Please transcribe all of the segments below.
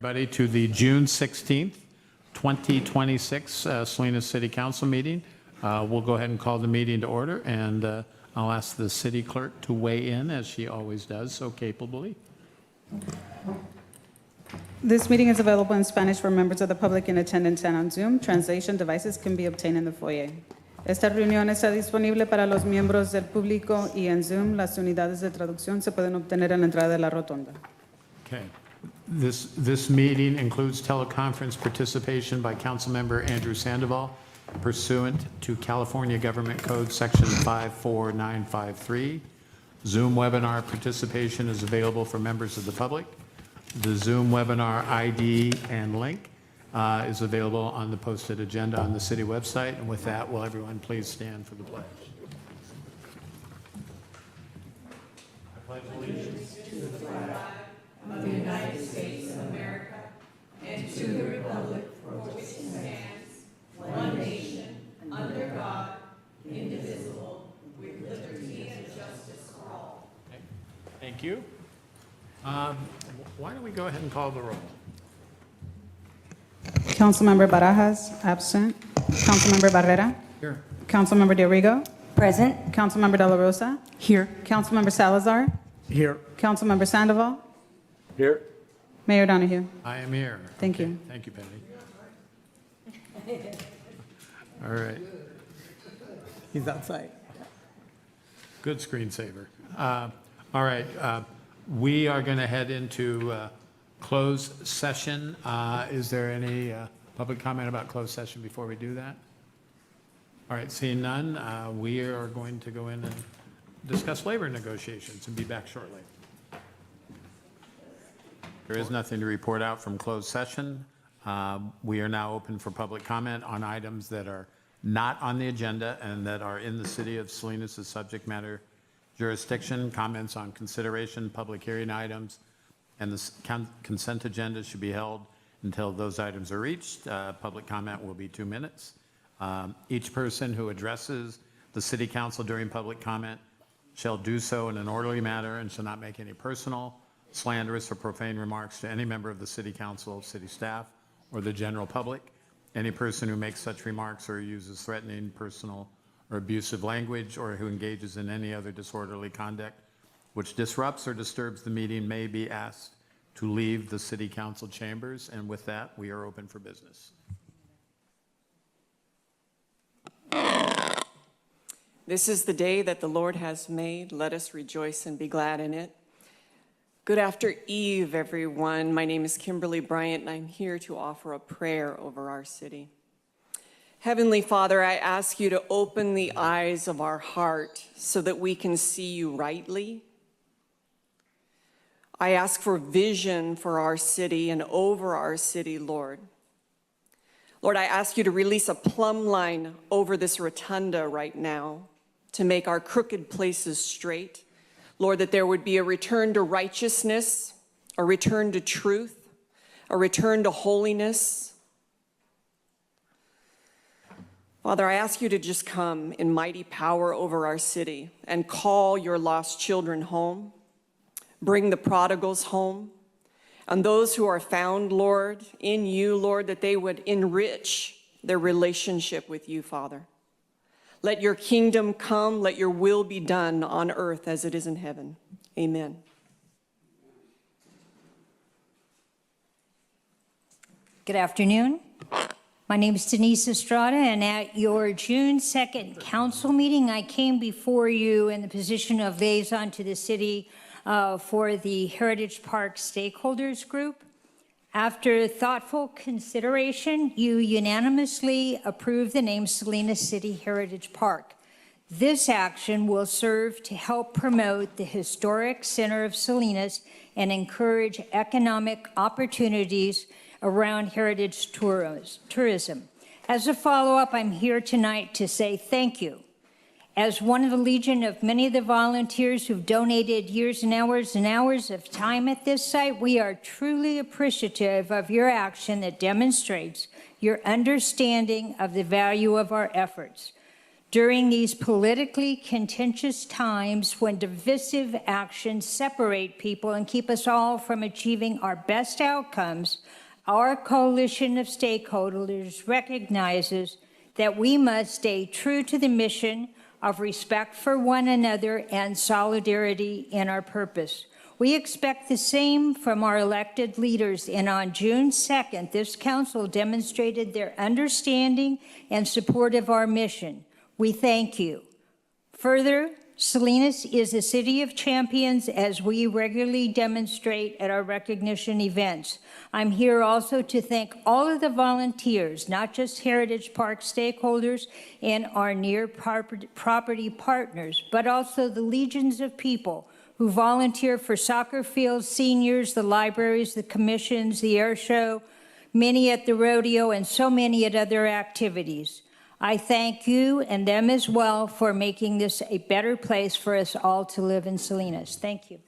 Everybody to the June 16th, 2026 Salinas City Council meeting. We'll go ahead and call the meeting to order, and I'll ask the city clerk to weigh in as she always does so capably. This meeting is available in Spanish for members of the public in attendance and on Zoom. Translation devices can be obtained in the foyer. Esta reunión está disponible para los miembros del público y en Zoom las unidades de traducción se pueden obtener en la entrada de la rotonda. Okay. This meeting includes teleconference participation by Councilmember Andrew Sandoval pursuant to California Government Code Section 54953. Zoom webinar participation is available for members of the public. The Zoom webinar ID and link is available on the posted agenda on the city website. And with that, will everyone please stand for the pledge? I pledge allegiance to the flag of the United States of America and to the republic for which it stands, one nation, under God, indivisible, with liberty and justice for all. Okay. Thank you. Why don't we go ahead and call the roll? Councilmember Barajas, absent. Councilmember Barrera. Here. Councilmember De Rigo. Present. Councilmember De La Rosa. Here. Councilmember Salazar. Here. Councilmember Sandoval. Here. Mayor Donahue. I am here. Thank Okay. you. Thank you, Penny. All right. He's outside. Good screensaver. All right. We are going to head into closed session. Is there any public comment about closed session before we do that? All right. Seeing none, we are going to go in and discuss labor negotiations and be back shortly. There is nothing to report out from closed session. We are now open for public comment on items that are not on the agenda and that are in the city of Salinas' subject matter jurisdiction. Comments on consideration, public hearing items, and the consent agenda should be held until those items are reached. Public comment will be 2 minutes. Each person who addresses the city council during public comment shall do so in an orderly manner and shall not make any personal, slanderous, or profane remarks to any member of the city council, city staff, or the general public. Any person who makes such remarks or uses threatening, personal, or abusive language, or who engages in any other disorderly conduct which disrupts or disturbs the meeting may be asked to leave the city council chambers. And with that, we are open for business. This is the day that the Lord has made. Let us rejoice and be glad in it. Good after eve, everyone. My name is Kimberly Bryant, and I'm here to offer a prayer over our city. Heavenly Father, I ask you to open the eyes of our heart so that we can see you rightly. I ask for vision for our city and over our city, Lord. Lord, I ask you to release a plumb line over this rotunda right now to make our crooked places straight. Lord, that there would be a return to righteousness, a return to truth, a return to holiness. Father, I ask you to just come in mighty power over our city and call your lost children home, bring the prodigals home, and those who are found, Lord, in you, Lord, that they would enrich their relationship with you, Father. Let your kingdom come, let your will be done on earth as it is in heaven. Amen. Good afternoon. My name is Denise Estrada, and at your June 2nd council meeting, I came before you in the position of liaison to the city for the Heritage Park Stakeholders Group. After thoughtful consideration, you unanimously approved the name Salinas City Heritage Park. This action will serve to help promote the historic center of Salinas and encourage economic opportunities around heritage tourism. As a follow-up, I'm here tonight to say thank you. As one of the legion of many of the volunteers who've donated years and hours of time at this site, we are truly appreciative of your action that demonstrates your understanding of the value of our efforts. During these politically contentious times when divisive actions separate people and keep us all from achieving our best outcomes, our coalition of stakeholders recognizes that we must stay true to the mission of respect for one another and solidarity in our purpose. We expect the same from our elected leaders, and on June 2nd, this council demonstrated their understanding and support of our mission. We thank you. Further, Salinas is a city of champions as we regularly demonstrate at our recognition events. I'm here also to thank all of the volunteers, not just Heritage Park stakeholders and our near property partners, but also the legions of people who volunteer for soccer fields, seniors, the libraries, the commissions, the air show, many at the rodeo, and so many at other activities. I thank you and them as well for making this a better place for us all to live in Salinas. Thank you.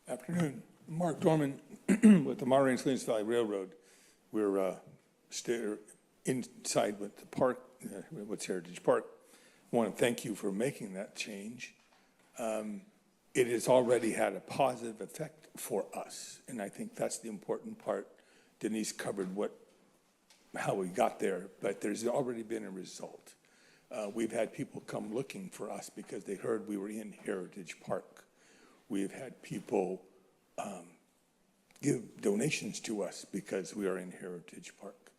Afternoon. Mark Dorman with the Monterey and Salinas Valley Railroad. We're inside with the park, what's Heritage Park. I want to thank you for making that change. It has already had a positive effect for us, and I think that's the important part. Denise covered how we got there, but there's already been a result. We've had people come looking for us because they heard we were in Heritage Park. We've had people give donations to us because we are in Heritage Park.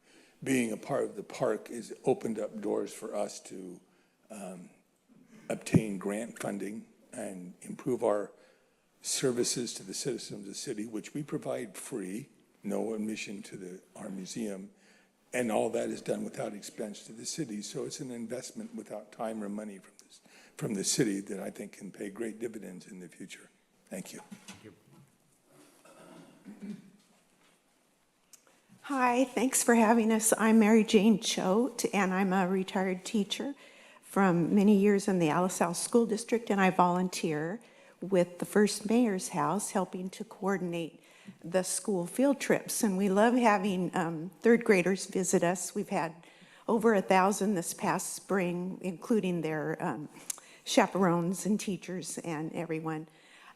Being a part of the park has opened up doors for us to obtain grant funding and improve our services to the citizens of the city, which we provide free, no admission to our museum, and all that is done without expense to the city. So it's an investment without time or money from the city that I think can pay great dividends in the future. Thank you. Thank you. Hi, thanks for having us. I'm Mary Jane Choate, and I'm a retired teacher from many years in the Alisal School District, and I volunteer with the First Mayor's House, helping to coordinate the school field trips. And we love having third graders visit us. We've had over 1,000 this past spring, including their chaperones and teachers and everyone.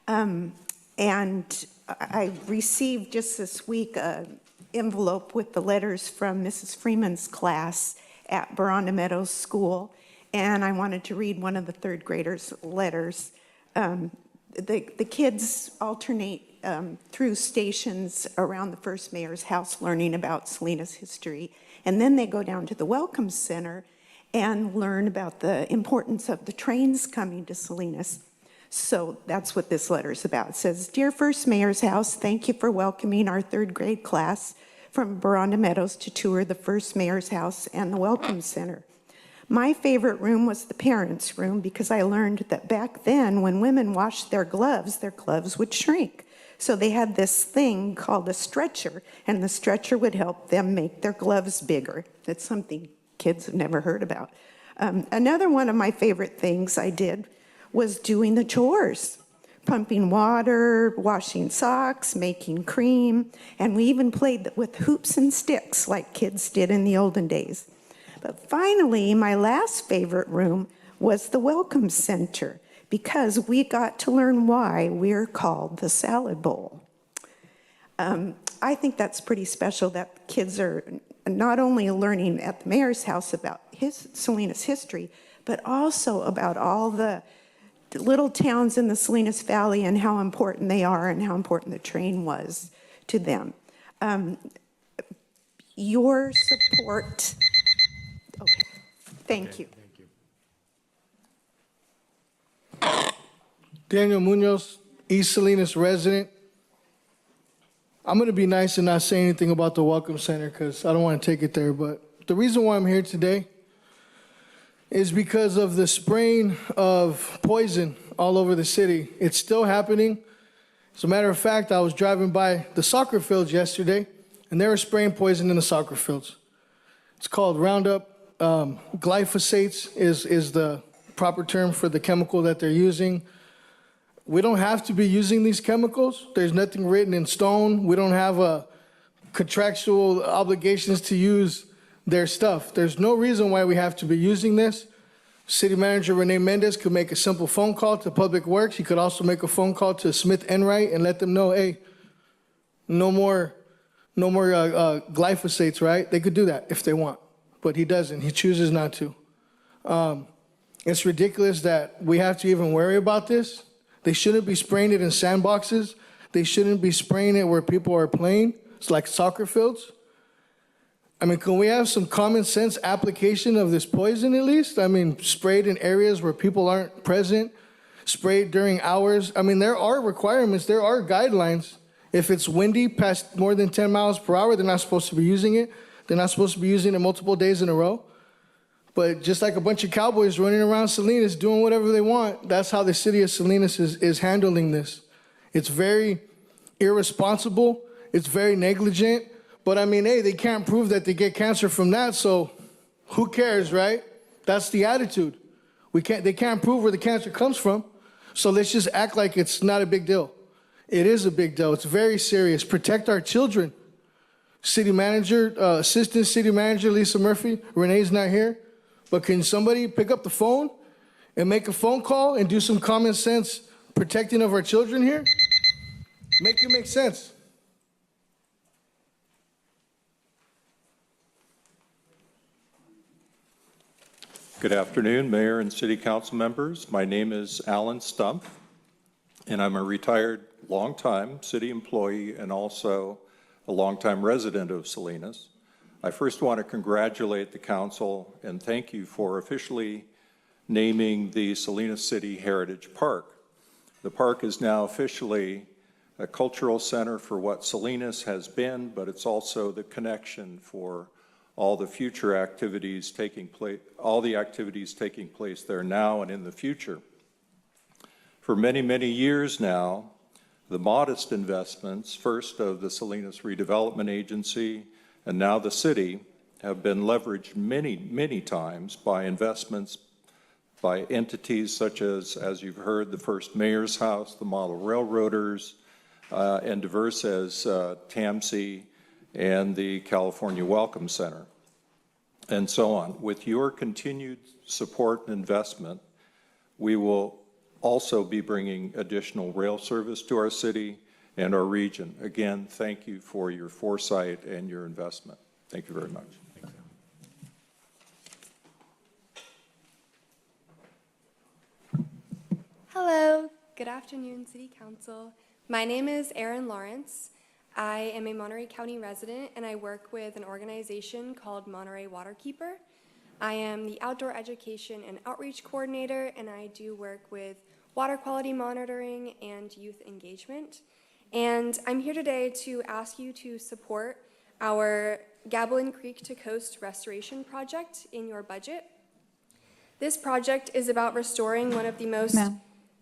And I received just this week an envelope with the letters from Mrs. Freeman's class at Baranda Meadows School, and I wanted to read one of the third graders' letters. The kids alternate through stations around the First Mayor's House learning about Salinas history, and then they go down to the Welcome Center and learn about the importance of the trains coming to Salinas. So that's what this letter is about. It says, "Dear First Mayor's House, thank you for welcoming our third grade class from Baranda Meadows to tour the First Mayor's House and the Welcome Center. My favorite room was the parents' room because I learned that back then when women washed their gloves would shrink. So they had this thing called a stretcher, and the stretcher would help them make their gloves bigger." That's something kids have never heard about. Another one of my favorite things I did was doing the chores, pumping water, washing socks, making cream, and we even played with hoops and sticks like kids did in the olden days. But finally, my last favorite room was the Welcome Center because we got to learn why we're called the Salad Bowl. I think that's pretty special that kids are not only learning at the mayor's house about Salinas history, but also about all the little towns in the Salinas Valley and how important they are and how important the train was to them. Your support, okay, thank you. Daniel Munoz, East Salinas resident. I'm going to be nice and not say anything about the Welcome Center because I don't want to take it there. But the reason why I'm here today is because of the spraying of poison all over the city. It's still happening. As a matter of fact, I was driving by the soccer fields yesterday, and they were spraying poison in the soccer fields. It's called Roundup. Glyphosate is the proper term for the chemical that they're using. We don't have to be using these chemicals. There's nothing written in stone. We don't have a contractual obligations to use their stuff. There's no reason why we have to be using this. City Manager Rene Mendez could make a simple phone call to Public Works. He could also make a phone call to Smith Enright and let them know, hey, no more glyphosates, right? They could do that if they want, but he doesn't. He chooses not to. It's ridiculous that we have to even worry about this. They shouldn't be spraying it in sandboxes. They shouldn't be spraying it where people are playing. It's like soccer fields. I mean, can we have some common sense application of this poison at least? I mean, sprayed in areas where people aren't present, sprayed during hours. I mean, there are requirements, there are guidelines. If it's windy past more than 10 miles per hour, they're not supposed to be using it. They're not supposed to be using it multiple days in a row. But just like a bunch of cowboys running around Salinas doing whatever they want, that's how the city of Salinas is handling this. It's very irresponsible. It's very negligent. But I mean, hey, they can't prove that they get cancer from that, so who cares, right? That's the attitude. They can't prove where the cancer comes from, so let's just act like it's not a big deal. It is a big deal. It's very serious. Protect our children. City Manager, Assistant City Manager Lisa Murphy, Renee's not here, but can somebody pick up the phone and make a phone call and do some common sense protecting of our children here? Make it make sense. Good afternoon, Mayor and City Council members. My name is Alan Stump, and I'm a retired longtime city employee and also a longtime resident of Salinas. I first want to congratulate the council and thank you for officially naming the Salinas City Heritage Park. The park is now officially a cultural center for what Salinas has been, but it's also the connection for all the future activities taking place, all the activities taking place there now and in the future. For many, many years now, the modest investments, first of the Salinas Redevelopment Agency and now the city, have been leveraged many, many times by investments by entities such as you've heard, the First Mayor's House, the Model Railroaders, and diverse as TAMC, and the California Welcome Center, and so on. With your continued support and investment, we will also be bringing additional rail service to our city and our region. Again, thank you for your foresight and your investment. Thank you very much. Hello, good afternoon, City Council. My name is Erin Lawrence. I am a Monterey County resident and I work with an organization called Monterey Waterkeeper. I am the Outdoor Education and Outreach Coordinator and I do work with water quality monitoring and youth engagement. And I'm here today to ask you to support our Gabilan Creek to Coast Restoration Project in your budget. This project is about restoring one of the most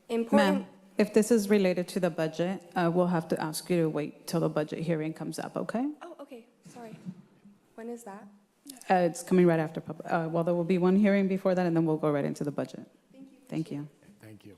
important... Ma'am, if this is related to the budget, we'll have to ask you to wait till the budget hearing comes up, okay? Oh, okay, sorry. When is that? It's coming right after, well, there will be one hearing before that, and then we'll go right into the budget. Thank you. Thank you. Thank you.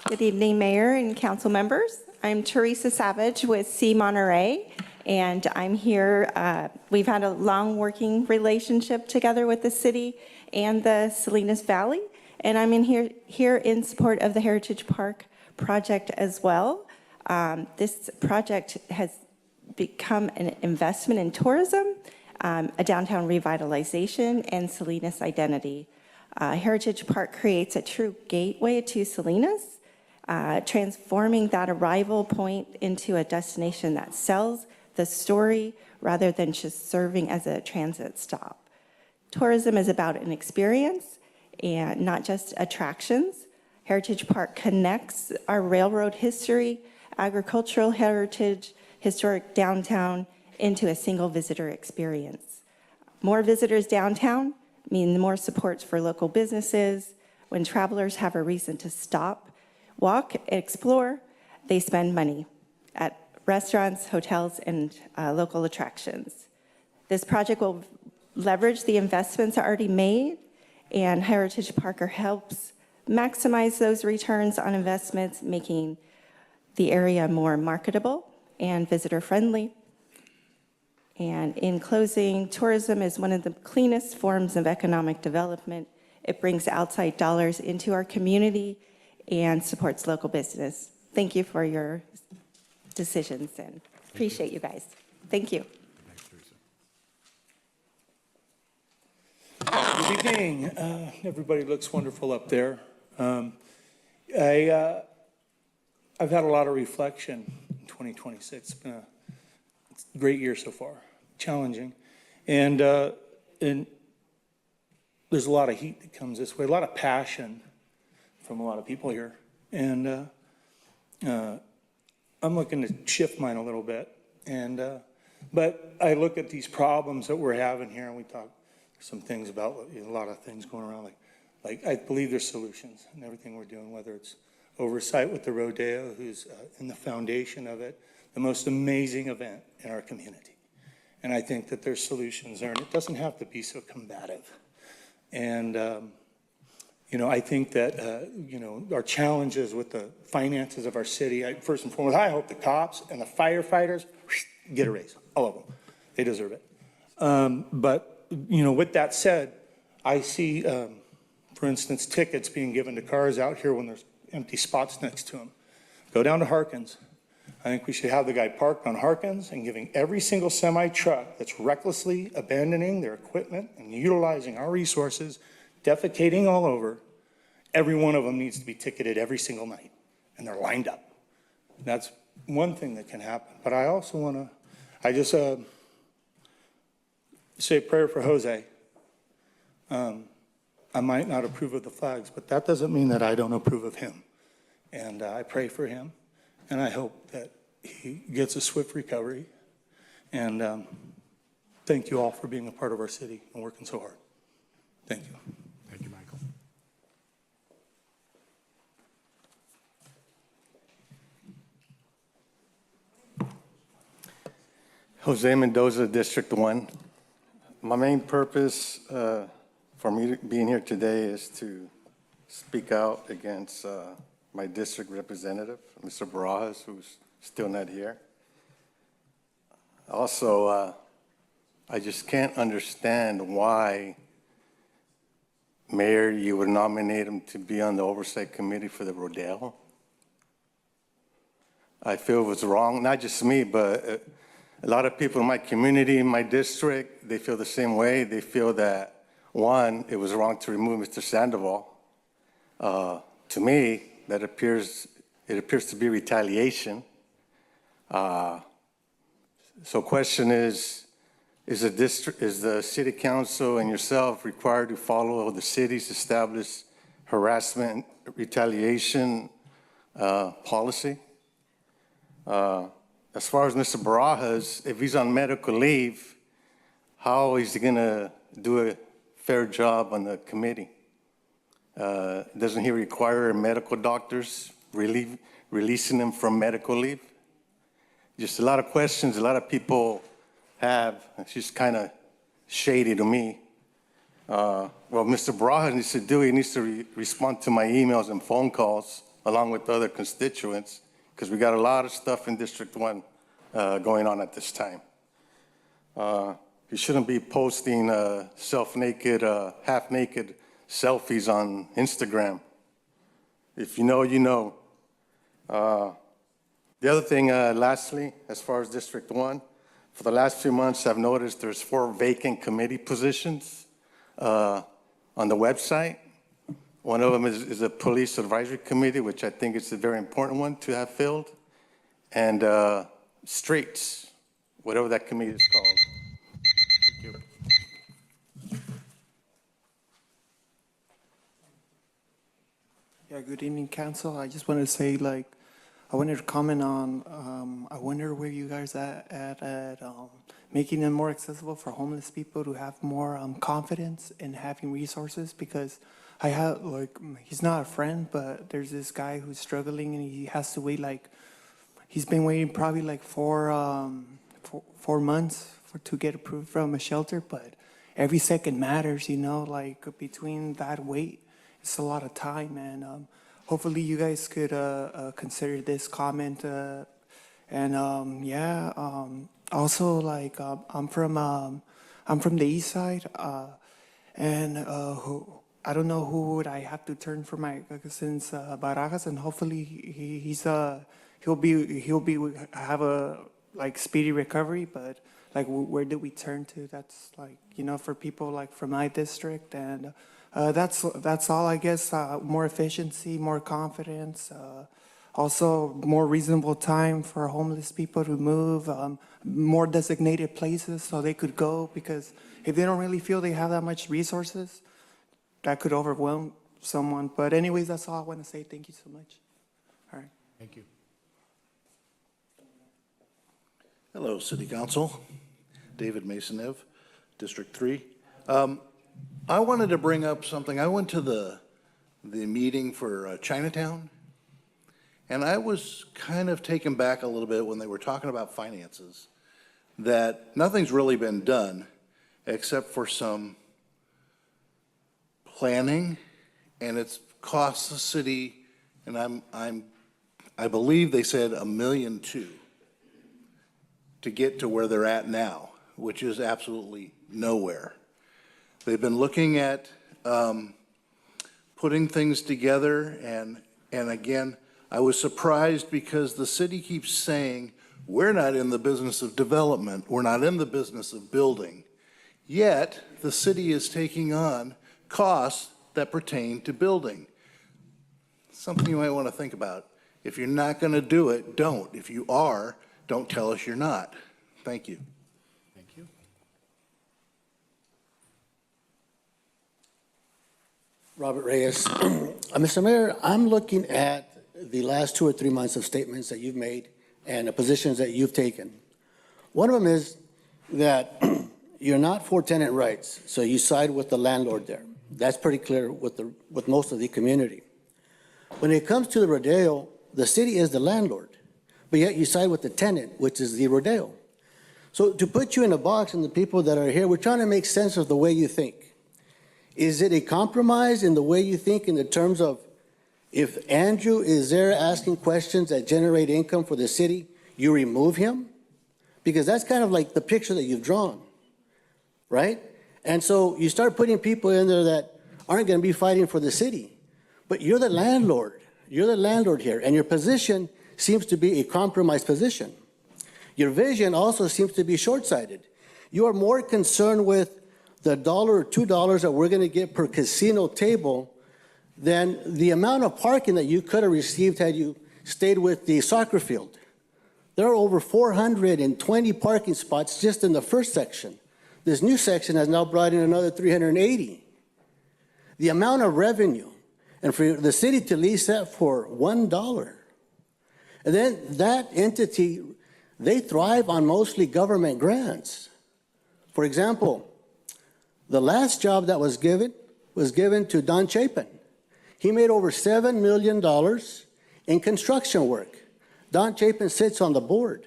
Good evening, Mayor and council members. I'm Teresa Savage with C Monterey, and I'm here. We've had a long working relationship together with the city and the Salinas Valley, and I'm here in support of the Heritage Park project as well. This project has become an investment in tourism, a downtown revitalization, and Salinas identity. Heritage Park creates a true gateway to Salinas, transforming that arrival point into a destination that sells the story rather than just serving as a transit stop. Tourism is about an experience and not just attractions. Heritage Park connects our railroad history, agricultural heritage, historic downtown into a single visitor experience. More visitors downtown mean more supports for local businesses. When travelers have a reason to stop, walk, explore, they spend money at restaurants, hotels, and local attractions. This project will leverage the investments already made, and Heritage Park helps maximize those returns on investments, making the area more marketable and visitor-friendly. And in closing, tourism is one of the cleanest forms of economic development. It brings outside dollars into our community and supports local business. Thank you for your decisions and appreciate you guys. Thank you. Good evening. Everybody looks wonderful up there. I've had a lot of reflection in 2026. It's been a great year so far, challenging. And there's a lot of heat that comes this way, a lot of passion from a lot of people here. And I'm looking to shift mine a little bit. But I look at these problems that we're having here, and we talk some things about a lot of things going around. Like I believe there's solutions in everything we're doing, whether it's oversight with the rodeo, who's in the foundation of it, the most amazing event in our community. And I think that there's solutions there, and it doesn't have to be so combative. And, I think that, our challenges with the finances of our city, first and foremost, I hope the cops and the firefighters get a raise, all of them. They deserve it. But with that said, I see, for instance, tickets being given to cars out here when there's empty spots next to them. Go down to Harkins. I think we should have the guy parked on Harkins and giving every single semi-truck that's recklessly abandoning their equipment and utilizing our resources, defecating all over, every one of them needs to be ticketed every single night, and they're lined up. That's one thing that can happen. But I also want to, say a prayer for Jose. I might not approve of the flags, but that doesn't mean that I don't approve of him. And I pray for him, and I hope that he gets a swift recovery. And thank you all for being a part of our city and working so hard. Thank you. Thank you, Michael. Jose Mendoza, District 1. My main purpose for me being here today is to speak out against my district representative, Mr. Barajas, who's still not here. Also, I just can't understand why, Mayor, you would nominate him to be on the Oversight Committee for the Rodeo. I feel it was wrong, not just me, but a lot of people in my community, in my district, they feel the same way. They feel that, one, it was wrong to remove Mr. Sandoval. To me, it appears to be retaliation. So question is the city council and yourself required to follow the city's established harassment retaliation policy? As far as Mr. Barajas, if he's on medical leave, how is he going to do a fair job on the committee? Doesn't he require medical doctors releasing him from medical leave? Just a lot of questions a lot of people have. It's just kind of shady to me. Well, Mr. Barajas needs to do, he needs to respond to my emails and phone calls along with other constituents, because we got a lot of stuff in District 1 going on at this time. You shouldn't be posting self-naked, half-naked selfies on Instagram. If you know, you know. The other thing, lastly, as far as District 1, for the last few months, I've noticed there's 4 vacant committee positions on the website. One of them is a police advisory committee, which I think is a very important one to have filled, and streets, whatever that committee is called. Thank you. Yeah, good evening, council. I just wanted to say, I wanted to comment on, I wonder where you guys at making them more accessible for homeless people to have more confidence in having resources, because I have, he's not a friend, but there's this guy who's struggling and he has to wait, he's been waiting probably 4 months to get approved from a shelter, but every second matters, between that wait it's a lot of time, and hopefully you guys could consider this comment. Also, like, I'm from the east side, and I don't know who would I have to turn for my since Barajas, and hopefully he'll have a like speedy recovery. But like, where do we turn to? That's like, for people like from my district, and that's all, I guess. More efficiency, more confidence. Also, more reasonable time for homeless people to move, more designated places so they could go, because if they don't really feel they have that much resources, that could overwhelm someone. But anyways, that's all I want to say. Thank you so much. All right. Thank you. Hello, City Council. David Masonev, District 3. I wanted to bring up something. I went to the meeting for Chinatown, and I was kind of taken back a little bit when they were talking about finances, that nothing's really been done except for some planning, and it's cost the city, and I believe they said $1.2 million to get to where they're at now, which is absolutely nowhere. They've been looking at putting things together, and again, I was surprised because the city keeps saying, we're not in the business of development, we're not in the business of building. Yet, the city is taking on costs that pertain to building. Something you might want to think about. If you're not going to do it, don't. If you are, don't tell us you're not. Thank you. Thank you. Robert Reyes. Mr. Mayor, I'm looking at the last 2 or 3 months of statements that you've made and the positions that you've taken. One of them is that you're not for tenant rights, so you side with the landlord there. That's pretty clear with most of the community. When it comes to the rodeo, the city is the landlord, but yet you side with the tenant, which is the rodeo. So to put you in a box, and the people that are here, we're trying to make sense of the way you think. Is it a compromise in the way you think, in the terms of, if Andrew is there asking questions that generate income for the city, you remove him? Because that's kind of like the picture that you've drawn, right? And so you start putting people in there that aren't going to be fighting for the city. But you're the landlord. You're the landlord here, and your position seems to be a compromised position. Your vision also seems to be short-sighted. You are more concerned with the $1 or $2 that we're going to get per casino table than the amount of parking that you could have received had you stayed with the soccer field. There are over 420 parking spots just in the first section. This new section has now brought in another 380. The amount of revenue, and for the city to lease that for $1, and then that entity, they thrive on mostly government grants. For example, the last job that was given to Don Chapin. He made over $7 million in construction work. Don Chapin sits on the board.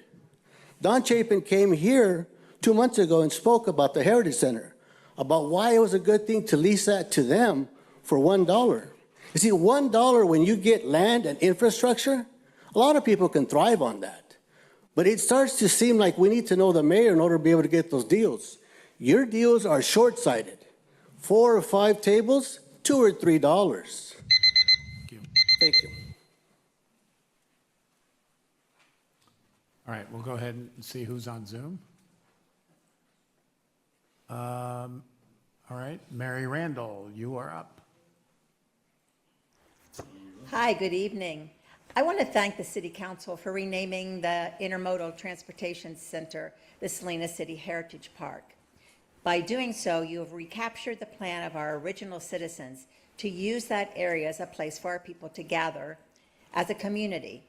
Don Chapin came here 2 months ago and spoke about the Heritage Center, about why it was a good thing to lease that to them for $1. You see, $1 when you get land and infrastructure, a lot of people can thrive on that. But it starts to seem like we need to know the mayor in order to be able to get those deals. Your deals are short-sighted. 4 or 5 tables, $2 or $3. Thank you. Thank you. All right, we'll go ahead and see who's on Zoom. All right, Mary Randall, you are up. Hi, good evening. I want to thank the City Council for renaming the Intermodal Transportation Center the Salinas City Heritage Park. By doing so, you have recaptured the plan of our original citizens to use that area as a place for our people to gather as a community.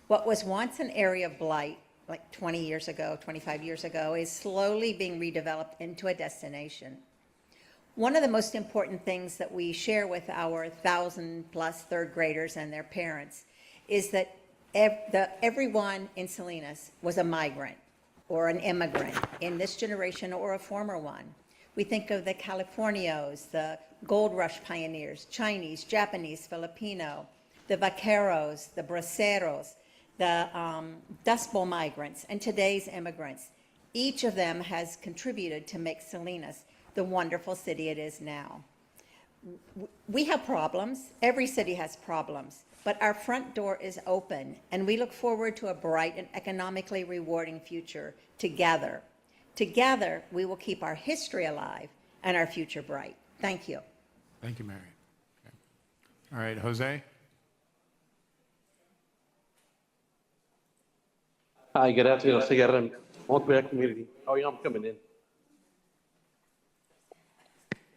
What was once an area of blight, like 20 years ago, 25 years ago, is slowly being redeveloped into a destination. One of the most important things that we share with our 1,000+ third graders and their parents is that everyone in Salinas was a migrant or an immigrant in this generation or a former one. We think of the Californios, the gold rush pioneers, Chinese, Japanese, Filipino, the vaqueros, the braceros, the Dust Bowl migrants, and today's immigrants. Each of them has contributed to make Salinas the wonderful city it is now. We have problems. Every city has problems. But our front door is open, and we look forward to a bright and economically rewarding future together. Together, we will keep our history alive and our future bright. Thank you. Thank you, Mary. Okay. All right, Jose? Hi, good afternoon. Jose Guerra, Montreal Community. Oh, yeah, I'm coming in.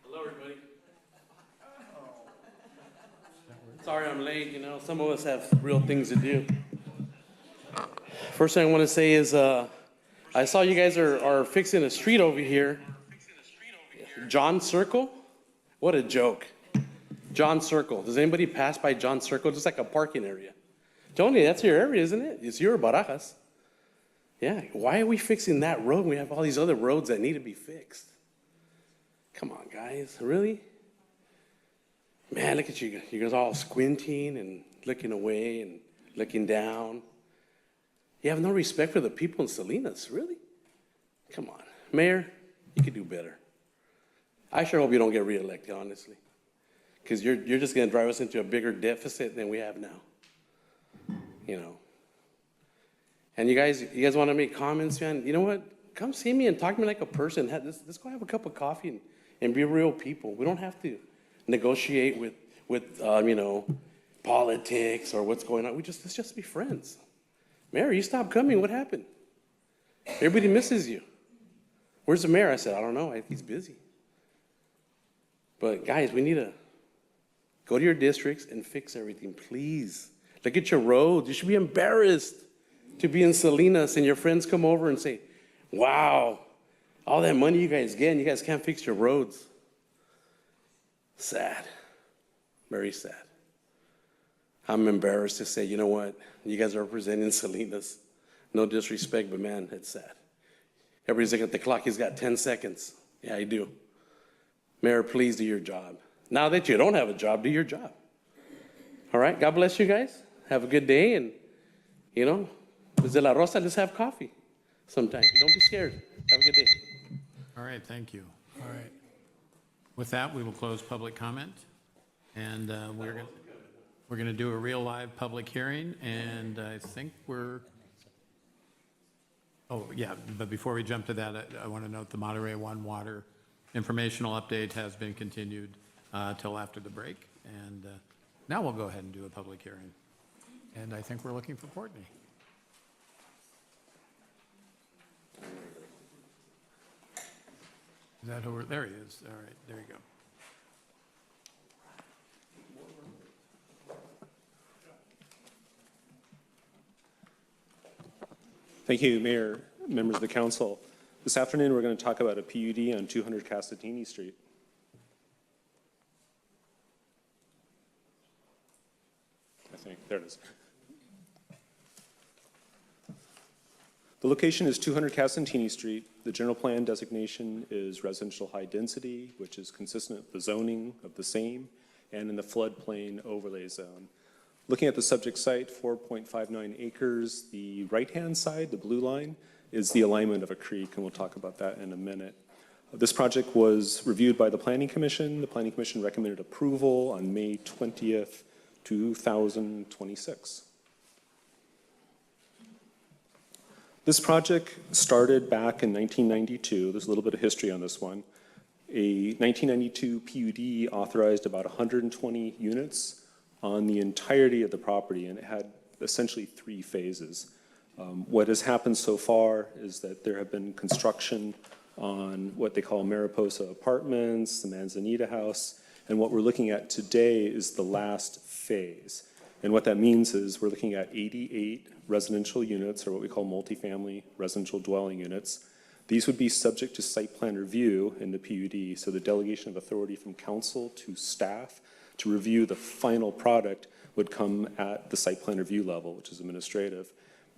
Hello, everybody. Sorry I'm late, you know, some of us have real things to do. First thing I want to say is I saw you guys are fixing a street over here. John Circle? What a joke. John Circle. Does anybody pass by John Circle? Just like a parking area. Tony, that's your area, isn't it? It's your Barajas. Yeah, why are we fixing that road when we have all these other roads that need to be fixed? Come on, guys, really? Man, look at you. You guys all squinting and looking away and looking down. You have no respect for the people in Salinas, really? Come on. Mayor, you could do better. I sure hope you don't get reelected, honestly, because you're just going to drive us into a bigger deficit than we have now, you know. And you guys want to make comments, man? You know what? Come see me and talk to me like a person. Let's go have a cup of coffee and be real people. We don't have to negotiate with you know, politics or what's going on. Let's just be friends. Mayor, you stopped coming. What happened? Everybody misses you. Where's the mayor? I said, I don't know. He's busy. But guys, we need to go to your districts and fix everything, please. Look at your roads. You should be embarrassed to be in Salinas and your friends come over and say, wow, all that money you guys get and you guys can't fix your roads. Sad. Very sad. I'm embarrassed to say, you know what? You guys are representing Salinas. No disrespect, but man, it's sad. Everybody's looking at the clock. He's got 10 seconds. Yeah, I do. Mayor, please do your job. Now that you don't have a job, do your job. All right? God bless you guys. Have a good day. And, you know, desde La Rosa, let's have coffee sometime. Don't be scared. Have a good day. All right, thank you. All right. With that, we will close public comment. And we're going to do a real live public hearing. And I think oh, yeah, but before we jump to that, I want to note the Monterey One water informational update has been continued till after the break. And now we'll go ahead and do a public hearing. And I think we're looking for Courtney. Is that who there he is. All right, there you go. Thank you, Mayor, members of the council. This afternoon, we're going to talk about a PUD on 200 Castatini Street. I think, there it is. The location is 200 Castatini Street. The general plan designation is residential high density, which is consistent with the zoning of the same, and in the floodplain overlay zone. Looking at the subject site, 4.59 acres. The right-hand side, the blue line, is the alignment of a creek, and we'll talk about that in a minute. This project was reviewed by the Planning Commission. The Planning Commission recommended approval on May 20th, 2026. This project started back in 1992. There's a little bit of history on this one. A 1992 PUD authorized about 120 units on the entirety of the property, and it had essentially 3 phases. What has happened so far is that there have been construction on what they call Mariposa Apartments, the Manzanita House, and what we're looking at today is the last phase. And what that means is we're looking at 88 residential units, or what we call multifamily residential dwelling units. These would be subject to site plan review in the PUD, so the delegation of authority from council to staff to review the final product would come at the site plan review level, which is administrative.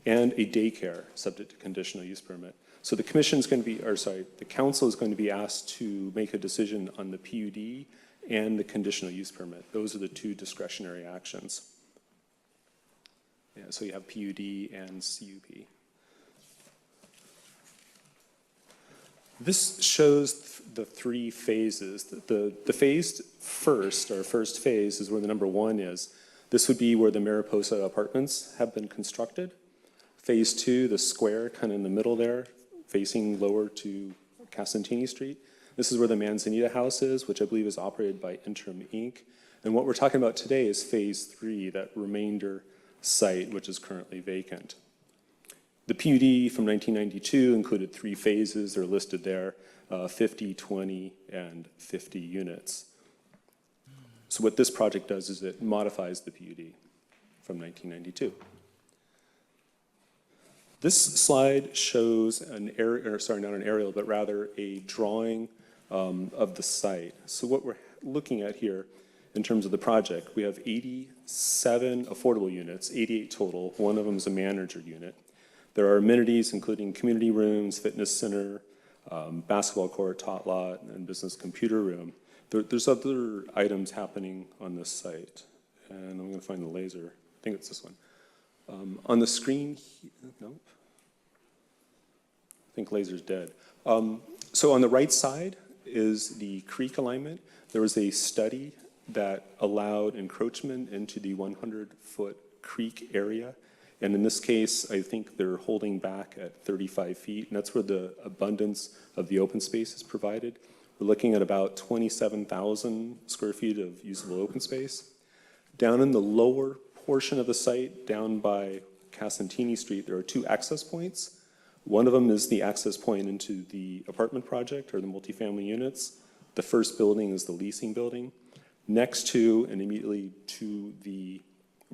and a daycare subject to conditional use permit. So the the council is going to be asked to make a decision on the PUD and the conditional use permit. Those are the two discretionary actions. Yeah, so you have PUD and CUP. This shows the three phases. The phased first, or first phase, is where the number 1 is. This would be where the Mariposa apartments have been constructed. Phase 2, the square kind of in the middle there, facing lower to Casantini Street. This is where the Manzanita House is, which I believe is operated by Interim Inc. And what we're talking about today is phase 3, that remainder site, which is currently vacant. The PUD from 1992 included 3 phases. They're listed there, 50, 20, and 50 units. So what this project does is it modifies the PUD from 1992. This slide shows an aerial, sorry, not an aerial, but rather a drawing of the site. So what we're looking at here in terms of the project, we have 87 affordable units, 88 total. One of them is a manager unit. There are amenities including community rooms, fitness center, basketball court, tot lot, and business computer room. There's other items happening on this site. And I'm going to find the laser. I think it's this one. On the screen, nope. I think laser's dead. So on the right side is the creek alignment. There was a study that allowed encroachment into the 100-foot creek area. And in this case, I think they're holding back at 35 feet, and that's where the abundance of the open space is provided. We're looking at about 27,000 square feet of usable open space. Down in the lower portion of the site, down by Casantini Street, there are 2 access points. One of them is the access point into the apartment project or the multifamily units. The first building is the leasing building. Next to and immediately to the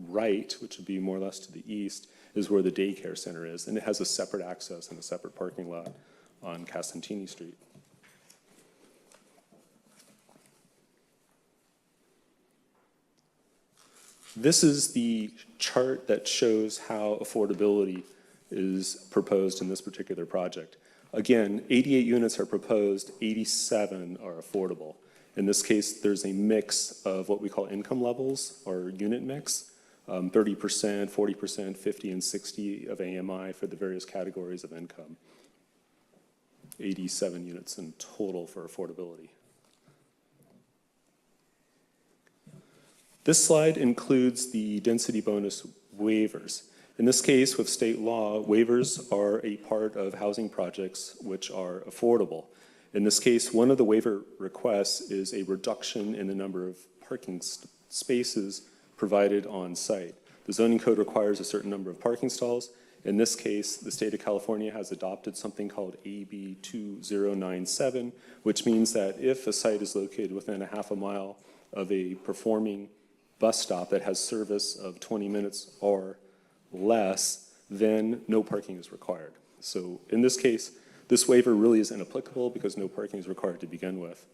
right, which would be more or less to the east, is where the daycare center is, and it has a separate access and a separate parking lot on Casantini Street. This is the chart that shows how affordability is proposed in this particular project. Again, 88 units are proposed, 87 are affordable. In this case, there's a mix of what we call income levels, or unit mix, 30%, 40%, 50, and 60 of AMI for the various categories of income. 87 units in total for affordability. This slide includes the density bonus waivers. In this case, with state law, waivers are a part of housing projects which are affordable. In this case, one of the waiver requests is a reduction in the number of parking spaces provided on site. The zoning code requires a certain number of parking stalls. In this case, the state of California has adopted something called AB 2097, which means that if a site is located within a half a mile of a performing bus stop that has service of 20 minutes or less, then no parking is required. So in this case, this waiver really is inapplicable because no parking is required to begin with.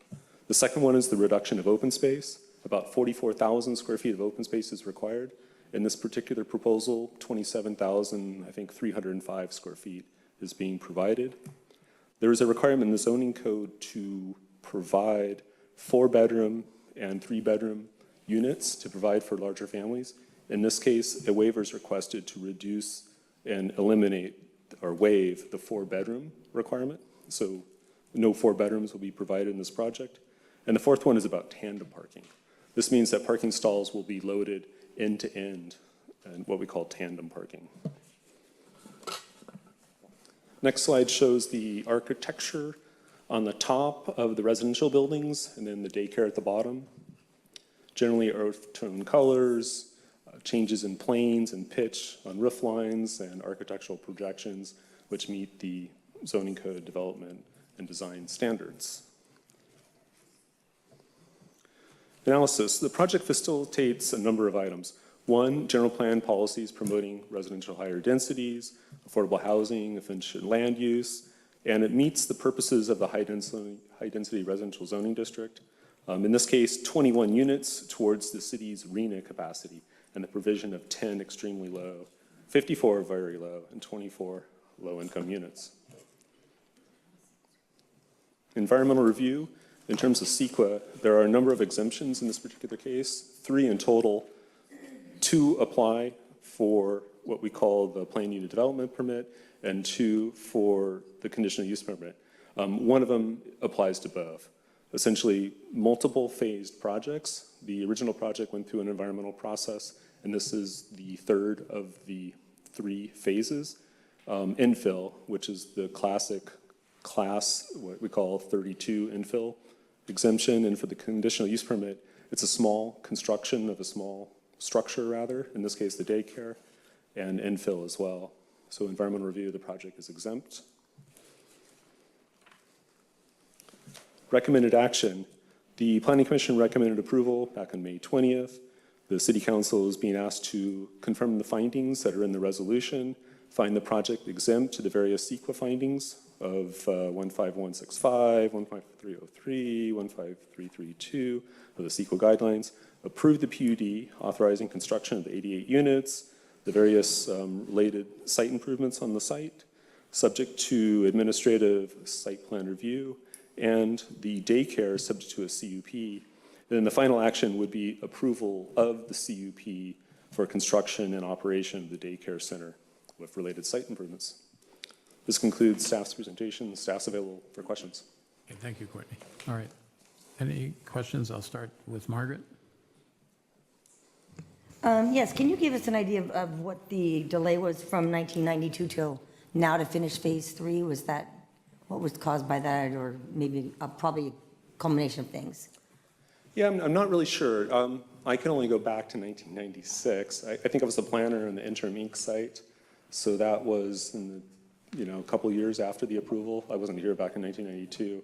The second one is the reduction of open space. About 44,000 square feet of open space is required. In this particular proposal, 27,000, I think 305 square feet is being provided. There is a requirement in the zoning code to provide 4-bedroom and 3-bedroom units to provide for larger families. In this case, a waiver is requested to reduce and eliminate or waive the 4-bedroom requirement. So no 4 bedrooms will be provided in this project. And the fourth one is about tandem parking. This means that parking stalls will be loaded end to end, and what we call tandem parking. Next slide shows the architecture on the top of the residential buildings and then the daycare at the bottom. Generally earth tone colors, changes in planes and pitch on roof lines, and architectural projections which meet the zoning code development and design standards. Analysis. The project facilitates a number of items. One, general plan policies promoting residential higher densities, affordable housing, efficient land use, and it meets the purposes of the high density residential zoning district. In this case, 21 units towards the city's RHNA capacity and the provision of 10 extremely low 54 very low, and 24 low-income units. Environmental review, in terms of CEQA, there are a number of exemptions in this particular case, 3 in total. 2 apply for what we call the planned unit development permit, and 2 for the conditional use permit. One of them applies to both. Essentially, multiple phased projects. The original project went through an environmental process, and this is the third of the 3 phases. Infill, which is the classic class, what we call 32 infill exemption, and for the conditional use permit, it's a small construction of a small structure, rather, in this case the daycare, and infill as well. So environmental review of the project is exempt. Recommended action. The Planning Commission recommended approval back on May 20th. The City Council is being asked to confirm the findings that are in the resolution, find the project exempt to the various CEQA findings of 15165, 15303, 15332 of the CEQA guidelines, approve the PUD authorizing construction of the 88 units, the various related site improvements on the site, subject to administrative site plan review, and the daycare subject to a CUP. Then the final action would be approval of the CUP for construction and operation of the daycare center with related site improvements. This concludes staff's presentation. Staff's available for questions. Okay, thank you, Courtney. All right. Any questions? I'll start with Margaret. Yes, can you give us an idea of what the delay was from 1992 till now to finish phase 3? Was that, what was caused by that, or maybe probably a culmination of things? Yeah, I'm not really sure. I can only go back to 1996. I think I was the planner on the Interim Inc. site, so that was in the, a couple years after the approval. I wasn't here back in 1992.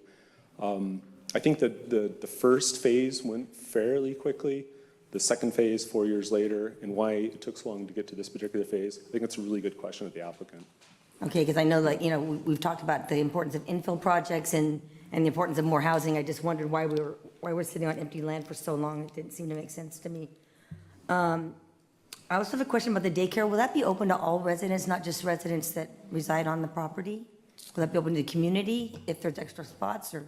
I think that the first phase went fairly quickly. The second phase, 4 years later, and why it took so long to get to this particular phase, I think that's a really good question of the applicant. Okay, because I know, like, we've talked about the importance of infill projects and the importance of more housing. I just wondered why we're sitting on empty land for so long. It didn't seem to make sense to me. I also have a question about the daycare. Will that be open to all residents, not just residents that reside on the property? Will that be open to the community if there's extra spots, or?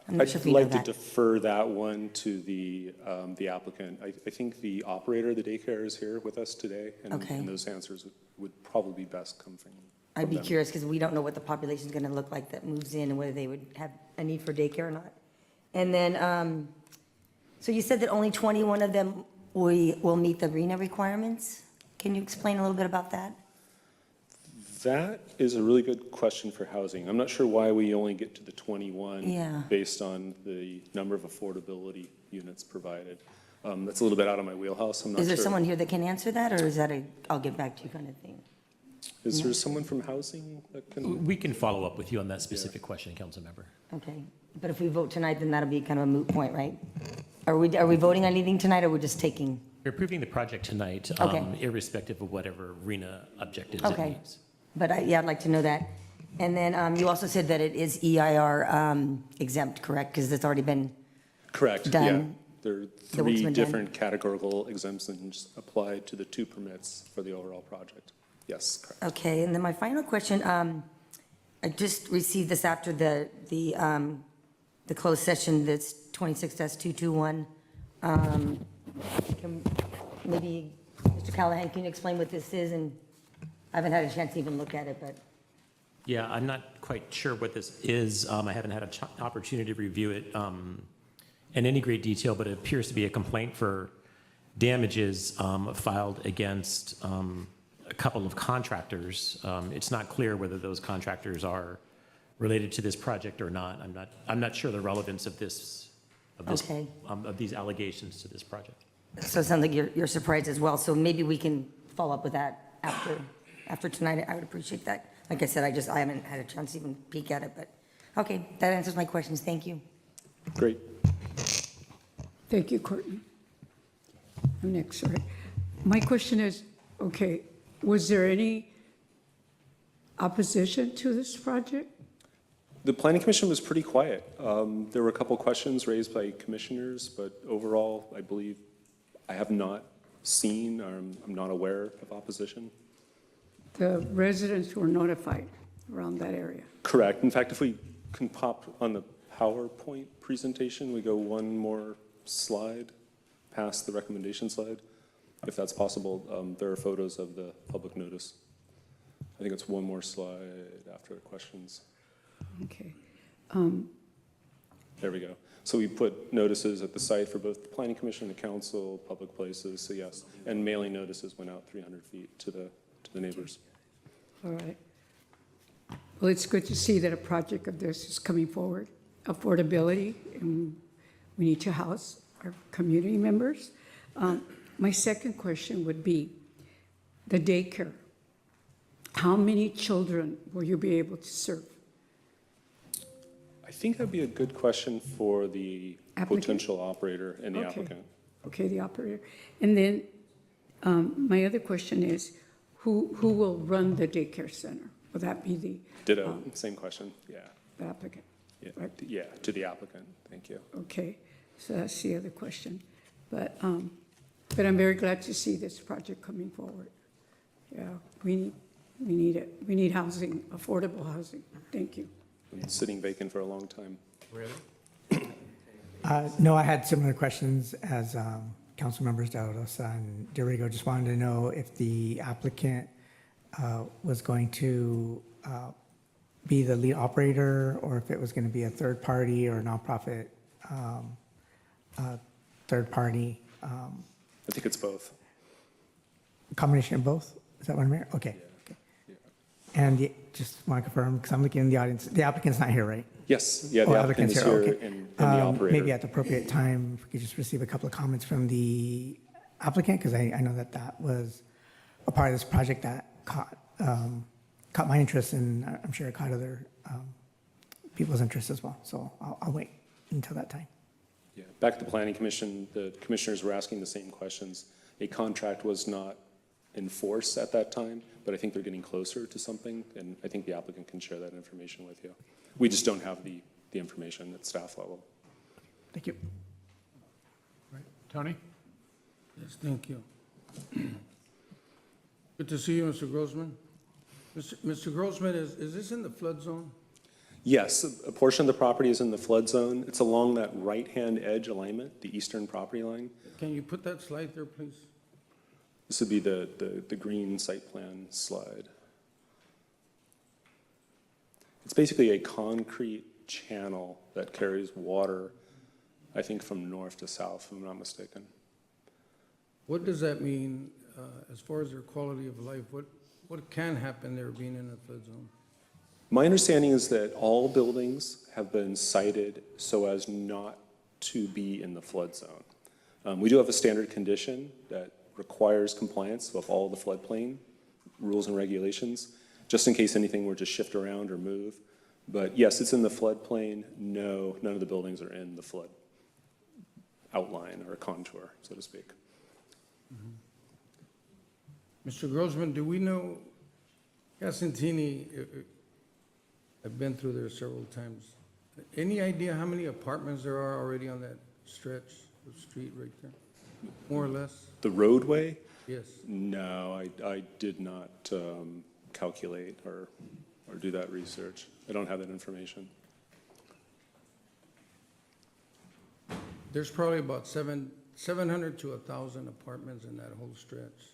I'm not sure if you know I'd like that. to defer that one to the applicant. I think the operator of the daycare is here with us today, and, Okay. and those answers would probably best come from I'd be them. curious, because we don't know what the population is going to look like that moves in, and whether they would have a need for daycare or not. And then, so you said that only 21 of them will meet the RENA requirements. Can you explain a little bit about that? That is a really good question for housing. I'm not sure why we only get to the 21 Yeah. based on the number of affordability units provided. That's a little bit out of my wheelhouse. I'm not Is there sure. someone here that can answer that, or is that a I'll get back to you kind of thing? Is there someone from housing that can? We can follow up with you on that specific question, council member. Okay, but if we vote tonight, then that'll be kind of a moot point, right? Are we voting on anything tonight, or we're just taking? We're approving the project tonight, Okay. irrespective of whatever RENA objectives it Okay, meets. but I'd like to know that. And then you also said that it is EIR exempt, correct? Because it's already been Correct, done. yeah. There are The work's 3 been different categorical exemptions applied to the 2 permits for the overall project. Yes, correct. Okay, and then my final question, I just received this after the closed session, that's 26-221. Maybe, Mr. Callahan, can you explain what this is? And I haven't had a chance to even look at it, but. Yeah, I'm not quite sure what this is. I haven't had an opportunity to review it in any great detail, but it appears to be a complaint for damages filed against a couple of contractors. It's not clear whether those contractors are related to this project or not. I'm not sure the relevance of this, Okay. Of these allegations to this project. So it sounds like you're surprised as well, so maybe we can follow up with that after tonight. I would appreciate that. Like I said, I haven't had a chance to even peek at it, but, okay, that answers my questions. Thank you. Great. Thank you, Courtney. I'm next, sorry. My question is, okay, was there any opposition to this project? The Planning Commission was pretty quiet. There were a couple questions raised by commissioners, but overall, I believe I have not seen, or I'm not aware of opposition. the residents were notified around that area. Correct. In fact, if we can pop on the PowerPoint presentation, we go one more slide past the recommendation slide. If that's possible, there are photos of the public notice. I think it's one more slide after the questions. Okay. There we go. So we put notices at the site for both the Planning Commission, the council, public places, so yes. And mailing notices went out 300 feet to the neighbors. All right. Well, it's good to see that a project of this is coming forward. Affordability, and we need to house our community members. My second question would be the daycare. How many children will you be able to serve? I think that'd be a good question for the potential operator and the applicant. Okay, the operator. And then my other question is, who will run the daycare center? Will that be the Ditto, same question, yeah. the applicant? Yeah, Right. yeah, to the applicant, thank you. Okay, so that's the other question. But I'm very glad to see this project coming forward. Yeah, we need it. We need housing, affordable housing. Thank you. Been sitting vacant for a long time. Really? No, I had similar questions as council members De La Rosa and DeRigo. Just wanted to know if the applicant was going to be the lead operator, or if it was going to be a third party or a nonprofit third party. I think it's both. Combination of both? Is that what I'm hearing? Okay. And just want to confirm, because I'm looking in the audience, the applicant's not here, right? Yes, yeah, the Oh, applicant is applicant's here okay. and the operator. Maybe at the appropriate time, if we could just receive a couple of comments from the applicant, because I know that that was a part of this project that caught my interest, and I'm sure it caught other people's interest as well. So I'll wait until that time. Yeah, back at the Planning Commission, the commissioners were asking the same questions. A contract was not in force at that time, but I think they're getting closer to something, and I think the applicant can share that information with you. We just don't have the information at staff level. Thank you. Right. Tony? Yes, thank you. Good to see you, Mr. Grossman. Mr. Grossman, is this in the flood zone? Yes, a portion of the property is in the flood zone. It's along that right-hand edge alignment, the eastern property line. Can you put that slide there, please? This would be the green site plan slide. It's basically a concrete channel that carries water, I think from north to south, if I'm not mistaken. What does that mean as far as their quality of life? What can happen there being in a flood zone? My understanding is that all buildings have been cited so as not to be in the flood zone. We do have a standard condition that requires compliance with all the floodplain rules and regulations, just in case anything were to shift around or move. But yes, it's in the floodplain. No, none of the buildings are in the flood outline or contour, so to speak. Mr. Grossman, do we know, Casentini, I've been through there several times. Any idea how many apartments there are already on that stretch of street right there? More or less? The roadway? Yes. No, I did not calculate or do that research. I don't have that information. There's probably about 700 to 1,000 apartments in that whole stretch.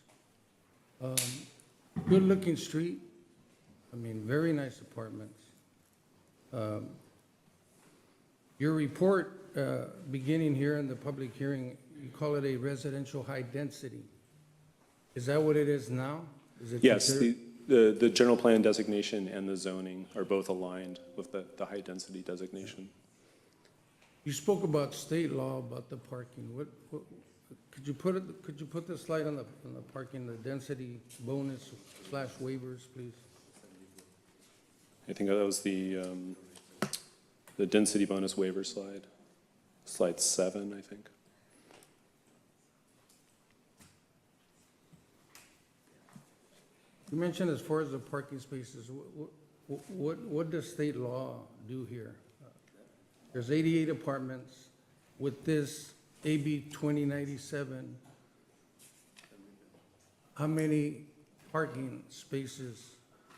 Good-looking street. I mean, very nice apartments. Your report, beginning here in the public hearing, you call it a residential high density. Is that what it is now? Is it Yes, considered- the general plan designation and the zoning are both aligned with the high density designation. You spoke about state law about the parking. Could you put the slide on the parking, the density bonus / waivers, please? I think that was the density bonus waiver slide. Slide 7, I think. You mentioned as far as the parking spaces, what does state law do here? There's 88 apartments. With this AB 2097, how many parking spaces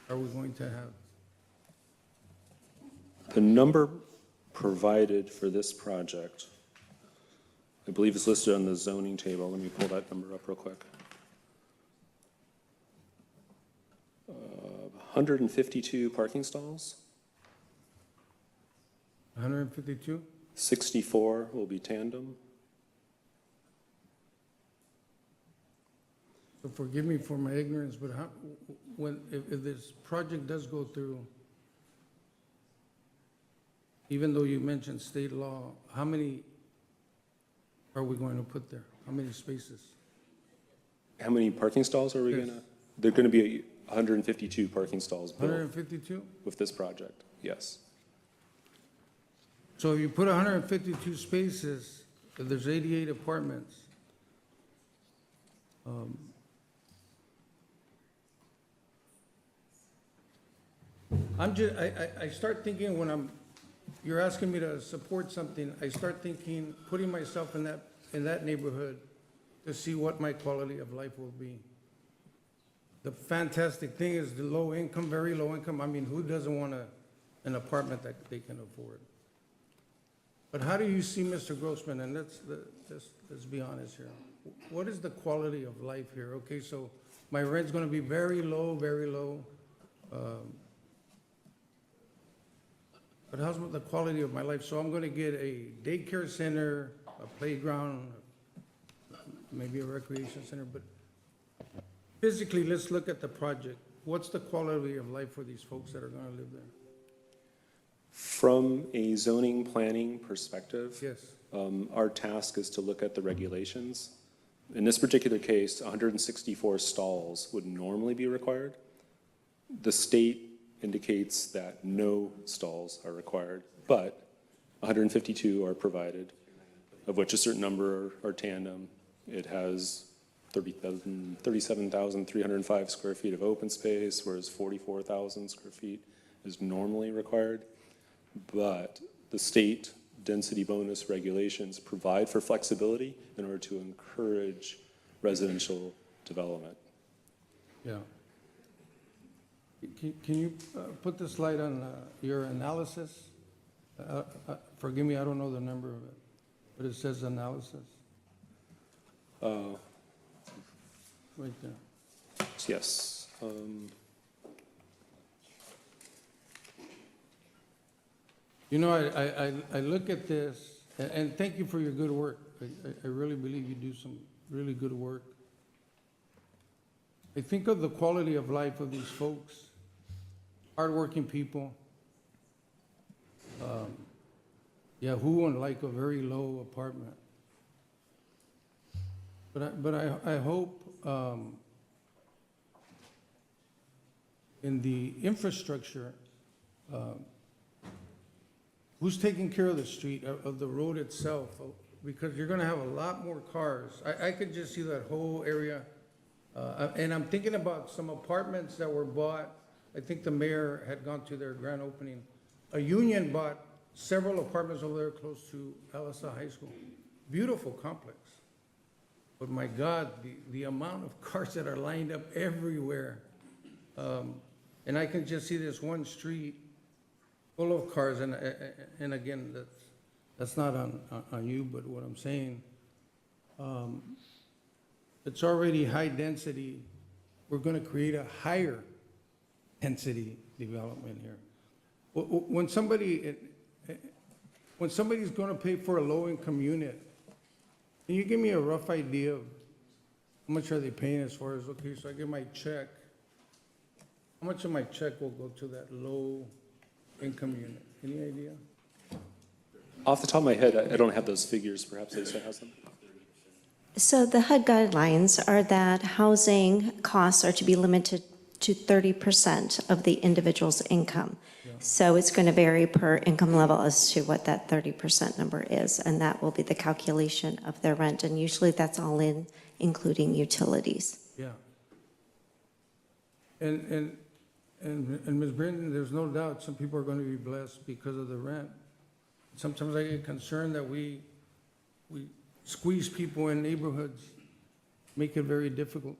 are we going to have? The number provided for this project, I believe is listed on the zoning table. Let me pull that number up real quick. 152 parking stalls. 152? 64 will be tandem. So forgive me for my ignorance, but how, if this project does go through, even though you mentioned state law, how many are we going to put there? How many spaces? How many parking stalls are we Yes. gonna? They're gonna be 152 parking stalls built 152? with this project, yes. So if you put 152 spaces, if there's 88 apartments, I start thinking when you're asking me to support something, I start thinking, putting myself in that neighborhood to see what my quality of life will be. The fantastic thing is the low income, very low income. I mean, who doesn't want an apartment that they can afford? But how do you see, Mr. Grossman, and let's be honest here. What is the quality of life here? Okay, so my rent's gonna be very low, very low. But how's the quality of my life? So I'm gonna get a daycare center, a playground, maybe a recreation center, but physically, let's look at the project. What's the quality of life for these folks that are gonna live there? From a zoning planning perspective, Yes. our task is to look at the regulations. In this particular case, 164 stalls would normally be required. The state indicates that no stalls are required, but 152 are provided, of which a certain number are tandem. It has 37,305 square feet of open space, whereas 44,000 square feet is normally required. But the state density bonus regulations provide for flexibility in order to encourage residential development. Yeah. Can you put the slide on your analysis? Forgive me, I don't know the number of it, but it says analysis. Right there. Yes. You know, I look at this, and thank you for your good work. I really believe you do some really good work. I think of the quality of life of these folks, hardworking people. Yeah, who wouldn't like a very low apartment? But I hope in the infrastructure, who's taking care of the street, of the road itself? Because you're gonna have a lot more cars. I could just see that whole area. And I'm thinking about some apartments that were bought. I think the mayor had gone to their grand opening. A union bought several apartments over there close to LSA High School. Beautiful complex. But my God, the amount of cars that are lined up everywhere. And I can just see this one street full of cars, and again, that's not on you, but what I'm saying, it's already high density. We're gonna create a higher density development here. When somebody's gonna pay for a low-income unit, can you give me a rough idea of how much are they paying as far as, okay, so I get my check, how much of my check will go to that low-income unit? Any idea? Off the top of my head, I don't have those figures. Perhaps Lisa has them. So the HUD guidelines are that housing costs are to be limited to 30% of the individual's income. So it's going to vary per income level as to what that 30% number is, and that will be the calculation of their rent, and usually that's all in, including utilities. Yeah. And Ms. Brendan, there's no doubt some people are going to be blessed because of the rent. Sometimes I get concerned that we squeeze people in neighborhoods, make it very difficult.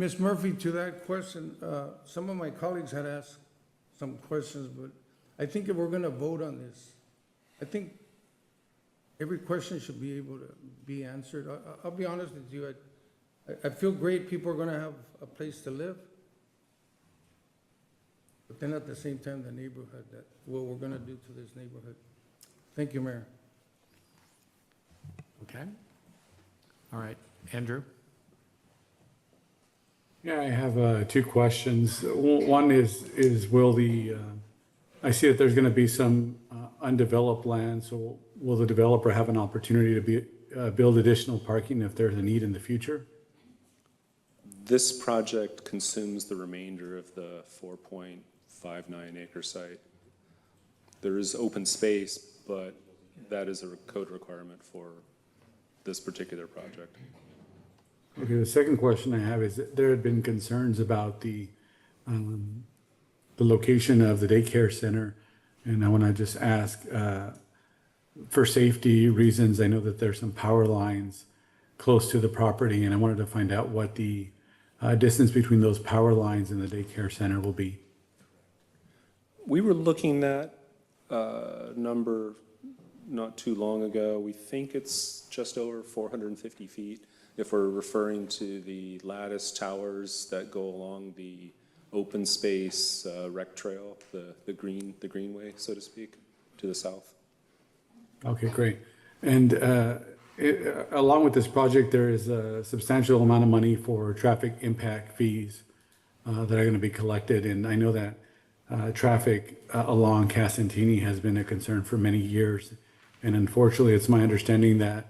Ms. Murphy, to that question, some of my colleagues had asked some questions, but I think if we're going to vote on this, I think every question should be able to be answered. I'll be honest with you, I feel great people are going to have a place to live, but then at the same time, the neighborhood, that what we're going to do to this neighborhood. Thank you, Mayor. Okay. All right, Andrew? Yeah, I have two questions. One is will the, I see that there's going to be some undeveloped land, so will the developer have an opportunity to build additional parking if there's a need in the future? This project consumes the remainder of the 4.59 acre site. There is open space, but that is a code requirement for this particular project. Okay, the second question I have is that there had been concerns about the location of the daycare center, and I want to just ask, for safety reasons, I know that there's some power lines close to the property, and I wanted to find out what the distance between those power lines and the daycare center will be. We were looking at number not too long ago. We think it's just over 450 feet. If we're referring to the lattice towers that go along the open space rec trail, the greenway, so to speak, to the south. Okay, great. And along with this project, there is a substantial amount of money for traffic impact fees that are going to be collected. And I know that traffic along Casantini has been a concern for many years. And unfortunately, it's my understanding that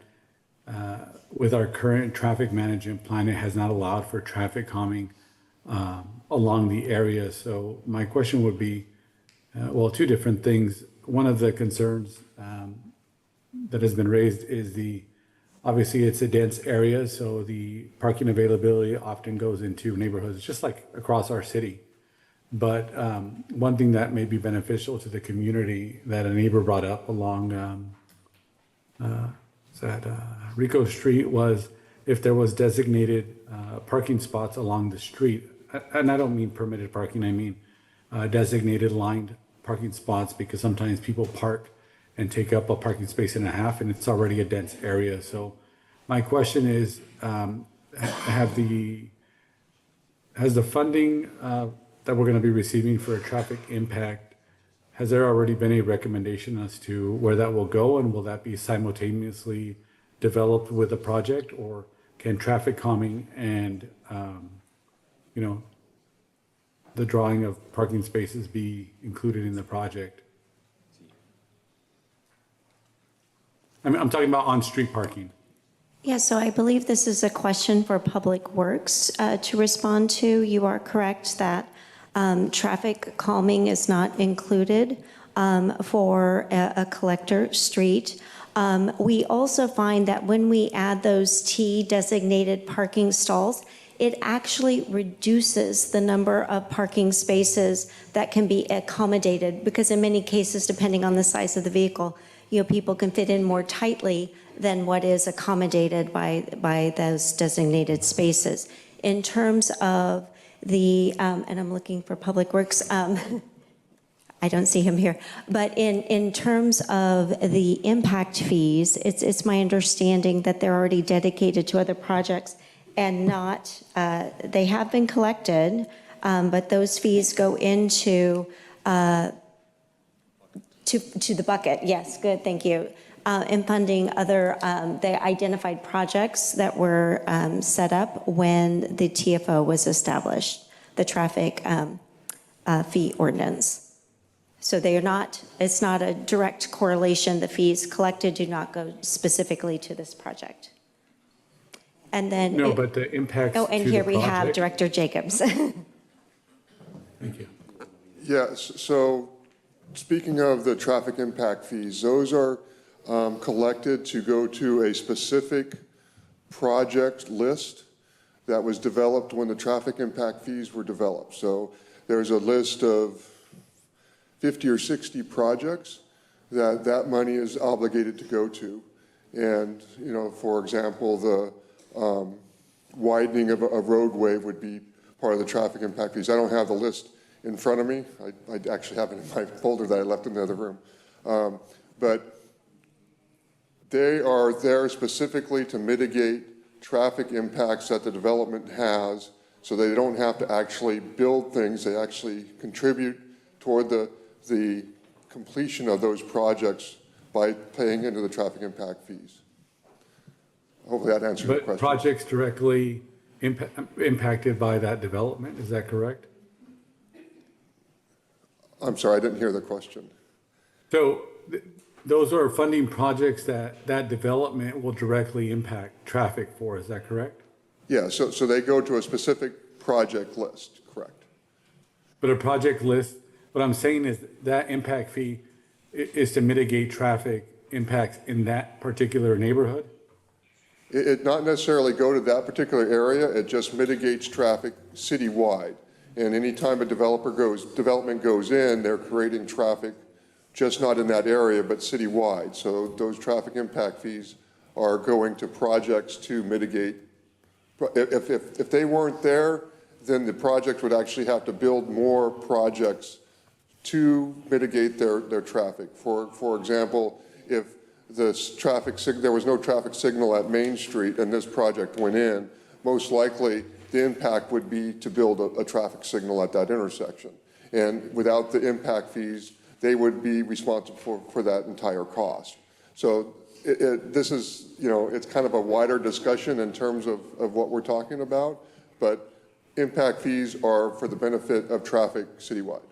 with our current traffic management plan, it has not allowed for traffic calming along the area. So my question would be, well, two different things. One of the concerns that has been raised is obviously it's a dense area, so the parking availability often goes into neighborhoods, just like across our city. But one thing that may be beneficial to the community that a neighbor brought up along Rico Street was if there was designated parking spots along the street, and I don't mean permitted parking, I mean designated lined parking spots, because sometimes people park and take up a parking space and a half, and it's already a dense area. So my question is, has the funding that we're going to be receiving for a traffic impact, has there already been a recommendation as to where that will go, and will that be simultaneously developed with the project, or can traffic calming and the drawing of parking spaces be included in the project? I mean, I'm talking about on-street parking. Yeah, so I believe this is a question for Public Works to respond to. You are correct that traffic calming is not included for a collector street. We also find that when we add those T-designated parking stalls, it actually reduces the number of parking spaces that can be accommodated, because in many cases, depending on the size of the vehicle, people can fit in more tightly than what is accommodated by those designated spaces. In terms of the, and I'm looking for Public Works, I don't see him here, but in terms of the impact fees, it's my understanding that they're already dedicated to other projects and not, they have been collected, but those fees go into to the bucket. Yes, good, thank you. In funding other, the identified projects that were set up when the TFO was established, the traffic fee ordinance. So they are not, it's not a direct correlation. The fees collected do not go specifically to this project. And then. No, but the impacts Oh, and to here the we have project- Director Jacobs. Thank you. Yes, so speaking of the traffic impact fees, those are collected to go to a specific project list that was developed when the traffic impact fees were developed. So there's a list of 50 or 60 projects that money is obligated to go to. And, for example, the widening of a roadway would be part of the traffic impact fees. I don't have the list in front of me. I actually have it in my folder that I left in the other room. But they are there specifically to mitigate traffic impacts that the development has, so they don't have to actually build things. They actually contribute toward the completion of those projects by paying into the traffic impact fees. Hopefully that answers your But question. projects directly impacted by that development, is that correct? I'm sorry, I didn't hear the question. So those are funding projects that development will directly impact traffic for, is that correct? Yeah, so they go to a specific project list, correct? But a project list, what I'm saying is that impact fee is to mitigate traffic impacts in that particular neighborhood? It not necessarily go to that particular area, it just mitigates traffic citywide. And anytime a development goes in, they're creating traffic, just not in that area, but citywide. So those traffic impact fees are going to projects to mitigate. If they weren't there, then the project would actually have to build more projects to mitigate their traffic. For example, if there was no traffic signal at Main Street and this project went in, most likely the impact would be to build a traffic signal at that intersection. And without the impact fees, they would be responsible for that entire cost. So this is, it's kind of a wider discussion in terms of what we're talking about, but impact fees are for the benefit of traffic citywide.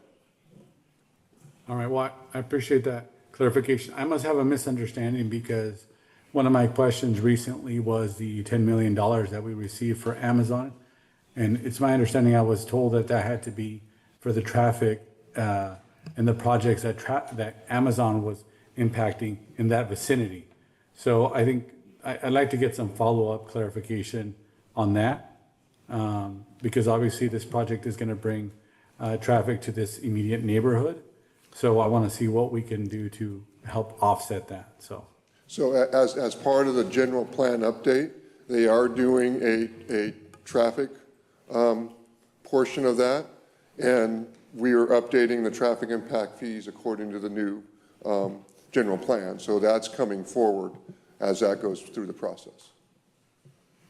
All right, well, I appreciate that clarification. I must have a misunderstanding because one of my questions recently was the $10 million that we received for Amazon. And it's my understanding, I was told that had to be for the traffic and the projects that Amazon was impacting in that vicinity. So I think I'd like to get some follow-up clarification on that, because obviously this project is going to bring traffic to this immediate neighborhood. So I want to see what we can do to help offset that. So as part of the general plan update, they are doing a traffic portion of that, and we are updating the traffic impact fees according to the new general plan. So that's coming forward as that goes through the process.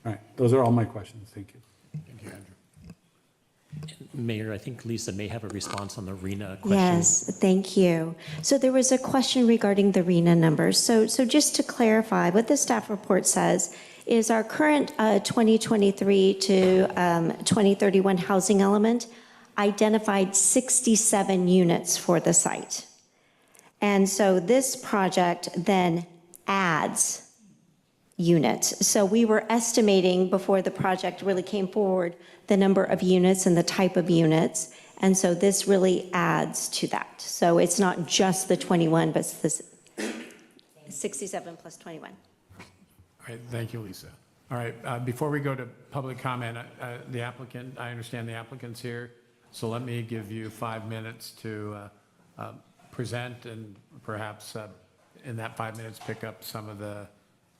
All right, those are all my questions. Thank you. Thank you, Andrew. Mayor, I think Lisa may have a response on the RENA question. Yes, thank you. So there was a question regarding the RENA numbers. So just to clarify, what the staff report says is our current 2023 to 2031 housing element identified 67 units for the site. And so this project then adds units. So we were estimating before the project really came forward the number of units and the type of units. And so this really adds to that. So it's not just the 21, but it's the 67 plus 21. All right, thank you, Lisa. All right, before we go to public comment, the applicant, I understand the applicant's here, so let me give you 5 minutes to present and perhaps in that 5 minutes pick up some of the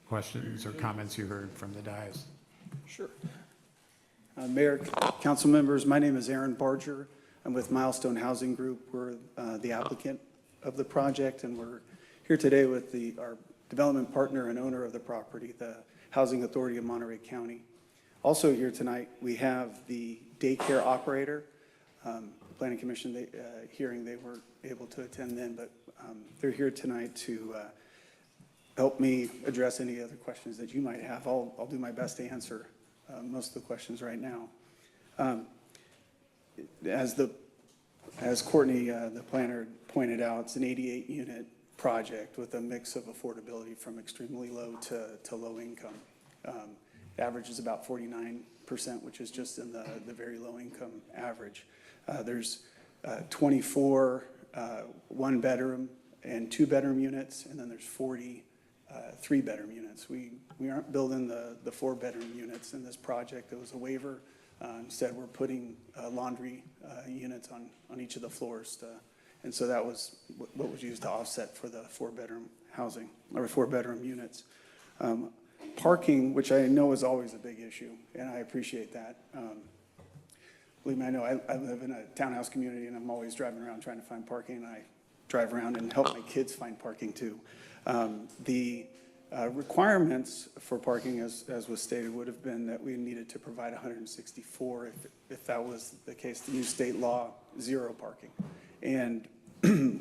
questions or comments you heard from the dais. Sure. Mayor, council members, my name is Aaron Barger. I'm with Milestone Housing Group. We're the applicant of the project, and we're here today with our development partner and owner of the property, the Housing Authority of Monterey County. Also here tonight, we have the daycare operator. Planning Commission hearing, they weren't able to attend then, but they're here tonight to help me address any other questions that you might have. I'll do my best to answer most of the questions right now. As Courtney, the planner, pointed out, it's an 88-unit project with a mix of affordability from extremely low to low income. It averages about 49%, which is just in the very low income average. There's 24 one-bedroom and two-bedroom units, and then there's 40 three-bedroom units. We aren't building the four-bedroom units in this project. It was a waiver. Instead, we're putting laundry units on each of the floors. And so that was what was used to offset for the four-bedroom housing, or four-bedroom units. parking, which I know is always a big issue, and I appreciate that. Believe me, I know I live in a townhouse community, and I'm always driving around trying to find parking, and I drive around and help my kids find parking too. The requirements for parking, as was stated, would have been that we needed to provide 164 if that was the case. The new state law, 0 parking. And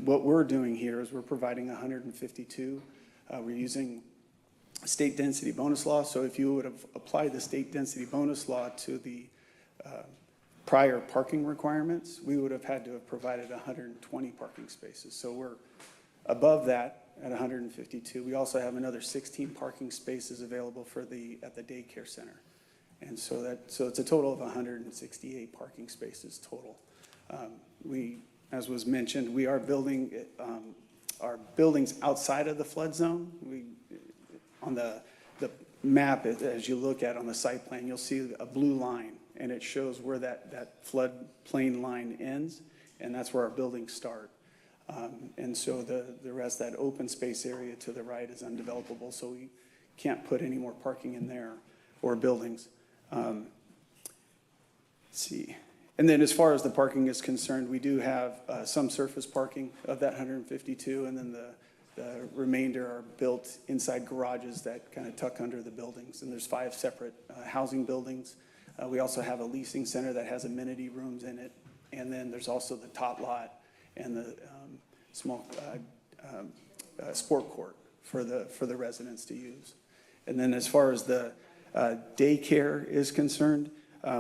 what we're doing here is we're providing 152. We're using state density bonus law. So if you would have applied the state density bonus law to the prior parking requirements, we would have had to have provided 120 parking spaces. So we're above that at 152. We also have another 16 parking spaces available at the daycare center. And so it's a total of 168 parking spaces total. As was mentioned, we are building our buildings outside of the flood zone. On the map, as you look at on the site plan, you'll see a blue line, and it shows where that floodplain line ends, and that's where our buildings start. And so the rest, that open space area to the right is undevelopable, so we can't put any more parking in there or buildings. Let's see. And then as far as the parking is concerned, we do have some surface parking of that 152, and then the remainder are built inside garages that kind of tuck under the buildings. And there's 5 separate housing buildings. We also have a leasing center that has amenity rooms in it. And then there's also the tot lot and the small sport court for the residents to use. And then as far as the daycare is concerned,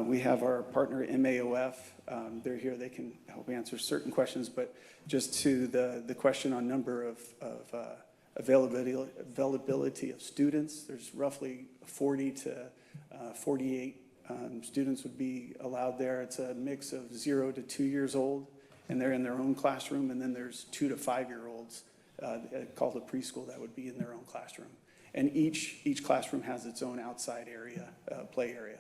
we have our partner MAOF. They're here, they can help answer certain questions, but just to the question on number of availability of students, there's roughly 40 to 48 students would be allowed there. It's a mix of 0 to 2 years old, and they're in their own classroom, and then there's 2 to 5-year-olds called a preschool that would be in their own classroom. And each classroom has its own outside area, play area.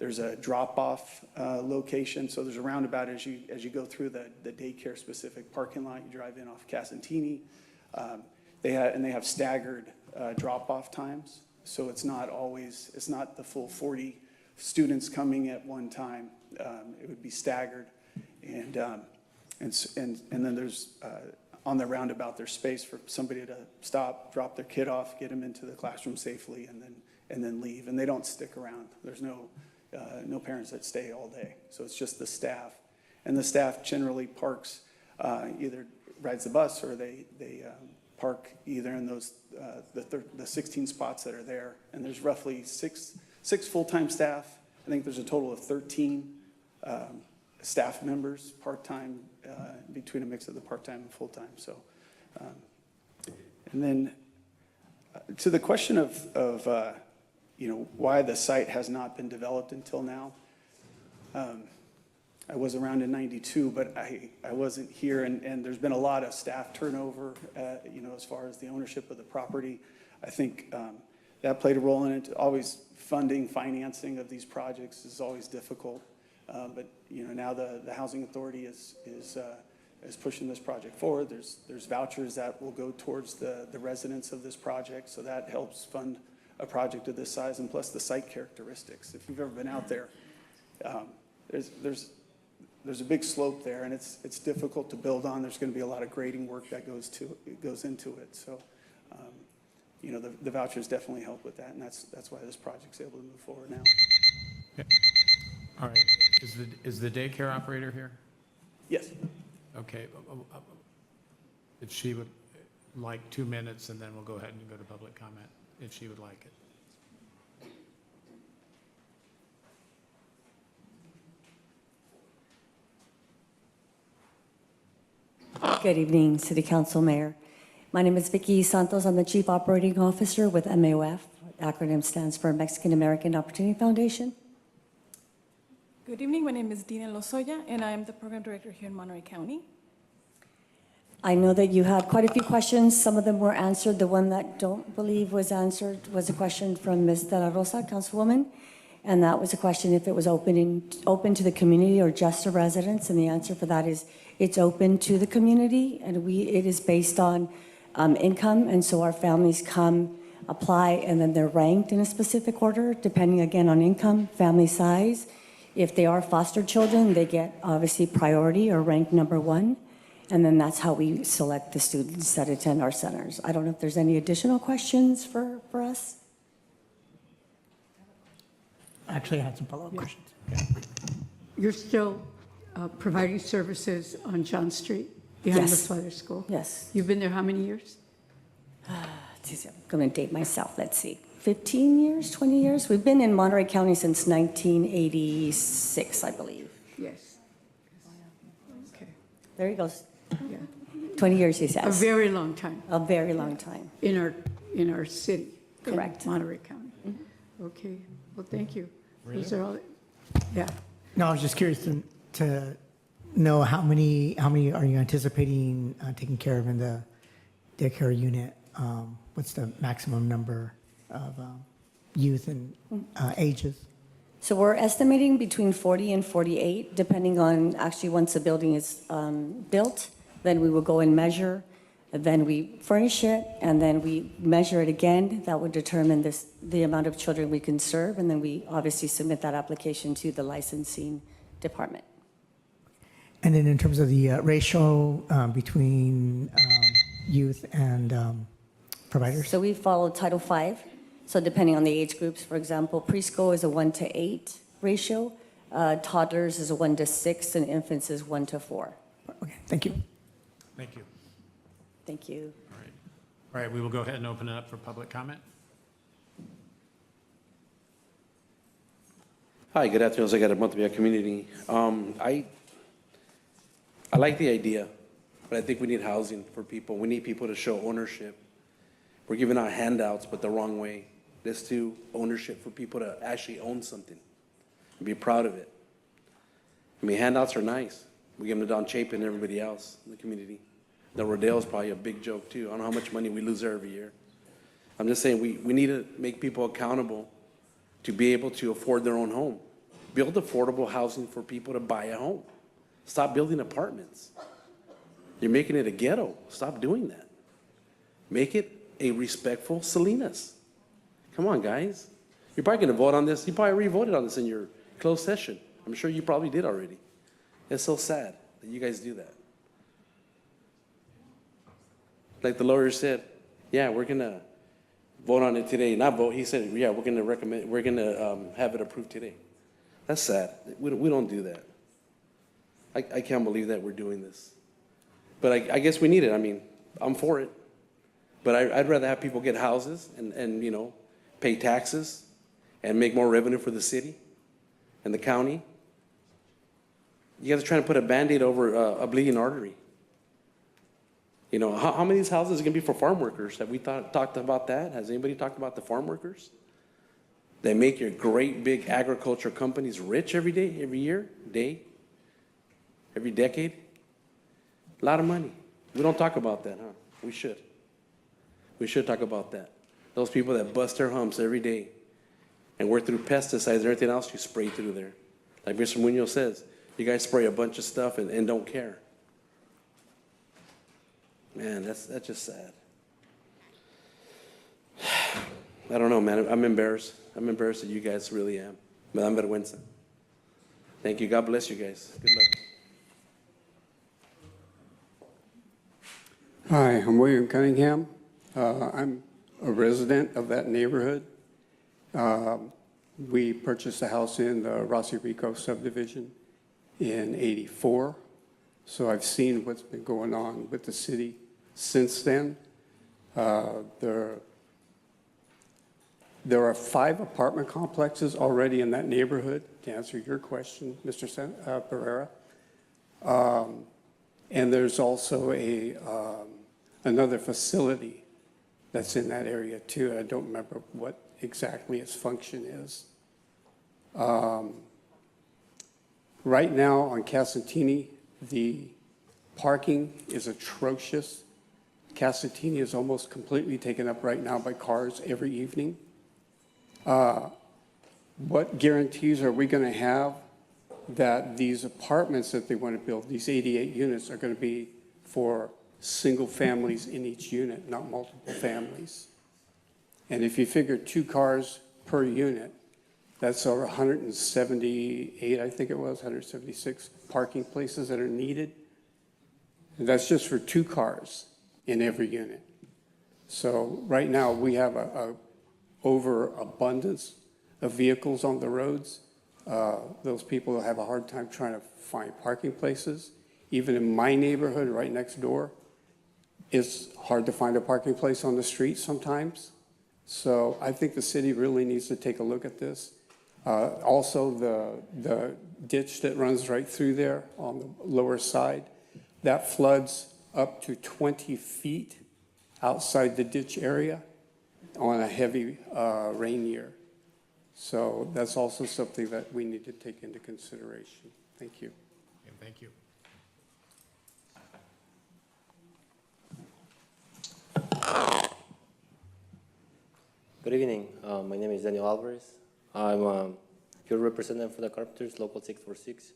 There's a drop-off location, so there's a roundabout as you go through the daycare-specific parking lot. You drive in off Casantini. They have staggered drop-off times, so it's not the full 40 students coming at one time. It would be staggered, and then there's on the roundabout there's space for somebody to stop, drop their kid off, get them into the classroom safely, and then leave. And they don't stick around. There's no parents that stay all day. So it's just the staff. And the staff generally parks, either rides the bus or they park either in those, the 16 spots that are there. And there's roughly six full-time staff. I think there's a total of 13 staff members, part-time, between a mix of the part-time and full-time. So, and then to the question of why the site has not been developed until now. I was around in '92, but I wasn't here, and there's been a lot of staff turnover, as far as the ownership of the property. I think that played a role in it. Always financing of these projects is always difficult, but now the Housing Authority is pushing this project forward. There's vouchers that will go towards the residents of this project, so that helps fund a project of this size, and plus the site characteristics. If you've ever been out there, there's a big slope there, and it's difficult to build on. There's going to be a lot of grading work that goes into it. So, the vouchers definitely help with that, and that's why this project's able to move forward now. Yeah. All right. Is the daycare operator here? Yes. Okay. If she would like 2 minutes, and then we'll go ahead and go to public comment, if she would like it. Good evening, City Council, Mayor. My name is Vicky Santos. I'm the Chief Operating Officer with MAOF. The acronym stands for Mexican American Opportunity Foundation. Good evening. My name is Dina Lozoya, and I am the Program Director here in Monterey County. I know that you had quite a few questions. Some of them were answered. The one that don't believe was answered was a question from Ms. De La Rosa, Councilwoman, and that was a question if it was open to the community or just to residents, and the answer for that is it's open to the community, and it is based on income, and so our families come apply, and then they're ranked in a specific order, depending again on income, family size. If they are foster children, they get obviously priority or ranked number one. And then that's how we select the students that attend our centers. I don't know if there's any additional questions for us. Actually, I had some follow-up questions. You're still providing services on John Street behind the Yes. Flutler School? Yes. You've been there how many years? Geez, I'm going to date myself. Let's see. 15 years, 20 years? We've been in Monterey County since 1986, I believe. Yes. Okay. There he goes. Yeah. 20 years, he says. A very long time. A very long time. In our city. in Correct. Monterey County. Okay, well, thank you. Those are all, yeah. No, I was just curious to know how many are you anticipating taking care of in the daycare unit? What's the maximum number of youth and ages? So we're estimating between 40 and 48, depending on, actually, once the building is built, then we will go and measure, and then we furnish it, and then we measure it again. That would determine the amount of children we can serve, and then we obviously submit that application to the licensing department. And then in terms of the ratio between youth and providers? So we follow Title V. So depending on the age groups, for example, preschool is a 1-to-8 ratio, toddlers is a 1-to-6, and infants is 1-to-4. Okay, thank you. Thank you. Thank you. All right. All right, we will go ahead and open it up for public comment. Hi, good afternoon. I got a Montebello community. I like the idea, but I think we need housing for people. We need people to show ownership. We're giving out handouts, but the wrong way. Let's do ownership for people to actually own something and be proud of it. I mean, handouts are nice. We give them to Don Chapin and everybody else in the community. The Rodeo is probably a big joke, too. I don't know how much money we lose there every year. I'm just saying we need to make people accountable to be able to afford their own home. Build affordable housing for people to buy a home. Stop building apartments. You're making it a ghetto. Stop doing that. Make it a respectful Salinas. Come on, guys. You're probably going to vote on this. You probably already voted on this in your closed session. I'm sure you probably did already. It's so sad that you guys do that. Like the lawyer said, yeah, we're going to vote on it today. Not vote. He said, yeah, we're going to recommend, we're going to have it approved today. That's sad. We don't do that. I can't believe that we're doing this. But I guess we need it. I mean, I'm for it. But I'd rather have people get houses and you know, pay taxes and make more revenue for the city and the county. You guys are trying to put a Band-Aid over a bleeding artery. You know, how many of these houses are going to be for farm workers? Have we talked about that? Has anybody talked about the farm workers? They make your great big agriculture companies rich every day, every year, every decade. A lot of money. We don't talk about that, huh? We should. We should talk about that. Those people that bust their humps every day and work through pesticides and everything else you spray through there. Like Mr. Munoz says, you guys spray a bunch of stuff and don't care. Man, that's just sad. I don't know, man. I'm embarrassed. I'm embarrassed that you guys really am. But I'm vergüenza. Thank you. God bless you guys. Good luck. Hi, I'm William Cunningham. I'm a resident of that neighborhood. We purchased a house in the Rossi Rico subdivision in '84. So I've seen what's been going on with the city since then. There are 5 apartment complexes already in that neighborhood, to answer your question, Mr. Pereira. And there's also another facility that's in that area too. I don't remember what exactly its function is. Right now on Casantini, the parking is atrocious. Casantini is almost completely taken up right now by cars every evening. What guarantees are we going to have that these apartments that they want to build, these 88 units, are going to be for single families in each unit, not multiple families? And if you figure 2 cars per unit, that's over 178, I think it was, 176 parking places that are needed. And that's just for 2 cars in every unit. So right now, we have a overabundance of vehicles on the roads. Those people have a hard time trying to find parking places. Even in my neighborhood, right next door, it's hard to find a parking place on the street sometimes. So I think the city really needs to take a look at this. Also, the ditch that runs right through there on the lower side, that floods up to 20 feet outside the ditch area on a heavy rain year. So that's also something that we need to take into consideration. Thank you. Thank you. Good evening. My name is Daniel Alvarez. I'm your representative for the Carpenters, Local 646.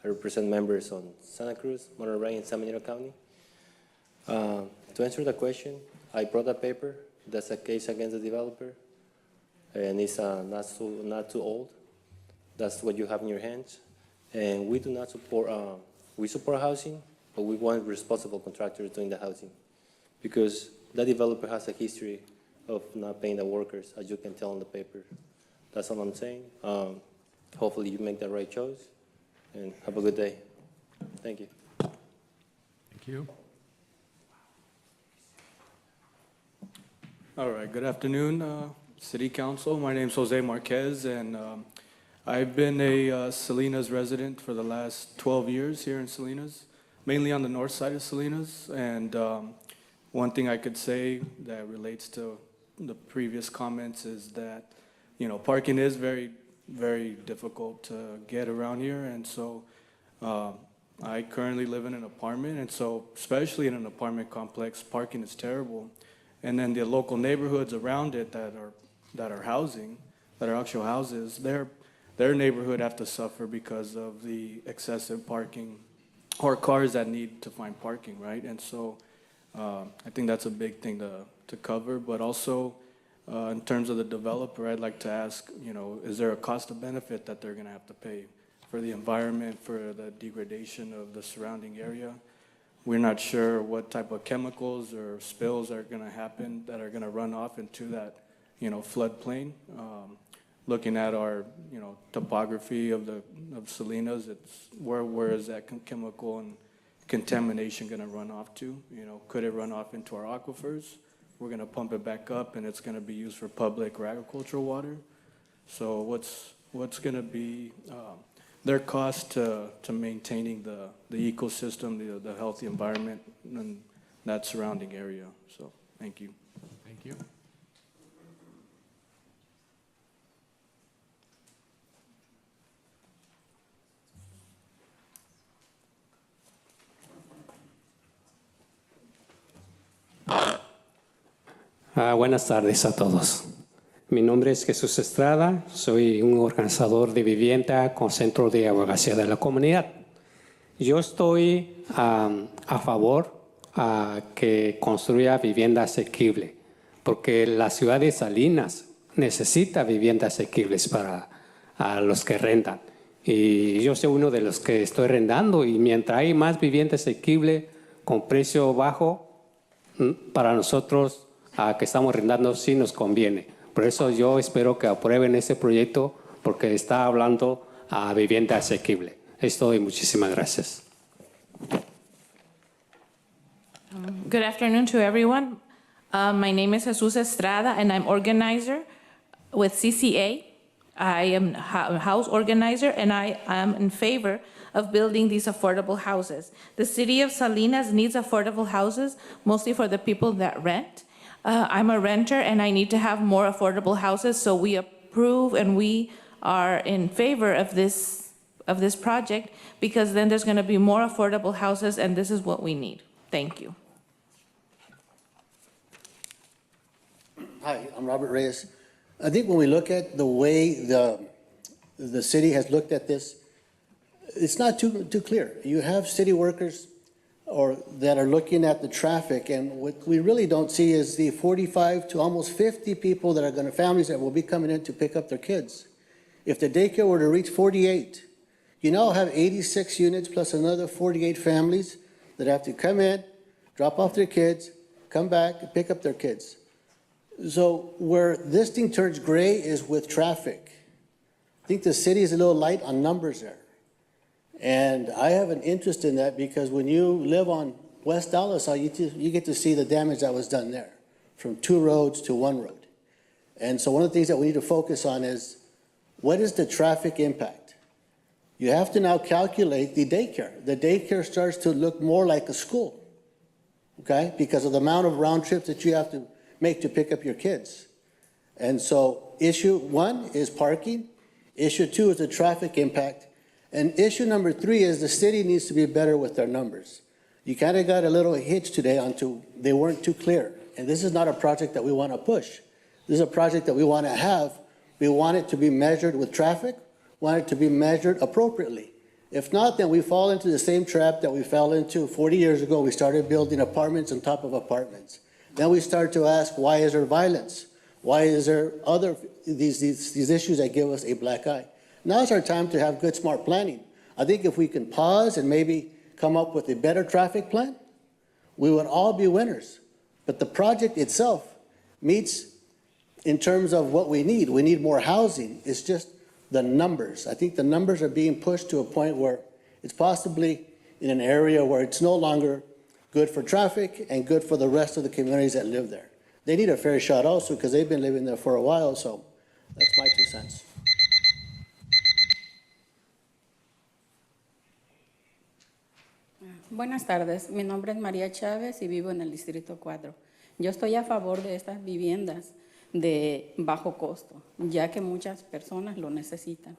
I represent members on Santa Cruz, Monterey, and San Benito County. To answer the question, I brought a paper that's a case against the developer, and it's not too old. That's what you have in your hands. And we do not support, we support housing, but we want responsible contractors doing the housing, because that developer has a history of not paying the workers, as you can tell in the paper. That's all I'm saying. Hopefully you make the right choice, and have a good day. Thank you. Thank you. All right, good afternoon, City Council. My name is Jose Marquez, and I've been a Salinas resident for the last 12 years here in Salinas, mainly on the north side of Salinas. And one thing I could say that relates to the previous comments is that, you know, parking is very, very difficult to get around here. And so I currently live in an apartment, and so especially in an apartment complex, parking is terrible. And then the local neighborhoods around it that are housing, that are actual houses, their neighborhood have to suffer because of the excessive parking or cars that need to find parking, right? And so I think that's a big thing to cover. But also in terms of the developer, I'd like to ask, you know, is there a cost of benefit that they're going to have to pay for the environment, for the degradation of the surrounding area? We're not sure what type of chemicals or spills are going to happen that are going to run off into that, you know, floodplain. Looking at our, you know, topography of Salinas, it's where is that chemical and contamination going to run off to? You know, could it run off into our aquifers? We're going to pump it back up, and it's going to be used for public or agricultural water. So what's going to be their cost to maintaining the ecosystem, the healthy environment, and that surrounding area? So thank you. Thank you. Buenas tardes a todos. Mi nombre es Jesús Estrada, soy un organizador de vivienda con centro de abogacía de la comunidad. Yo estoy a favor que construya vivienda asequible, porque la ciudad de Salinas necesita viviendas asequibles para los que rentan. Y yo soy uno de los que estoy rentando, y mientras hay más vivienda asequible con precio bajo, para nosotros que estamos rentando sí nos conviene. Por eso yo espero que aprueben ese proyecto, porque está hablando a vivienda asequible. Es todo y muchísimas gracias. Good afternoon to everyone. My name is Jesus Estrada, and I'm organizer with CCA. I am a house organizer, and I am in favor of building these affordable houses. The city of Salinas needs affordable houses, mostly for the people that rent. I'm a renter, and I need to have more affordable houses, so we approve and we are in favor of this project, because then there's going to be more affordable houses, and this is what we need. Thank you. Hi, I'm Robert Reyes. I think when we look at the way the city has looked at this, it's not too clear. You have city workers or that are looking at the traffic, and what we really don't see is the 45 to almost 50 people that are going to, families that will be coming in to pick up their kids. If the daycare were to reach 48, you now have 86 units plus another 48 families that have to come in, drop off their kids, come back, and pick up their kids. So where this thing turns gray is with traffic. I think the city is a little light on numbers there. And I have an interest in that because when you live on West Dallas, you get to see the damage that was done there, from 2 roads to 1 road. And so one of the things that we need to focus on is, what is the traffic impact? You have to now calculate the daycare. The daycare starts to look more like a school, okay? Because of the amount of round trips that you have to make to pick up your kids. And so issue 1 is parking. Issue 2 is the traffic impact. And issue number 3 is the city needs to be better with their numbers. You kind of got a little hitch today onto they weren't too clear. And this is not a project that we want to push. This is a project that we want to have. We want it to be measured with traffic, want it to be measured appropriately. If not, then we fall into the same trap that we fell into 40 years ago. We started building apartments on top of apartments. Then we start to ask, why is there violence? Why is there these issues that give us a black eye? Now's our time to have good, smart planning. I think if we can pause and maybe come up with a better traffic plan, we would all be winners. But the project itself meets in terms of what we need. We need more housing. It's just the numbers. I think the numbers are being pushed to a point where it's possibly in an area where it's no longer good for traffic and good for the rest of the communities that live there. They need a fair shot also because they've been living there for a while, so that's my 2 cents. Buenas tardes, mi nombre es María Chávez y vivo en el Distrito 4. Yo estoy a favor de estas viviendas de bajo costo, ya que muchas personas lo necesitan.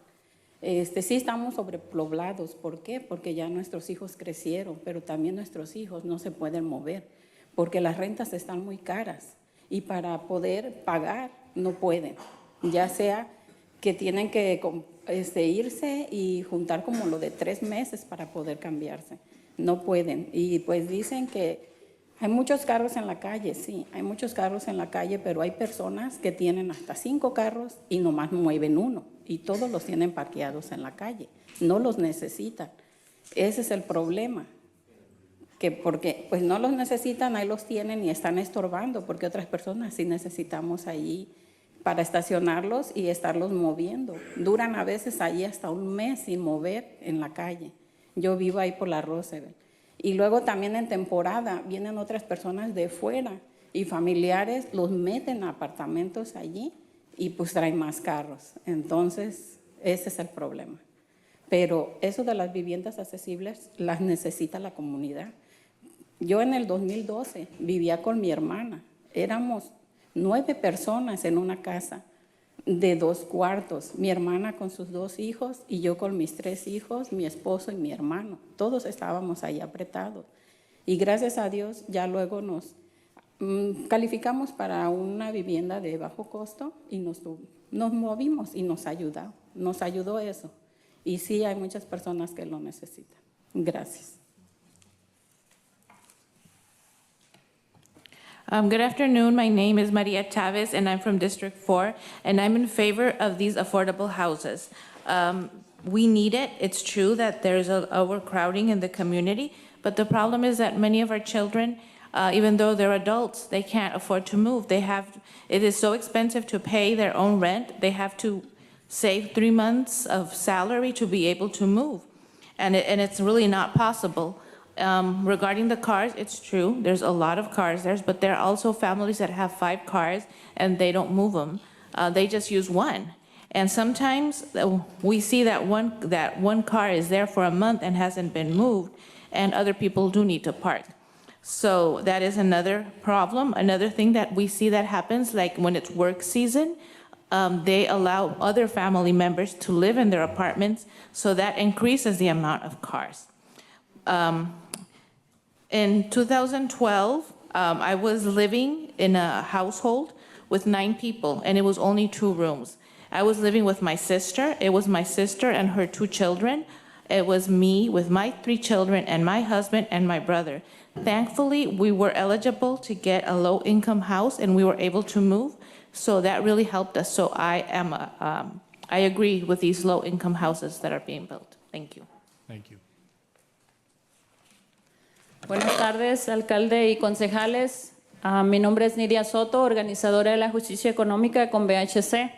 Sí estamos sobrepoblados, ¿por qué? Porque ya nuestros hijos crecieron, pero también nuestros hijos no se pueden mover, porque las rentas están muy caras y para poder pagar no pueden, ya sea que tienen que irse y juntar como lo de 3 meses para poder cambiarse. No pueden. Y pues dicen que hay muchos carros en la calle, sí, hay muchos carros en la calle, pero hay personas que tienen hasta 5 carros y nomás mueven 1 y todos los tienen parqueados en la calle. No los necesitan. Ese es el problema. Que porque pues no los necesitan, ahí los tienen y están estorbando, porque otras personas sí necesitamos ahí para estacionarlos y estarlos moviendo. Duran a veces ahí hasta 1 mes sin mover en la calle. Yo vivo ahí por la Roosevelt. Y luego también en temporada vienen otras personas de fuera y familiares los meten a apartamentos allí y pues traen más carros. Entonces, ese es el problema. Pero eso de las viviendas accesibles las necesita la comunidad. Yo en el 2012 vivía con mi hermana. Éramos 9 personas en una casa de 2 cuartos, mi hermana con sus 2 hijos y yo con mis 3 hijos, mi esposo y mi hermano. Todos estábamos ahí apretados. Y gracias a Dios ya luego nos calificamos para una vivienda de bajo costo y nos movimos y nos ayudó eso. Y sí hay muchas personas que lo necesitan. Gracias. Good afternoon. My name is Maria Chavez, and I'm from District 4, and I'm in favor of these affordable houses. We need it. It's true that there's overcrowding in the community, but the problem is that many of our children, even though they're adults, they can't afford to move. It is so expensive to pay their own rent. They have to save 3 months of salary to be able to move, and it's really not possible. Regarding the cars, it's true. There's a lot of cars there, but there are also families that have 5 cars and they don't move them. They just use 1. And sometimes we see that one car is there for a month and hasn't been moved, and other people do need to park. So that is another problem. Another thing that we see that happens, like when it's work season, they allow other family members to live in their apartments, so that increases the amount of cars. In 2012, I was living in a household with 9 people, and it was only 2 rooms. I was living with my sister. It was my sister and her 2 children. It was me with my 3 children and my husband and my brother. Thankfully, we were eligible to get a low-income house, and we were able to move, so that really helped us. So I agree with these low-income houses that are being built. Thank you. Thank you. Buenas tardes, alcalde y concejales. Mi nombre es Nidia Soto, organizadora de la justicia económica con VHC.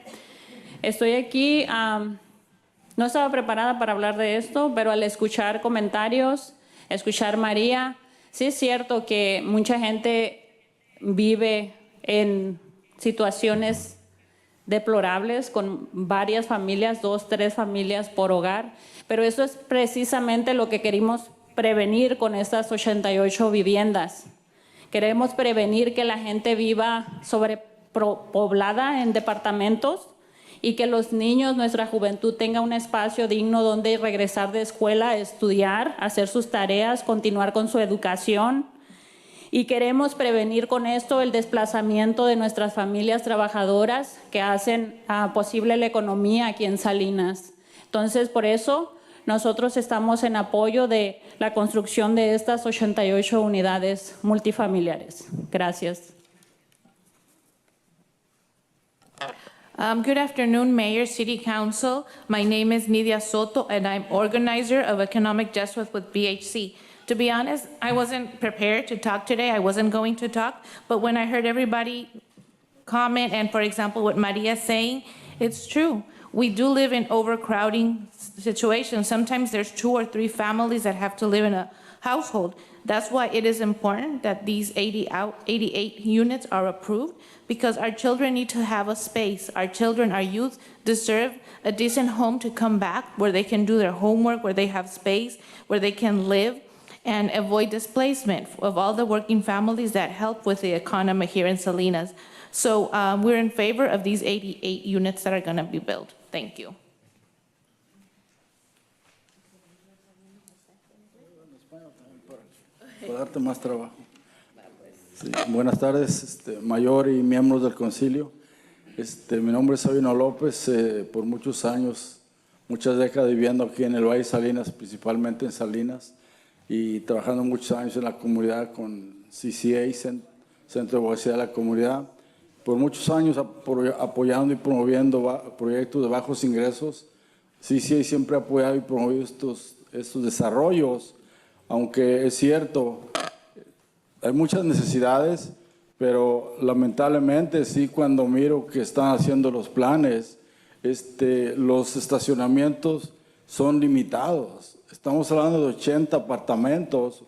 Estoy aquí, no estaba preparada para hablar de esto, pero al escuchar comentarios, escuchar María, sí es cierto que mucha gente vive en situaciones deplorables con varias familias, 2, 3 familias por hogar, pero eso es precisamente lo que queremos prevenir con estas 88 viviendas. Queremos prevenir que la gente viva sobrepoblada en departamentos y que los niños, nuestra juventud, tenga un espacio digno donde regresar de escuela, estudiar, hacer sus tareas, continuar con su educación. Y queremos prevenir con esto el desplazamiento de nuestras familias trabajadoras que hacen posible la economía aquí en Salinas. Entonces, por eso nosotros estamos en apoyo de la construcción de estas 88 unidades multifamiliares. Gracias. Good afternoon, Mayor, City Council. My name is Nidia Soto, and I'm organizer of Economic Justice with BHC. To be honest, I wasn't prepared to talk today. I wasn't going to talk, but when I heard everybody comment, and for example, what Maria's saying, it's true. We do live in overcrowding situations. Sometimes there's 2 or 3 families that have to live in a household. That's why it is important that these 88 units are approved, because our children need to have a space. Our children, our youth deserve a decent home to come back where they can do their homework, where they have space, where they can live and avoid displacement of all the working families that help with the economy here in Salinas. So we're in favor of these 88 units that are going to be built. Thank you. Para darte más trabajo. Sí, buenas tardes, mayor y miembros del concilio. Mi nombre es Sabino López, por muchos años, muchas décadas viviendo aquí en el Valle de Salinas, principalmente en Salinas, y trabajando muchos años en la comunidad con CCA, Centro de Abogacía de la Comunidad. Por muchos años apoyando y promoviendo proyectos de bajos ingresos. CCA siempre ha apoyado y promovido estos desarrollos, aunque es cierto, hay muchas necesidades, pero lamentablemente sí, cuando miro que están haciendo los planes, los estacionamientos son limitados. Estamos hablando de 80 apartamentos,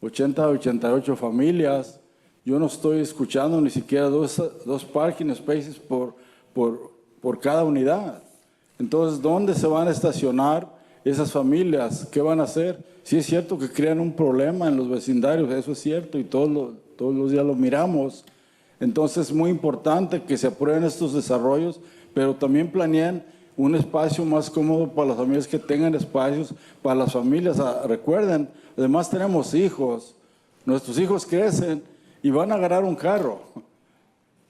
80 a 88 familias. Yo no estoy escuchando ni siquiera dos parking spaces por cada unidad. Entonces, ¿dónde se van a estacionar esas familias? ¿Qué van a hacer? Sí es cierto que crean un problema en los vecindarios, eso es cierto, y todos los días lo miramos. Entonces, es muy importante que se aprueben estos desarrollos, pero también planeen un espacio más cómodo para las familias, que tengan espacios para las familias. Recuerden, además tenemos hijos, nuestros hijos crecen y van a agarrar un carro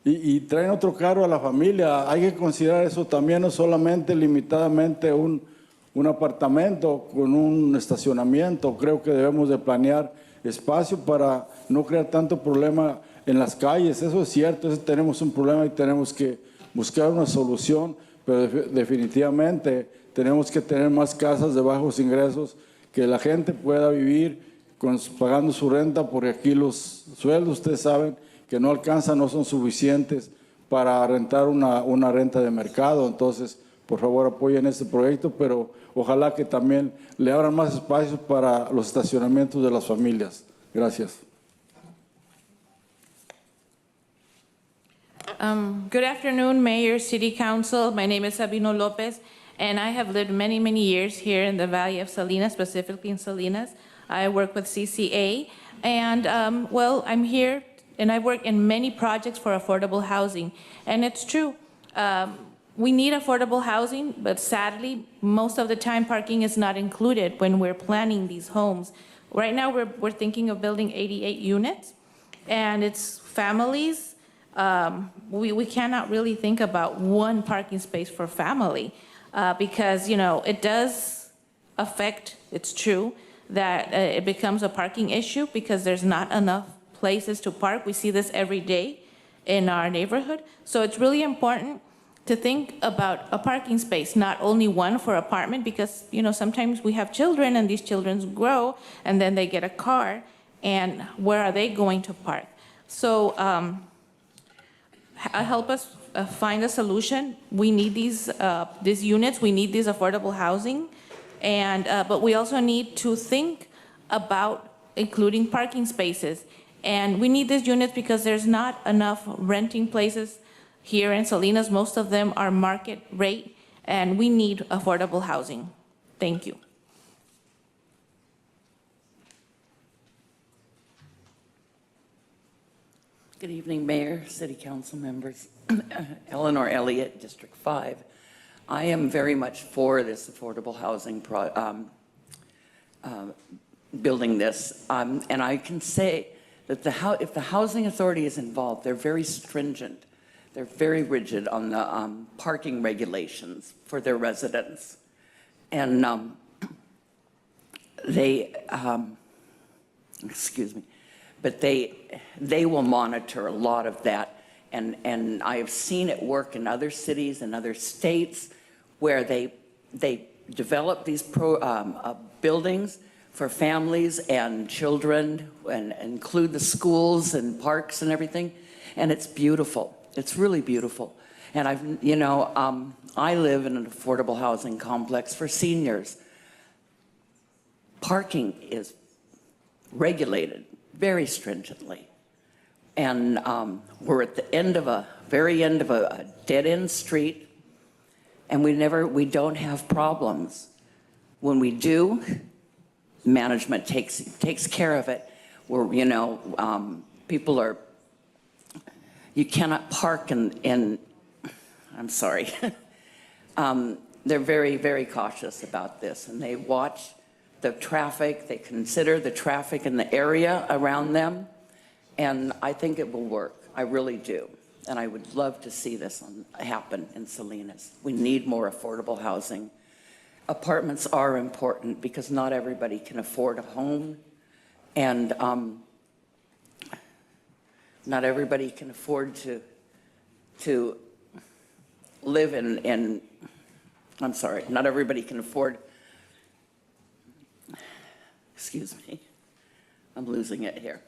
y traen otro carro a la familia. Hay que considerar eso también, no solamente limitadamente un apartamento con un estacionamiento. Creo que debemos de planear espacio para no crear tanto problema en las calles. Eso es cierto, tenemos un problema y tenemos que buscar una solución, pero definitivamente tenemos que tener más casas de bajos ingresos, que la gente pueda vivir pagando su renta, porque aquí los sueldos, ustedes saben, que no alcanzan, no son suficientes para rentar una renta de mercado. Entonces, por favor, apoyen este proyecto, pero ojalá que también le abran más espacios para los estacionamientos de las familias. Gracias. Good afternoon, Mayor, City Council. My name is Sabino Lopez, and I have lived many, many years here in the Valley of Salinas, specifically in Salinas. I work with CCA, and well, I'm here, and I work in many projects for affordable housing. And it's true, we need affordable housing, but sadly, most of the time parking is not included when we're planning these homes. Right now, we're thinking of building 88 units, and it's families. We cannot really think about one parking space for family because, you know, it does affect, it's true, that it becomes a parking issue because there's not enough places to park. We see this every day in our neighborhood. So it's really important to think about a parking space, not only one for apartment, because, you know, sometimes we have children and these children grow and then they get a car, and where are they going to park? So help us find a solution. We need these units, we need this affordable housing, and but we also need to think about including parking spaces. And we need these units because there's not enough renting places here in Salinas. Most of them are market rate, and we need affordable housing. Thank you. Good evening, Mayor, City Council members. Eleanor Elliott, District 5. I am very much for this affordable housing building this. And I can say that if the Housing Authority is involved, they're very stringent. They're very rigid on the parking regulations for their residents. And excuse me, but they will monitor a lot of that. And I have seen it work in other cities and other states where they develop these buildings for families and children and include the schools and parks and everything. And it's beautiful. It's really beautiful. And I live in an affordable housing complex for seniors. Parking is regulated very stringently. And we're at the very end of a dead-end street, and we don't have problems. When we do, management takes care of it. People are, you cannot park in I'm sorry. They're very, very cautious about this, and they watch the traffic, they consider the traffic in the area around them, and I think it will work. I really do. And I would love to see this happen in Salinas. We need more affordable housing. Apartments are important because not everybody can afford a home, and not everybody can afford to live in I'm sorry, not everybody can afford, excuse me, I'm losing it here.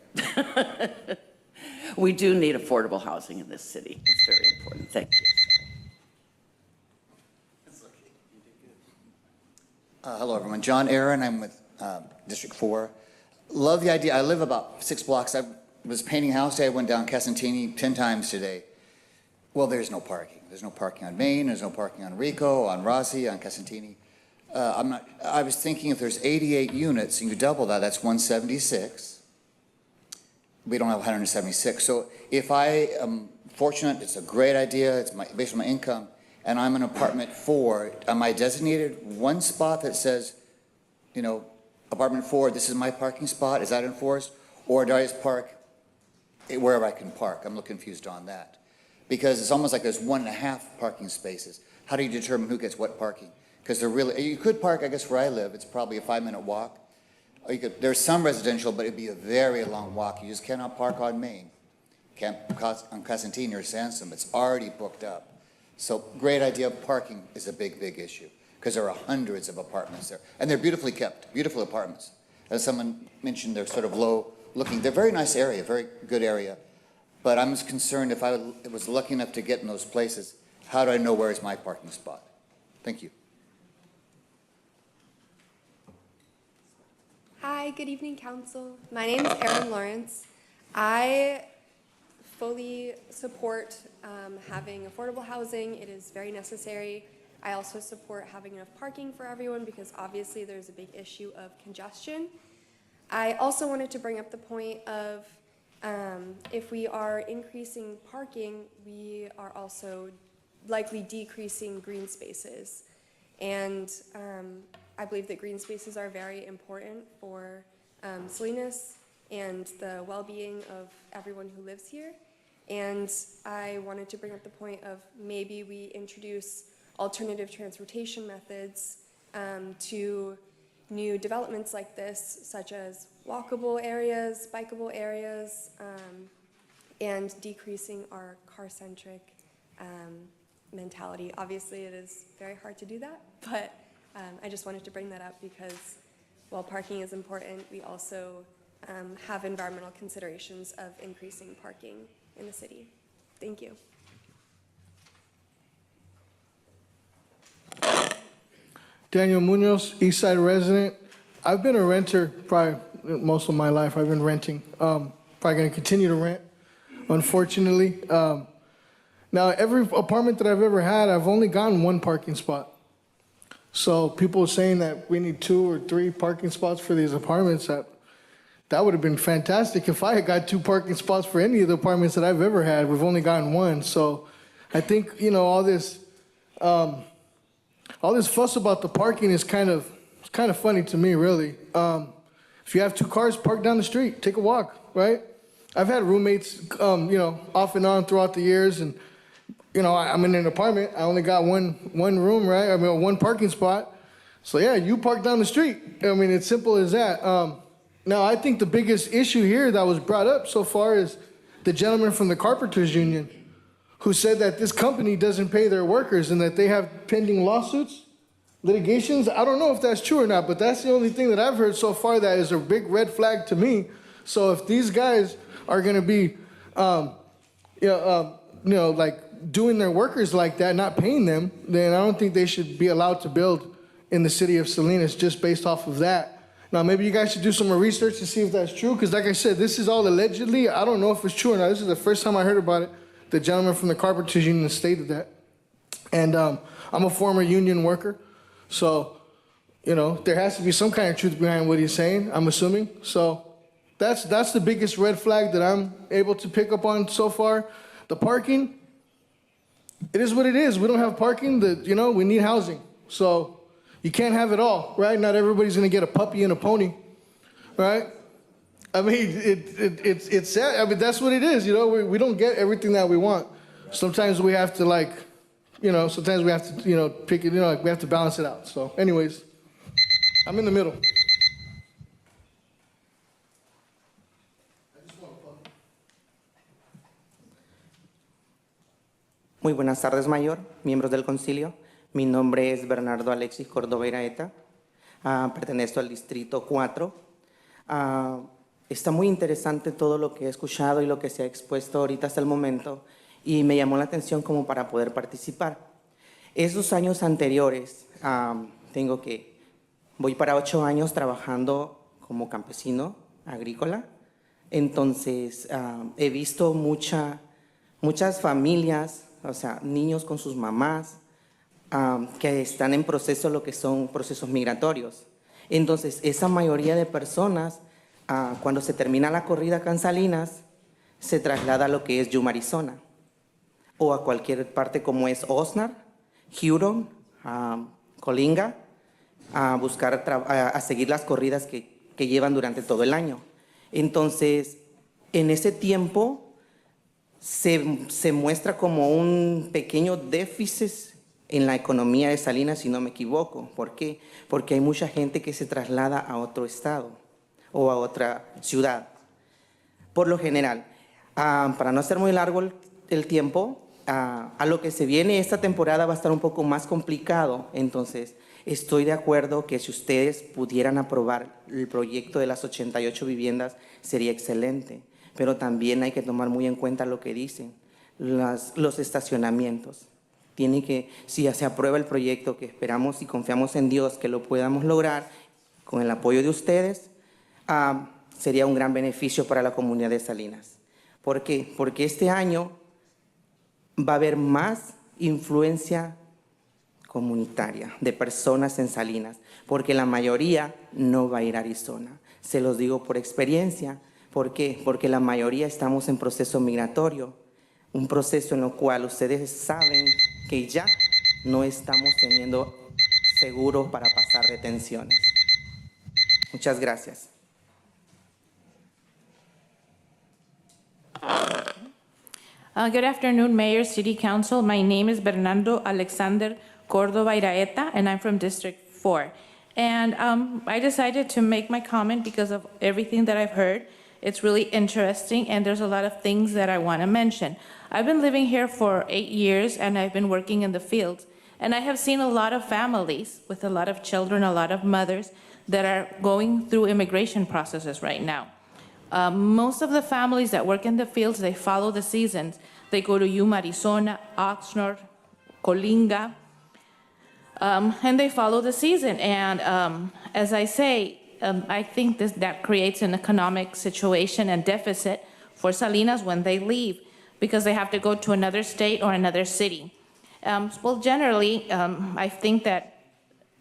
We do need affordable housing in this city. It's very important. Thank you. Hello, everyone. John Aaron. I'm with District 4. Love the idea. I live about 6 blocks. I was painting a house today. I went down Casantini 10 times today. Well, there's no parking. There's no parking on Main. There's no parking on Rico, on Rossi, on Casantini. I was thinking if there's 88 units and you double that, that's 176. We don't have 176. So if I am fortunate, it's a great idea, it's based on my income, and I'm in apartment 4, am I designated one spot that says, apartment 4, this is my parking spot? Is that enforced? Or do I just park wherever I can park? I'm a little confused on that. Because it's almost like there's 1.5 parking spaces. How do you determine who gets what parking? Because you could park, I guess, where I live. It's probably a 5-minute walk. Or there's some residential, but it'd be a very long walk. You just cannot park on Main. Can't on Casantini or Sansom. It's already booked up. So great idea. Parking is a big, big issue because there are hundreds of apartments there. And they're beautifully kept, beautiful apartments. As someone mentioned, they're sort of low looking. They're very nice area, very good area. But I'm just concerned if I was lucky enough to get in those places, how do I know where is my parking spot? Thank you. Hi, good evening, Council. My name is Erin Lawrence. I fully support having affordable housing. It is very necessary. I also support having enough parking for everyone because obviously there's a big issue of congestion. I also wanted to bring up the point of if we are increasing parking, we are also likely decreasing green spaces. And I believe that green spaces are very important for Salinas and the well-being of everyone who lives here. And I wanted to bring up the point of maybe we introduce alternative transportation methods to new developments like this, such as walkable areas, bikeable areas, and decreasing our car-centric mentality. Obviously, it is very hard to do that, but I just wanted to bring that up because while parking is important, we also have environmental considerations of increasing parking in the city. Thank you. Daniel Munoz, East Side resident. I've been a renter probably most of my life. I've been renting. Probably going to continue to rent, unfortunately. Now, every apartment that I've ever had, I've only gotten one parking spot. So people are saying that we need 2 or 3 parking spots for these apartments. That would have been fantastic if I had got 2 parking spots for any of the apartments that I've ever had. We've only gotten 1. So I think, you know, all this fuss about the parking is kind of funny to me, really. If you have 2 cars, park down the street, take a walk, right? I've had roommates, you know, off and on throughout the years, and you know, I'm in an apartment. I only got one room, right? I mean, 1 parking spot. So yeah, you park down the street. I mean, it's simple as that. Now, I think the biggest issue here that was brought up so far is the gentleman from the Carpenters Union, who said that this company doesn't pay their workers and that they have pending lawsuits, litigations. I don't know if that's true or not, but that's the only thing that I've heard so far that is a big red flag to me. So if these guys are going to be, like doing their workers like that, not paying them, then I don't think they should be allowed to build in the city of Salinas just based off of that. Now, maybe you guys should do some more research to see if that's true, because like I said, this is all allegedly. I don't know if it's true or not. This is the first time I heard about it. The gentleman from the Carpenters Union stated that. And I'm a former union worker, so, you know, there has to be some kind of truth behind what he's saying, I'm assuming. So that's the biggest red flag that I'm able to pick up on so far. The parking, it is what it is. We don't have parking. We need housing. So you can't have it all, right? Not everybody's going to get a puppy and a pony, right? I mean, it's sad. I mean, that's what it is. You know, we don't get everything that we want. Sometimes we have to pick it, we have to balance it out. So anyways, I'm in the middle. Muy buenas tardes, Mayor, miembros del Concilio. Mi nombre es Bernardo Alexis Córdoba Iraeta. Pertenezco al Distrito 4. Está muy interesante todo lo que he escuchado y lo que se ha expuesto ahorita hasta el momento, y me llamó la atención como para poder participar. Esos años anteriores, voy para 8 años trabajando como campesino agrícola. Entonces, he visto muchas familias, o sea, niños con sus mamás, que están en proceso, lo que son procesos migratorios. Entonces, esa mayoría de personas, cuando se termina la corrida acá en Salinas, se traslada a lo que es Yuma, Arizona, o a cualquier parte como es Oxnard, Huron, Colinga, a seguir las corridas que llevan durante todo el año. Entonces, en ese tiempo se muestra como un pequeño déficit en la economía de Salinas, si no me equivoco. ¿Por qué? Porque hay mucha gente que se traslada a otro estado o a otra ciudad. Por lo general, para no hacer muy largo el tiempo, a lo que se viene esta temporada va a estar un poco más complicado. Entonces, estoy de acuerdo que si ustedes pudieran aprobar el proyecto de las 88 viviendas, sería excelente. Pero también hay que tomar muy en cuenta lo que dicen, los estacionamientos. Si ya se aprueba el proyecto, que esperamos y confiamos en Dios que lo podamos lograr con el apoyo de ustedes, sería un gran beneficio para la comunidad de Salinas. ¿Por qué? Porque este año va a haber más influencia comunitaria de personas en Salinas, porque la mayoría no va a ir a Arizona. Se los digo por experiencia. ¿Por qué? Porque la mayoría estamos en proceso migratorio, un proceso en el cual ustedes saben que ya no estamos teniendo seguro para pasar retenciones. Muchas gracias. Good afternoon, Mayor, City Council. My name is Bernardo Alexander Córdoba Iraeta, and I'm from District 4. And I decided to make my comment because of everything that I've heard. It's really interesting, and there's a lot of things that I want to mention. I've been living here for 8 years, and I've been working in the fields. And I have seen a lot of families with a lot of children, a lot of mothers that are going through immigration processes right now. Most of the families that work in the fields, they follow the seasons. They go to Yuma, Arizona, Oxnard, Colinga, and they follow the season. And as I say, I think that creates an economic situation and deficit for Salinas when they leave because they have to go to another state or another city. Well, generally, I think that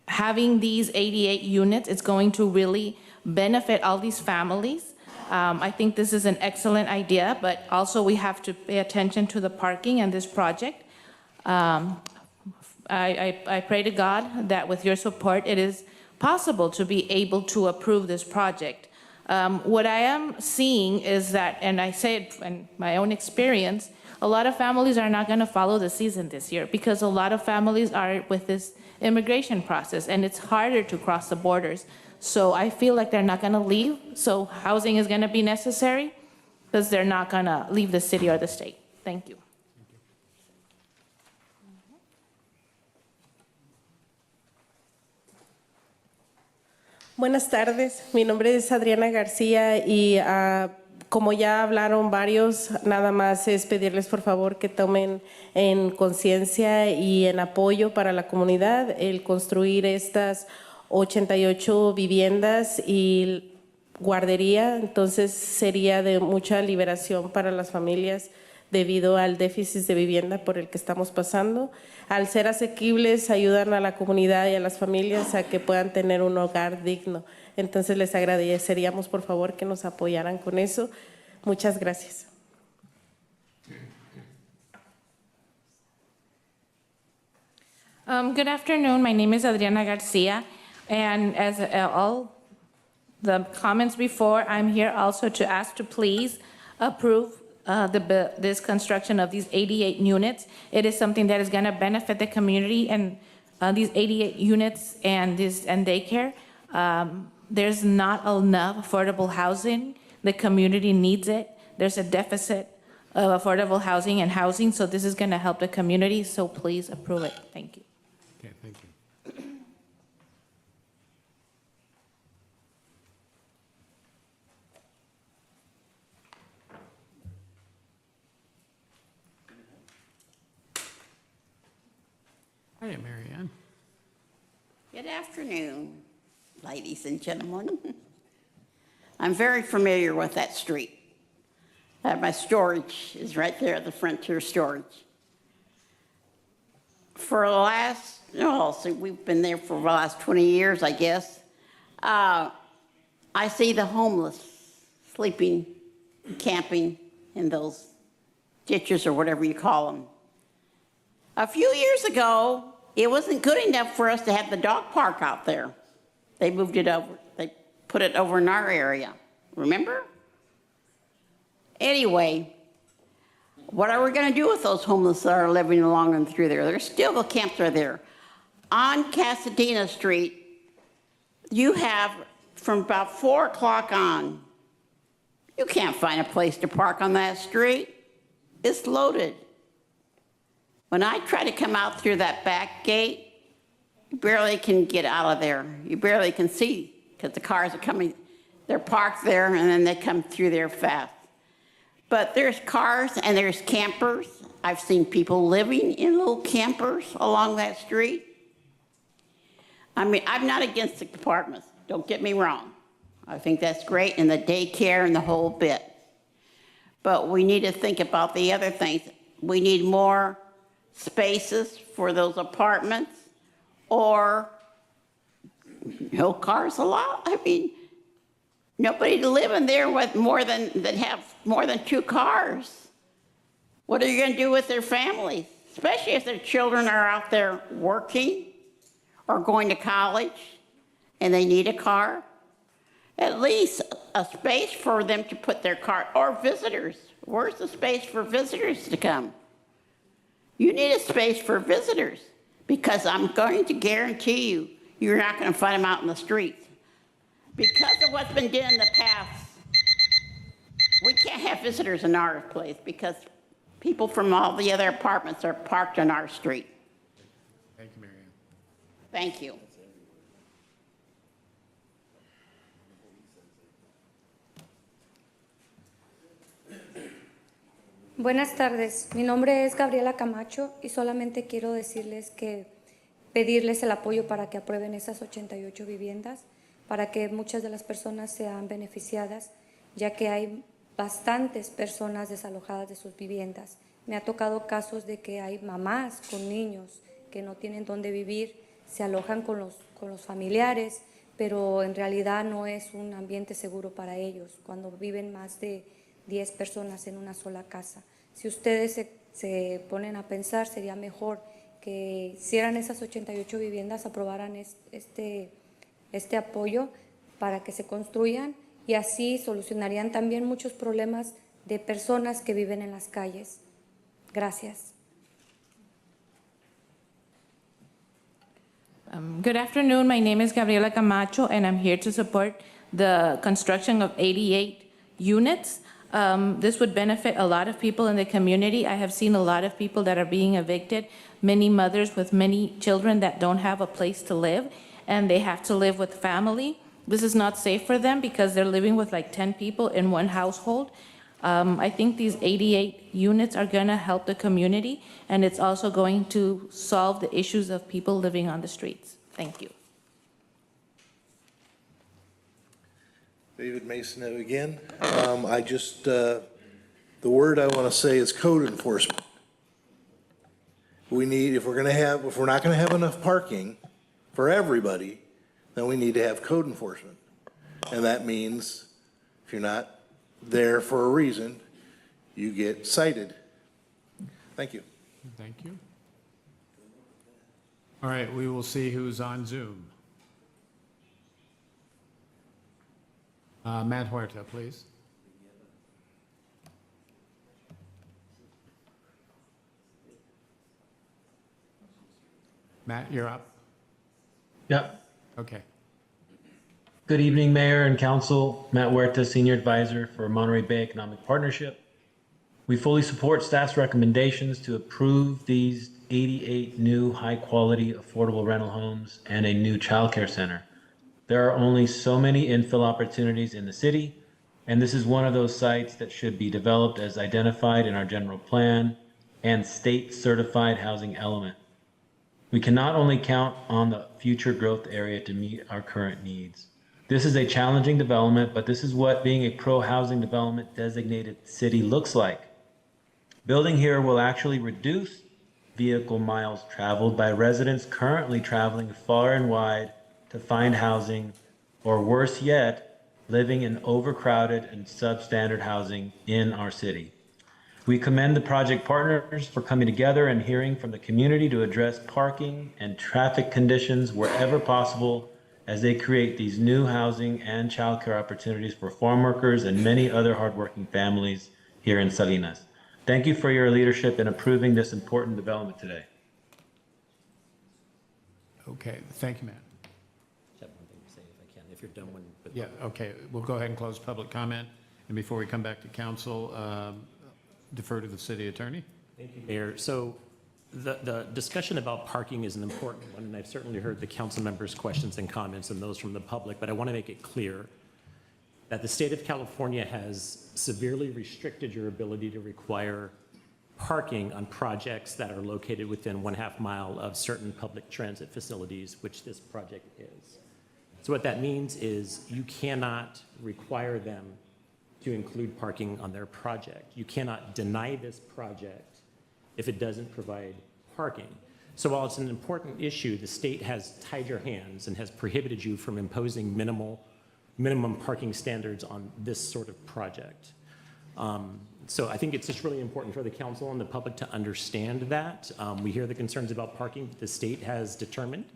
having these 88 units is going to really benefit all these families. I think this is an excellent idea, but also we have to pay attention to the parking and this project. I pray to God that with your support, it is possible to be able to approve this project. What I am seeing is that, and I say it in my own experience, a lot of families are not going to follow the season this year because a lot of families are with this immigration process and it's harder to cross the borders. So I feel like they're not going to leave. So housing is going to be necessary because they're not going to leave the city or the state. Thank you. Buenas tardes, mi nombre es Adriana García y como ya hablaron varios, nada más es pedirles por favor que tomen en conciencia y en apoyo para la comunidad el construir estas 88 viviendas y guardería, entonces sería de mucha liberación para las familias debido al déficit de vivienda por el que estamos pasando. Al ser asequibles, ayudan a la comunidad y a las familias a que puedan tener un hogar digno. Entonces les agradeceríamos por favor que nos apoyaran con eso. Muchas gracias. Good afternoon. My name is Adriana Garcia, and as all the comments before, I'm here also to ask to please approve this construction of these 88 units. It is something that is going to benefit the community, and these 88 units and daycare. There's not enough affordable housing. The community needs it. There's a deficit of affordable housing and housing, so this is going to help the community, so please approve it. Thank you. Okay, thank you. Hi, Mary Ann. Good afternoon, ladies and gentlemen. I'm very familiar with that street. My storage is right there at the Frontier Storage. For the last, so we've been there for the last 20 years, I guess. I see the homeless sleeping, camping in those ditches or whatever you call them. A few years ago, it wasn't good enough for us to have the dog park out there. They moved it over. They put it over in our area. Remember? Anyway, what are we going to do with those homeless that are living along and through there? There's still the camps are there. On Casadena Street, you have from about 4 o'clock on, you can't find a place to park on that street. It's loaded. When I try to come out through that back gate, you barely can get out of there. You barely can see because the cars are coming. They're parked there and then they come through there fast. But there's cars and there's campers. I've seen people living in little campers along that street. I mean, I'm not against the apartments. Don't get me wrong. I think that's great and the daycare and the whole bit. But we need to think about the other things. We need more spaces for those apartments or no cars allowed. I mean, nobody to live in there with that have more than 2 cars. What are you going to do with their families? Especially if their children are out there working or going to college and they need a car. At least a space for them to put their car, or visitors. Where's the space for visitors to come? You need a space for visitors because I'm going to guarantee you, you're not going to find them out in the streets. Because of what's been done in the past, we can't have visitors in our place because people from all the other apartments are parked on our street. Thank you, Mary Ann. Thank you. Buenas tardes, mi nombre es Gabriela Camacho y solamente quiero decirles que pedirles el apoyo para que aprueben esas 88 viviendas, para que muchas de las personas sean beneficiadas, ya que hay bastantes personas desalojadas de sus viviendas. Me ha tocado casos de que hay mamás con niños que no tienen dónde vivir, se alojan con los familiares, pero en realidad no es un ambiente seguro para ellos cuando viven más de 10 personas en una sola casa. Si ustedes se ponen a pensar, sería mejor que hicieran esas 88 viviendas, aprobaran este apoyo para que se construyan y así solucionarían también muchos problemas de personas que viven en las calles. Gracias. Good afternoon. My name is Gabriela Camacho, and I'm here to support the construction of 88 units. This would benefit a lot of people in the community. I have seen a lot of people that are being evicted, many mothers with many children that don't have a place to live, and they have to live with family. This is not safe for them because they're living with like 10 people in one household. I think these 88 units are going to help the community, and it's also going to solve the issues of people living on the streets. Thank you. David Mason again. The word I want to say is code enforcement. We need, if we're not going to have enough parking for everybody, then we need to have code enforcement. And that means if you're not there for a reason, you get cited. Thank you. Thank you. All right, we will see who's on Zoom. Matt Huerta, please. Matt, you're up. Yep. Okay. Good evening, Mayor and Council. Matt Huerta, Senior Advisor for Monterey Bay Economic Partnership. We fully support staff's recommendations to approve these 88 new high-quality affordable rental homes and a new childcare center. There are only so many infill opportunities in the city, and this is one of those sites that should be developed as identified in our general plan and state-certified housing element. We can not only count on the future growth area to meet our current needs. This is a challenging development, but this is what being a pro-housing development designated city looks like. Building here will actually reduce vehicle miles traveled by residents currently traveling far and wide to find housing, or worse yet, living in overcrowded and substandard housing in our city. We commend the project partners for coming together and hearing from the community to address parking and traffic conditions wherever possible as they create these new housing and childcare opportunities for farm workers and many other hardworking families here in Salinas. Thank you for your leadership in approving this important development today. Okay, thank you, Matt. Have one thing to say if I can, if you're done when. Yeah, okay, we'll go ahead and close public comment. And before we come back to council, defer to the city attorney. Thank you, Mayor. So the discussion about parking is an important one, and I've certainly heard the council members' questions and comments and those from the public, but I want to make it clear that the state of California has severely restricted your ability to require parking on projects that are located within 1/2 mile of certain public transit facilities, which this project is. So what that means is you cannot require them to include parking on their project. You cannot deny this project if it doesn't provide parking. So while it's an important issue, the state has tied your hands and has prohibited you from imposing minimum parking standards on this sort of project. So I think it's just really important for the council and the public to understand that. We hear the concerns about parking. The state has determined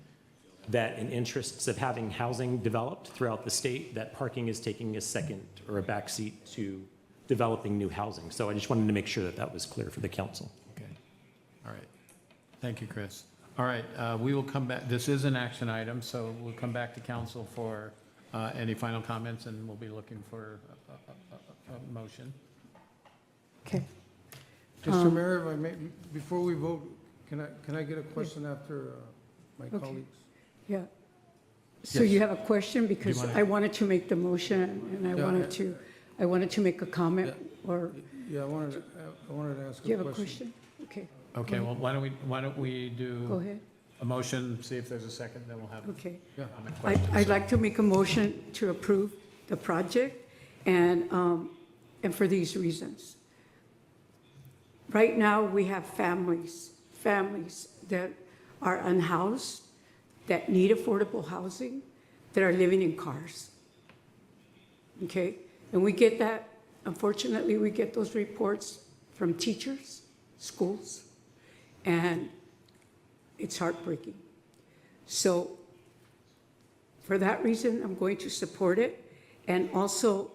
that in interests of having housing developed throughout the state, that parking is taking a second or a backseat to developing new housing. So I just wanted to make sure that that was clear for the council. Okay. All right. Thank you, Chris. All right, we will come back, this is an action item, so we'll come back to council for any final comments, and we'll be looking for a motion. Okay. Mr. Mayor, if I may, before we vote, can I get a question after my Okay. colleagues? Yeah. So Yes. you have a question because wanna- I wanted to make the motion and I Yeah, wanted to make a comment or, Yeah, I wanted to ask do you a have a question. question? Okay. Okay, well, why don't we do? Go ahead. A motion, see if there's a second, then we'll have. Okay. comment, questions. I'd like to make a motion to approve the project and for these reasons. Right now, we have families that are unhoused, that need affordable housing, that are living in cars. Okay? And we get that, unfortunately, we get those reports from teachers, schools, and it's heartbreaking. So for that reason, I'm going to support it. And also,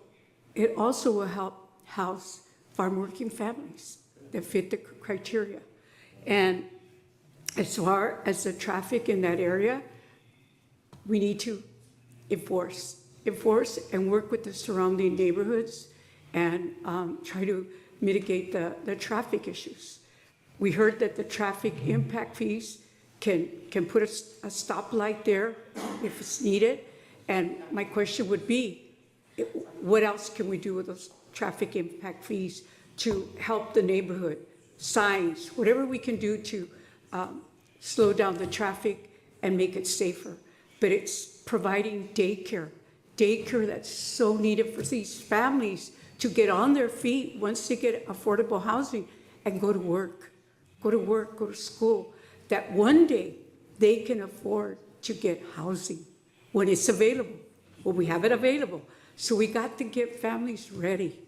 it also will help house farm-working families that fit the criteria. And as far as the traffic in that area, we need to enforce and work with the surrounding neighborhoods and try to mitigate the traffic issues. We heard that the traffic impact fees can put a stoplight there if it's needed. And my question would be, what else can we do with those traffic impact fees to help the neighborhood? Signs, whatever we can do to slow down the traffic and make it safer. But it's providing daycare that's so needed for these families to get on their feet once they get affordable housing and go to work, go to school, that one day they can afford to get housing when it's available. Well, we have it available. So we got to get families ready.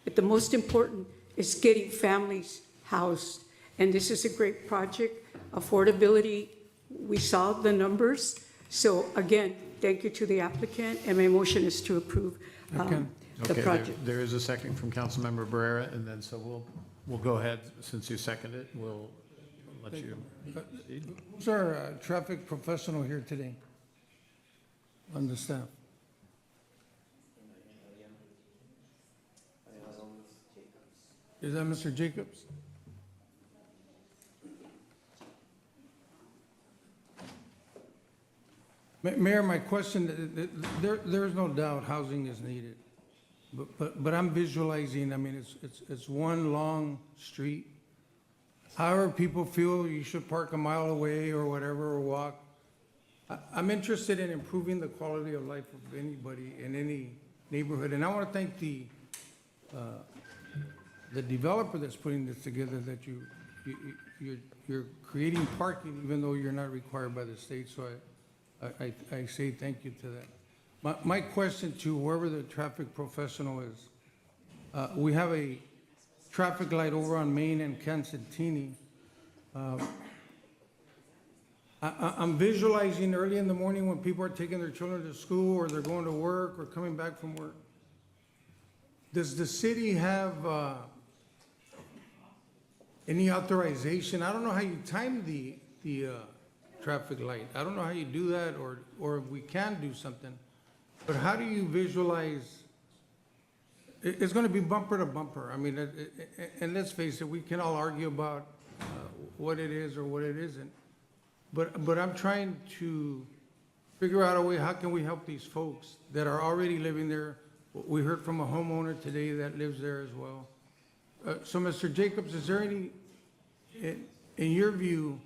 But the most important is getting families housed. And this is a great project. Affordability, we saw the numbers. So again, thank you to the applicant, and my motion is to approve the Okay, project. there is a second from Councilmember Barrera, and then so we'll go ahead, since you seconded it, we'll let you proceed. Who's our traffic professional here today on the staff? Is that Mr. Jacobs? Mayor, my question, there is no doubt housing is needed. But I'm visualizing, I mean, it's one long street. However people feel you should park a mile away or whatever, or walk. I'm interested in improving the quality of life of anybody in any neighborhood. And I want to thank the developer that's putting this together, that you're creating parking even though you're not required by the state. So I say thank you to that. My question to whoever the traffic professional is, we have a traffic light over on Main and Kansatini. I'm visualizing early in the morning when people are taking their children to school or they're going to work or coming back from work. Does the city have any authorization? I don't know how you time the traffic light. I don't know how you do that, or if we can do something. But how do you visualize? It's going to be bumper to bumper. I mean, and let's face it, we can all argue about what it is or what it isn't. But I'm trying to figure out a way, how can we help these folks that are already living there? We heard from a homeowner today that lives there as well. So Mr. Jacobs, is there any, in your view,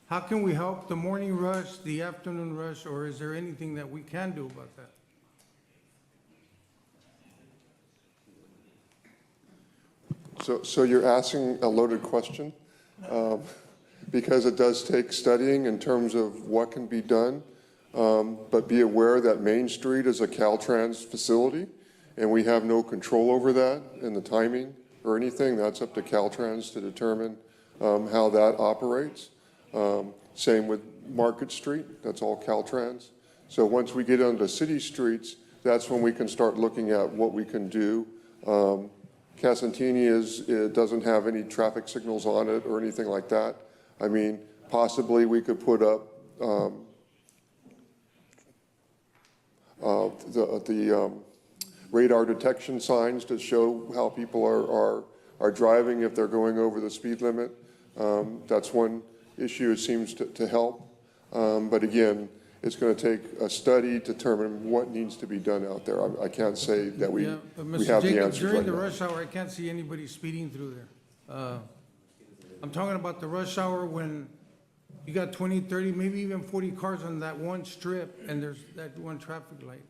how can we help the morning rush, the afternoon rush, or is there anything that we can do about that? So you're asking a loaded question, because it does take studying in terms of what can be done. But be aware that Main Street is a Caltrans facility, and we have no control over that and the timing or anything. That's up to Caltrans to determine how that operates. Same with Market Street, that's all Caltrans. So once we get onto city streets, that's when we can start looking at what we can do. Casantini it doesn't have any traffic signals on it or anything like that. I mean, possibly we could put up the radar detection signs to show how people are driving if they're going over the speed limit. That's one issue it seems to help. But again, it's going to take a study to determine what needs to be done out there. I can't say that we have the answers During right the now. rush hour, I can't see anybody speeding through there. I'm talking about the rush hour when you got 20, 30, maybe even 40 cars on that one strip, and there's that one traffic light.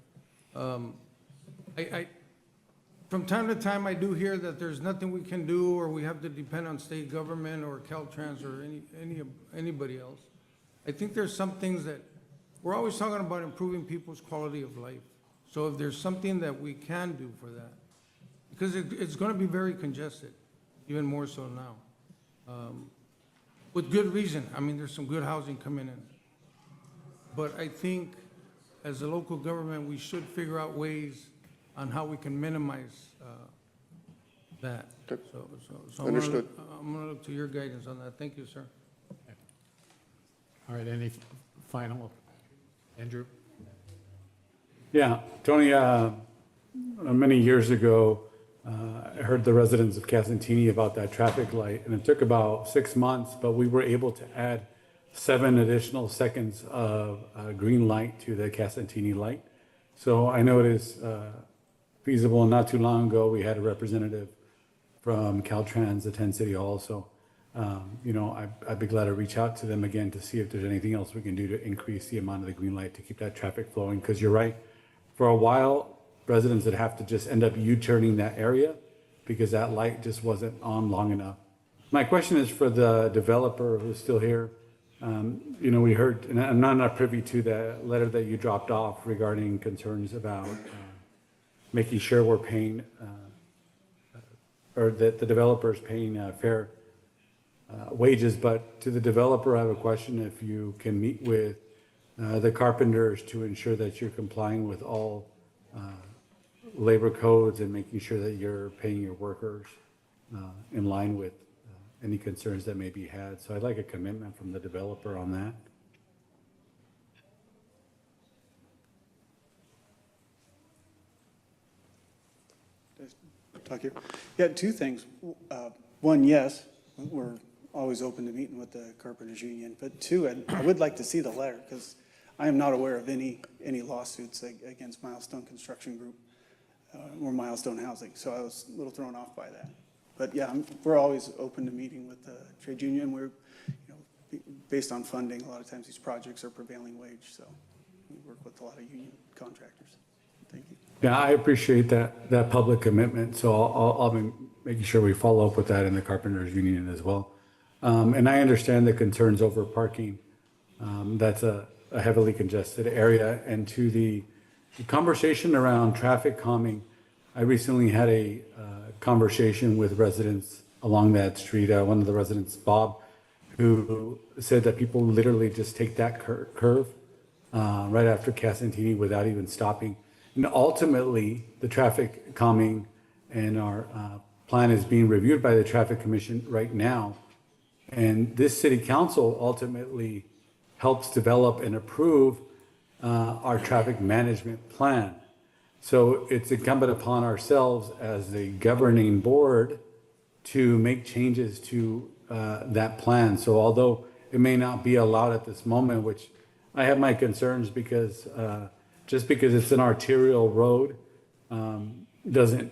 From time to time, I do hear that there's nothing we can do, or we have to depend on state government or Caltrans or anybody else. I think there's some things that, we're always talking about improving people's quality of life. So if there's something that we can do for that, because it's going to be very congested, even more so now. With good reason. I mean, there's some good housing coming in. But I think as a local government, we should figure out ways on how we can minimize that. So Understood. I'm going to look to your guidance on that. Thank you, sir. All right, any final? Andrew? Yeah, Tony, many years ago, I heard the residents of Casantini about that traffic light, and it took about 6 months, but we were able to add 7 additional seconds of green light to the Casantini light. So I know it is feasible. Not too long ago, we had a representative from Caltrans attend City Hall. So, I'd be glad to reach out to them again to see if there's anything else we can do to increase the amount of the green light to keep that traffic flowing. Because you're right, for a while, residents would have to just end up U-turning that area because that light just wasn't on long enough. My question is for the developer who's still here. We heard, and I'm not privy to the letter that you dropped off regarding concerns about making sure we're paying, or that the developer is paying fair wages. But to the developer, I have a question. If you can meet with the carpenters to ensure that you're complying with all labor codes and making sure that you're paying your workers in line with any concerns that may be had. So I'd like a commitment from the developer on that. Talk here. Yeah, 2 things. One, yes, we're always open to meeting with the Carpenters Union. But 2, I would like to see the letter because I am not aware of any lawsuits against Milestone Construction Group or Milestone Housing. So I was a little thrown off by that. But yeah, we're always open to meeting with the trade union. We're, based on funding, a lot of times these projects are prevailing wage. So we work with a lot of union contractors. Thank you. Yeah, I appreciate that public commitment. So I'll be making sure we follow up with that in the Carpenters Union as well. And I understand the concerns over parking. That's a heavily congested area. And to the conversation around traffic calming, I recently had a conversation with residents along that street. One of the residents, Bob, who said that people literally just take that curve right after Casantini without even stopping. And ultimately, the traffic calming and our plan is being reviewed by the Traffic Commission right now. And this city council ultimately helps develop and approve our traffic management plan. So it's incumbent upon ourselves as the governing board to make changes to that plan. So although it may not be allowed at this moment, which I have my concerns because just because it's an arterial road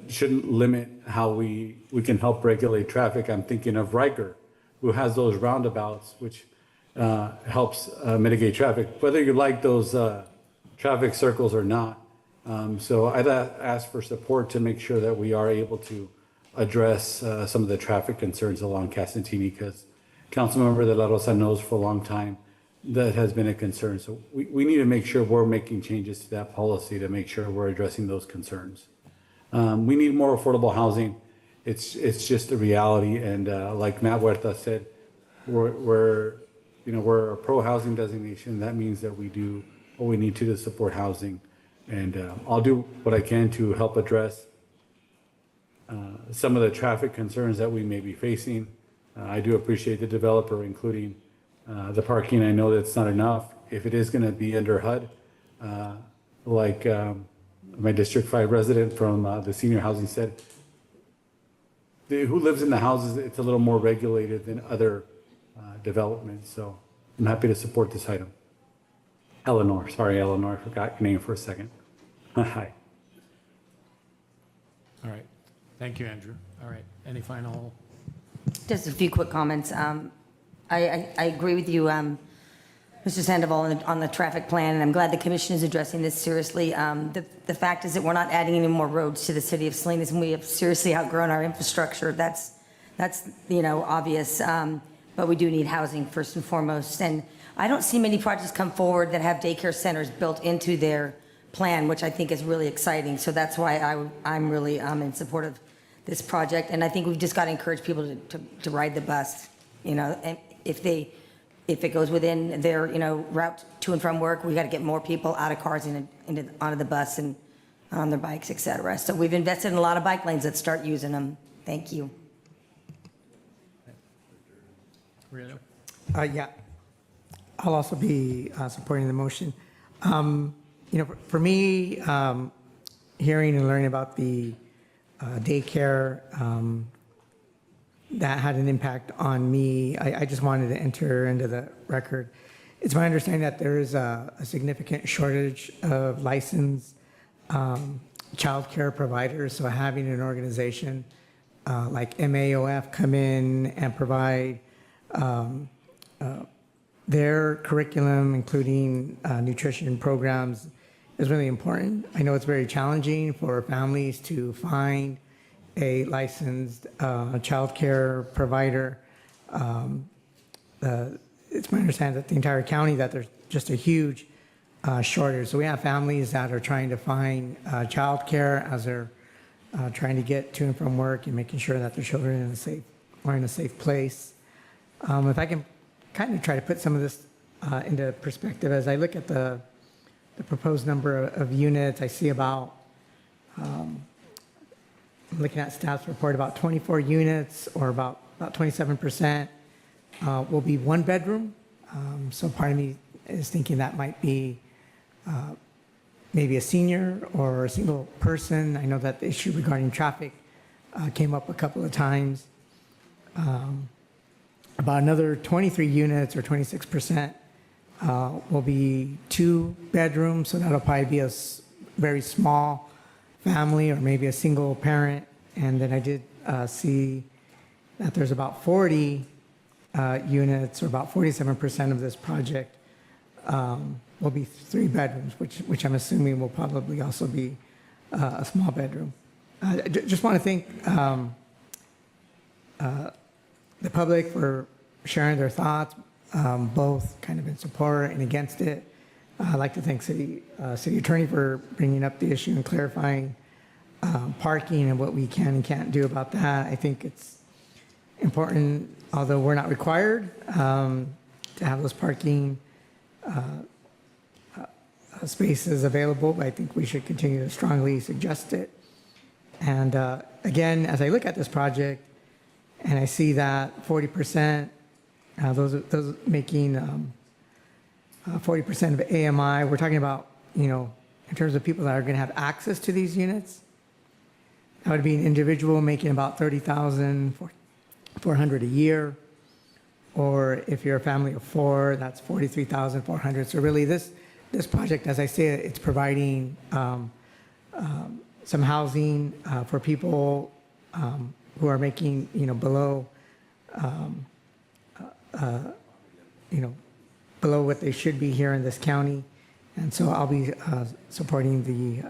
shouldn't limit how we can help regulate traffic. I'm thinking of Riker, who has those roundabouts, which helps mitigate traffic, whether you like those traffic circles or not. So I'd ask for support to make sure that we are able to address some of the traffic concerns along Casantini, because Councilmember De La Rosa knows for a long time that has been a concern. So we need to make sure we're making changes to that policy to make sure we're addressing those concerns. We need more affordable housing. It's just a reality. And like Matt Huerta said, we're a pro-housing designation. That means that we do what we need to support housing. And I'll do what I can to help address some of the traffic concerns that we may be facing. I do appreciate the developer including the parking. I know that's not enough. If it is going to be under HUD, like my District 5 resident from the senior housing said, who lives in the houses, it's a little more regulated than other developments. So I'm happy to support this item. Eleanor, sorry, Eleanor, I forgot your name for a second. Hi. All right. Thank you, Andrew. All right. Any final? Just a few quick comments. I agree with you, Mr. Sandoval, on the traffic plan, and I'm glad the commission is addressing this seriously. The fact is that we're not adding any more roads to the city of Salinas, and we have seriously outgrown our infrastructure. That's obvious. But we do need housing first and foremost. And I don't see many projects come forward that have daycare centers built into their plan, which I think is really exciting. So that's why I'm really in support of this project. And I think we've just got to encourage people to ride the bus. And if it goes within their route to and from work, we got to get more people out of cars and onto the bus and on their bikes, etc. So we've invested in a lot of bike lanes. Let's start using them. Thank you. Yeah, I'll also be supporting the motion. For me, hearing and learning about the daycare, that had an impact on me. I just wanted to enter into the record. It's my understanding that there is a significant shortage of licensed childcare providers. So having an organization like MAOF come in and provide their curriculum, including nutrition programs, is really important. I know it's very challenging for families to find a licensed childcare provider. It's my understanding that the entire county that there's just a huge shortage. So we have families that are trying to find childcare as they're trying to get to and from work and making sure that their children are in a safe place. If I can kind of try to put some of this into perspective, as I look at the proposed number of units, I see about, I'm looking at staff's report, about 24 units, or about 27% will be one bedroom. So part of me is thinking that might be maybe a senior or a single person. I know that the issue regarding traffic came up a couple of times. About another 23 units, or 26%, will be two bedrooms. So that'll probably be a very small family, or maybe a single parent. And then I did see that there's about 40 units, or about 47% of this project will be three bedrooms, which I'm assuming will probably also be a small bedroom. Just want to thank the public for sharing their thoughts, both kind of in support and against it. I'd like to thank City Attorney for bringing up the issue and clarifying parking and what we can and can't do about that. I think it's important, although we're not required to have those parking spaces available, but I think we should continue to strongly suggest it. And again, as I look at this project and I see that 40%, those making 40% of AMI, we're talking about, in terms of people that are going to have access to these units. That would be an individual making about $30,400 a year, or if you're a family of four, that's $43,400. So really, this project, as I say, it's providing some housing for people who are making below below what they should be here in this county, and so I'll be supporting the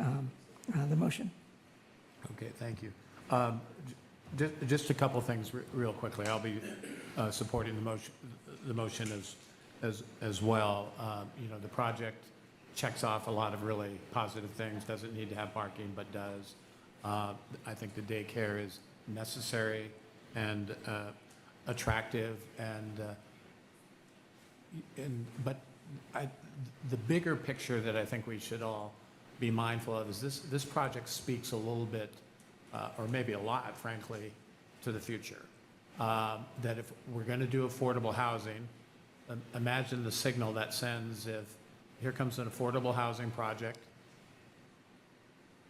motion. Okay, thank you. Just a couple things real quickly. I'll be supporting the motion as well. The project checks off a lot of really positive things. Doesn't need to have parking, but does. I think the daycare is necessary and attractive, but the bigger picture that I think we should all be mindful of is this project speaks a little bit, or maybe a lot, frankly, to the future. That if we're going to do affordable housing, imagine the signal that sends if here comes an affordable housing project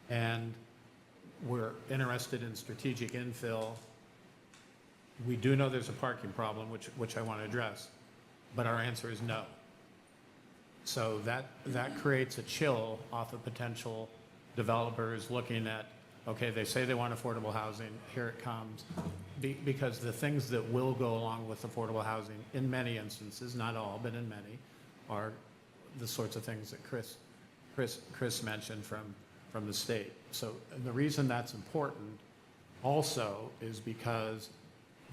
and we're interested in strategic infill. We do know there's a parking problem, which I want to address, but our answer is no. So that creates a chill off of potential developers looking at, okay, they say they want affordable housing, here it comes. Because the things that will go along with affordable housing, in many instances, not all, but in many, are the sorts of things that Chris mentioned from the state. So the reason that's important also is because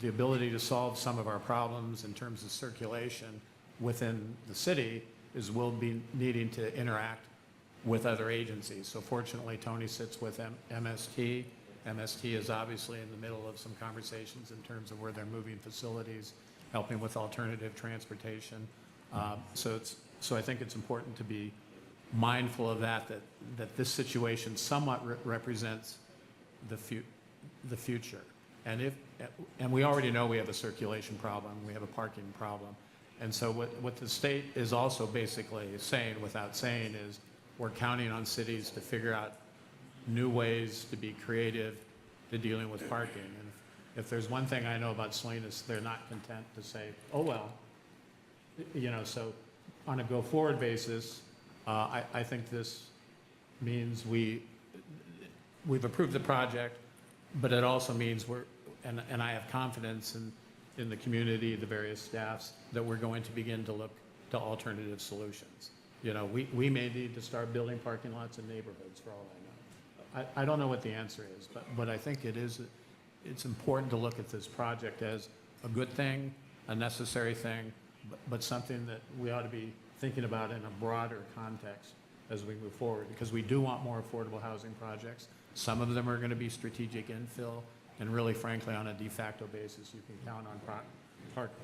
the ability to solve some of our problems in terms of circulation within the city is we'll be needing to interact with other agencies. So fortunately, Tony sits with MST. MST is obviously in the middle of some conversations in terms of where they're moving facilities, helping with alternative transportation. So I think it's important to be mindful of that this situation somewhat represents the future. And we already know we have a circulation problem, we have a parking problem. And so what the state is also basically saying, without saying, is we're counting on cities to figure out new ways to be creative to dealing with parking. And if there's one thing I know about Salinas, they're not content to say, oh, well, so on a go-forward basis, I think this means we've approved the project, but it also means and I have confidence in the community, the various staffs, that we're going to begin to look to alternative solutions. We may need to start building parking lots in neighborhoods, for all I know. I don't know what the answer is, but I think it's important to look at this project as a good thing, a necessary thing, but something that we ought to be thinking about in a broader context as we move forward, because we do want more affordable housing projects. Some of them are going to be strategic infill, and really, frankly, on a de facto basis, you can count on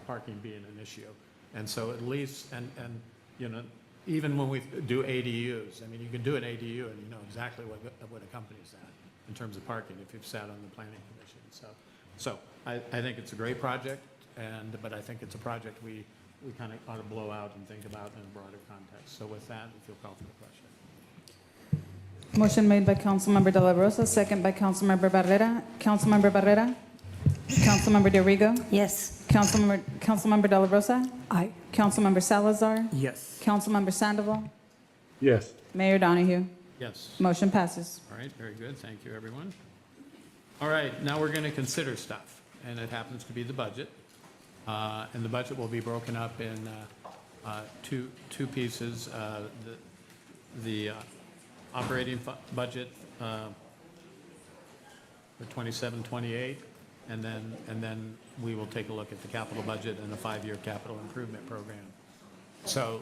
parking being an issue. And so at least, and even when we do ADUs, I mean, you can do an ADU and you know exactly what accompanies that in terms of parking if you've sat on the planning commission. So I think it's a great project, but I think it's a project we kind of ought to blow out and think about in a broader context. So with that, if you'll call for the question. Motion made by Councilmember De La Rosa, second by Councilmember Barrera. Councilmember Barrera? Councilmember De Rigo? Yes. Councilmember De La Rosa? Aye. Councilmember Salazar? Yes. Councilmember Sandoval? Yes. Mayor Donahue? Yes. Motion passes. All right, very good. Thank you, everyone. All right, now we're going to consider stuff, and it happens to be the budget. And the budget will be broken up in two pieces. The operating budget for 27-28, and then we will take a look at the capital budget and the 5-year capital improvement program. So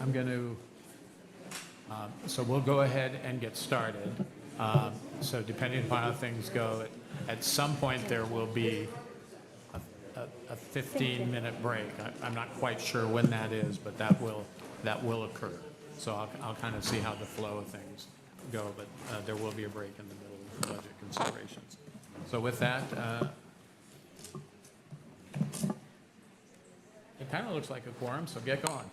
I'm going to, so we'll go ahead and get started. So depending upon how things go, at some point there will be a 15-minute break. I'm not quite sure when that is, but that will occur. So I'll kind of see how the flow of things go, but there will be a break in the middle of the budget considerations. So with that, it kind of looks like a quorum, so get going.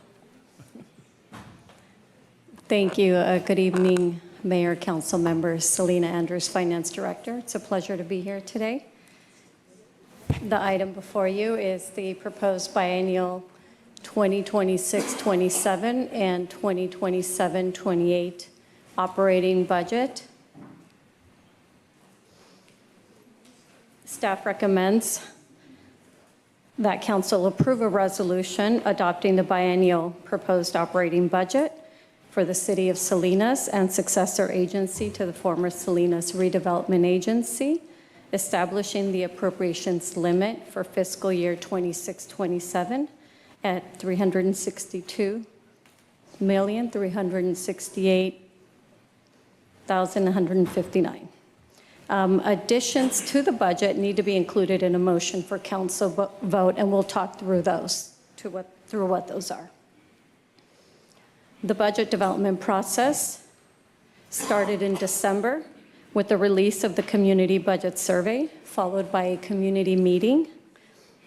Thank you. Good evening, Mayor, Council members. Selena Andrews, Finance Director. It's a pleasure to be here today. The item before you is the proposed biennial 2026-27 and 2027-28 operating budget. Staff recommends that council approve a resolution adopting the biennial proposed operating budget for the City of Salinas and successor agency to the former Salinas Redevelopment Agency, establishing the appropriations limit for fiscal year 26-27 at $362,368,159. Additions to the budget need to be included in a motion for council vote, and we'll talk through those, through what those are. The budget development process started in December with the release of the community budget survey, followed by a community meeting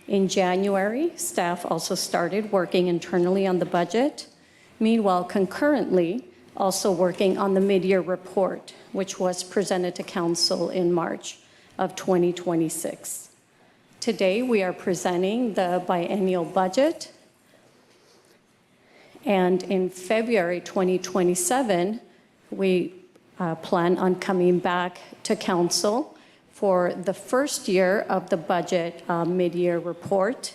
In January, staff also started working internally on the budget. Meanwhile, concurrently, also working on the mid-year report, which was presented to council in March of 2026. Today, we are presenting the biennial budget. And in February 2027, we plan on coming back to council for the first year of the budget mid-year report.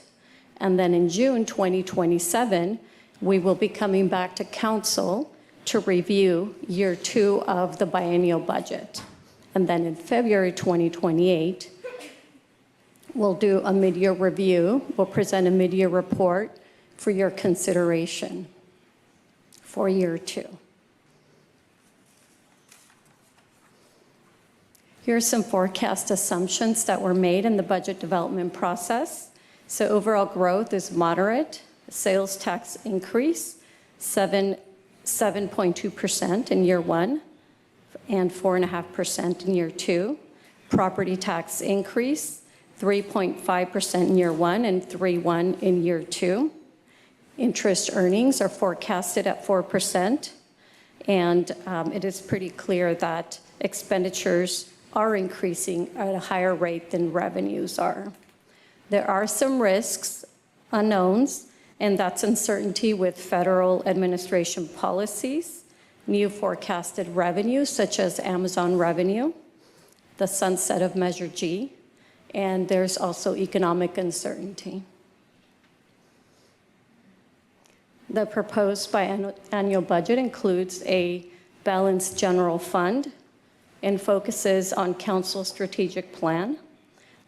And then in June 2027, we will be coming back to council to review year 2 of the biennial budget. And then in February 2028, we'll do a mid-year review. We'll present a mid-year report for your consideration for year 2. Here are some forecast assumptions that were made in the budget development process. So overall growth is moderate. Sales tax increase, 7.2% in year 1 and 4.5% in year 2. Property tax increase, 3.5% in year 1 and 3.1% in year 2. Interest earnings are forecasted at 4%, and it is pretty clear that expenditures are increasing at a higher rate than revenues are. There are some risks, unknowns, and that's uncertainty with federal administration policies, new forecasted revenues such as Amazon revenue, the sunset of Measure G, and there's also economic uncertainty. The proposed biannual budget includes a balanced general fund and focuses on council strategic plan,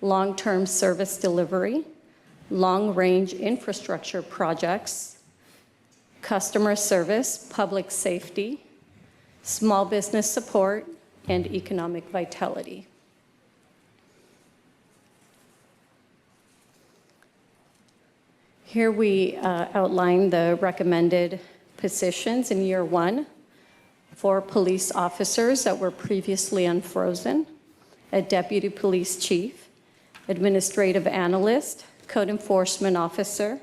long-term service delivery, long-range infrastructure projects, customer service, public safety, small business support, and economic vitality. Here we outline the recommended positions in year 1 for police officers that were previously unfrozen, a deputy police chief, administrative analyst, code enforcement officer,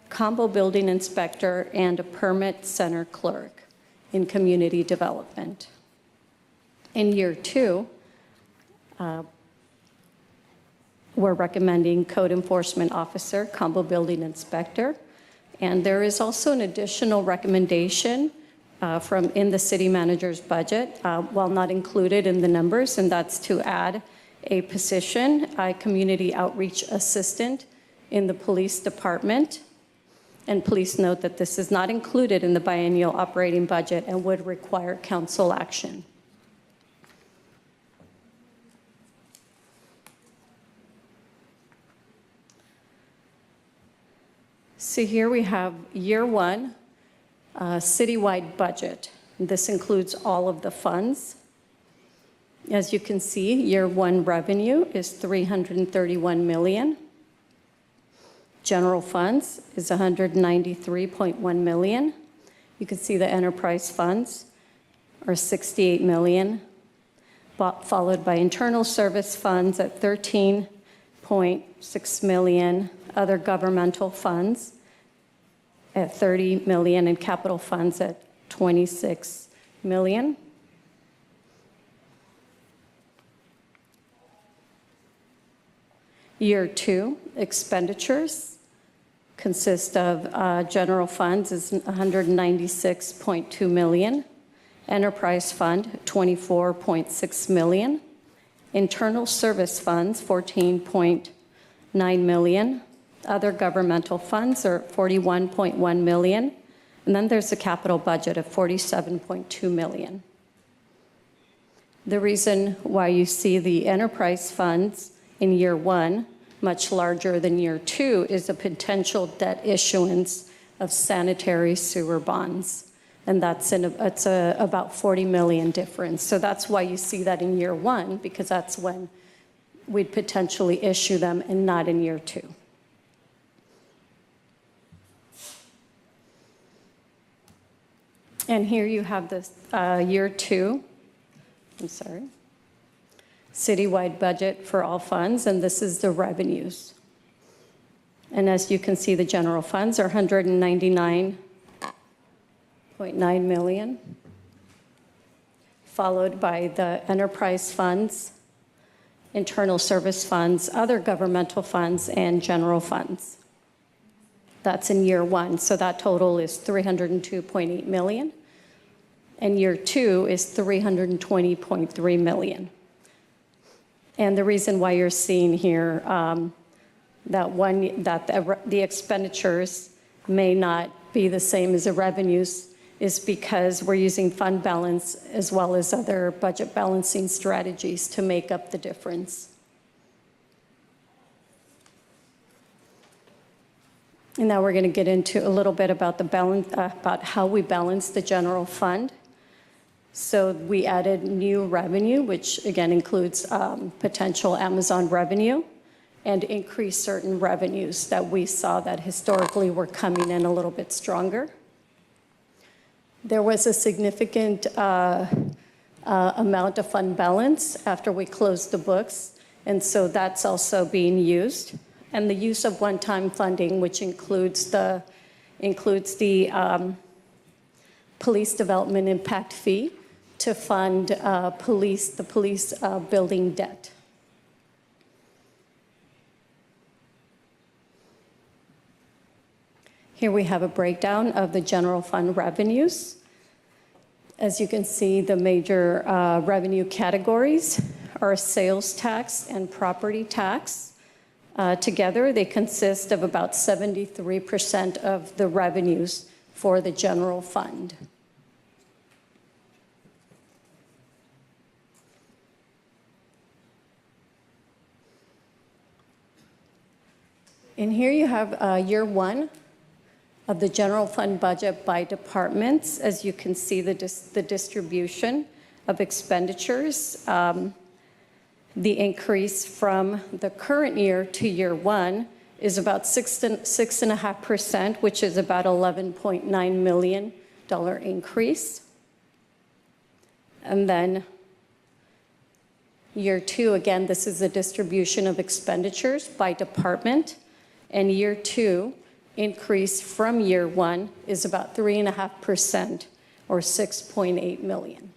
combo building inspector, and a permit center clerk in community development. In year 2, we're recommending code enforcement officer, combo building inspector, and there is also an additional recommendation from in the city manager's budget, while not included in the numbers, and that's to add a position, a community outreach assistant in the police department. And please note that this is not included in the biennial operating budget and would require council action. So here we have year 1, citywide budget. This includes all of the funds. As you can see, year 1 revenue is $331 million. General funds is $193.1 million. You can see the enterprise funds are $68 million, followed by internal service funds at $13.6 million, other governmental funds at $30 million, and capital funds at $26 million. Year 2 expenditures consist of general funds is $196.2 million, enterprise fund $24.6 million, internal service funds $14.9 million, other governmental funds are $41.1 million, and then there's a capital budget of $47.2 million. The reason why you see the enterprise funds in year 1 much larger than year 2 is a potential debt issuance of sanitary sewer bonds. And it's about $40 million difference. So that's why you see that in year 1, because that's when we'd potentially issue them and not in year 2. And here you have this year 2, citywide budget for all funds, and this is the revenues. And as you can see, the general funds are 199.9 million, followed by the enterprise funds, internal service funds, other governmental funds, and general funds. That's in year one, so that total is 302.8 million. And year two is 320.3 million. And the reason why you're seeing here that the expenditures may not be the same as the revenues is because we're using fund balance as well as other budget balancing strategies to make up the difference. And now we're going to get into a little bit about the balance, about how we balance the general fund. So we added new revenue, which again includes potential Amazon revenue, and increased certain revenues that we saw that historically were coming in a little bit stronger. There was a significant amount of fund balance after we closed the books, and so that's also being used. And the use of one-time funding, which includes the police development impact fee to fund the police building debt. Here we have a breakdown of the general fund revenues. As you can see, the major revenue categories are sales tax and property tax. Together, they consist of about 73% of the revenues for the general fund. And here you have year one of the general fund budget by departments. As you can see, the distribution of expenditures. The increase from the current year to year one is about 6.5%, which is about $11.9 million increase. And then year two, again, this is the distribution of expenditures by department. And year two increase from year one is about 3.5%, or $6.8 million.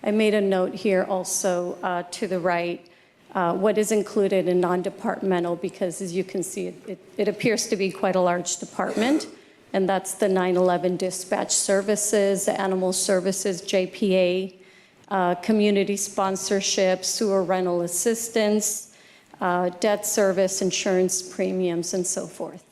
I made a note here also to the right, what is included in non-departmental, because as you can see, it appears to be quite a large department, and that's the 9/11 dispatch services, animal services, JPA, community sponsorship, sewer rental assistance, debt service, insurance premiums, and so forth.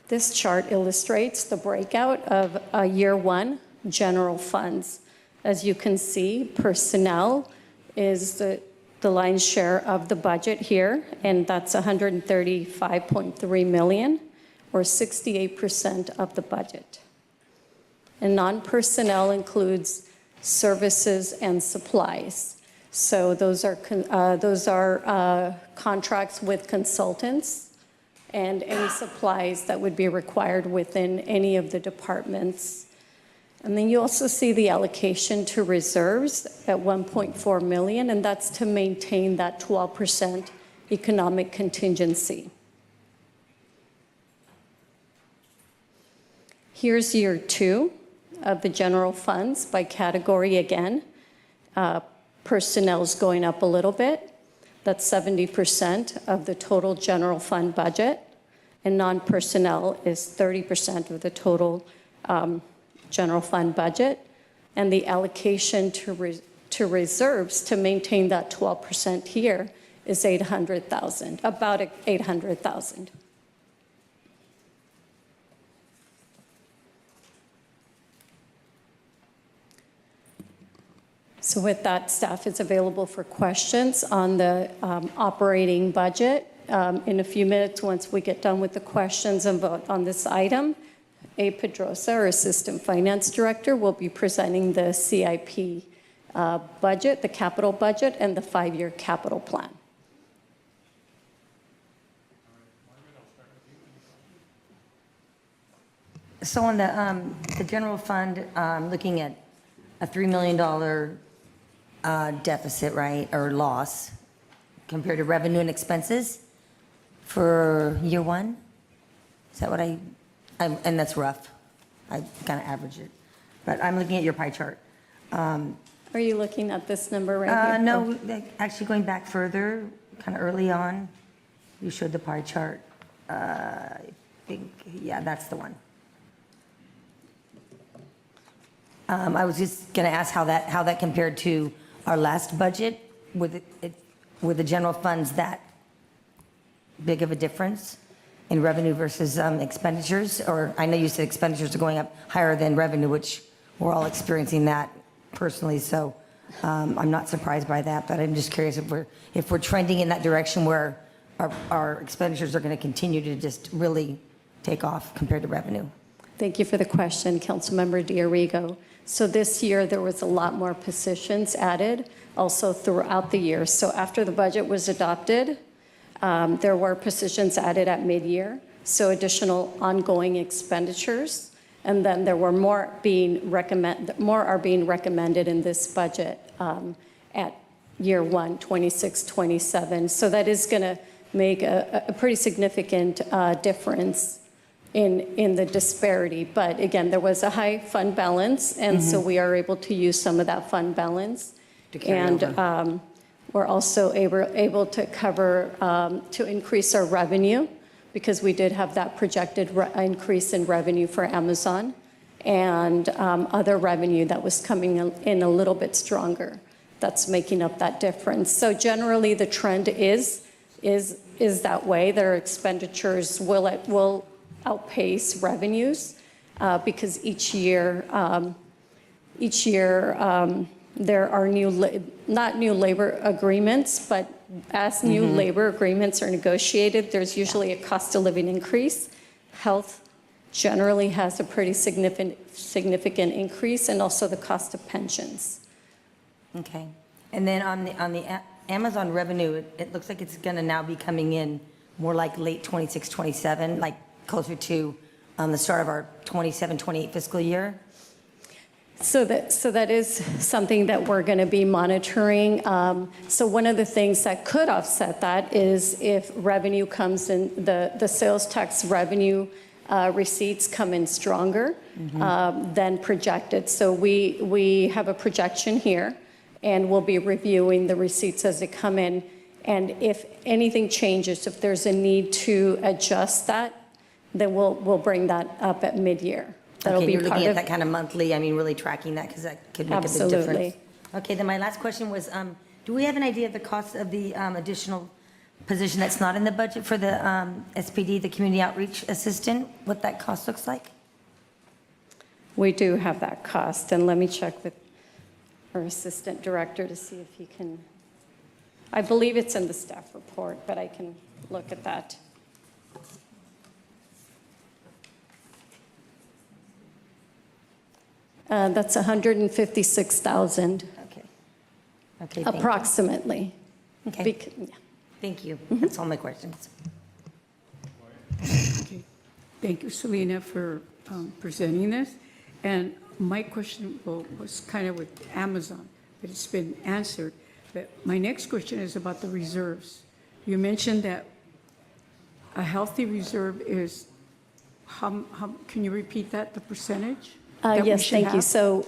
This chart illustrates the breakout of year one general funds. As you can see, personnel is the lion's share of the budget here, and that's $135.3 million, or 68% of the budget. And non-personnel includes services and supplies. So those are contracts with consultants and any supplies that would be required within any of the departments. And then you also see the allocation to reserves at $1.4 million, and that's to maintain that 12% economic contingency. Here's year two of the general funds by category again. Personnel's going up a little bit. That's 70% of the total general fund budget, and non-personnel is 30% of the total general fund budget. And the allocation to reserves to maintain that 12% here is $800,000, about $800,000. So with that, staff is available for questions on the operating budget. In a few minutes, once we get done with the questions and vote on this item, A. Pedrosa, our Assistant Finance Director, will be presenting the CIP budget, the capital budget, and the 5-year capital plan. So on the general fund, looking at a $3 million deficit, right, or loss compared to revenue and expenses for year one? Is that what and that's rough. I kind of average it. But I'm looking at your pie chart. Are you looking at this number right here? No, actually going back further, kind of early on, you showed the pie chart. I think, yeah, that's the one. I was just going to ask how that compared to our last budget. Were the general funds that big of a difference in revenue versus expenditures? Or I know you said expenditures are going up higher than revenue, which we're all experiencing that personally. So I'm not surprised by that, but I'm just curious if we're trending in that direction where our expenditures are going to continue to just really take off compared to revenue. Thank you for the question, Councilmember Diorigo. So this year, there was a lot more positions added also throughout the year. So after the budget was adopted, there were positions added at mid-year, so additional ongoing expenditures. And then there were more are being recommended in this budget at year one, 26, 27. So that is going to make a pretty significant difference in the disparity. But again, there was a high fund balance, and so we are able to use some of that fund balance. And we're also able to cover, to increase our revenue, because we did have that projected increase in revenue for Amazon and other revenue that was coming in a little bit stronger. That's making up that difference. So generally, the trend is that way. Their expenditures will outpace revenues because each year there are not new labor agreements, but as new labor agreements are negotiated, there's usually a cost of living increase. Health generally has a pretty significant increase, and also the cost of pensions. Okay. And then on the Amazon revenue, it looks like it's going to now be coming in more like late 26, 27, like closer to the start of our 27, 28 fiscal year. So that is something that we're going to be monitoring. So one of the things that could offset that is if revenue comes in, the sales tax revenue receipts come in stronger than projected. So we have a projection here, and we'll be reviewing the receipts as they come in. And if anything changes, if there's a need to adjust that, then we'll bring that up at mid-year. That'll Okay, be you're part looking at of that kind of monthly, I mean, really tracking that, because that could make a big difference. Absolutely. Okay, then my last question was, do we have an idea of the cost of the additional position that's not in the budget for the SPD, the Community Outreach Assistant, what that cost looks like? We do have that cost, and let me check with our Assistant Director to see if he can, I believe it's in the staff report, but I can look at that. That's $156,000. Okay. Okay. Thank Approximately. You. Okay. Thank you. That's all my questions. Okay. Thank you, Selena, for presenting this. And my question was kind of with Amazon, but it's been answered. But my next question is about the reserves. You mentioned that a healthy reserve is, how can you repeat that, the percentage? Yes, thank you. So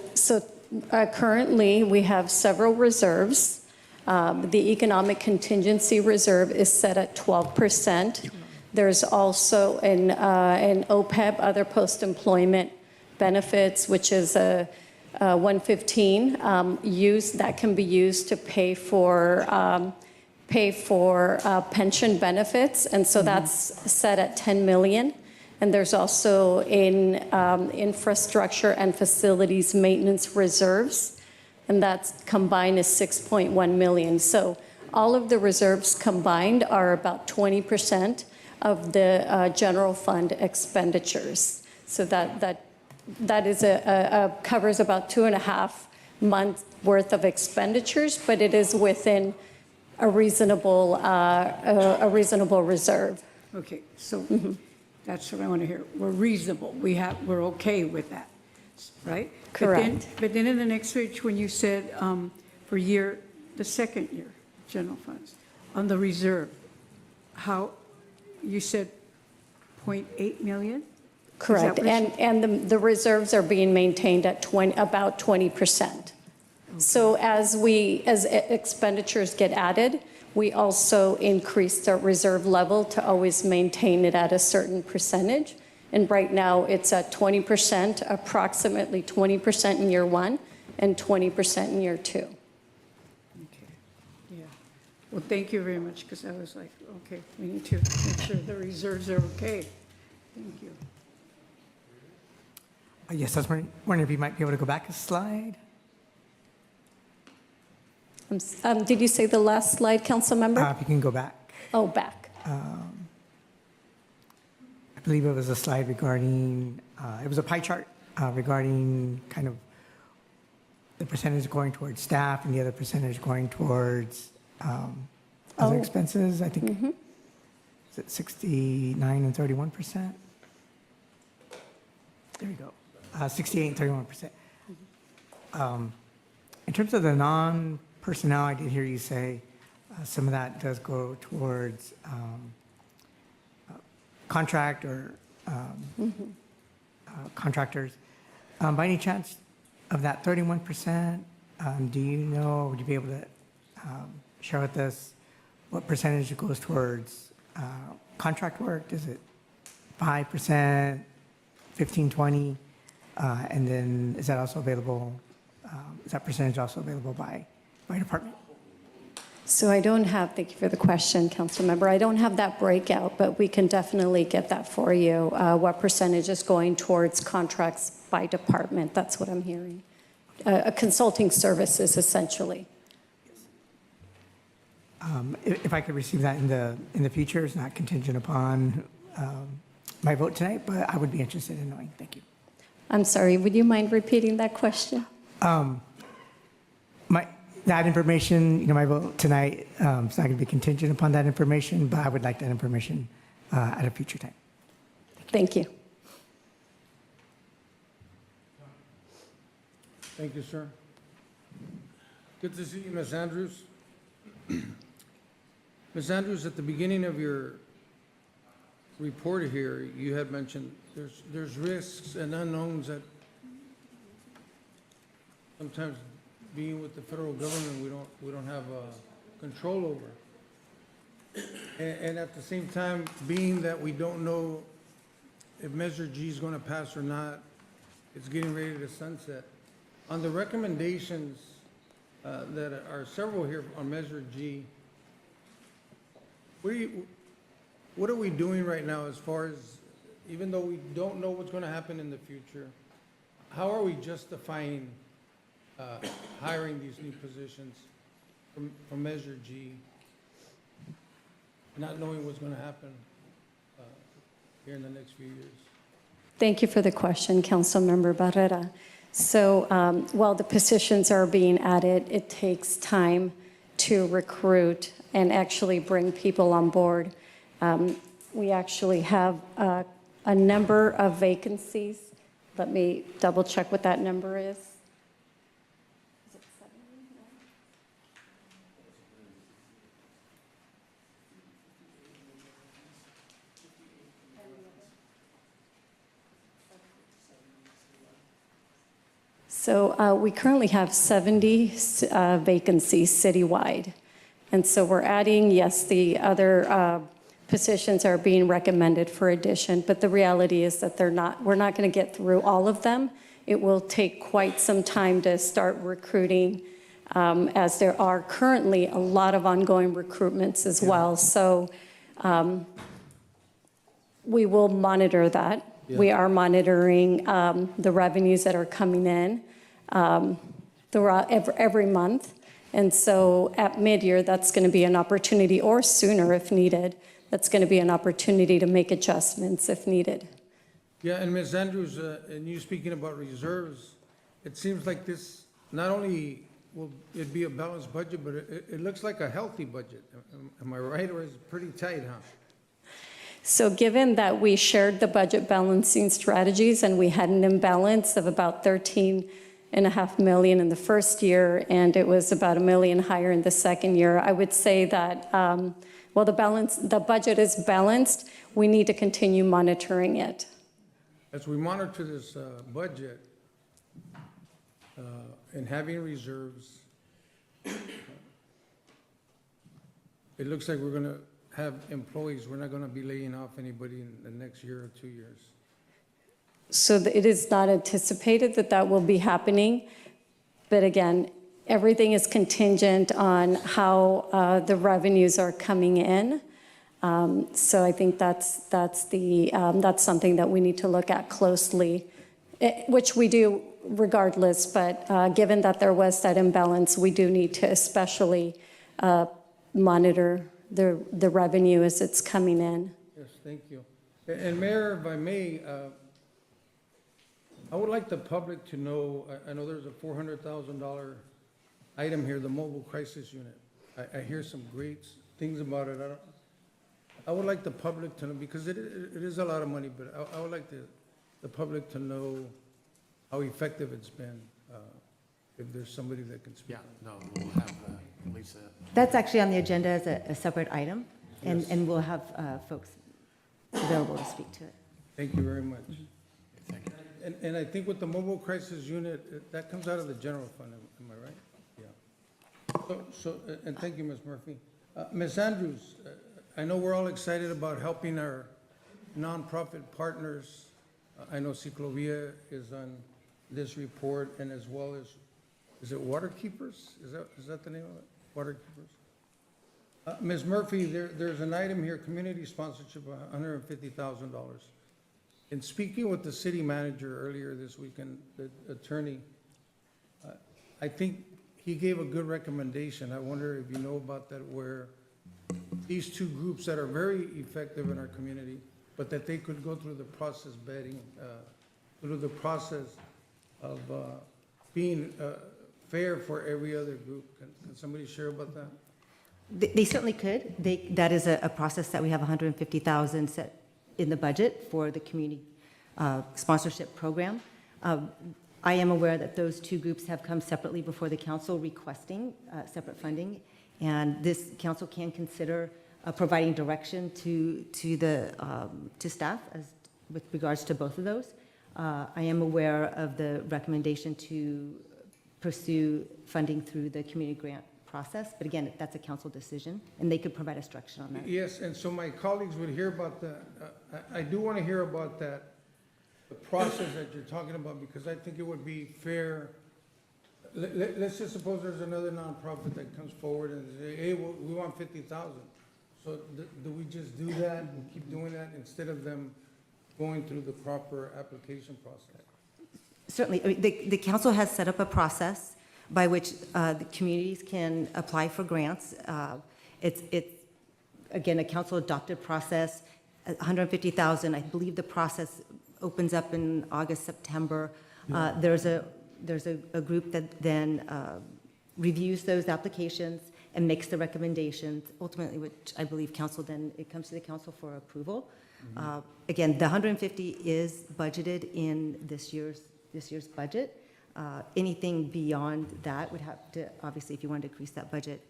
currently, we have several reserves. The economic contingency reserve is set at 12%. There's also an OPEB, other post-employment benefits, which is a 115 that can be used to pay for pension benefits, and so that's set at 10 million. And there's also in infrastructure and facilities maintenance reserves, and that's combined is 6.1 million. So all of the reserves combined are about 20% of the general fund expenditures. So that is covers about 2.5 months worth of expenditures, but it is within a reasonable reserve. Okay, so that's what I want to hear. We're reasonable. We're okay with that. right? Correct. But then in the next page, when you said for the second year, general funds, on the reserve, how, you said 0.8 million? Correct, and the reserves are being maintained at about 20%. So as expenditures get added, we also increase the reserve level to always maintain it at a certain percentage. And right now, it's at 20%, approximately 20% in year one and 20% in year two. Yeah. Well, thank you very much, because I was like, okay, we need to make sure the reserves are okay. Thank you. Yes, I was wondering if you might be able to go back a slide. Did you say the last slide, council member? If you can go back. Oh, back. I believe it was a slide regarding, it was a pie chart regarding kind of the percentage going towards staff and the other percentage going towards other expenses. I think, is it 69 and 31%? There we go. 68 and 31%. In terms of the non-personnel, I did hear you say some of that does go towards contract or contractors. By any chance, of that 31%, do you know, would you be able to share with us what percentage goes towards contract work? Is it 5%, 15, 20? And then is that also available, is that percentage also available by department? So I don't have, thank you for the question, council member. I don't have that breakout, but we can definitely get that for you. What percentage is going towards contracts by department? That's what I'm hearing. Consulting services, essentially. If I could receive that in the future, it's not contingent upon my vote tonight, but I would be interested in knowing. Thank you. I'm sorry, would you mind repeating that question? That information, my vote tonight, it's not going to be contingent upon that information, but I would like that information at a future time. Thank you. Thank you, sir. Good to see you, Ms. Andrews. Ms. Andrews, at the beginning of your report here, you had mentioned there's risks and unknowns that sometimes being with the federal government, we don't have control over. And at the same time, being that we don't know if Measure G is going to pass or not, it's getting ready to sunset. On the recommendations that are several here on Measure G, what are we doing right now as far as, even though we don't know what's going to happen in the future, how are we justifying hiring these new positions from Measure G, not knowing what's going to happen here in the next few years? Thank you for the question, Councilmember Barrera. So while the positions are being added, it takes time to recruit and actually bring people on board. We actually have a number of vacancies. Let me double check what that number is. So we currently have 70 vacancies citywide. And so we're adding, yes, the other positions are being recommended for addition, but the reality is that we're not going to get through all of them. It will take quite some time to start recruiting, as there are currently a lot of ongoing recruitments as well. So we will monitor that. Yeah. We are monitoring the revenues that are coming in throughout every month. And so at mid-year, that's going to be an opportunity, or sooner if needed, that's going to be an opportunity to make adjustments if needed. Yeah, and Ms. Andrews, and you speaking about reserves, it seems like this, not only will it be a balanced budget, but it looks like a healthy budget. Am I right, or is it pretty tight, huh? So given that we shared the budget balancing strategies and we had an imbalance of about 13.5 million in the first year, and it was about $1 million higher in the second year, I would say that while the budget is balanced, we need to continue monitoring it. As we monitor this budget and having reserves, it looks like we're going to have employees. We're not going to be laying off anybody in the next year or 2 years. So it is not anticipated that that will be happening. But again, everything is contingent on how the revenues are coming in. So I think that's something that we need to look at closely, which we do regardless. But given that there was that imbalance, we do need to especially monitor the revenue as it's coming in. Yes, thank you. And Mayor, if I may, I would like the public to know, I know there's a $400,000 item here, the mobile crisis unit. I hear some great things about it. I would like the public to know, because it is a lot of money, but I would like the public to know how effective it's been, if there's somebody that can speak. Yeah, no, we'll have Lisa. That's actually on the agenda as a separate item, Yes. and we'll have folks available to speak to it. Thank you very much. Thank you. And I think with the mobile crisis unit, that comes out of the general fund, am I right? Yeah. And thank you, Ms. Murphy. Ms. Andrews, I know we're all excited about helping our nonprofit partners. I know Ciclovia is on this report, and as well as, is it Waterkeepers? Is that the name of it? Waterkeepers? Ms. Murphy, there's an item here, community sponsorship, $150,000. In speaking with the city manager earlier this week and the attorney, I think he gave a good recommendation. I wonder if you know about that, where these two groups that are very effective in our community, but that they could go through the process vetting, through the process of being fair for every other group. Can somebody share about that? They certainly could. That is a process that we have $150,000 set in the budget for the community sponsorship program. I am aware that those two groups have come separately before the council requesting separate funding, and this council can consider providing direction to staff with regards to both of those. I am aware of the recommendation to pursue funding through the community grant process, but again, that's a council decision, and they could provide instruction on that. Yes, and so my colleagues would hear about that. I do want to hear about that, the process that you're talking about, because I think it would be fair. Let's just suppose there's another nonprofit that comes forward and say, hey, we want 50,000. So do we just do that and keep doing that instead of them going through the proper application process? Certainly. I mean, the council has set up a process by which the communities can apply for grants. It's again, a council-adopted process, $150,000. I believe the process opens up in August, September. There's a group that then reviews those applications and makes the recommendations, ultimately, which I believe council then, it comes to the council for approval. Again, the 150 is budgeted in this year's budget. Anything beyond that would have to, obviously, if you wanted to increase that budget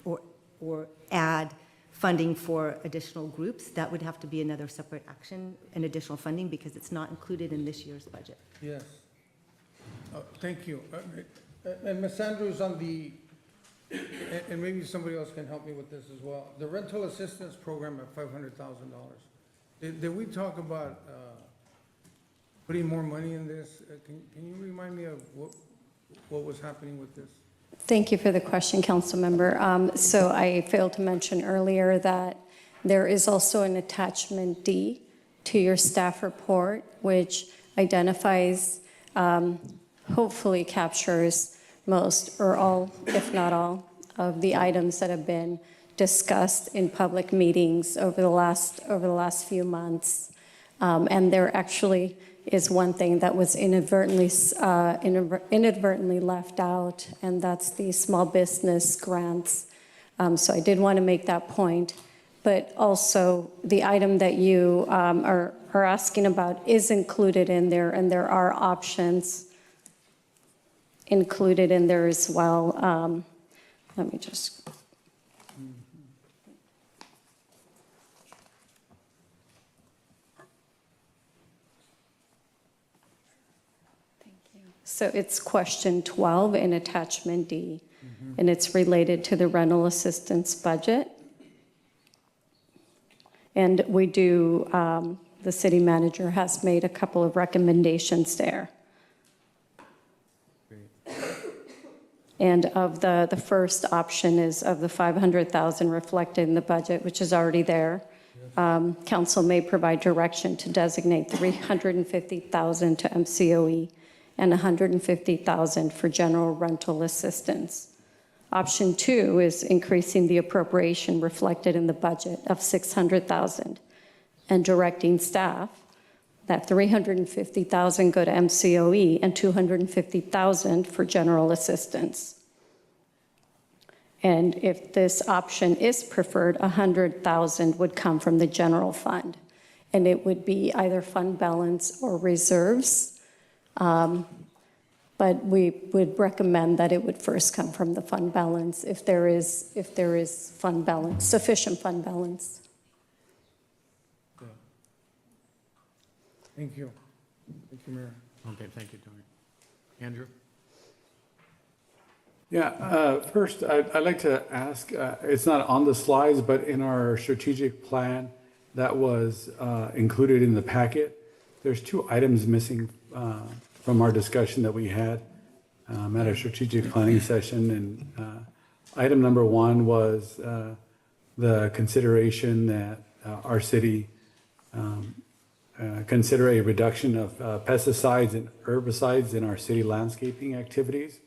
or add funding for additional groups, that would have to be another separate action and additional funding, because it's not included in this year's budget. Yes. Thank you. And Ms. Andrews, on the, and maybe somebody else can help me with this as well, the rental assistance program at $500,000. Did we talk about putting more money in this? Can you remind me of what was happening with this? Thank you for the question, Council Member. So I failed to mention earlier that there is also an attachment D to your staff report, which identifies, hopefully captures most or all, if not all, of the items that have been discussed in public meetings over the last few months. And there actually is one thing that was inadvertently left out, and that's the small business grants. So I did want to make that point. but also the item that you are asking about is included in there, and there are options included in there as well. Let me just. So it's question 12 in attachment D, and it's related to the rental assistance budget. And we do, the city manager has made a couple of recommendations there. And of the first option is of the 500,000 reflected in the budget, which is already there. Council may provide direction to designate 350,000 to MCOE and 150,000 for general rental assistance. Option 2 is increasing the appropriation reflected in the budget of 600,000 and directing staff that 350,000 go to MCOE and 250,000 for general assistance. And if this option is preferred, 100,000 would come from the general fund, and it would be either fund balance or reserves. But we would recommend that it would first come from the fund balance if there is fund balance, sufficient fund balance. Thank you. Thank you, Mayor. Okay, thank you, Tony. Andrew? Yeah, first, I'd like to ask, it's not on the slides, but in our strategic plan that was included in the packet, there's 2 items missing from our discussion that we had at our strategic planning session. And item number 1 was the consideration that our city consider a reduction of pesticides and herbicides in our city landscaping activities.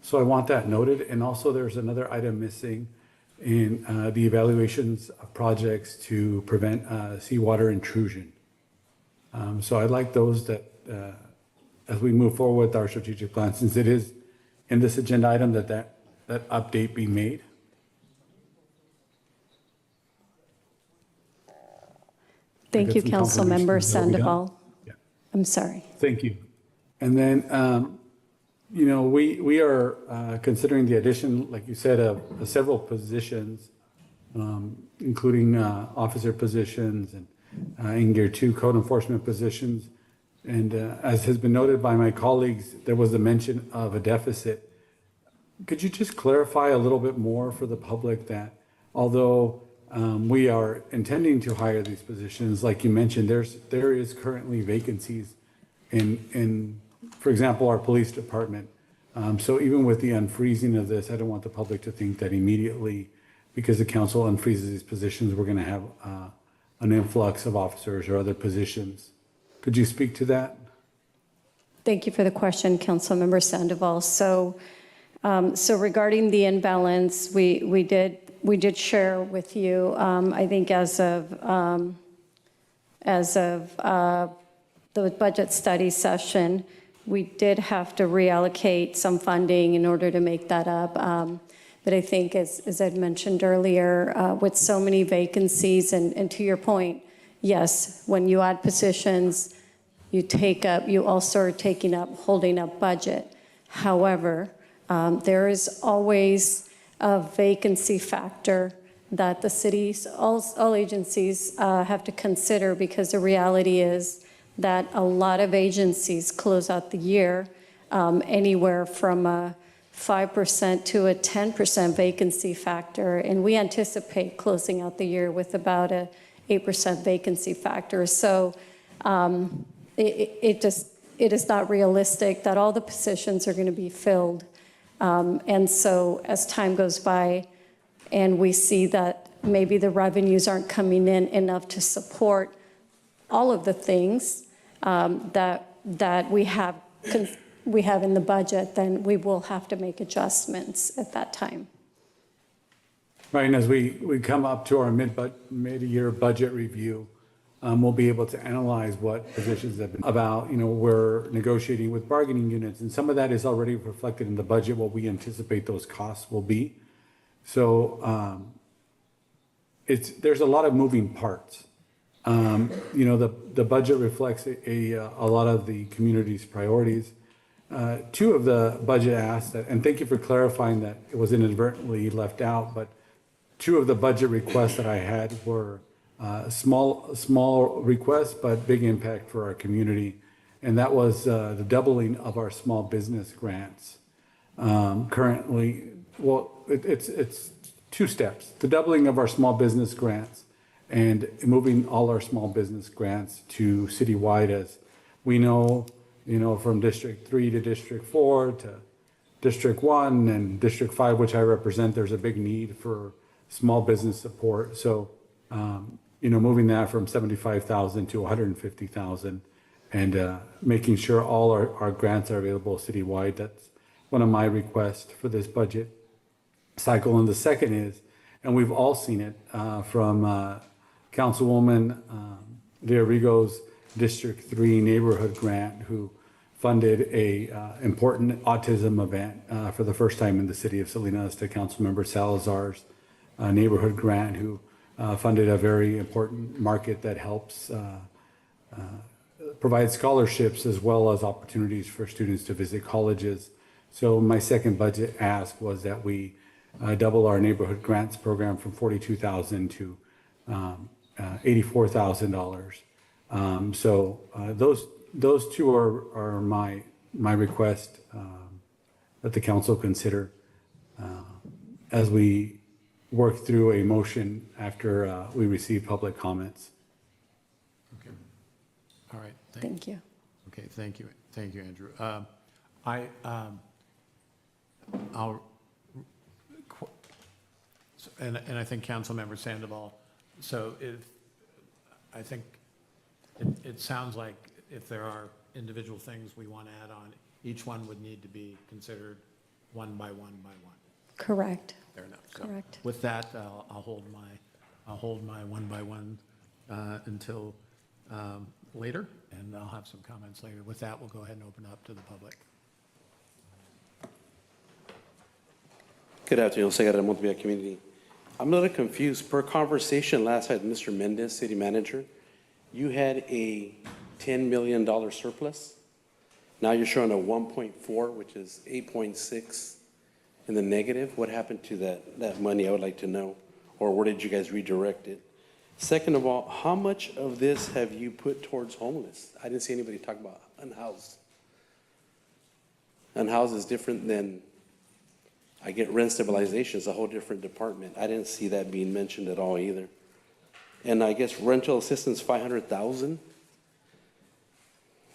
So I want that noted. And also there's another item missing in the evaluations of projects to prevent seawater intrusion. So I'd like those that, as we move forward with our strategic plan, since it is in this agenda item, that update be made. Thank you, some Councilmember confirmations. Are we done? Sandoval. Yeah. I'm sorry. Thank you. And then, you know, we are considering the addition, like you said, of several positions, including officer positions and in Gear 2 code enforcement positions. And as has been noted by my colleagues, there was a mention of a deficit. Could you just clarify a little bit more for the public that although we are intending to hire these positions, like you mentioned, there is currently vacancies in, for example, our police department. So even with the unfreezing of this, I don't want the public to think that immediately, because the council unfreezes these positions, we're going to have an influx of officers or other positions. Could you speak to that? Thank you for the question, Councilmember Sandoval. So regarding the imbalance, we did share with you, I think as of the budget study session, we did have to reallocate some funding in order to make that up. But I think as I'd mentioned earlier, with so many vacancies, and to your point, yes, when you add positions, you also are holding up budget. However, there is always a vacancy factor that the cities, all agencies have to consider, because the reality is that a lot of agencies close out the year anywhere from a 5% to a 10% vacancy factor, and we anticipate closing out the year with about a 8% vacancy factor. So it is not realistic that all the positions are going to be filled. And so as time goes by and we see that maybe the revenues aren't coming in enough to support all of the things that we have in the budget, then we will have to make adjustments at that time. Right, and as we come up to our mid-year budget review, we'll be able to analyze what positions have been about. You know, we're negotiating with bargaining units, and some of that is already reflected in the budget, what we anticipate those costs will be. So there's a lot of moving parts. The budget reflects a lot of the community's priorities. Two of the budget asks, and thank you for clarifying that it was inadvertently left out, but two of the budget requests that I had were small requests, but big impact for our community. And that was the doubling of our small business grants. Currently, it's two steps: the doubling of our small business grants and moving all our small business grants to citywide. As we know, from District 3 to District 4 to District 1 and District 5, which I represent, there's a big need for small business support. So, moving that from 75,000 to 150,000 and making sure all our grants are available citywide. That's one of my requests for this budget cycle. And the second is, and we've all seen it from Councilwoman De Arrigo's District 3 neighborhood grant, who funded a important autism event for the first time in the city of Salinas, to Councilmember Salazar's neighborhood grant, who funded a very important market that helps provide scholarships as well as opportunities for students to visit colleges. So my second budget ask was that we double our neighborhood grants program from $42,000 to $84,000. So those two are my request that the council consider as we work through a motion after we receive public comments. Okay. All right. Thank you. Okay, thank you, Andrew. And I think Councilmember Sandoval. So I think it sounds like if there are individual things we want to add on, each one would need to be considered one by one by one. Correct. Fair enough. So Correct. with that, I'll hold my one by one until later, and I'll have some comments later. With that, we'll go ahead and open up to the public. Good afternoon, Secretary of Montevideo Community. I'm a little confused. Per conversation last night, Mr. Mendez, City Manager, you had a $10 million surplus. Now you're showing a 1.4, which is 8.6 in the negative. What happened to that money? I would like to know. Or where did you guys redirect it? Second of all, how much of this have you put towards homeless? I didn't see anybody talk about unhoused. Unhoused is different than, I get rent stabilization, is a whole different department. I didn't see that being mentioned at all either. And I guess rental assistance, 500,000.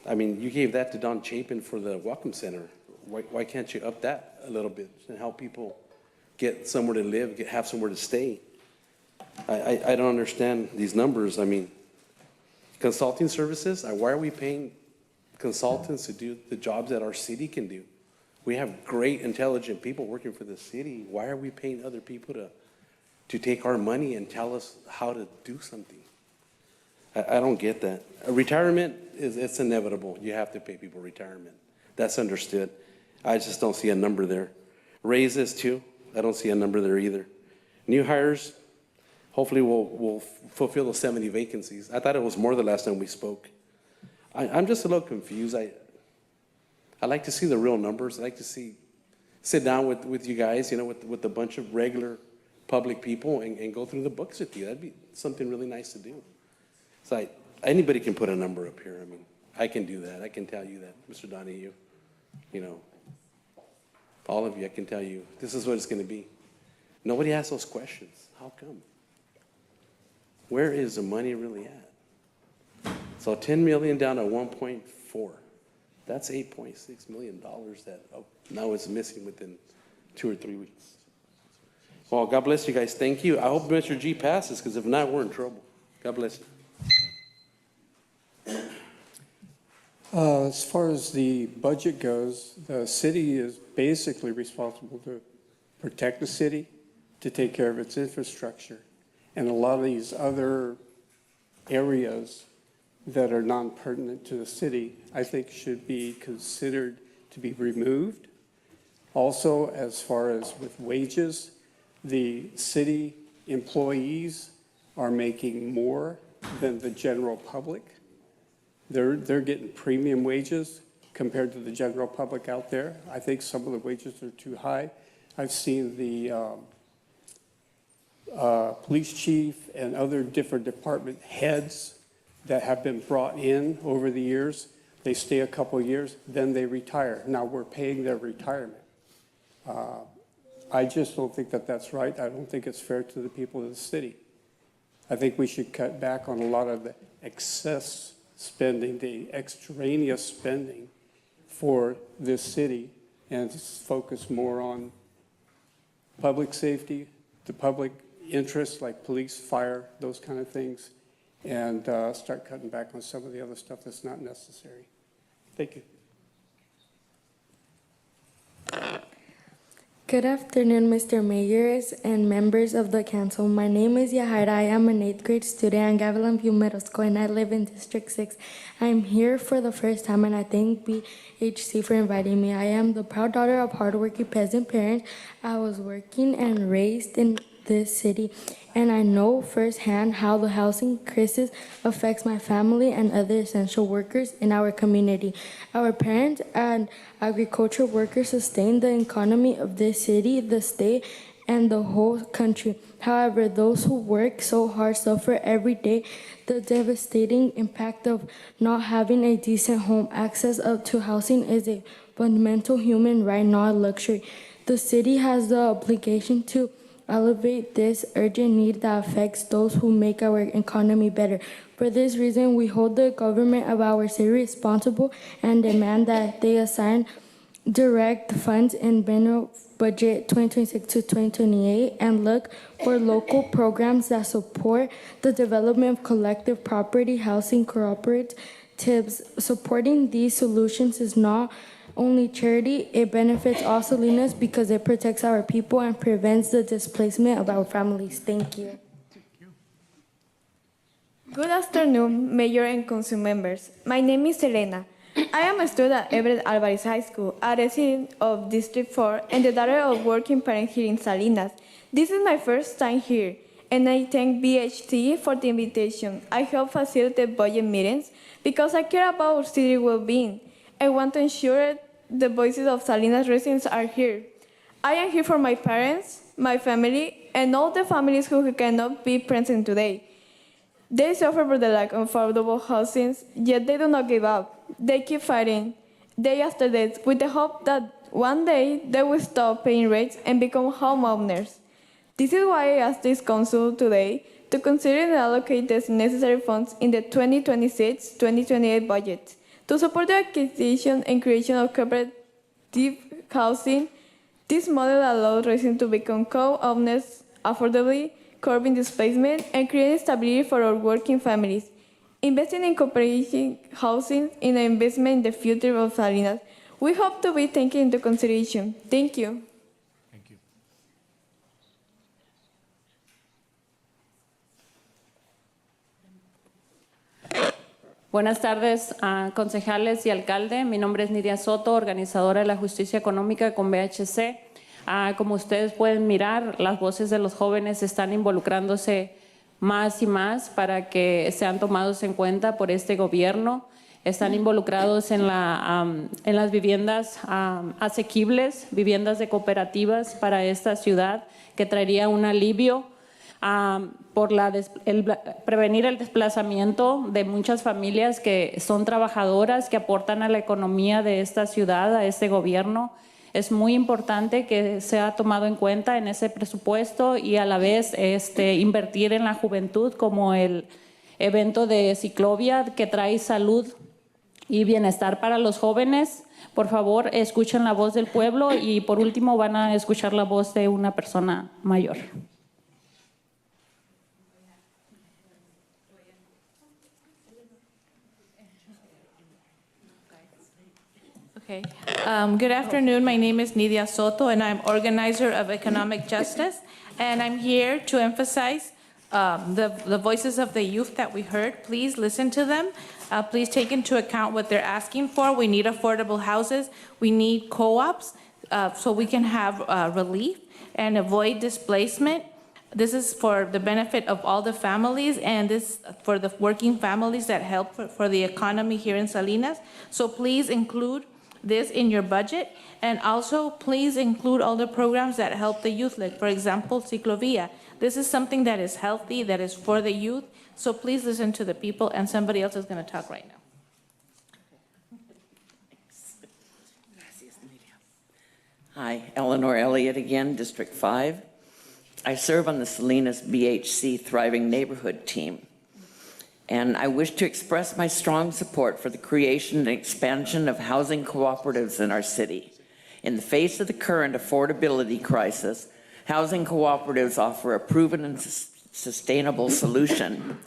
I mean, you gave that to Don Chapin for the Welcome Center. Why can't you up that a little bit and help people get somewhere to live, have somewhere to stay? I don't understand these numbers. I mean, consulting services, why are we paying consultants to do the jobs that our city can do? We have great, intelligent people working for the city. Why are we paying other people to take our money and tell us how to do something? I don't get that. Retirement it's inevitable. You have to pay people retirement. That's understood. I just don't see a number there. Raises too, I don't see a number there either. New hires, hopefully we'll fulfill the 70 vacancies. I thought it was more the last time we spoke. I'm just a little confused. I like to see the real numbers. I like to sit down with you guys, with a bunch of regular public people and go through the books with you. That'd be something really nice to do. So anybody can put a number up here. I mean, I can do that. I can tell you that, Mr. Donahue, all of you, I can tell you, this is what it's going to be. Nobody asks those questions. How come? Where is the money really at? So 10 million down to 1.4. That's $8.6 million that now is missing within 2 or 3 weeks. Well, God bless you guys. Thank you. I hope Mr. G passes, because if not, we're in trouble. God bless you. As far as the budget goes, the city is basically responsible to protect the city, to take care of its infrastructure. And a lot of these other areas that are non-pertinent to the city, I think should be considered to be removed. Also, as far as with wages, the city employees are making more than the general public. They're getting premium wages compared to the general public out there. I think some of the wages are too high. I've seen the police chief and other different department heads that have been brought in over the years. They stay a couple of years, then they retire. Now we're paying their retirement. I just don't think that that's right. I don't think it's fair to the people of the city. I think we should cut back on a lot of the excess spending, the extraneous spending for this city, and focus more on public safety, the public interests like police, fire, those kind of things, and start cutting back on some of the other stuff that's not necessary. Thank you. Good afternoon, Mr. Mayors and members of the council. My name is Yahaira. I am an 8th grade student at Gavilan View Middle School, and I live in District 6. I'm here for the first time, and I thank BHC for inviting me. I am the proud daughter of hardworking peasant parents. I was working and raised in this city, and I know firsthand how the housing crisis affects my family and other essential workers in our community. Our parents and agricultural workers sustain the economy of this city, the state, and the whole country. However, those who work so hard suffer every day the devastating impact of not having a decent home. Access to housing is a fundamental human right, not a luxury. The city has the obligation to elevate this urgent need that affects those who make our economy better. For this reason, we hold the government of our city responsible and demand that they assign direct funds in Biennial Budget 2026 to 2028 and look for local programs that support the development of collective property housing cooperatives. Supporting these solutions is not only charity, it benefits all Salinas because it protects our people and prevents the displacement of our families. Thank you. Good afternoon, Mayor and Council members. My name is Elena. I am a student at Everett Alvarez High School, a resident of District 4, and the daughter of working parents here in Salinas. This is my first time here, and I thank BHT for the invitation. I help facilitate budget meetings because I care about our city well-being. I want to ensure the voices of Salinas residents are here. I am here for my parents, my family, and all the families who cannot be present today. They suffer for the lack of affordable housing, yet they do not give up. They keep fighting day after day with the hope that one day they will stop paying rates and become homeowners. This is why I asked this council today to consider and allocate the necessary funds in the 2026-2028 budget to support the acquisition and creation of cooperative housing. This model allows residents to become co-owners affordably, curbing displacement, and creating stability for our working families. Investing in cooperative housing is an investment in the future of Salinas. We hope to be taken into consideration. Thank you. Buenas tardes a concejales y alcalde. Mi nombre es Nidia Soto, organizadora de la justicia económica con BHC. Como ustedes pueden mirar, las voces de los jóvenes están involucrándose más y más para que sean tomados en cuenta por este gobierno. Están involucrados en las viviendas asequibles, viviendas de cooperativas para esta ciudad, que traería un alivio por prevenir el desplazamiento de muchas familias que son trabajadoras, que aportan a la economía de esta ciudad, a este gobierno. Es muy importante que sea tomado en cuenta en ese presupuesto y a la vez invertir en la juventud, como el evento de Ciclovia, que trae salud y bienestar para los jóvenes. Por favor, escuchen la voz del pueblo y por último van a escuchar la voz de una persona mayor. Okay. Good afternoon. My name is Nidia Soto, and I'm organizer of Economic Justice. And I'm here to emphasize the voices of the youth that we heard. Please listen to them. Please take into account what they're asking for. We need affordable houses. We need co-ops so we can have relief and avoid displacement. This is for the benefit of all the families, and this for the working families that help for the economy here in Salinas. So please include this in your budget, and also please include all the programs that help the youth, like for example, Ciclovia. This is something that is healthy, that is for the youth, so please listen to the people, and somebody else is going to talk right now. Hi, Eleanor Elliott again, District 5. I serve on the Salinas BHC Thriving Neighborhood team, and I wish to express my strong support for the creation and expansion of housing cooperatives in our city. In the face of the current affordability crisis, housing cooperatives offer a proven and sustainable solution.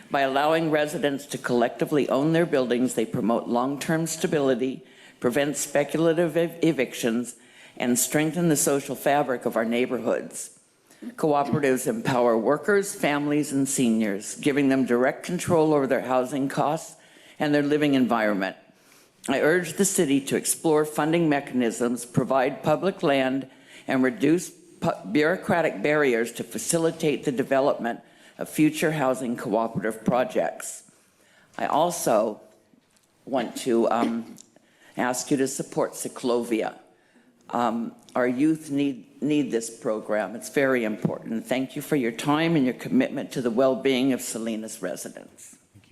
By allowing residents to collectively own their buildings, they promote long-term stability, prevent speculative evictions, and strengthen the social fabric of our neighborhoods. Cooperatives empower workers, families, and seniors, giving them direct control over their housing costs and their living environment. I urge the city to explore funding mechanisms, provide public land, and reduce bureaucratic barriers to facilitate the development of future housing cooperative projects. I also want to ask you to support Ciclovia. Our youth need this program. It's very important. Thank you for your time and your commitment to the well-being of Salinas residents. Thank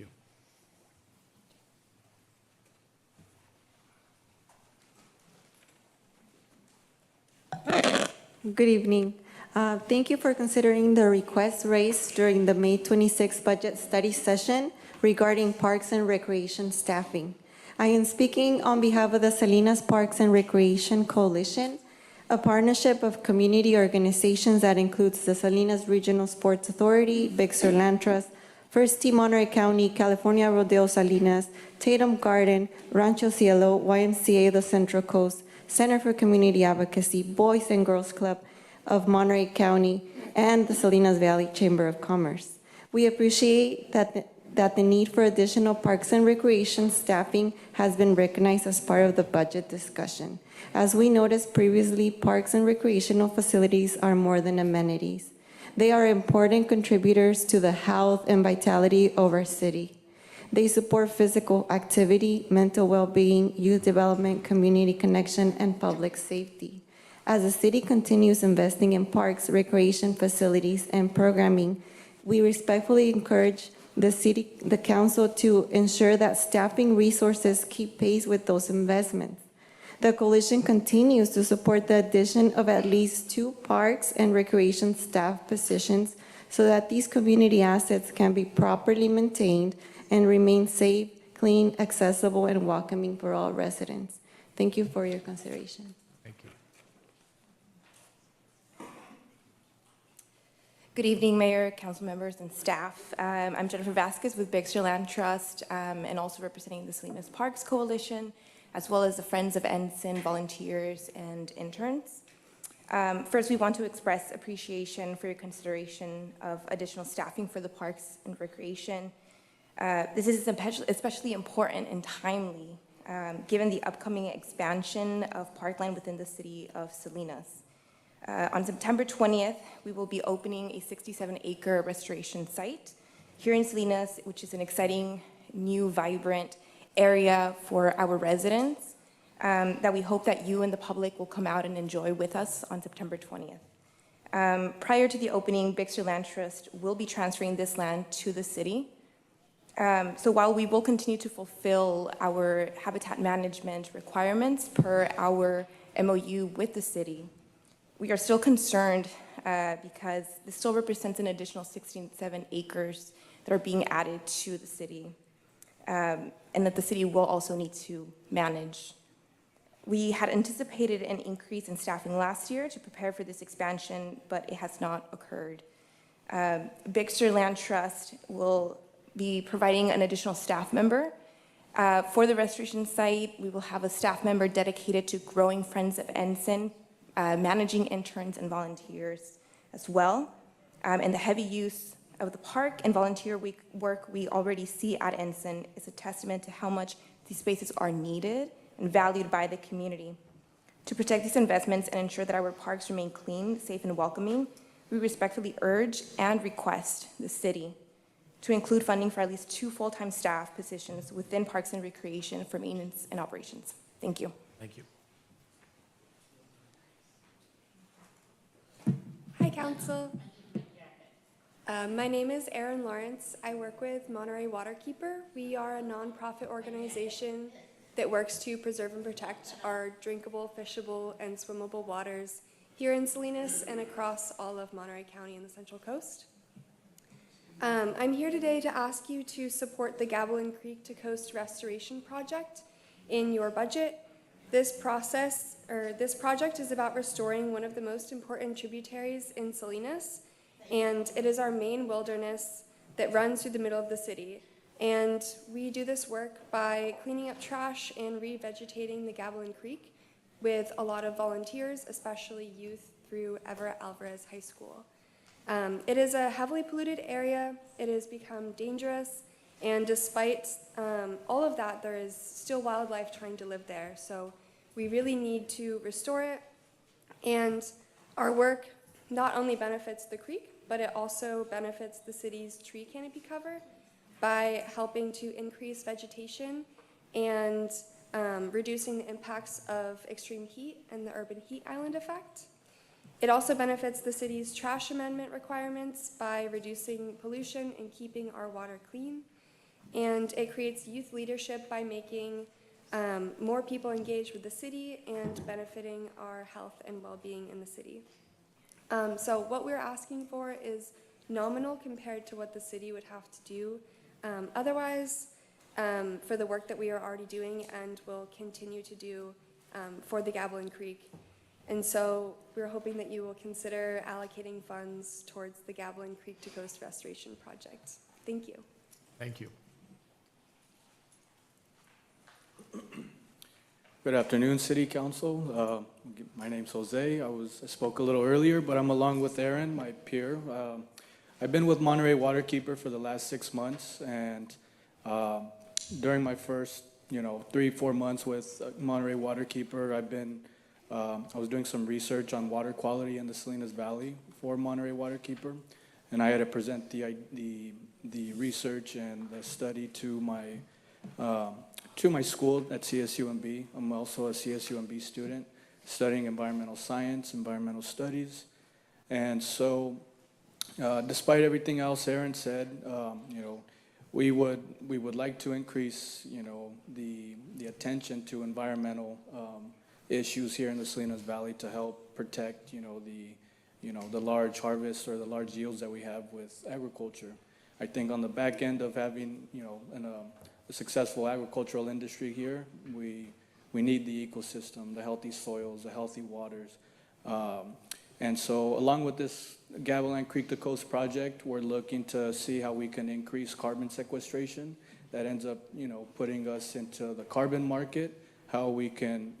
you. Good evening. Thank you for considering the request raised during the May 26 budget study session regarding Parks and Recreation staffing. I am speaking on behalf of the Salinas Parks and Recreation Coalition, a partnership of community organizations that includes the Salinas Regional Sports Authority, Big Sur Land Trust, First T Monterey County, California Rodeo Salinas, Tatum Garden, Rancho Cielo, YMCA The Central Coast, Center for Community Advocacy, Boys and Girls Club of Monterey County, and the Salinas Valley Chamber of Commerce. We appreciate that the need for additional parks and recreation staffing has been recognized as part of the budget discussion. As we noticed previously, parks and recreational facilities are more than amenities. They are important contributors to the health and vitality of our city. They support physical activity, mental well-being, youth development, community connection, and public safety. As the city continues investing in parks, recreation facilities, and programming, we respectfully encourage the council to ensure that staffing resources keep pace with those investments. The coalition continues to support the addition of at least 2 parks and recreation staff positions so that these community assets can be properly maintained and remain safe, clean, accessible, and welcoming for all residents. Thank you for your consideration. Thank you. Good evening, Mayor, council members, and staff. I'm Jennifer Vasquez with Big Sur Land Trust and also representing the Salinas Parks Coalition, as well as the Friends of Ensign volunteers and interns. First, we want to express appreciation for your consideration of additional staffing for the parks and recreation. This is especially important and timely, given the upcoming expansion of parkland within the city of Salinas. On September 20th, we will be opening a 67-acre restoration site here in Salinas, which is an exciting, new, vibrant area for our residents that we hope that you and the public will come out and enjoy with us on September 20th. Prior to the opening, Big Sur Land Trust will be transferring this land to the city. So while we will continue to fulfill our habitat management requirements per our MOU with the city, we are still concerned because this still represents an additional 67 acres that are being added to the city and that the city will also need to manage. We had anticipated an increase in staffing last year to prepare for this expansion, but it has not occurred. Big Sur Land Trust will be providing an additional staff member. For the restoration site, we will have a staff member dedicated to growing Friends of Ensign, managing interns and volunteers as well. And the heavy use of the park and volunteer work we already see at Ensign is a testament to how much these spaces are needed and valued by the community. To protect these investments and ensure that our parks remain clean, safe, and welcoming, we respectfully urge and request the city to include funding for at least 2 full-time staff positions within Parks and Recreation for maintenance and operations. Thank you. Thank you. Hi, Council. My name is Erin Lawrence. I work with Monterey Waterkeeper. We are a nonprofit organization that works to preserve and protect our drinkable, fishable, and swimmable waters here in Salinas and across all of Monterey County and the Central Coast. I'm here today to ask you to support the Gavilan Creek to Coast Restoration Project in your budget. This project is about restoring one of the most important tributaries in Salinas, and it is our main wilderness that runs through the middle of the city. And we do this work by cleaning up trash and revegetating the Gavilan Creek with a lot of volunteers, especially youth through Everett Alvarez High School. It is a heavily polluted area. It has become dangerous, and despite all of that, there is still wildlife trying to live there. So we really need to restore it, and our work not only benefits the creek, but it also benefits the city's tree canopy cover by helping to increase vegetation and reducing the impacts of extreme heat and the urban heat island effect. It also benefits the city's trash amendment requirements by reducing pollution and keeping our water clean. And it creates youth leadership by making more people engaged with the city and benefiting our health and well-being in the city. So what we're asking for is nominal compared to what the city would have to do otherwise for the work that we are already doing and will continue to do for the Gavilan Creek. And so we're hoping that you will consider allocating funds towards the Gavilan Creek to Coast Restoration Project. Thank you. Thank you. Good afternoon, City Council. My name's Jose. I spoke a little earlier, but I'm along with Aaron, my peer. I've been with Monterey Waterkeeper for the last 6 months, and during my first, 3-4 months with Monterey Waterkeeper, I was doing some research on water quality in the Salinas Valley for Monterey Waterkeeper, and I had to present the research and the study to my school at CSUMB. I'm also a CSUMB student studying environmental science, environmental studies. And so despite everything else Aaron said, we would like to increase, the attention to environmental issues here in the Salinas Valley to help protect, the large harvest or the large yields that we have with agriculture. I think on the back end of having, a successful agricultural industry here, we need the ecosystem, the healthy soils, the healthy waters. And so along with this Gavilan Creek to Coast project, we're looking to see how we can increase carbon sequestration. That ends up, putting us into the carbon market, how we can,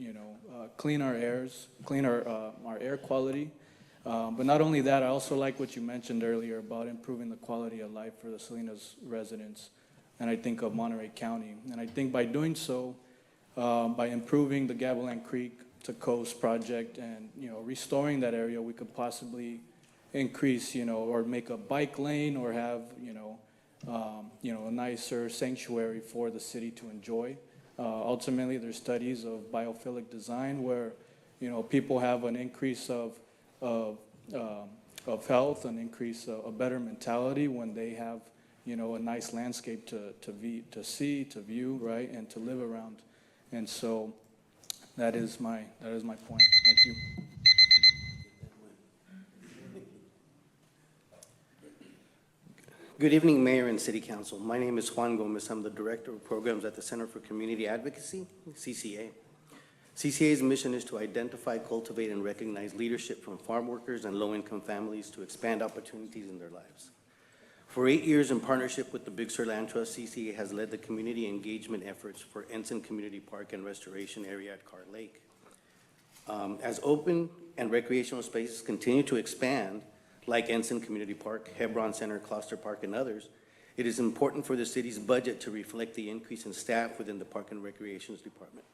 clean our airs, clean our air quality. But not only that, I also like what you mentioned earlier about improving the quality of life for the Salinas residents, and I think of Monterey County. And I think by doing so, by improving the Gavilan Creek to Coast project and, restoring that area, we could possibly increase, or make a bike lane or have, a nicer sanctuary for the city to enjoy. Ultimately, there's studies of biophilic design where, people have an increase of health, an increase, a better mentality when they have, a nice landscape to see, to view, right, and to live around. And so that is my point. Thank you. Good evening, Mayor and City Council. My name is Juan Gomez. I'm the Director of Programs at the Center for Community Advocacy, CCA. CCA's mission is to identify, cultivate, and recognize leadership from farm workers and low-income families to expand opportunities in their lives. For 8 years, in partnership with the Big Sur Land Trust, CCA has led the community engagement efforts for Ensign Community Park and Restoration Area at Carr Lake. As open and recreational spaces continue to expand, like Ensign Community Park, Hebron Center, Cluster Park, and others, it is important for the city's budget to reflect the increase in staff within the Park and Recreations Department.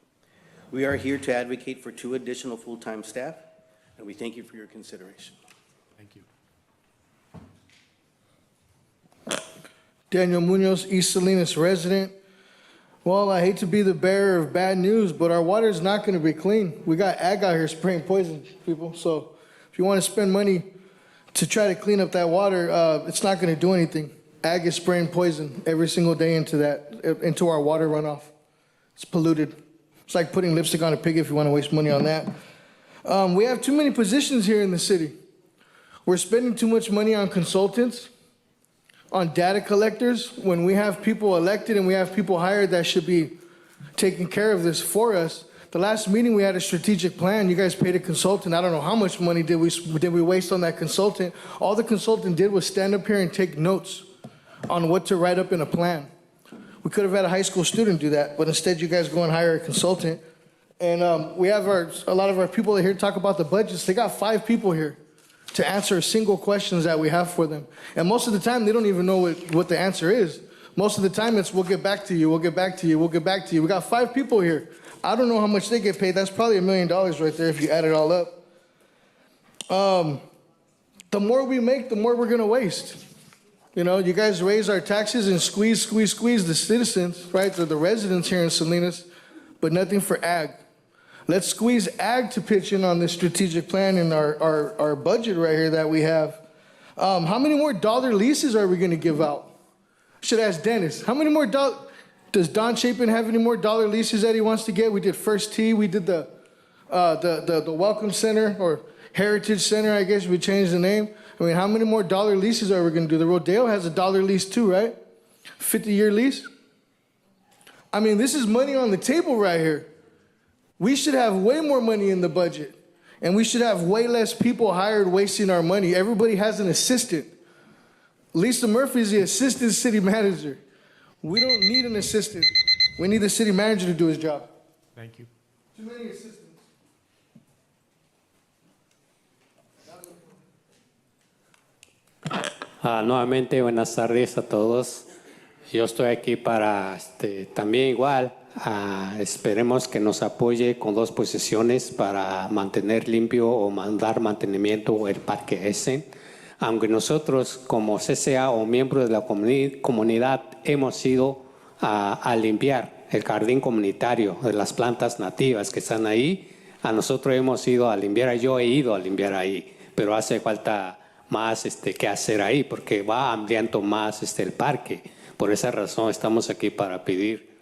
We are here to advocate for 2 additional full-time staff, and we thank you for your consideration. Thank you. Daniel Munoz, East Salinas resident. Well, I hate to be the bearer of bad news, but our water is not going to be clean. We got ag out here spraying poison, people. So if you want to spend money to try to clean up that water, it's not going to do anything. Ag is spraying poison every single day into our water runoff. It's polluted. It's like putting lipstick on a pig if you want to waste money on that. We have too many positions here in the city. We're spending too much money on consultants, on data collectors, when we have people elected and we have people hired that should be taking care of this for us. The last meeting we had a strategic plan. You guys paid a consultant. I don't know how much money did we waste on that consultant. All the consultant did was stand up here and take notes on what to write up in a plan. We could have had a high school student do that, but instead you guys go and hire a consultant. And we have a lot of our people that are here to talk about the budgets. They got 5 people here to answer single questions that we have for them. And most of the time, they don't even know what the answer is. Most of the time, it's we'll get back to you, we'll get back to you, we'll get back to you. We got 5 people here. I don't know how much they get paid. That's probably $1 million right there if you add it all up. The more we make, the more we're going to waste. You know, you guys raise our taxes and squeeze the citizens, right? The residents here in Salinas, but nothing for ag. Let's squeeze ag to pitch in on this strategic plan in our budget right here that we have. How many more dollar leases are we going to give out? Should ask Dennis. How many more does Don Chapin have any more dollar leases that he wants to get? We did First Tee. We did the Welcome Center or Heritage Center, I guess we changed the name. I mean, how many more dollar leases are we going to do? The Rodeo has a dollar lease too, right? 50-year lease. I mean, this is money on the table right here. We should have way more money in the budget, and we should have way less people hired wasting our money. Everybody has an assistant. Lisa Murphy is the assistant city manager. We don't need an assistant. We need the city manager to do his job. Thank you. Too many assistants. Nuevamente, buenas tardes a todos. Yo estoy aquí para también igual. Esperemos que nos apoye con 2 posiciones para mantener limpio o dar mantenimiento el Parque Essen. Aunque nosotros como CCA o miembros de la comunidad hemos ido a limpiar el jardín comunitario de las plantas nativas que están ahí, a nosotros hemos ido a limpiar, yo he ido a limpiar ahí, pero hace falta más que hacer ahí porque va ampliando más el parque. Por esa razón estamos aquí para pedir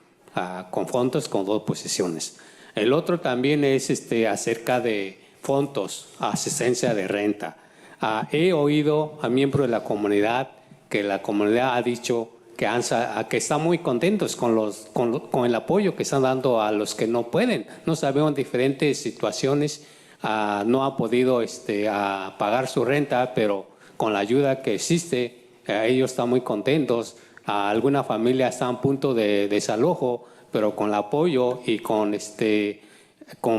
con fondos con 2 posiciones. El otro también es acerca de fondos, asistencia de renta. He oído a miembros de la comunidad que la comunidad ha dicho que están muy contentos con el apoyo que están dando a los que no pueden. No sabemos diferentes situaciones, no han podido pagar su renta, pero con la ayuda que existe, ellos están muy contentos. Alguna familia está a punto de desalojo, pero con el apoyo y con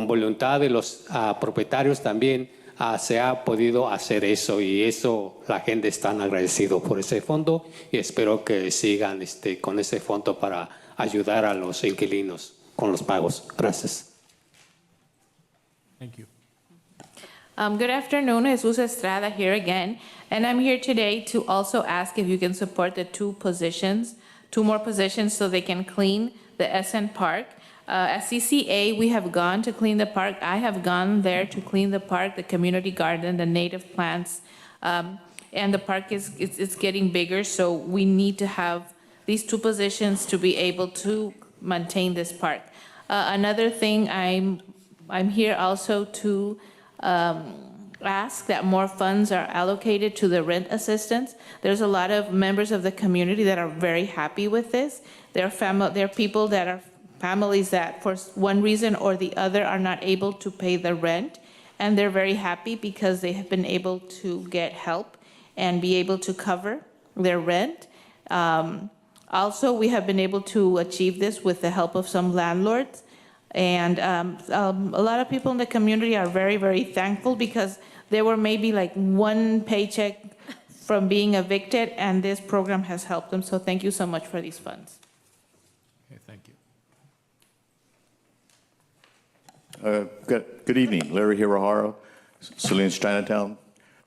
voluntad de los propietarios también se ha podido hacer eso, y eso la gente está agradecido por ese fondo, y espero que sigan con ese fondo para ayudar a los inquilinos con los pagos. Gracias. Thank you. Good afternoon, Jesus Estrada here again, and I'm here today to also ask if you can support the 2 more positions so they can clean the Essen Park. As CCA, we have gone to clean the park. I have gone there to clean the park, the community garden, the native plants, and the park is getting bigger, so we need to have these 2 positions to be able to maintain this park. Another thing, I'm here also to ask that more funds are allocated to the rent assistance. There's a lot of members of the community that are very happy with this. There are people that are families that for one reason or the other are not able to pay the rent, and they're very happy because they have been able to get help and be able to cover their rent. Also, we have been able to achieve this with the help of some landlords, and a lot of people in the community are very, very thankful because they were maybe like 1 paycheck from being evicted, and this program has helped them. So thank you so much for these funds. Okay, thank you. Good evening, Larry Hirahara, Salinas Chinatown,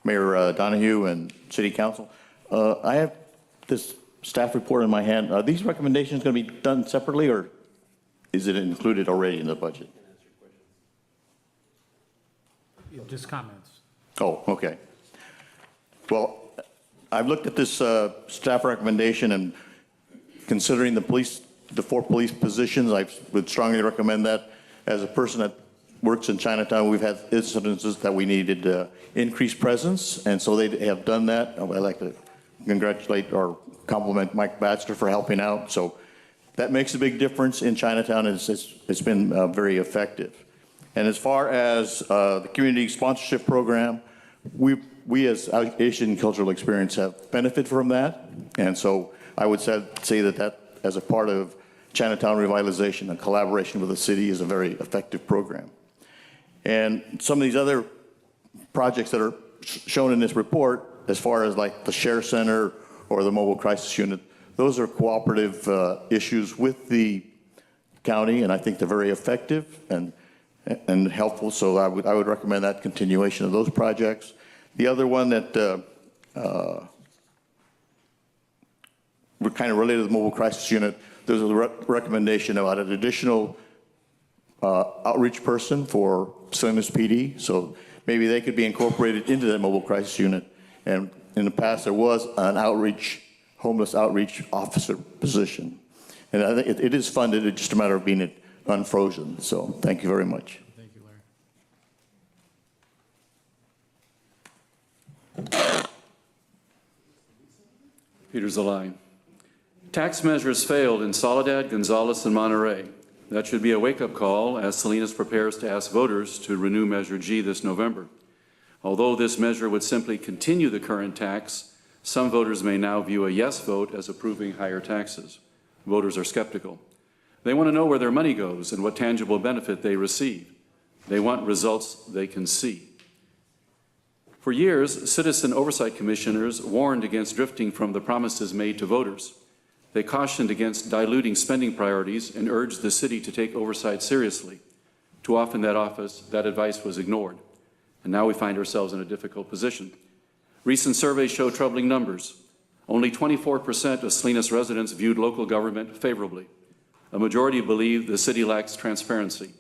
Mayor Donahue, and City Council. I have this staff report in my hand. Are these recommendations going to be done separately, or is it included already in the budget? Just comments. Oh, okay. Well, I've looked at this staff recommendation, and considering the 4 police positions, I would strongly recommend that. As a person that works in Chinatown, we've had incidences that we needed increased presence, and so they have done that. I'd like to congratulate or compliment Mike Batchelor for helping out. So that makes a big difference in Chinatown, and it's been very effective. And as far as the community sponsorship program, we as Asian Cultural Experience have benefited from that. And so I would say that as a part of Chinatown revitalization and collaboration with the city is a very effective program. And some of these other projects that are shown in this report, as far as like the Share Center or the Mobile Crisis Unit, those are cooperative issues with the county, and I think they're very effective and helpful, so I would recommend that continuation of those projects. The other one that we're kind of related to the Mobile Crisis Unit, there's a recommendation about an additional outreach person for Salinas PD, so maybe they could be incorporated into the Mobile Crisis Unit. And in the past, there was an homeless outreach officer position. And I think it is funded, it's just a matter of being it unfrozen. So thank you very much. Thank you, Larry. Peter Zelai. Tax measures failed in Soledad, Gonzales, and Monterey. That should be a wake-up call as Salinas prepares to ask voters to renew Measure G this November. Although this measure would simply continue the current tax, some voters may now view a yes vote as approving higher taxes. Voters are skeptical. They want to know where their money goes and what tangible benefit they receive. They want results they can see. For years, citizen oversight commissioners warned against drifting from the promises made to voters. They cautioned against diluting spending priorities and urged the city to take oversight seriously. Too often that advice was ignored. And now we find ourselves in a difficult position. Recent surveys show troubling numbers. Only 24% of Salinas residents viewed local government favorably. A majority believe the city lacks transparency.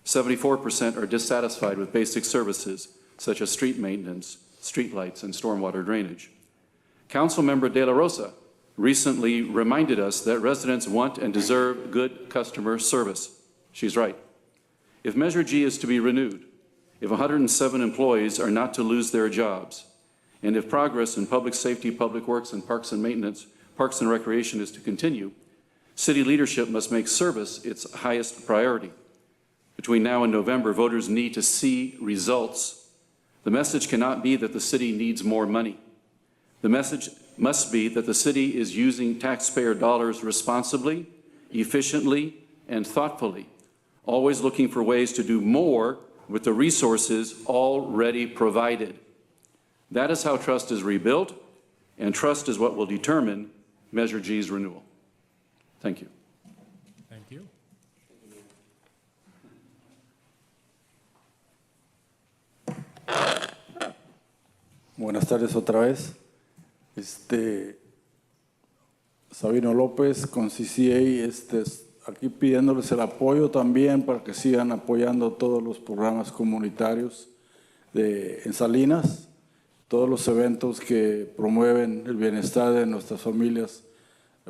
74% are dissatisfied with basic services, such as street maintenance, streetlights, and stormwater drainage. Councilmember De La Rosa recently reminded us that residents want and deserve good customer service. She's right. If Measure G is to be renewed, if 107 employees are not to lose their jobs, and if progress in public safety, public works, and parks and maintenance, parks and recreation is to continue, city leadership must make service its highest priority. Between now and November, voters need to see results. The message cannot be that the city needs more money. The message must be that the city is using taxpayer dollars responsibly, efficiently, and thoughtfully, always looking for ways to do more with the resources already provided. That is how trust is rebuilt, and trust is what will determine Measure G's renewal. Thank you. Thank you. Buenas tardes otra vez. Sabino López con CCA, aquí pidiéndoles el apoyo también para que sigan apoyando todos los programas comunitarios en Salinas, todos los eventos que promueven el bienestar de nuestras familias,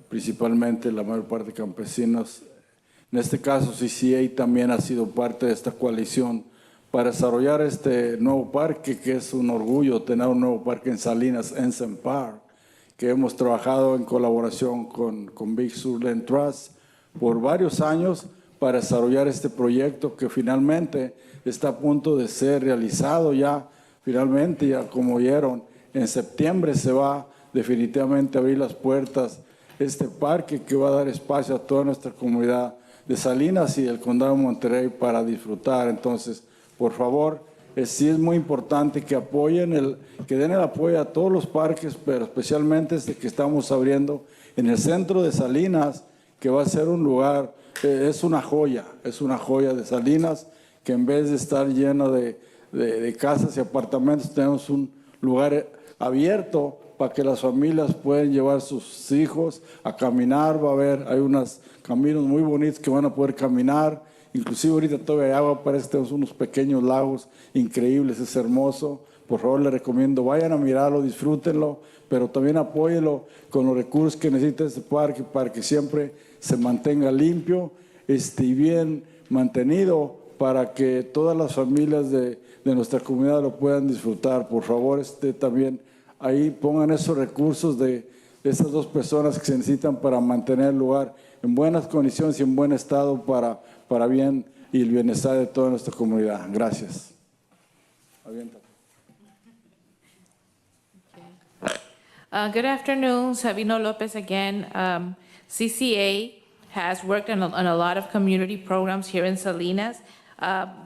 principalmente la mayor parte de campesinos. En este caso, CCA también ha sido parte de esta coalición para desarrollar este nuevo parque, que es un orgullo tener un nuevo parque en Salinas, Ensign Park, que hemos trabajado en colaboración con Big Sur Land Trust por varios años para desarrollar este proyecto que finalmente está a punto de ser realizado ya. Finalmente, ya como oyeron, en septiembre se va definitivamente a abrir las puertas este parque que va a dar espacio a toda nuestra comunidad de Salinas y del Condado de Monterrey para disfrutar. Entonces, por favor, sí es muy importante que apoyen, que den el apoyo a todos los parques, pero especialmente este que estamos abriendo en el centro de Salinas, que va a ser un lugar, es una joya de Salinas, que en vez de estar lleno de casas y apartamentos, tenemos un lugar abierto para que las familias puedan llevar sus hijos a caminar. Hay unos caminos muy bonitos que van a poder caminar. Inclusive ahorita todavía hay agua, parece que tenemos unos pequeños lagos increíbles, es hermoso. Por favor, les recomiendo, vayan a mirarlo, disfrútenlo, pero también apóyenlo con los recursos que necesita este parque para que siempre se mantenga limpio y bien mantenido, para que todas las familias de nuestra comunidad lo puedan disfrutar. Por favor, también ahí pongan esos recursos de esas dos personas que se necesitan para mantener el lugar en buenas condiciones y en buen estado para bien y el bienestar de toda nuestra comunidad. Gracias. Good afternoon, Sabino Lopez again. CCA has worked on a lot of community programs here in Salinas.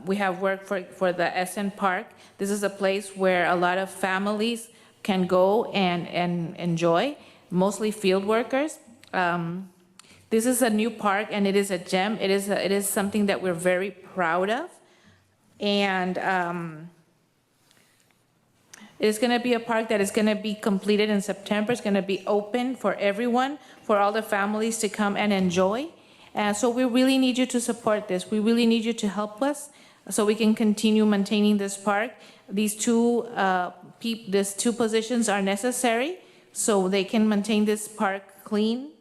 We have worked for the Essen Park. This is a place where a lot of families can go and enjoy, mostly field workers. This is a new park and it is a gem. It is something that we're very proud of. And it is going to be a park that is going to be completed in September. It's going to be open for everyone, for all the families to come and enjoy. And so we really need you to support this. We really need you to help us so we can continue maintaining this park. These two positions are necessary so they can maintain this park clean.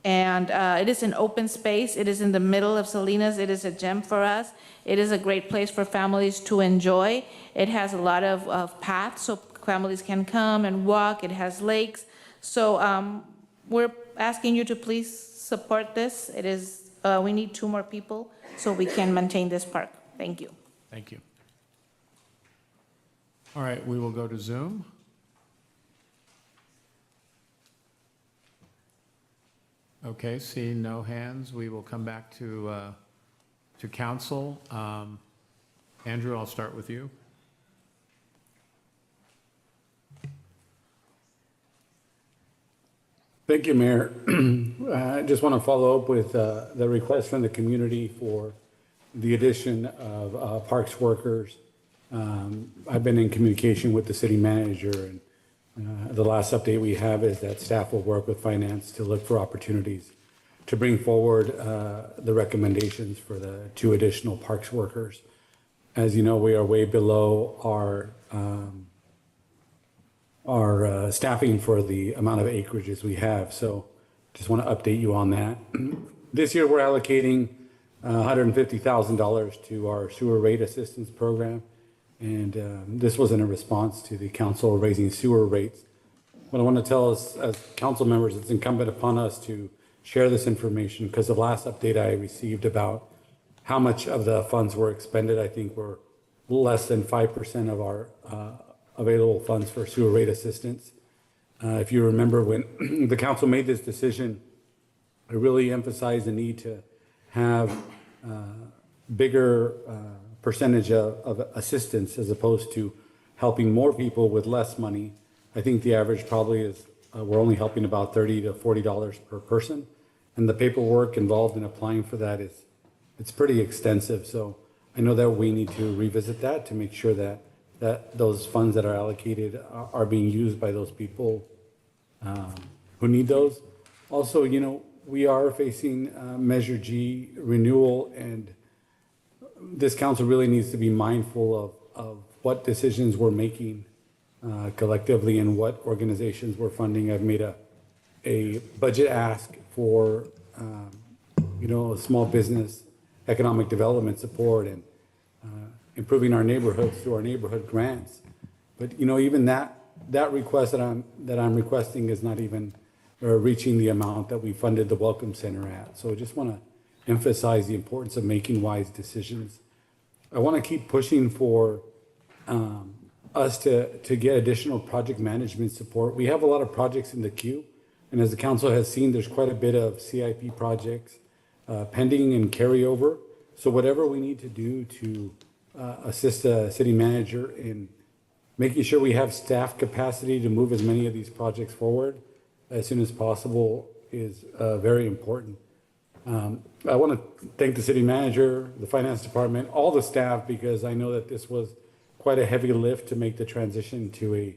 And it is an open space. It is in the middle of Salinas. It is a gem for us. It is a great place for families to enjoy. It has a lot of paths so families can come and walk. It has lakes. So we're asking you to please support this. It is, we need 2 more people so we can maintain this park. Thank you. Thank you. All right, we will go to Zoom. Okay, seeing no hands, we will come back to council. Andrew, I'll start with you. Thank you, Mayor. I just want to follow up with the request from the community for the addition of parks workers. I've been in communication with the city manager, and the last update we have is that staff will work with finance to look for opportunities to bring forward the recommendations for the 2 additional parks workers. As you know, we are way below our staffing for the amount of acreages we have. So just want to update you on that. This year, we're allocating $150,000 to our sewer rate assistance program. And this was in a response to the council raising sewer rates. What I want to tell us as council members, it's incumbent upon us to share this information, because the last update I received about how much of the funds were expended, I think were less than 5% of our available funds for sewer rate assistance. If you remember, when the council made this decision, I really emphasized the need to have bigger percentage of assistance as opposed to helping more people with less money. I think the average probably is we're only helping about $30 to $40 per person, and the paperwork involved in applying for that it's pretty extensive. So I know that we need to revisit that to make sure that those funds that are allocated are being used by those people who need those. Also, you know, we are facing Measure G renewal, and this council really needs to be mindful of what decisions we're making collectively and what organizations we're funding. I've made a budget ask for, small business economic development support and improving our neighborhoods through our neighborhood grants. But, you know, even that request that I'm requesting is not even reaching the amount that we funded the Welcome Center at. So I just want to emphasize the importance of making wise decisions. I want to keep pushing for us to get additional project management support. We have a lot of projects in the queue, and as the council has seen, there's quite a bit of CIP projects pending and carryover. So whatever we need to do to assist the city manager in making sure we have staff capacity to move as many of these projects forward as soon as possible is very important. I want to thank the city manager, the finance department, all the staff, because I know that this was quite a heavy lift to make the transition to a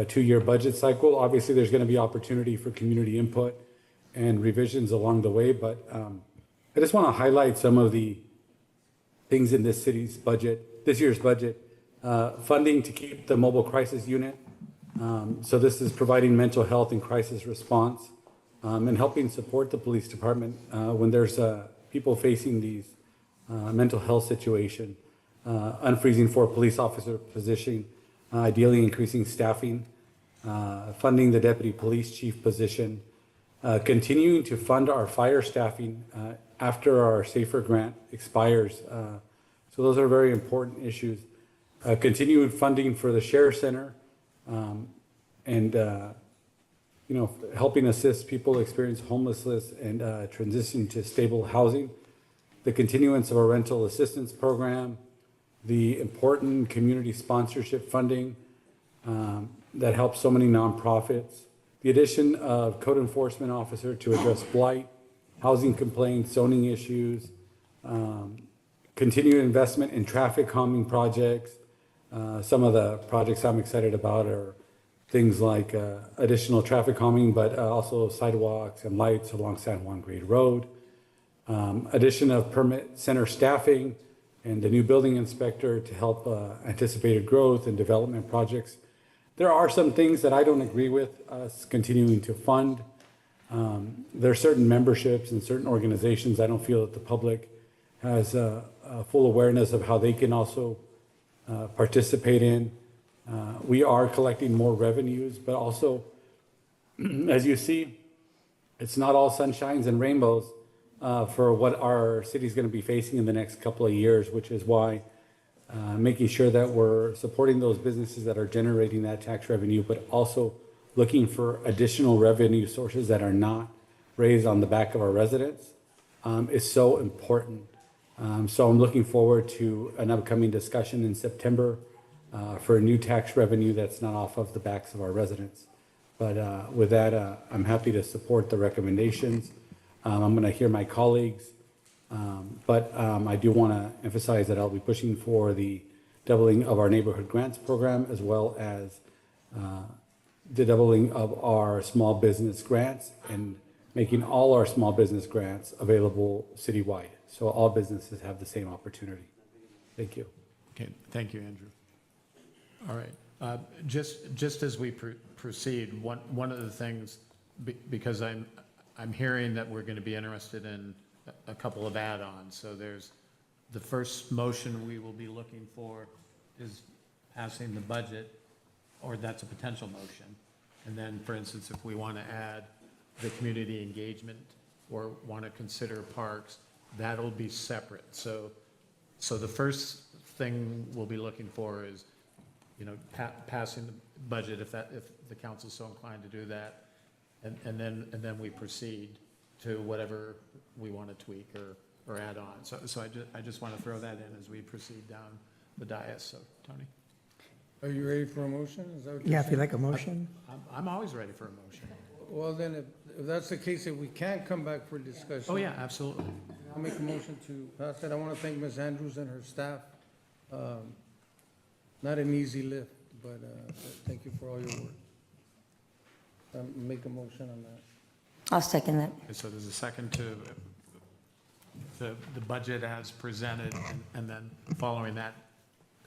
two-year budget cycle. Obviously, there's going to be opportunity for community input and revisions along the way, but I just want to highlight some of the things in this city's budget, this year's budget. Funding to keep the mobile crisis unit. So this is providing mental health and crisis response and helping support the police department when there's people facing these mental health situation. Unfreezing for police officer position, ideally increasing staffing, funding the deputy police chief position, continuing to fund our fire staffing after our SAFER grant expires. So those are very important issues. Continued funding for the Share Center, and helping assist people experience homelessness and transition to stable housing. The continuance of our rental assistance program, the important community sponsorship funding that helps so many nonprofits, the addition of code enforcement officer to address blight, housing complaints, zoning issues, continued investment in traffic calming projects. Some of the projects I'm excited about are things like additional traffic calming, but also sidewalks and lights along San Juan Grade Road. Addition of permit center staffing and the new building inspector to help anticipated growth and development projects. There are some things that I don't agree with us continuing to fund. There are certain memberships and certain organizations I don't feel that the public has a full awareness of how they can also participate in. We are collecting more revenues, but also, as you see, it's not all sunshines and rainbows for what our city is going to be facing in the next couple of years, which is why making sure that we're supporting those businesses that are generating that tax revenue, but also looking for additional revenue sources that are not raised on the back of our residents is so important. So I'm looking forward to an upcoming discussion in September for a new tax revenue that's not off of the backs of our residents. But with that, I'm happy to support the recommendations. I'm going to hear my colleagues, but I do want to emphasize that I'll be pushing for the doubling of our neighborhood grants program, as well as the doubling of our small business grants and making all our small business grants available citywide. So all businesses have the same opportunity. Thank you. Okay, thank you, Andrew. All right, just as we proceed, one of the things, because I'm hearing that we're going to be interested in a couple of add-ons. So there's the first motion we will be looking for is passing the budget, or that's a potential motion. And then, for instance, if we want to add the community engagement or want to consider parks, that'll be separate. So the first thing we'll be looking for is, passing the budget if the council's so inclined to do that, and then we proceed to whatever we want to tweak or add on. So I just want to throw that in as we proceed down the dais. So Tony, are you ready for a motion? Is that what you're Yeah, if you saying? like a motion. I'm always ready for a motion. Well, then, if that's the case, if we can't come back for discussion. Oh yeah, absolutely. I'll make a motion to pass it. I want to thank Ms. Andrews and her staff. Not an easy lift, but thank you for all your work. Make a motion on that. I'll second that. Okay, so there's a second to the budget as presented, and then following that,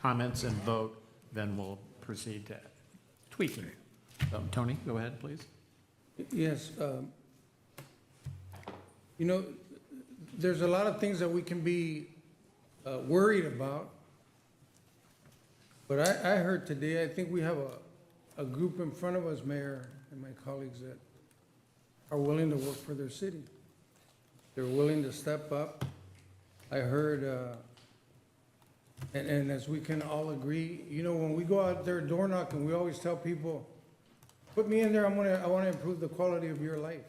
comments and vote, then we'll proceed to tweaking. Tony, go ahead, please. Yes. There's a lot of things that we can be worried about. But I heard today, I think we have a group in front of us, Mayor, and my colleagues, that are willing to work for their city. They're willing to step up. I heard, and as we can all agree, when we go out there door knocking, we always tell people, put me in there, I want to improve the quality of your life.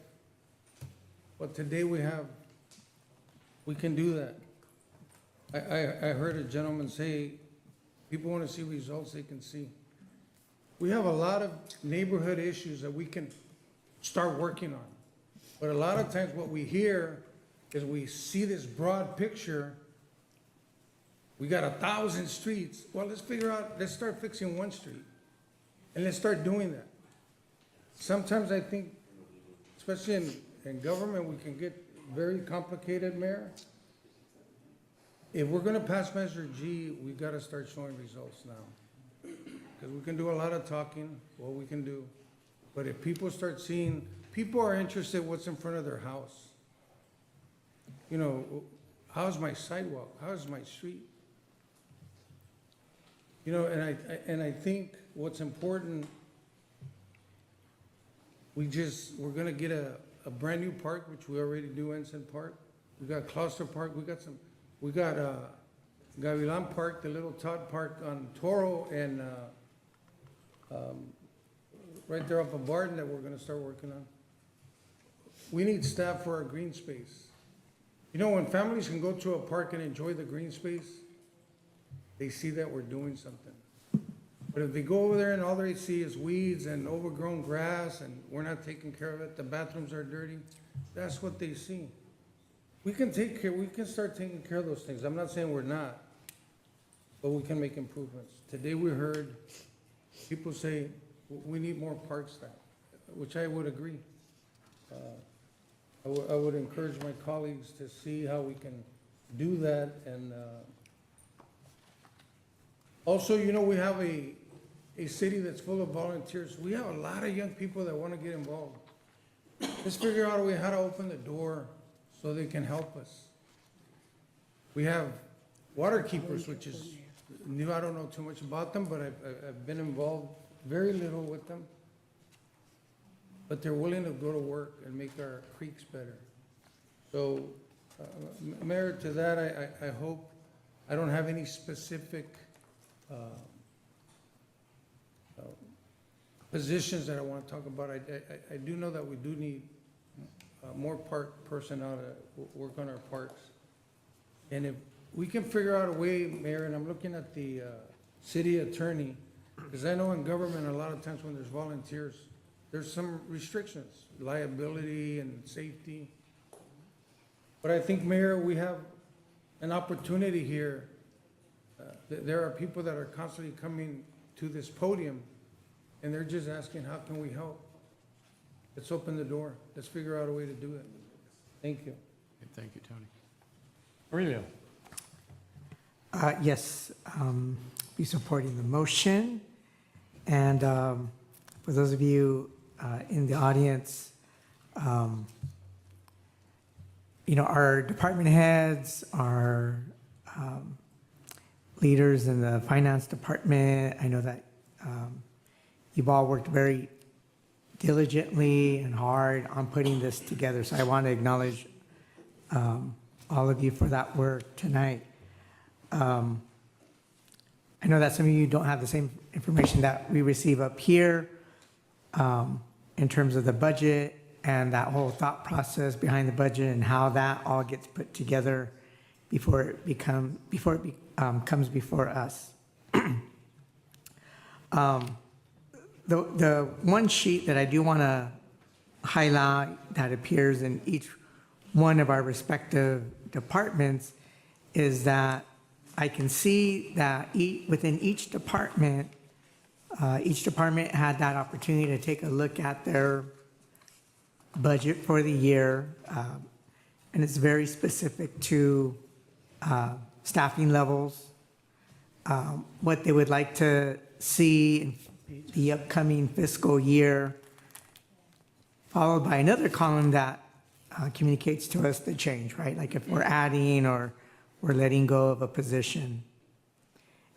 But today we can do that. I heard a gentleman say, people want to see results they can see. We have a lot of neighborhood issues that we can start working on. But a lot of times what we hear is we see this broad picture. We got 1,000 streets. Well, let's start fixing one street. And let's start doing that. Sometimes I think, especially in government, we can get very complicated, Mayor. If we're gonna pass Measure G, we gotta start showing results now. Because we can do a lot of talking, what we can do. But if people start seeing, people are interested in what's in front of their house. You know, how's my sidewalk? How's my street? You know, and I think what's important, we're gonna get a brand new park, which we already do, Ensign Park. We got Cluster Park, we got Gavilan Park, the little Todd Park on Toro, and right there up in Barton that we're gonna start working on. We need staff for our green space. You know, when families can go to a park and enjoy the green space, they see that we're doing something. But if they go over there and all they see is weeds and overgrown grass and we're not taking care of it, the bathrooms are dirty, that's what they see. We can start taking care of those things. I'm not saying we're not, but we can make improvements. Today we heard people say, we need more park staff, which I would agree. I would encourage my colleagues to see how we can do that. And also, you know, we have a city that's full of volunteers. We have a lot of young people that want to get involved. Let's figure out a way how to open the door so they can help us. We have water keepers, which is new. I don't know too much about them, but I've been involved very little with them. But they're willing to go to work and make our creeks better. So, Mayor, to that, I hope, I don't have any specific positions that I want to talk about. I do know that we do need more park personnel to work on our parks. And if we can figure out a way, Mayor, and I'm looking at the city attorney, because I know in government, a lot of times when there's volunteers, there's some restrictions, liability and safety. But I think, Mayor, we have an opportunity here. There are people that are constantly coming to this podium, and they're just asking, how can we help? Let's open the door. Let's figure out a way to do it. Thank you. Thank you, Tony. Aurelio. Yes, be supporting the motion. And for those of you in the audience, you know, our department heads, our leaders in the finance department, I know that you've all worked very diligently and hard on putting this together. So I want to acknowledge all of you for that work tonight. I know that some of you don't have the same information that we receive up here in terms of the budget and that whole thought process behind the budget and how that all gets put together before it comes before us. The one sheet that I do want to highlight that appears in each one of our respective departments is that I can see that within each department had that opportunity to take a look at their budget for the year, and it's very specific to staffing levels, what they would like to see in the upcoming fiscal year, followed by another column that communicates to us the change, right? Like if we're adding or we're letting go of a position.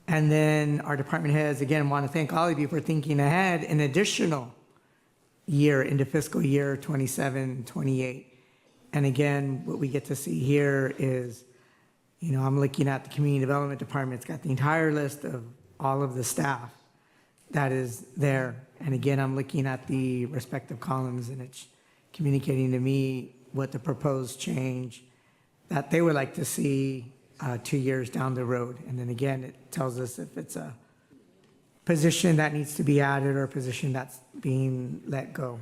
And then our department heads, again, want to thank all of you for thinking ahead an additional year into fiscal year 27, 28. And again, what we get to see here is, you know, I'm looking at the community development department. It's got the entire list of all of the staff that is there. And again, I'm looking at the respective columns and it's communicating to me what the proposed change that they would like to see 2 years down the road. And then again, it tells us if it's a position that needs to be added or a position that's being let go.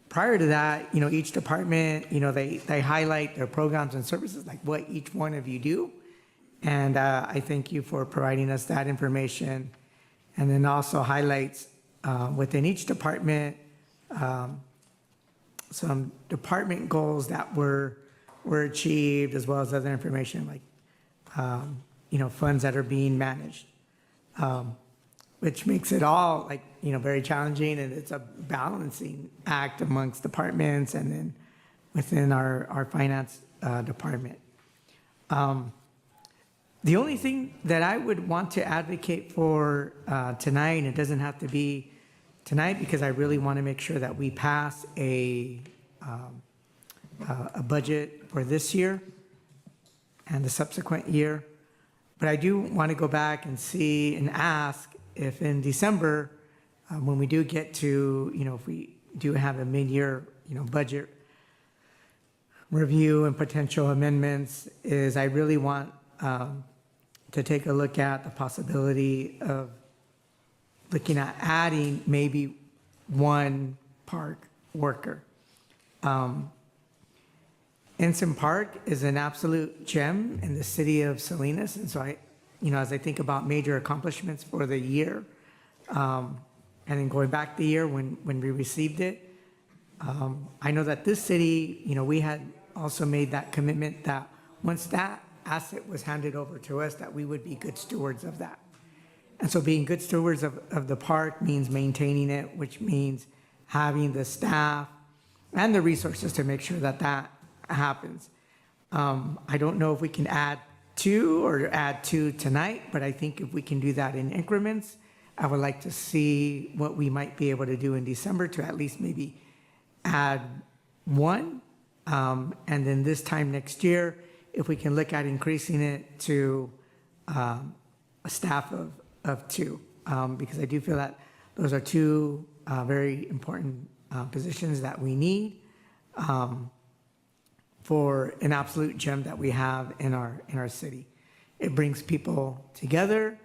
Prior to that, you know, each department, you know, they highlight their programs and services, like what each one of you do. And I thank you for providing us that information. and then also highlights within each department some department goals that were achieved, as well as other information like funds that are being managed, which makes it all very challenging, and it's a balancing act amongst departments and then within our finance department. The only thing that I would want to advocate for tonight, and it doesn't have to be tonight because I really want to make sure that we pass a budget for this year and the subsequent year. But I do want to go back and see and ask if in December, when we do get to, if we do have a mid-year, budget review and potential amendments, is I really want to take a look at the possibility of looking at adding maybe one park worker. Ensign Park is an absolute gem in the city of Salinas, and so as I think about major accomplishments for the year, and then going back the year when we received it, I know that this city, we had also made that commitment that once that asset was handed over to us, that we would be good stewards of that. And so being good stewards of the park means maintaining it, which means having the staff and the resources to make sure that that happens. I don't know if we can add two tonight, but I think if we can do that in increments, I would like to see what we might be able to do in December to at least maybe add one. And then this time next year, if we can look at increasing it to a staff of two, because I do feel that those are two very important positions that we need for an absolute gem that we have in our city. It brings people together.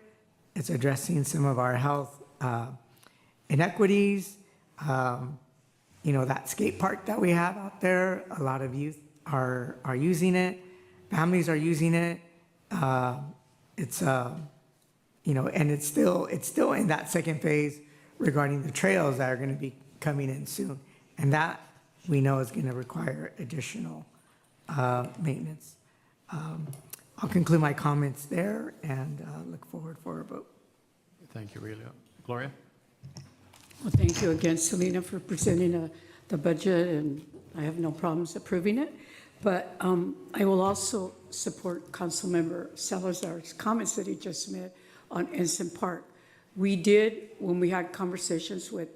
It's addressing some of our health inequities. That skate park that we have out there, a lot of youth are using it. Families are using it. It's and it's still in that second phase regarding the trails that are going to be coming in soon, and that we know is going to require additional maintenance. I'll conclude my comments there and look forward for a vote. Thank you, Aurelio. Gloria? Well, thank you again, Selena, for presenting the budget, and I have no problems approving it. But I will also support Councilmember Salazar's comments that he just made on Ensign Park. We did, when we had conversations with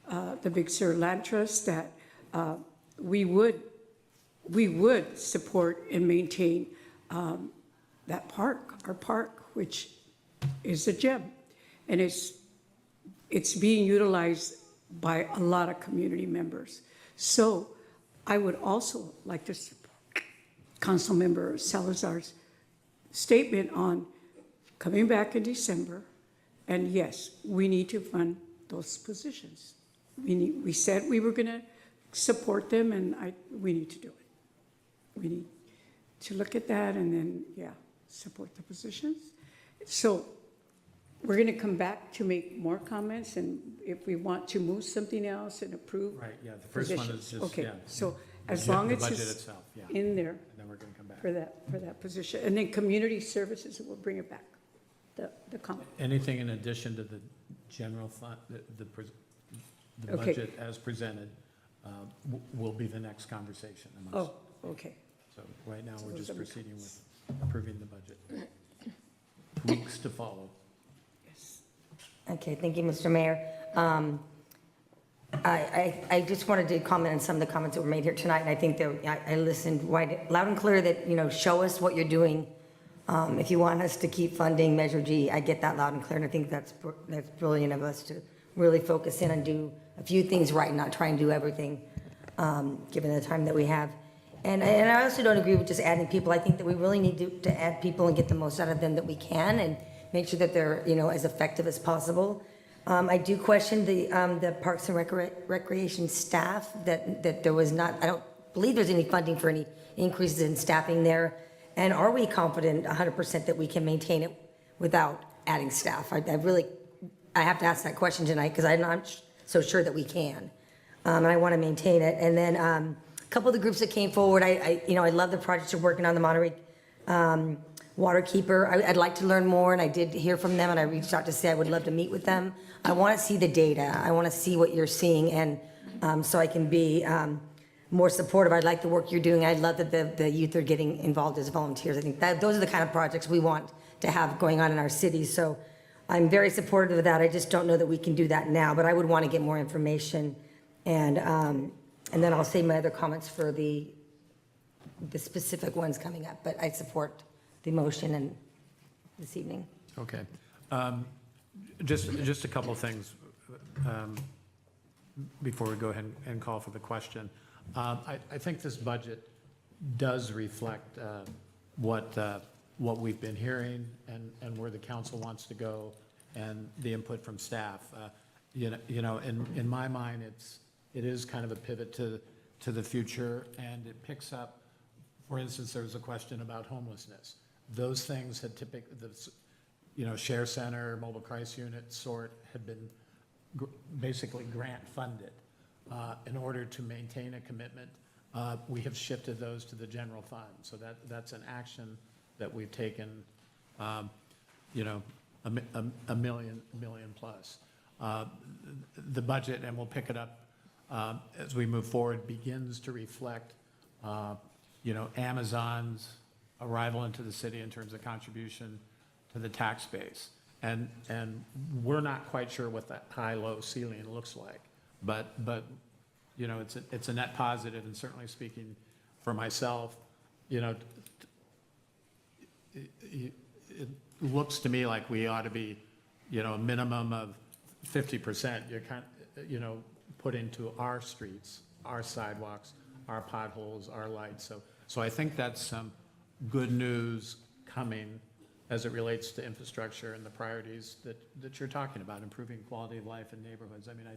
the Big Sur Land Trust, that we would support and maintain that park, our park, which is a gem. And it's being utilized by a lot of community members. So I would also like to support Councilmember Salazar's statement on coming back in December. And yes, we need to fund those positions. We said we were going to support them, and we need to do it. We need to look at that and then, support the positions. So we're going to come back to make more comments, and if we want to move something else and approve. Right, yeah, the first one is just, Okay, so as long as the budget it's itself, yeah. in there And then we're going to come back. for that position. And then community services, we'll bring it back, the comment. Anything in addition to the general fund, the Okay. budget as presented, will be the next conversation amongst. Oh, okay. So right now, we're those just are the proceeding with approving the budget. Weeks to follow. Okay, thank you, Mr. Mayor. I just wanted to comment on some of the comments that were made here tonight, and I think that I listened loud and clear that, show us what you're doing. If you want us to keep funding Measure G, I get that loud and clear, and I think that's brilliant of us to really focus in and do a few things right, not try and do everything, given the time that we have. And I also don't agree with just adding people. I think that we really need to add people and get the most out of them that we can, and make sure that they're, as effective as possible. I do question the Parks and Recreation staff that there was not, I don't believe there's any funding for any increases in staffing there. And are we confident 100% that we can maintain it without adding staff? I really I have to ask that question tonight because I'm not so sure that we can. And I want to maintain it. And then a couple of the groups that came forward, I love the projects you're working on, the Monterey Waterkeeper. I'd like to learn more, and I did hear from them, and I reached out to say I would love to meet with them. I want to see the data. I want to see what you're seeing, and so I can be more supportive. I like the work you're doing. I love that the youth are getting involved as volunteers. I think that those are the kind of projects we want to have going on in our city. So I'm very supportive of that. I just don't know that we can do that now, but I would want to get more information, and then I'll save my other comments for the specific ones coming up. But I support the motion and this evening. Okay. Just a couple of things before we go ahead and call for the question. I think this budget does reflect what we've been hearing and where the council wants to go and the input from staff. In my mind, it is kind of a pivot to the future, and it picks up, for instance, there was a question about homelessness. Those things had typically, Share Center, Mobile Crisis Unit sort had been basically grant funded. In order to maintain a commitment, we have shifted those to the general fund. So that's an action that we've taken, a million plus. The budget, and we'll pick it up as we move forward, begins to reflect, Amazon's arrival into the city in terms of contribution to the tax base. And we're not quite sure what that high-low ceiling looks like, but it's a net positive, and certainly speaking for myself, it looks to me like we ought to be, a minimum of 50%, put into our streets, our sidewalks, our potholes, our lights. So I think that's some good news coming as it relates to infrastructure and the priorities that you're talking about, improving quality of life in neighborhoods. I mean, I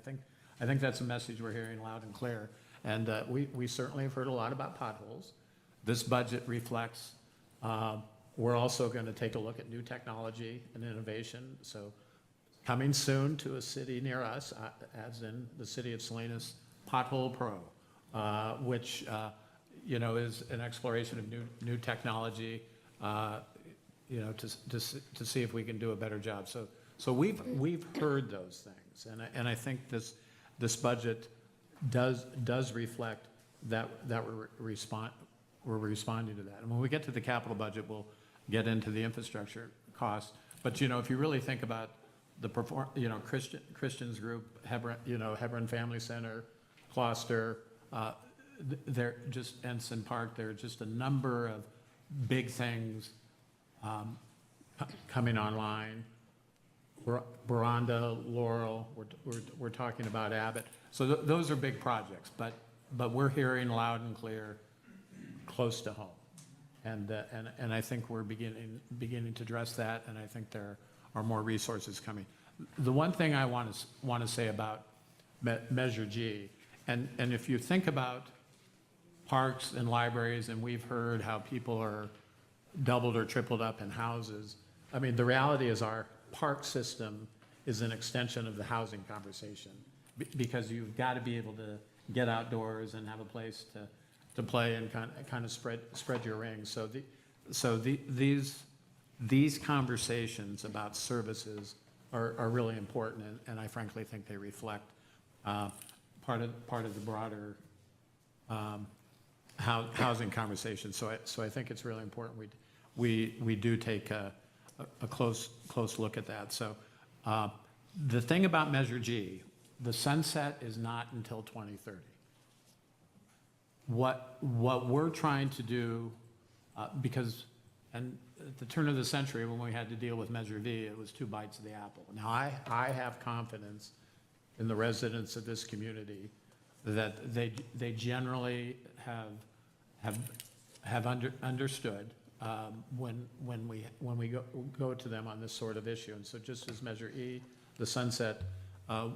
think that's a message we're hearing loud and clear. And we certainly have heard a lot about potholes. This budget reflects, we're also going to take a look at new technology and innovation. So coming soon to a city near us, as in the city of Salinas, Pothole Pro, which is an exploration of new technology, to see if we can do a better job. So we've heard those things, and I think this budget does reflect that we're responding to that. And when we get to the capital budget, we'll get into the infrastructure costs. But if you really think about the Christians group, Hebron Family Center, Closter, they're just Ensign Park. There are just a number of big things coming online. Baranda, Laurel, we're talking about Abbott. So those are big projects, but we're hearing loud and clear, close to home, and I think we're beginning to address that, and I think there are more resources coming. The one thing I want to say about Measure G, and if you think about parks and libraries, and we've heard how people are doubled or tripled up in houses. I mean, the reality is our park system is an extension of the housing conversation, because you've got to be able to get outdoors and have a place to play and kind of spread your wings. So these conversations about services are really important, and I frankly think they reflect part of the broader housing conversation. So I think it's really important we do take a close look at that. So the thing about Measure G, the sunset is not until 2030. What we're trying to do, because at the turn of the century when we had to deal with Measure V, it was 2 bites of the apple. Now I have confidence in the residents of this community that they generally have understood when we go to them on this sort of issue. And so just as Measure E, the sunset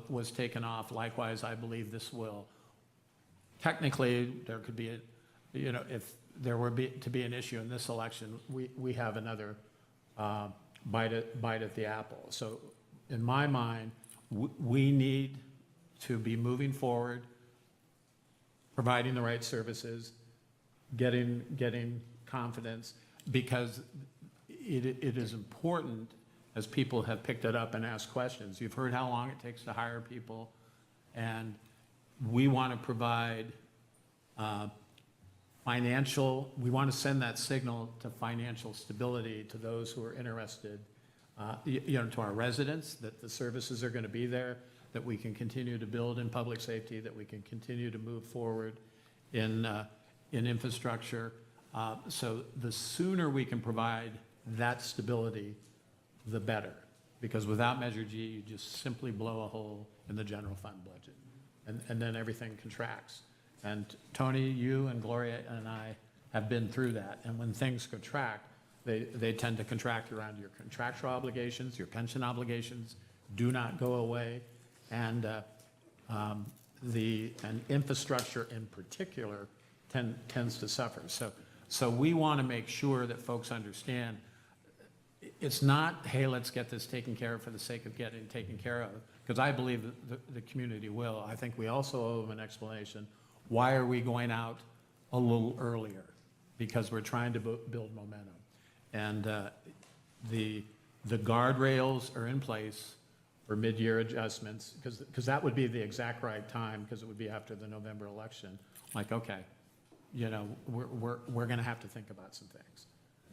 was taken off, likewise I believe this will. Technically, there could be if there were to be an issue in this election, we have another bite at the apple. So, in my mind, we need to be moving forward, providing the right services, getting confidence, because it is important, as people have picked it up and asked questions. You've heard how long it takes to hire people, and we want to provide we want to send that signal to financial stability to those who are interested, to our residents, that the services are going to be there, that we can continue to build in public safety, that we can continue to move forward in infrastructure. So the sooner we can provide that stability, the better. Because without Measure G, you just simply blow a hole in the general fund budget. And then everything contracts. And Tony, you and Gloria and I have been through that. And when things contract, they tend to contract around your contractual obligations, your pension obligations do not go away. And infrastructure in particular tends to suffer. So we want to make sure that folks understand it's not, hey, let's get this taken care of for the sake of getting taken care of, because I believe the community will. I think we also owe them an explanation. Why are we going out a little earlier? Because we're trying to build momentum. And the guardrails are in place for mid-year adjustments, because that would be the exact right time, because it would be after the November election. Like, okay, we're going to have to think about some things.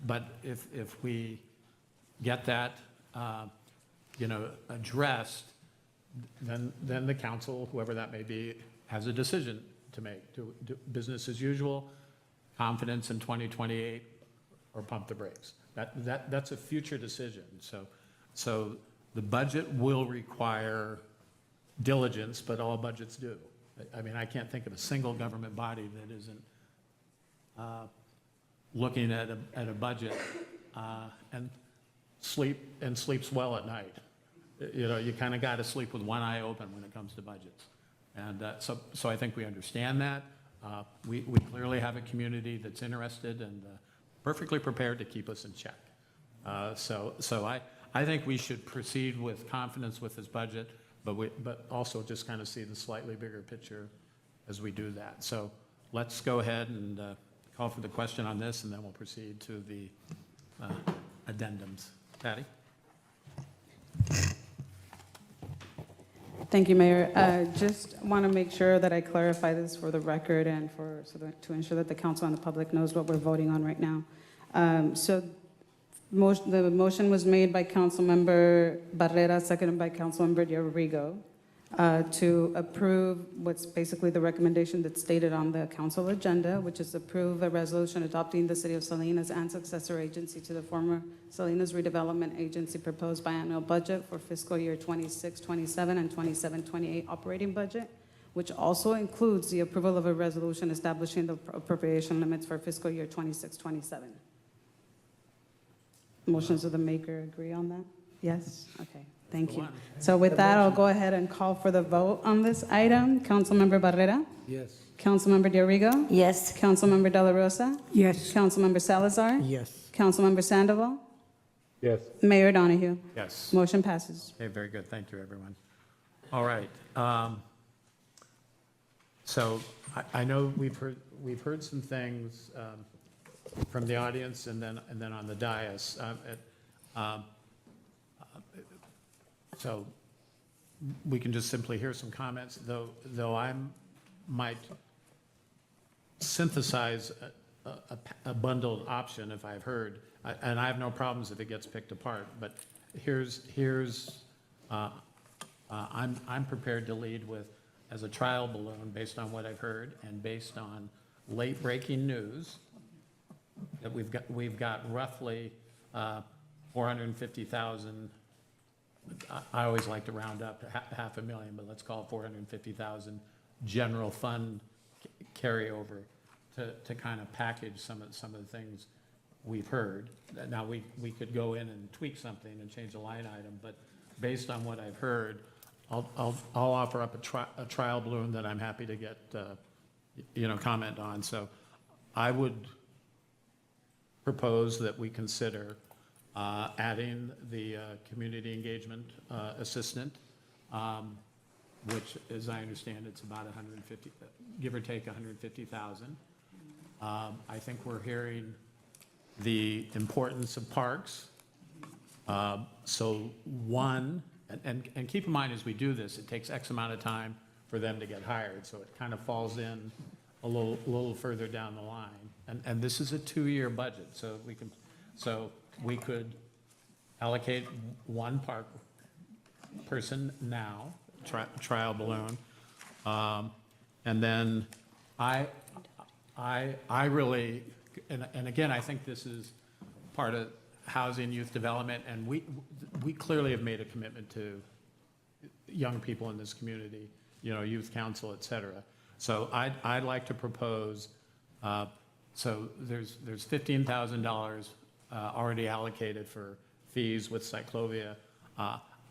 But if we get that, addressed, then the council, whoever that may be, has a decision to make. Do business as usual, confidence in 2028, or pump the brakes. That's a future decision. So the budget will require diligence, but all budgets do. I mean, I can't think of a single government body that isn't looking at a budget and sleeps well at night. You kind of got to sleep with one eye open when it comes to budgets. And so I think we understand that. We clearly have a community that's interested and perfectly prepared to keep us in check. So I think we should proceed with confidence with this budget, but also just kind of see the slightly bigger picture as we do that. So let's go ahead and call for the question on this, and then we'll proceed to the addendums. Patty? Thank you, Mayor. Just want to make sure that I clarify this for the record and to ensure that the council and the public knows what we're voting on right now. The motion was made by Councilmember Barrera, seconded by Councilmember Diaz-Rigo, to approve what's basically the recommendation that's stated on the council agenda, which is approve a resolution adopting the City of Salinas and successor agency to the former Salinas Redevelopment Agency proposed biannual budget for fiscal year 26-27 and 27-28 operating budget, which also includes the approval of a resolution establishing the appropriation limits for fiscal year 26-27. Motions of the maker agree on that? Yes? Okay. Thank you. So with that, I'll go ahead and call for the vote on this item. Councilmember Barrera? Yes. Councilmember Diaz-Rigo? Yes. Councilmember De La Rosa? Yes. Councilmember Salazar? Yes. Councilmember Sandoval? Yes. Mayor Donahue? Yes. Motion passes. Okay, very good. Thank you, everyone. All right. So I know we've heard some things from the audience and then on the dais. So we can just simply hear some comments, though I might synthesize a bundled option if I've heard, and I have no problems if it gets picked apart, but I'm prepared to lead with, as a trial balloon, based on what I've heard and based on late breaking news, that we've got roughly 450,000. I always like to round up to $500,000, but let's call it 450,000 general fund carryover to kind of package some of the things we've heard. Now we could go in and tweak something and change a line item, but based on what I've heard, I'll offer up a trial balloon that I'm happy to get comment on. So I would propose that we consider adding the community engagement assistant, which, as I understand, it's about 150, give or take 150,000. I think we're hearing the importance of parks. So one, and keep in mind as we do this, it takes X amount of time for them to get hired. So it kind of falls in a little further down the line. And this is a 2-year budget, so we could allocate one park person now, trial balloon. And then I really, and again, I think this is part of housing, youth development, and we clearly have made a commitment to young people in this community, youth council, et cetera. So I'd like to propose, so there's $15,000 already allocated for fees with Cyclovia.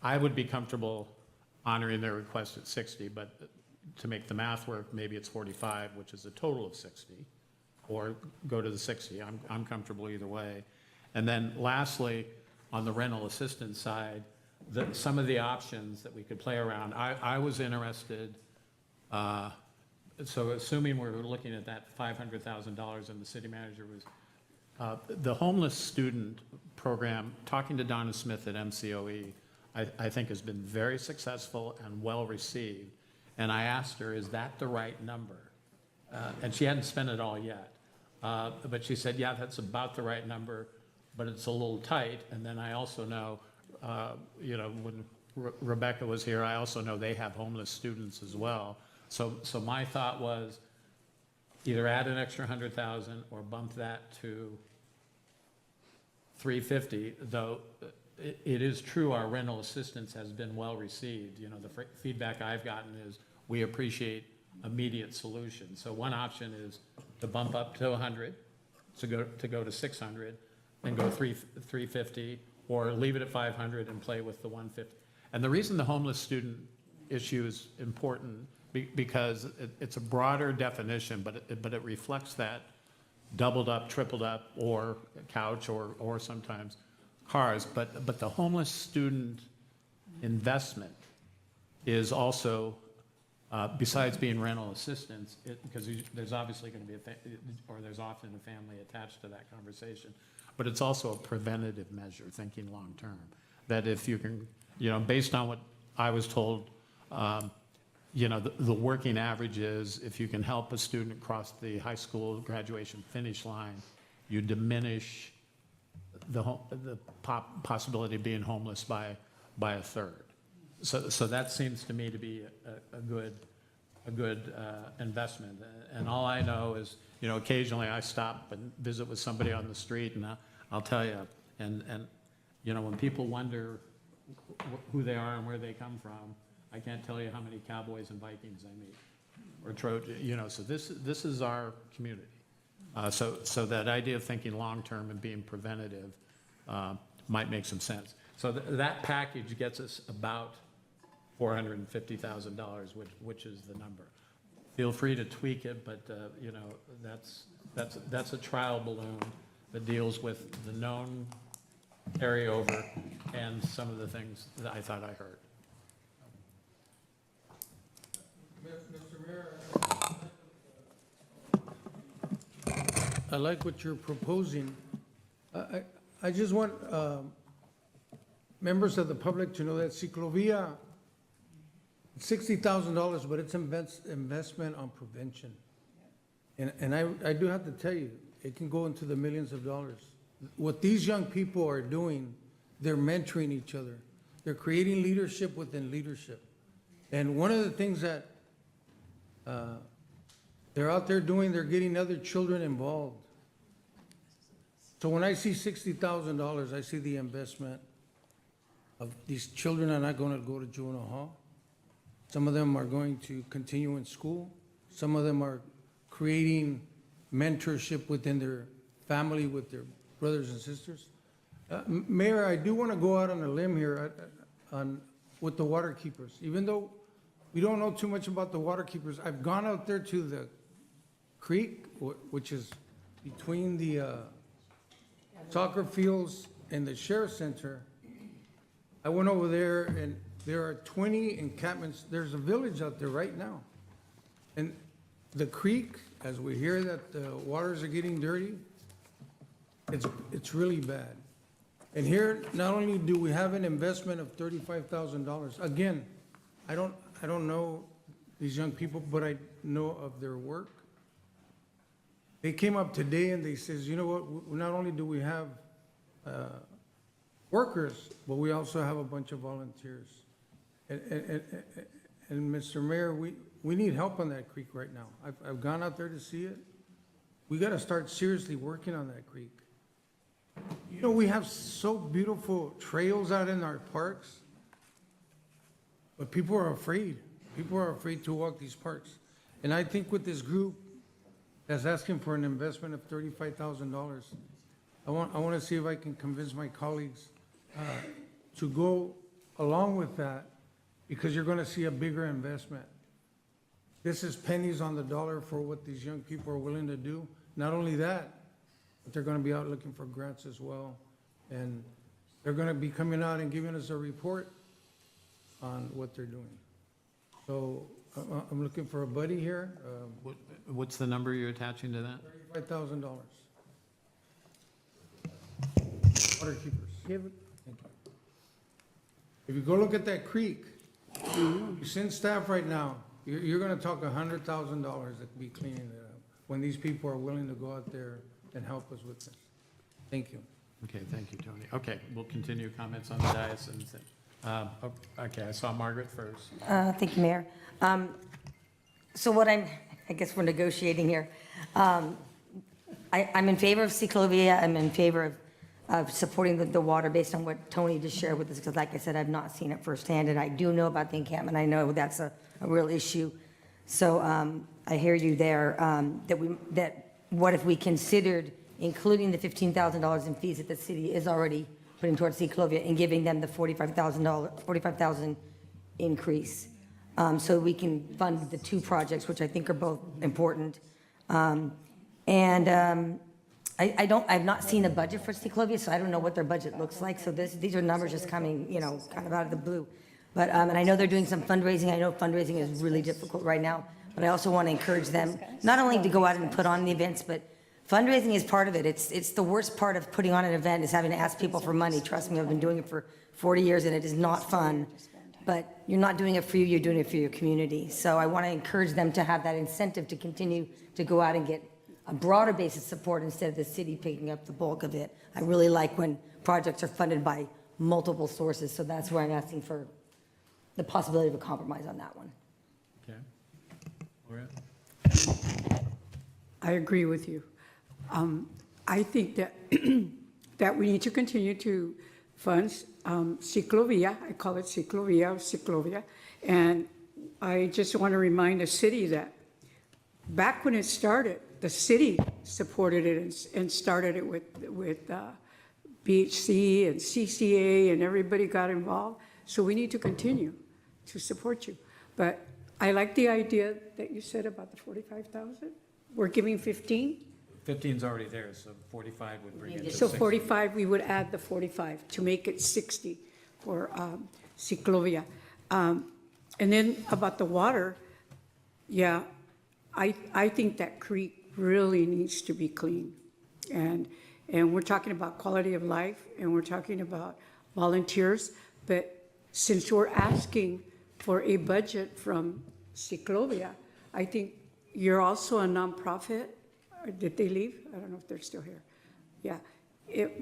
I would be comfortable honoring their request at 60, but to make the math work, maybe it's 45, which is a total of 60, or go to the 60. I'm comfortable either way. And then lastly, on the rental assistance side, some of the options that we could play around, I was interested, so assuming we're looking at that $500,000 and the city manager was, the homeless student program, talking to Donna Smith at MCOE, I think has been very successful and well received. And I asked her, is that the right number? And she hadn't spent it all yet. But she said, yeah, that's about the right number, but it's a little tight. And then I also know, when Rebecca was here, I also know they have homeless students as well. So my thought was either add an extra 100,000 or bump that to 350, though it is true our rental assistance has been well received. The feedback I've gotten is we appreciate immediate solutions. So one option is to bump up to 100, to go to 600, and go 350, or leave it at 500 and play with the 150. And the reason the homeless student issue is important because it's a broader definition, but it reflects that doubled up, tripled up, or couch, or sometimes cars. But the homeless student investment is also, besides being rental assistance, because there's obviously going to be there's often a family attached to that conversation, but it's also a preventative measure, thinking long term. That if you can, based on what I was told, the working average is if you can help a student cross the high school graduation finish line, you diminish the possibility of being homeless by a third. So that seems to me to be a good investment. And all I know is, occasionally I stop and visit with somebody on the street, and I'll tell you, and when people wonder who they are and where they come from, I can't tell you how many Cowboys and Vikings I meet, or Trojan. So this is our community. So that idea of thinking long-term and being preventative might make some sense. So that package gets us about $450,000, which is the number. Feel free to tweak it, but that's a trial balloon that deals with the known carryover and some of the things that I thought I heard. Mr. Mayor, I like what you're proposing. I just want members of the public to know that Ciclovia, $60,000, but it's investment on prevention. And I do have to tell you, it can go into the millions of dollars. What these young people are doing, they're mentoring each other. They're creating leadership within leadership. And one of the things that they're out there doing, they're getting other children involved. So when I see $60,000, I see the investment of these children are not going to go to juvenile hall. Some of them are going to continue in school. Some of them are creating mentorship within their family with their brothers and sisters. Mayor, I do want to go out on a limb here with the water keepers. Even though we don't know too much about the water keepers, I've gone out there to the creek, which is between the soccer fields in the sheriff's center, I went over there and there are 20 encampments. There's a village out there right now. And the creek, as we hear that the waters are getting dirty, it's really bad. And here, not only do we have an investment of $35,000, again, I don't know these young people, but I know of their work. They came up today and they says, you know what, not only do we have workers, but we also have a bunch of volunteers. And Mr. Mayor, we need help on that creek right now. I've gone out there to see it. We gotta start seriously working on that creek. You know, we have so beautiful trails out in our parks, but people are afraid. People are afraid to walk these parks. And I think with this group that's asking for an investment of $35,000, I want to see if I can convince my colleagues to go along with that, because you're going to see a bigger investment. This is pennies on the dollar for what these young people are willing to do. Not only that, but they're going to be out looking for grants as well. And they're going to be coming out and giving us a report on what they're doing. So I'm looking for a buddy here. What's the number you're attaching to that? $35,000. Water keepers. Thank you. If you go look at that creek, you send staff right now, you're going to talk $100,000 that could be cleaning it up when these people are willing to go out there and help us with this. Thank you. Okay, thank you, Tony. Okay, we'll continue comments on the dais and okay, I saw Margaret first. Thank you, Mayor. So what I guess we're negotiating here. I'm in favor of Ciclovia. I'm in favor of supporting the water based on what Tony just shared with us, because like I said, I've not seen it firsthand, and I do know about the encampment. I know that's a real issue. So I hear you there, that what if we considered including the $15,000 in fees that the city is already putting towards Ciclovia and giving them the $45,000 increase, so we can fund the two projects, which I think are both important. I've not seen a budget for Ciclovia, so I don't know what their budget looks like. So these are numbers just coming, kind of out of the blue. But, and I know they're doing some fundraising. I know fundraising is really difficult right now, but I also want to encourage them, not only to go out and put on the events, but fundraising is part of it. It's the worst part of putting on an event is having to ask people for money. Trust me, I've been doing it for 40 years and it is not fun. But you're not doing it for you, you're doing it for your community. So I want to encourage them to have that incentive to continue to go out and get a broader base of support instead of the city picking up the bulk of it. I really like when projects are funded by multiple sources, so that's where I'm asking for the possibility of a compromise on that one. Okay. Gloria? I agree with you. I think that that we need to continue to fund Ciclovia. I call it Ciclovia. And I just want to remind the city that back when it started, the city supported it and started it with BHC and CCA, and everybody got involved. So we need to continue to support you. But I like the idea that you said about the 45,000. We're giving 15. 15's already there, so 45 would bring it to 60. So 45, we would add the 45 to make it 60 for Ciclovia. And then about the water, yeah, I think that creek really needs to be clean. And we're talking about quality of life, and we're talking about volunteers. But since we're asking for a budget from Ciclovia, I think you're also a nonprofit. Or did they leave? I don't know if they're still here. Yeah.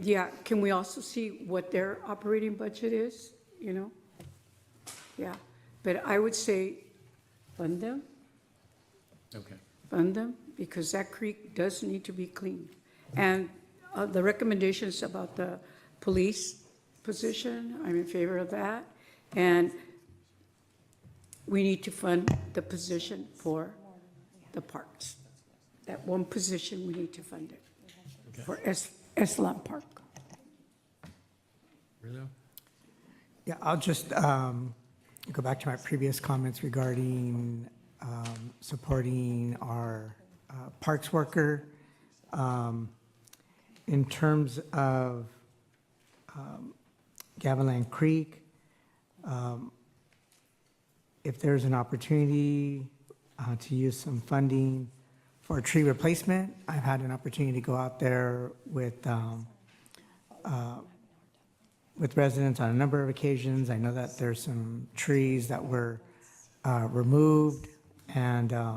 Yeah. Can we also see what their operating budget is? Yeah. But I would say fund them. Okay. Fund them, because that creek does need to be cleaned. And the recommendations about the police position, I'm in favor of that. And we need to fund the position for the parks. That one position, we need to fund it for Eslam Park. Rizzo? Yeah, I'll just go back to my previous comments regarding supporting our parks worker. In terms of Gavilan Creek. If there's an opportunity to use some funding for tree replacement, I've had an opportunity to go out there with residents on a number of occasions. I know that there's some trees that were removed, and I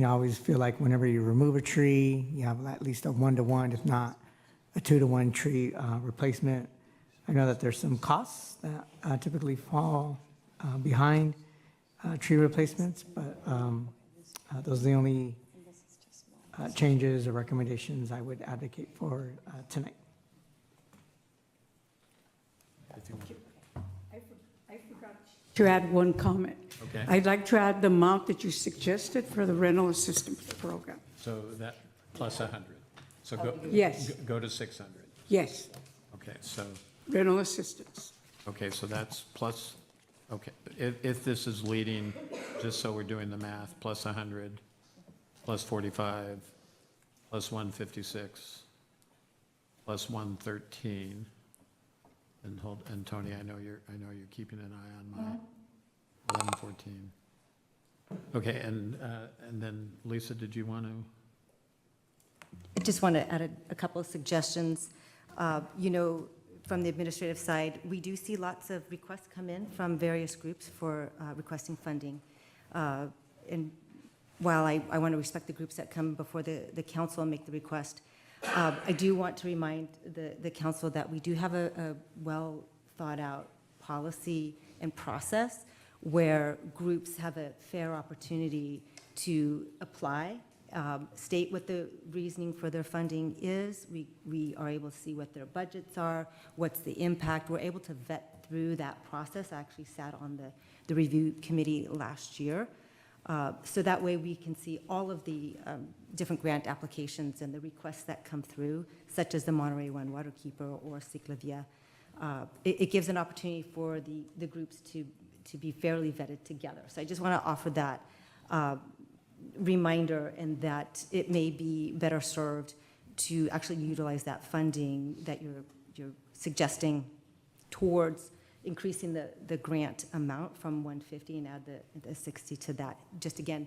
always feel like whenever you remove a tree, you have at least a 1-to-1, if not a 2-to-1 tree replacement. I know that there's some costs that typically fall behind tree replacements, but those are the only changes or recommendations I would advocate for tonight. I forgot to add one comment. Okay. I'd like to add the amount that you suggested for the rental assistance program. So that plus 100. So go. Yes. Go to 600. Yes, Okay, so, rental assistance. okay, so that's plus, okay. If this is leading, just so we're doing the math, plus 100, plus 45, plus 156, plus 113. And Tony, I know you're keeping an eye on my 114. Okay, and then Lisa, did you want to? I just want to add a couple of suggestions. From the administrative side, we do see lots of requests come in from various groups for requesting funding. And while I want to respect the groups that come before the council and make the request, I do want to remind the council that we do have a well-thought-out policy and process where groups have a fair opportunity to apply, state what the reasoning for their funding is. We are able to see what their budgets are, what's the impact. We're able to vet through that process. I actually sat on the review committee last year. So that way we can see all of the different grant applications and the requests that come through, such as the Monterey One Waterkeeper or Ciclavia. It gives an opportunity for the groups to be fairly vetted together. So I just want to offer that reminder, and that it may be better served to actually utilize that funding that you're suggesting towards increasing the grant amount from 150 and add the 60 to that. Just again,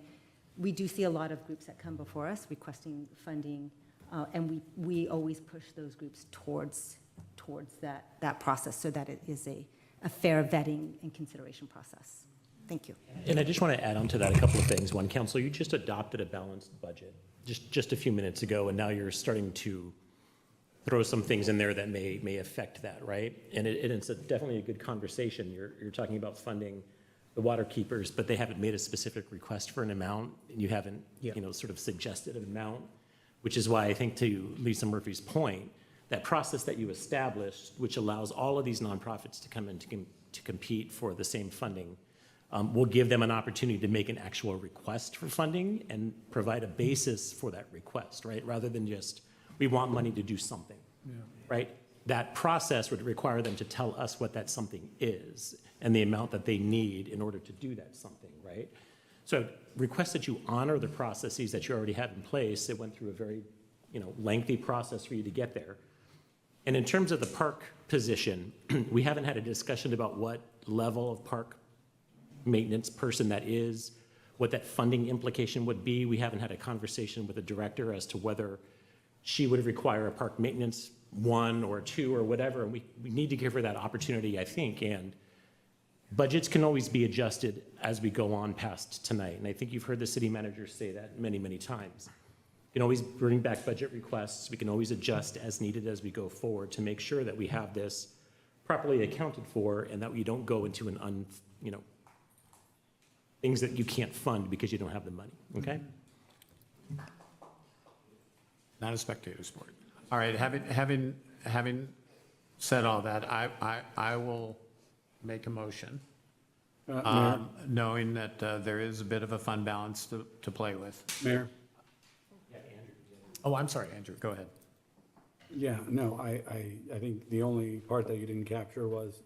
we do see a lot of groups that come before us requesting funding, and we always push those groups towards that process so that it is a fair vetting and consideration process. Thank you. And I just want to add on to that a couple of things. One, Council, you just adopted a balanced budget just a few minutes ago, and now you're starting to throw some things in there that may affect that, right? And it's definitely a good conversation. You're talking about funding the water keepers, but they haven't made a specific request for an amount, and you haven't, sort of suggested an amount, which is why I think, to Lisa Murphy's point, that process that you established, which allows all of these nonprofits to come in to compete for the same funding, will give them an opportunity to make an actual request for funding and provide a basis for that request, right? Rather than just, we want money to do something, right? That process would require them to tell us what that something is and the amount that they need in order to do that something, right? So request that you honor the processes that you already have in place. It went through a very, lengthy process for you to get there. And in terms of the park position, we haven't had a discussion about what level of park maintenance person that is, what that funding implication would be. We haven't had a conversation with the director as to whether she would require a park maintenance 1 or 2 or whatever. And we need to give her that opportunity, I think. And budgets can always be adjusted as we go on past tonight. And I think you've heard the city manager say that many, many times. You can always bring back budget requests. We can always adjust as needed as we go forward to make sure that we have this properly accounted for and that we don't go into an things that you can't fund because you don't have the money, okay? Not a spectator sport. All right, having said all that, I will make a motion, knowing that there is a bit of a fund balance to play with. Mayor? Oh, I'm sorry, Andrew, go ahead. Yeah, no, I think the only part that you didn't capture was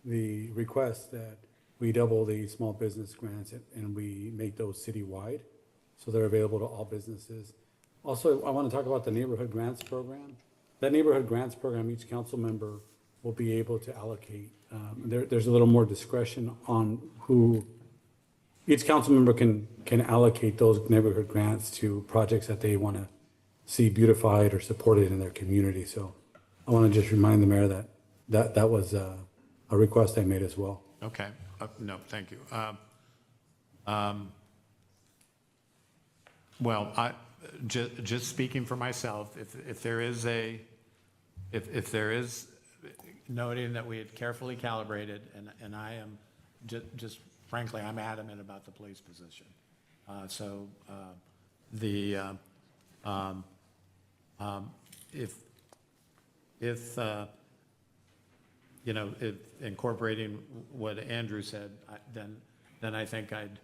the request that we double the small business grants and we make those citywide, so they're available to all businesses. Also, I want to talk about the neighborhood grants program. that neighborhood grants program, each council member will be able to allocate. There's a little more discretion on who, each council member can allocate those neighborhood grants to projects that they want to see beautified or supported in their community. So I want to just remind the mayor that was a request I made as well. Okay, no, thank you. Well, just speaking for myself, if there is noting that we had carefully calibrated, and I am just frankly, I'm adamant about the police position. If incorporating what Andrew said, then I think I'd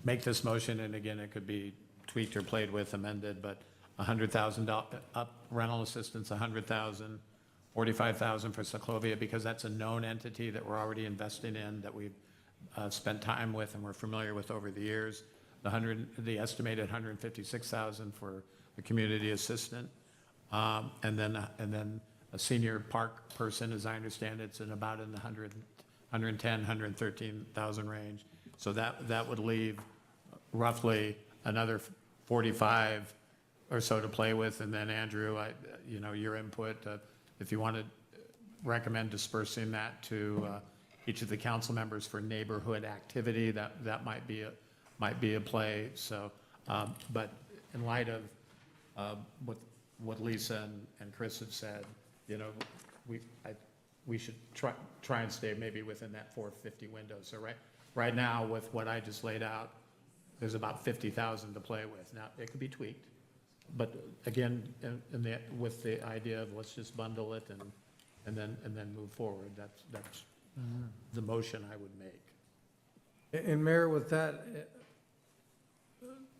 make this motion, and again, it could be tweaked or played with, amended, but $100,000 up rental assistance, $100,000, $45,000 for Ciclovia, because that's a known entity that we're already investing in, that we've spent time with and we're familiar with over the years. The estimated $156,000 for the community assistant, and then a senior park person, as I understand it, it's in about in the 110, 113,000 range. So that would leave roughly another 45 or so to play with. And then Andrew, your input, if you want to recommend dispersing that to each of the council members for neighborhood activity, that might be a play. So, but in light of what Lisa and Chris have said, we should try and stay maybe within that 450 window. So right now, with what I just laid out, there's about 50,000 to play with. Now, it could be tweaked, but again, with the idea of let's just bundle it and then move forward. That's the motion I would make. And Mayor, with that,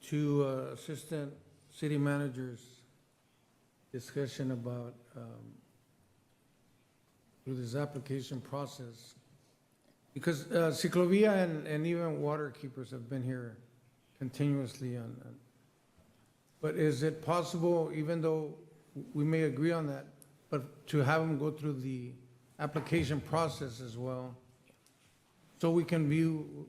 to Assistant City Manager's discussion about through this application process, because Ciclovia and even Waterkeepers have been here continuously on, but is it possible, even though we may agree on that, but to have them go through the application process as well, so we can view,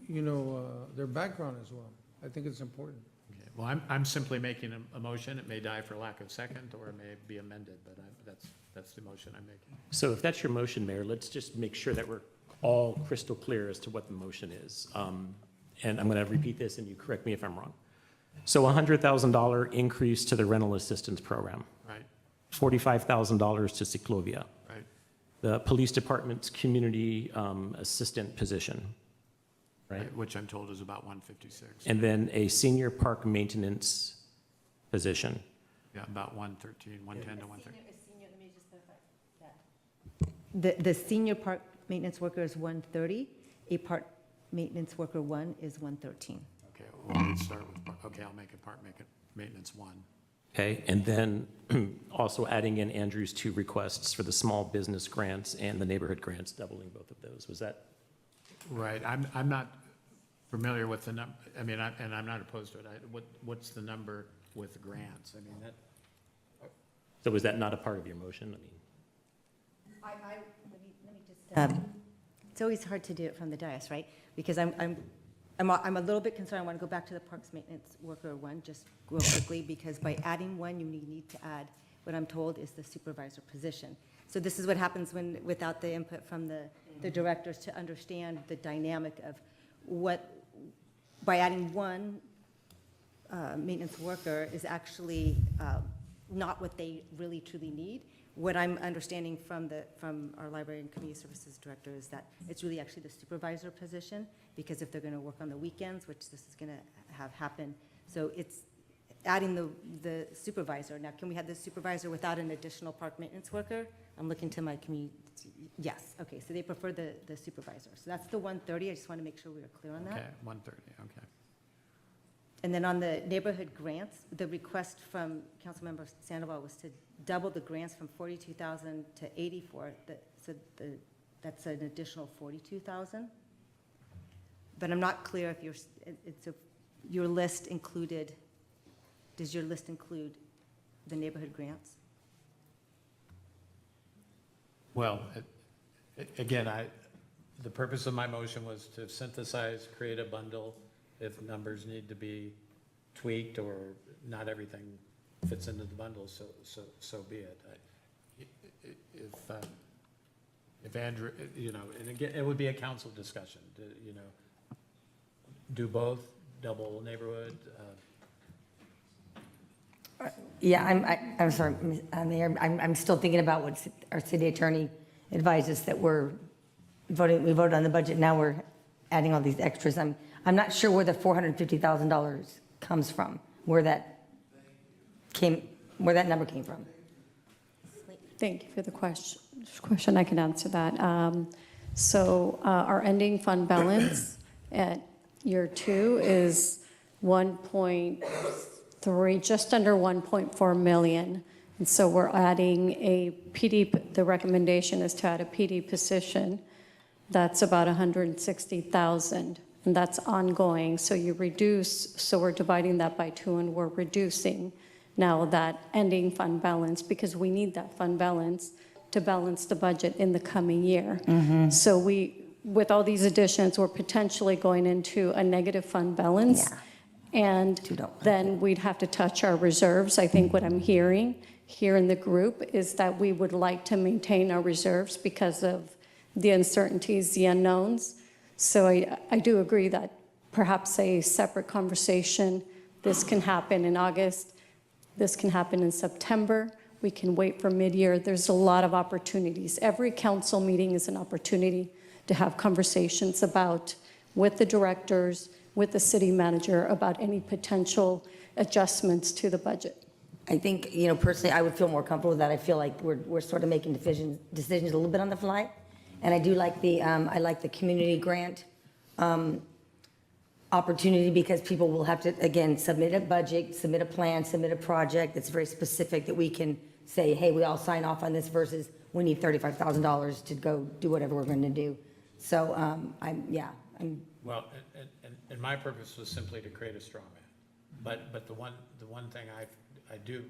their background as well? I think it's important. Okay. Well, I'm simply making a motion. It may die for lack of second, or it may be amended, but that's the motion I'm making. So if that's your motion, Mayor, let's just make sure that we're all crystal clear as to what the motion is. And I'm going to repeat this, and you correct me if I'm wrong. So $100,000 increase to the rental assistance program. Right. $45,000 to Ciclovia. Right. The police department's community assistant position. Right. Which I'm told is about 156. And then a senior park maintenance position. Yeah, about 113, 110 to 130. Let me just clarify that. The senior park maintenance worker is 130, a park maintenance worker 1 is 113. Okay, well, let's start with, I'll make it maintenance 1. Okay, and then also adding in Andrew's 2 requests for the small business grants and the neighborhood grants, doubling both of those. Was that? Right, I'm not familiar with the number, and I'm not opposed to it. What's the number with the grants? So was that not a part of your motion? Let me just, it's always hard to do it from the dais, right? Because I'm a little bit concerned. I want to go back to the parks maintenance worker 1 just real quickly, because by adding 1, you need to add, what I'm told is the supervisor position. So this is what happens without the input from the directors to understand the dynamic of what, by adding 1 maintenance worker is actually not what they really truly need. What I'm understanding from our library and community services director is that it's really actually the supervisor position, because if they're going to work on the weekends, which this is going to have happen, so it's adding the supervisor. Now, can we have the supervisor without an additional park maintenance worker? I'm looking to my community. Yes. Okay. So they prefer the supervisor. So that's the 130. I just want to make sure we are clear on that. Okay, 130. Okay. And then on the neighborhood grants, the request from Councilmember Sandoval was to double the grants from 42,000 to 84. That's an additional 42,000. But I'm not clear if your list included. Does your list include the neighborhood grants? Well, again, the purpose of my motion was to synthesize, create a bundle. If numbers need to be tweaked or not everything fits into the bundle, so be it. If Andrew, and again, it would be a council discussion, do both, double neighborhood. Yeah, I'm sorry, Mayor, I'm still thinking about what our city attorney advised us, that we voted on the budget, now we're adding all these extras. I'm not sure where the $450,000 comes from, where that number came from. Thank you for the question. I can answer that. So our ending fund balance at year 2 is 1.3, just under 1.4 million. And so we're adding a PD, the recommendation is to add a PD position. That's about 160,000, and that's ongoing. So you reduce, so we're dividing that by 2 and we're reducing now that ending fund balance, because we need that fund balance to balance the budget in the coming year. So with all these additions, we're potentially going into a negative fund balance. And then we'd have to touch our reserves. I think what I'm hearing here in the group is that we would like to maintain our reserves because of the uncertainties, the unknowns. So I do agree that perhaps a separate conversation, this can happen in August, this can happen in September. We can wait for mid-year. There's a lot of opportunities. Every council meeting is an opportunity to have conversations about, with the directors, with the city manager, about any potential adjustments to the budget. I think, personally, I would feel more comfortable with that. I feel like we're sort of making decisions a little bit on the fly. And I do like I like the community grant opportunity, because people will have to, again, submit a budget, submit a plan, submit a project that's very specific, that we can say, hey, we all sign off on this, versus we need $35,000 to go do whatever we're going to do. So Well, and my purpose was simply to create a straw man. But the one thing I do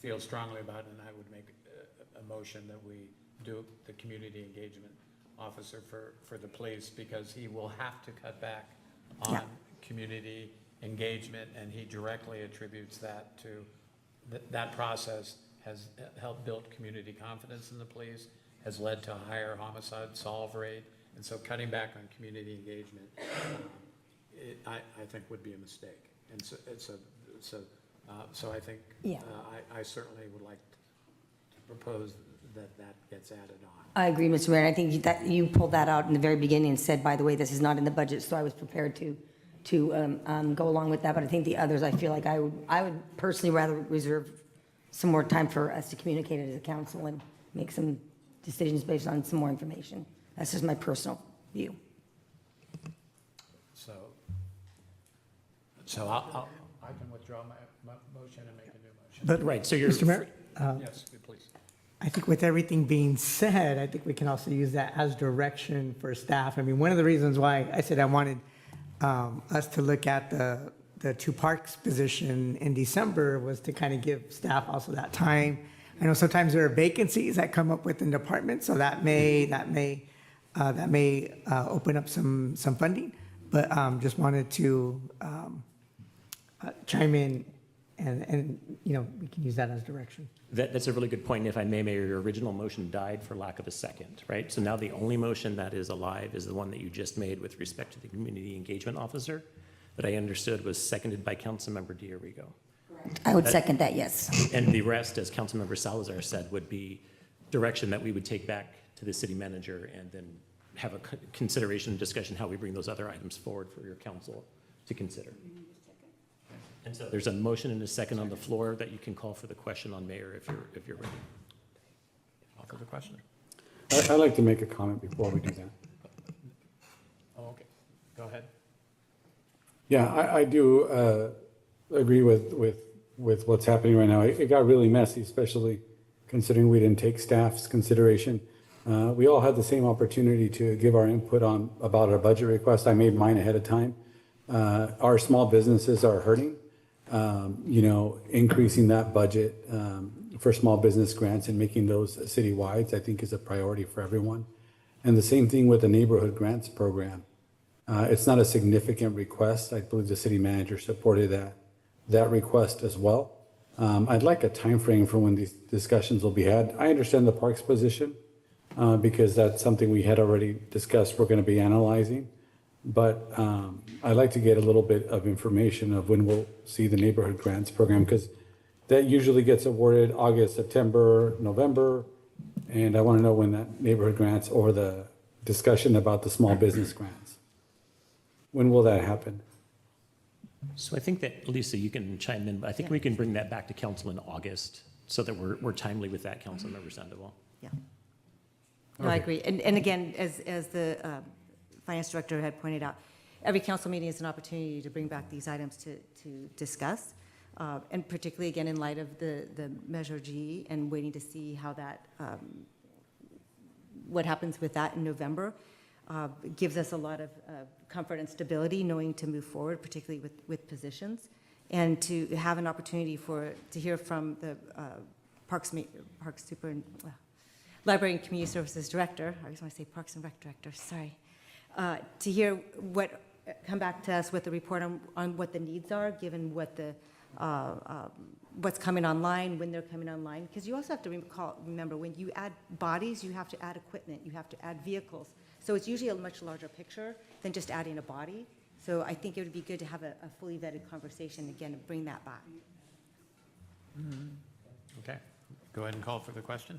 feel strongly about, and I would make a motion that we do the community engagement officer for the police, because he will have to cut back on community engagement, and he directly attributes that to that process has helped build community confidence in the police, has led to a higher homicide solve rate, and so cutting back on community engagement, I think would be a mistake. And so I think I certainly would like to propose that gets added on. I agree, Mr. Mayor. And I think that you pulled that out in the very beginning and said, by the way, this is not in the budget. So I was prepared to go along with that. But I think the others, I feel like I would personally rather reserve some more time for us to communicate it as a council and make some decisions based on some more information. That's just my personal view. So I can withdraw my motion and make a new motion. But, Right, so you're. Mr. Mayor? Yes, please. I think with everything being said, I think we can also use that as direction for staff. I mean, one of the reasons why I said I wanted us to look at the 2 parks position in December was to kind of give staff also that time. I know sometimes there are vacancies that come up within departments, so that may open up some funding. But just wanted to chime in, and we can use that as direction. That's a really good point. If I may, Mayor, your original motion died for lack of a second, right? So now the only motion that is alive is the one that you just made with respect to the community engagement officer, that I understood was seconded by Councilmember Diorigo. I would second that, yes. And the rest, as Councilmember Salazar said, would be direction that we would take back to the city manager and then have a consideration and discussion how we bring those other items forward for your council to consider. And so there's a motion and a second on the floor that you can call for the question on, Mayor, if you're ready. Call for the question. I'd like to make a comment before we do that. Oh, okay. Go ahead. Yeah, I do agree with what's happening right now. It got really messy, especially considering we didn't take staff's consideration. We all had the same opportunity to give our input about our budget request. I made mine ahead of time. Our small businesses are hurting, increasing that budget for small business grants and making those citywide, I think is a priority for everyone. And the same thing with the neighborhood grants program. It's not a significant request. I believe the city manager supported that request as well. I'd like a time frame for when these discussions will be had. I understand the parks position because that's something we had already discussed we're going to be analyzing. But I'd like to get a little bit of information of when we'll see the neighborhood grants program, because that usually gets awarded August, September, November. And I want to know when that neighborhood grants or the discussion about the small business grants. When will that happen? So I think that, Lisa, you can chime in, but I think we can bring that back to council in August so that we're timely with that, Councilmember Sandoval. Yeah. No, I agree. And again, as the finance director had pointed out, every council meeting is an opportunity to bring back these items to discuss. And particularly, again, in light of the Measure G and waiting to see how that, what happens with that in November, gives us a lot of comfort and stability knowing to move forward, particularly with positions, and to have an opportunity to hear from the Library and Community Services Director. I always want to say Parks and Rec Director, sorry. To hear come back to us with a report on what the needs are, given what what's coming online, when they're coming online. Because you also have to remember, when you add bodies, you have to add equipment, you have to add vehicles. So it's usually a much larger picture than just adding a body. So I think it would be good to have a fully vetted conversation, again, and bring that back. Okay. Go ahead and call for the question.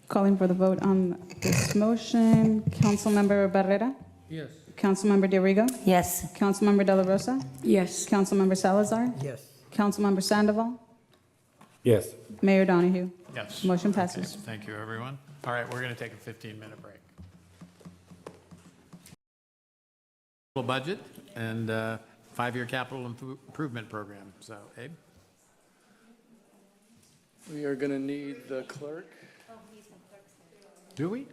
Calling for the vote on this motion. Councilmember Barrera? Yes. Councilmember DeRigo? Yes. Councilmember De La Rosa? Yes. Councilmember Salazar? Yes. Councilmember Sandoval? Yes. Mayor Donahue? Yes. Motion passes. Okay, thank you, everyone. All right, we're going to take a 15-minute break. Budget and 5-year capital improvement program. So, Abe? We are going to need the clerk Do we?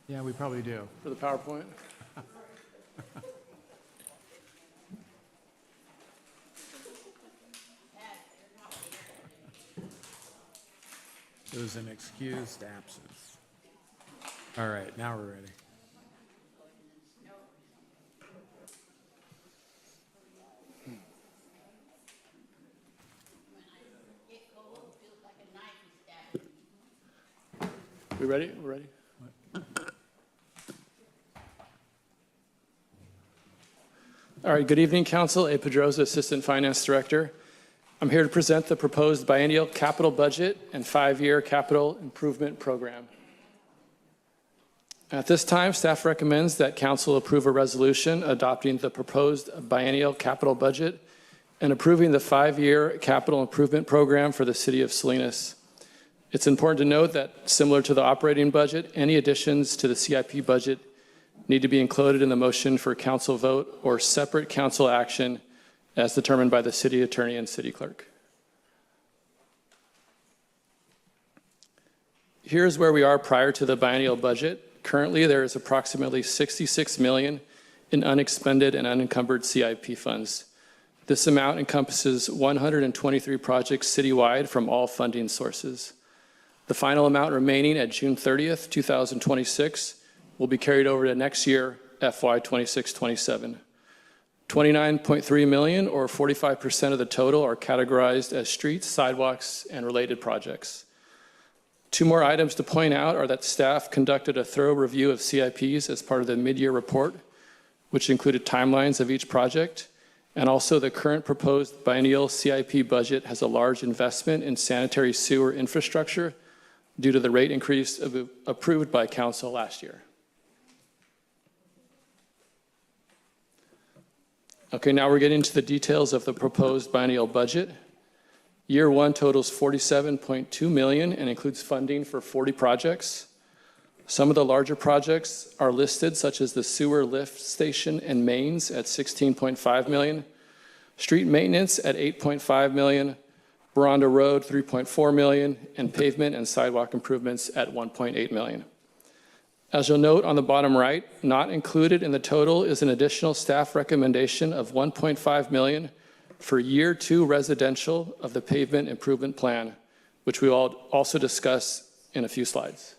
Yeah, we probably do. for the PowerPoint. It was an excused absence. All right, now we're ready. We ready? We're ready? All right, good evening, Council. Abe Pedroza, Assistant Finance Director. I'm here to present the proposed biennial capital budget and 5-year capital improvement program. At this time, staff recommends that Council approve a resolution adopting the proposed biennial capital budget and approving the 5-year capital improvement program for the City of Salinas. It's important to note that, similar to the operating budget, any additions to the CIP budget need to be included in the motion for council vote or separate council action as determined by the city attorney and city clerk. Here's where we are prior to the biennial budget. Currently, there is approximately $66 million in unexpended and unencumbered CIP funds. This amount encompasses 123 projects citywide from all funding sources. The final amount remaining at June 30th, 2026 will be carried over to next year, FY 26-27. $29.3 million, or 45% of the total, are categorized as streets, sidewalks, and related projects. Two more items to point out are that staff conducted a thorough review of CIPs as part of the mid-year report, which included timelines of each project, and also the current proposed biennial CIP budget has a large investment in sanitary sewer infrastructure due to the rate increase approved by council last year. Okay, now we're getting into the details of the proposed biennial budget. Year one totals $47.2 million and includes funding for 40 projects. Some of the larger projects are listed, such as the sewer lift station and mains at $16.5 million, street maintenance at $8.5 million, Baranda Road, $3.4 million, and pavement and sidewalk improvements at $1.8 million. As you'll note on the bottom right, not included in the total is an additional staff recommendation of $1.5 million for year 2 residential of the pavement improvement plan, which we will also discuss in a few slides.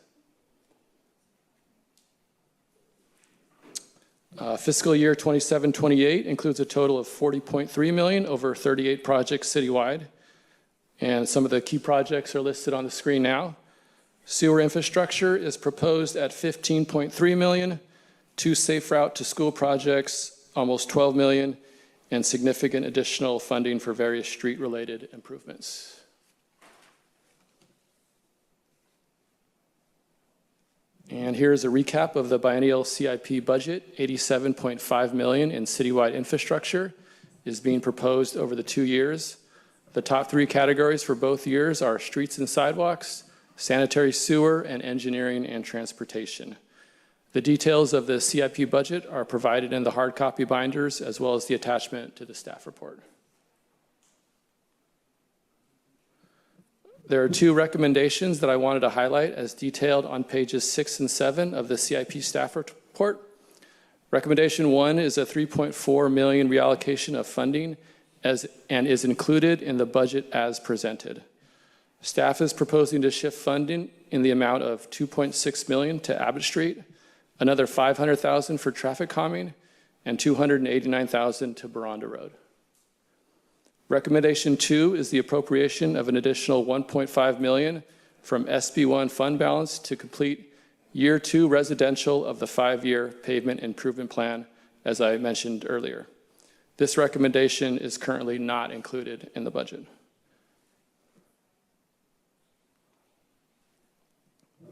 Fiscal year 27-28 includes a total of $40.3 million over 38 projects citywide. And some of the key projects are listed on the screen now. Sewer infrastructure is proposed at $15.3 million, 2 safe route to school projects, almost $12 million, and significant additional funding for various street-related improvements. And here's a recap of the biennial CIP budget. $87.5 million in citywide infrastructure is being proposed over the 2 years. The top 3 categories for both years are streets and sidewalks, sanitary sewer, and engineering and transportation. The details of the CIP budget are provided in the hard copy binders as well as the attachment to the staff report. There are 2 recommendations that I wanted to highlight as detailed on pages 6 and 7 of the CIP staff report. Recommendation 1 is a $3.4 million reallocation of funding and is included in the budget as presented. Staff is proposing to shift funding in the amount of $2.6 million to Abbott Street, another $500,000 for traffic calming, and $289,000 to Baranda Road. Recommendation 2 is the appropriation of an additional $1.5 million from SB1 fund balance to complete year 2 residential of the 5-year pavement improvement plan, as I mentioned earlier. This recommendation is currently not included in the budget.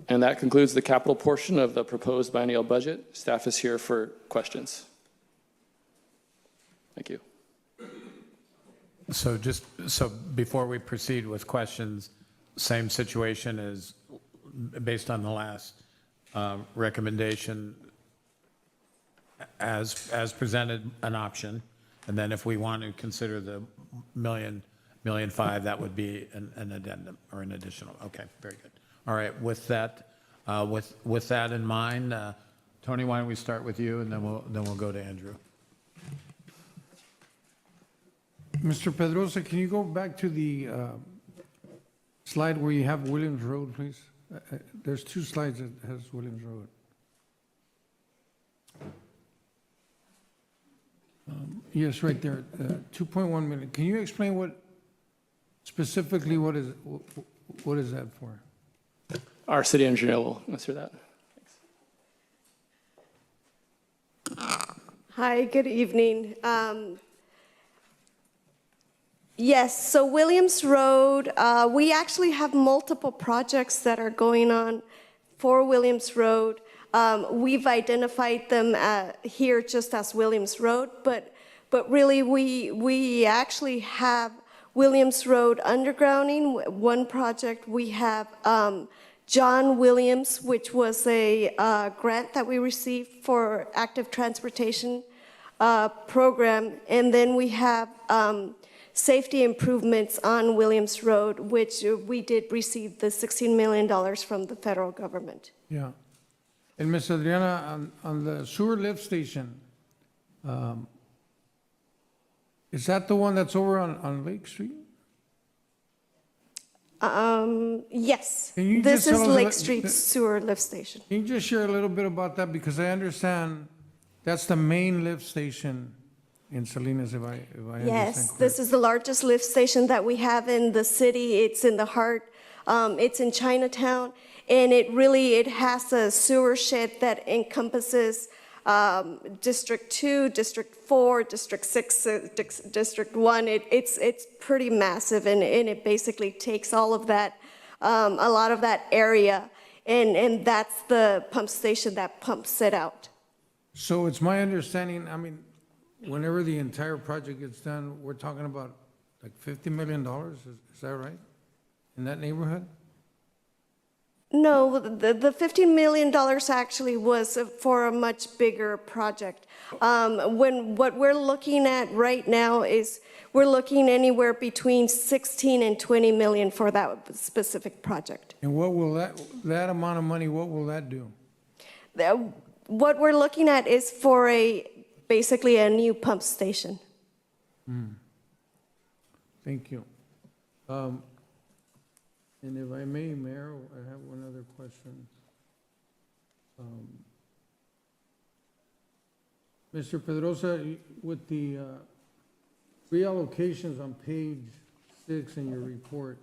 And that concludes the capital portion of the proposed biennial budget. Staff is here for questions. Thank you. So before we proceed with questions, same situation as based on the last recommendation as presented, an option. And then if we want to consider the $1.5 million, that would be an addendum or an additional. Okay, very good. All right, with that in mind, Tony, why don't we start with you and then we'll go to Andrew. Mr. Pedrosa, can you go back to the slide where you have Williams Road, please? There's 2 slides that has Williams Road. Yes, right there, 2.1 million. Can you explain specifically what is that for? Our city engineer will answer that. Hi, good evening. Yes, so Williams Road, we actually have multiple projects that are going on for Williams Road. We've identified them here just as Williams Road, but really we actually have Williams Road undergrounding, one project. We have John Williams, which was a grant that we received for active transportation program, and then we have safety improvements on Williams Road, which we did receive the $16 million from the federal government. Yeah. And Ms. Adriana, on the sewer lift station, is that the one that's over on Lake Street? Yes. Can This you is just tell us Lake Street sewer lift station. Can you just share a little bit about that? Because I understand that's the main lift station in Salinas, if I understand Yes, correctly. this is the largest lift station that we have in the city. It's in the heart, it's in Chinatown, and it has a sewer shed that encompasses District 2, District 4, District 6, District 1. It's pretty massive, and it basically takes all of that, a lot of that area, and that's the pump station that pumps it out. So it's my understanding, I mean, whenever the entire project gets done, we're talking about like $50 million, is that right? In that neighborhood? No, the $15 million actually was for a much bigger project. What we're looking at right now is we're looking anywhere between 16 and 20 million for that specific project. And what will that amount of money, what will that do? What we're looking at is for basically a new pump station. Thank you. And if I may, Mayor, I have one other question. Mr. Pedrosa, with the reallocations on page 6 in your report,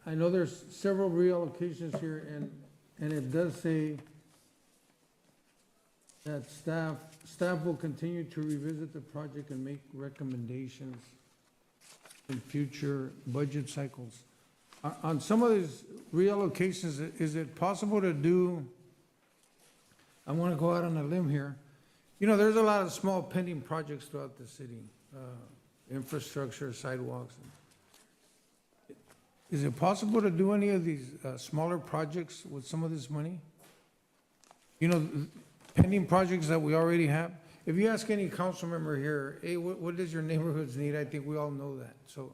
I know there's several reallocations here, and it does say that staff will continue to revisit the project and make recommendations in future budget cycles. On some of these reallocations, is it possible to do, I want to go out on a limb here. You know, there's a lot of small pending projects throughout the city, infrastructure, sidewalks. Is it possible to do any of these smaller projects with some of this money? You know, pending projects that we already have? If you ask any council member here, hey, what does your neighborhoods need? I think we all know that. So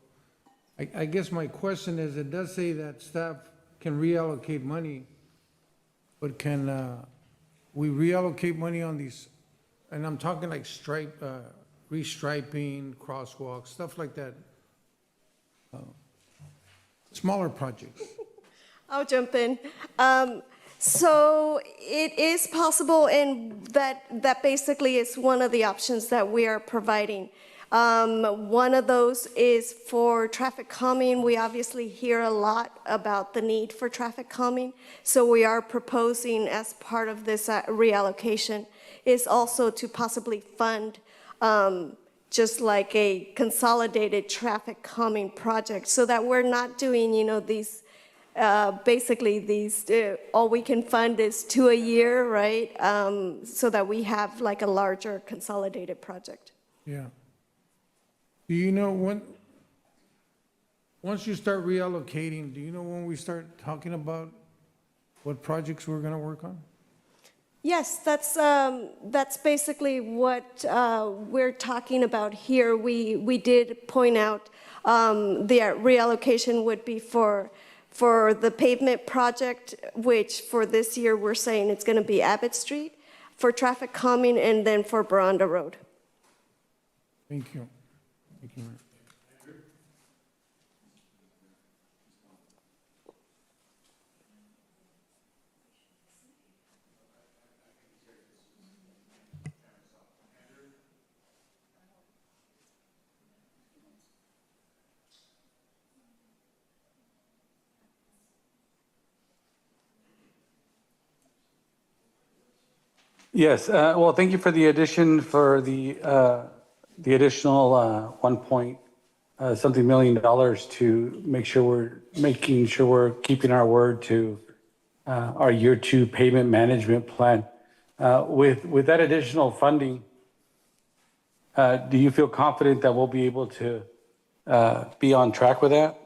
I guess my question is, it does say that staff can reallocate money, but can we reallocate money on these, and I'm talking like restriping, crosswalks, stuff like that. Smaller projects. I'll jump in. So it is possible, and that basically is one of the options that we are providing. One of those is for traffic calming. We obviously hear a lot about the need for traffic calming, so we are proposing as part of this reallocation is also to possibly fund just like a consolidated traffic calming project, so that we're not doing, you know, these basically these, all we can fund is 2 a year, right? So that we have like a larger consolidated project. Yeah. Do you know once you start reallocating, do you know when we start talking about what projects we're going to work on? Yes, that's basically what we're talking about here. We did point out the reallocation would be for the pavement project, which for this year we're saying it's going to be Abbott Street, for traffic calming, and then for Baranda Road. Thank you. Thank you, Mayor. Yes, well, thank you for the addition, for the additional 1 million to make sure we're keeping our word to our year 2 payment management plan. With that additional funding, do you feel confident that we'll be able to be on track with that?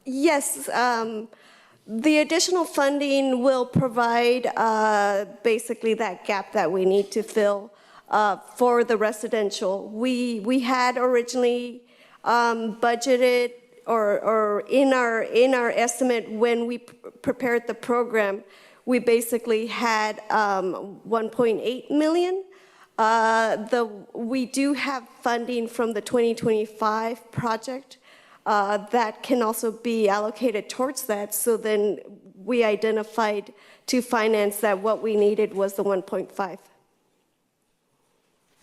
Yes, the additional funding will provide basically that gap that we need to fill for the residential. We had originally budgeted or in our estimate when we prepared the program, we basically had 1.8 million. We do have funding from the 2025 project that can also be allocated towards that. So then we identified to finance that what we needed was the 1.5.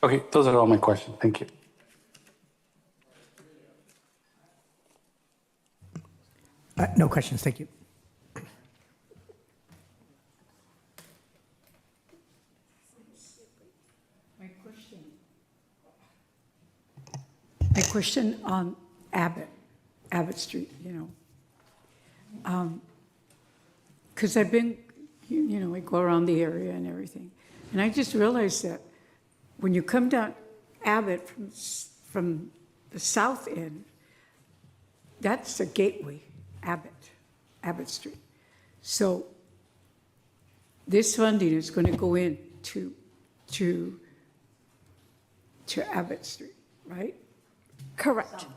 Okay, those are all my questions. Thank you. No questions, thank you. My question on Abbott Street, you know. Because I've been, you know, I go around the area and everything. And I just realized that when you come down Abbott from the south end, that's the gateway, Abbott Street. So this funding is going to go in to Abbott Street, right? Correct.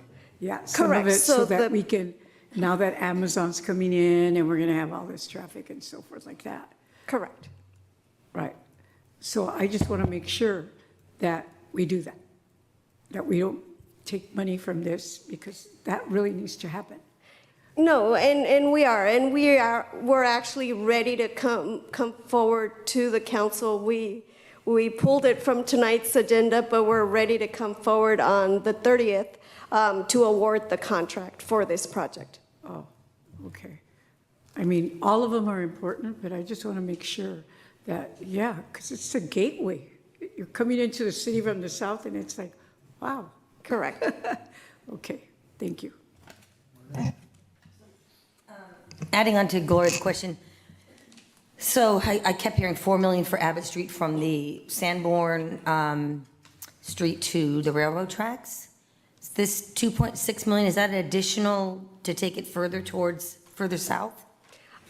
Yeah, some of Correct. it so So that the- we can, now that Amazon's coming in and we're going to have all this traffic and so forth like that. Correct. Right. So I just want to make sure that we do that we don't take money from this, because that really needs to happen. No, and we're actually ready to come forward to the council. We pulled it from tonight's agenda, but we're ready to come forward on the 30th to award the contract for this project. Oh, okay. I mean, all of them are important, but I just want to make sure that, yeah, because it's a gateway. You're coming into the city from the south, and it's like, wow. Correct. Okay, thank you. Adding on to Gloria's question, so I kept hearing 4 million for Abbott Street from the Sanborn Street to the railroad tracks. This 2.6 million, is that additional to take it further south?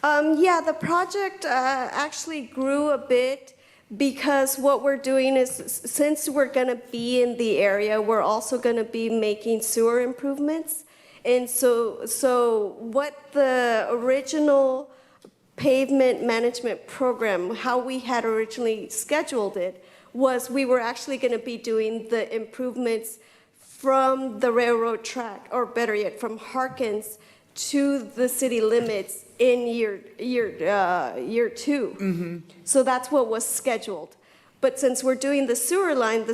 Yeah, the project actually grew a bit because what we're doing is, since we're going to be in the area, we're also going to be making sewer improvements. And so what the original pavement management program, how we had originally scheduled it, was we were actually going to be doing the improvements from the railroad track, or better yet, from Harkins to the city limits in year 2. Mm-hmm. So that's what was scheduled. But since we're doing the sewer line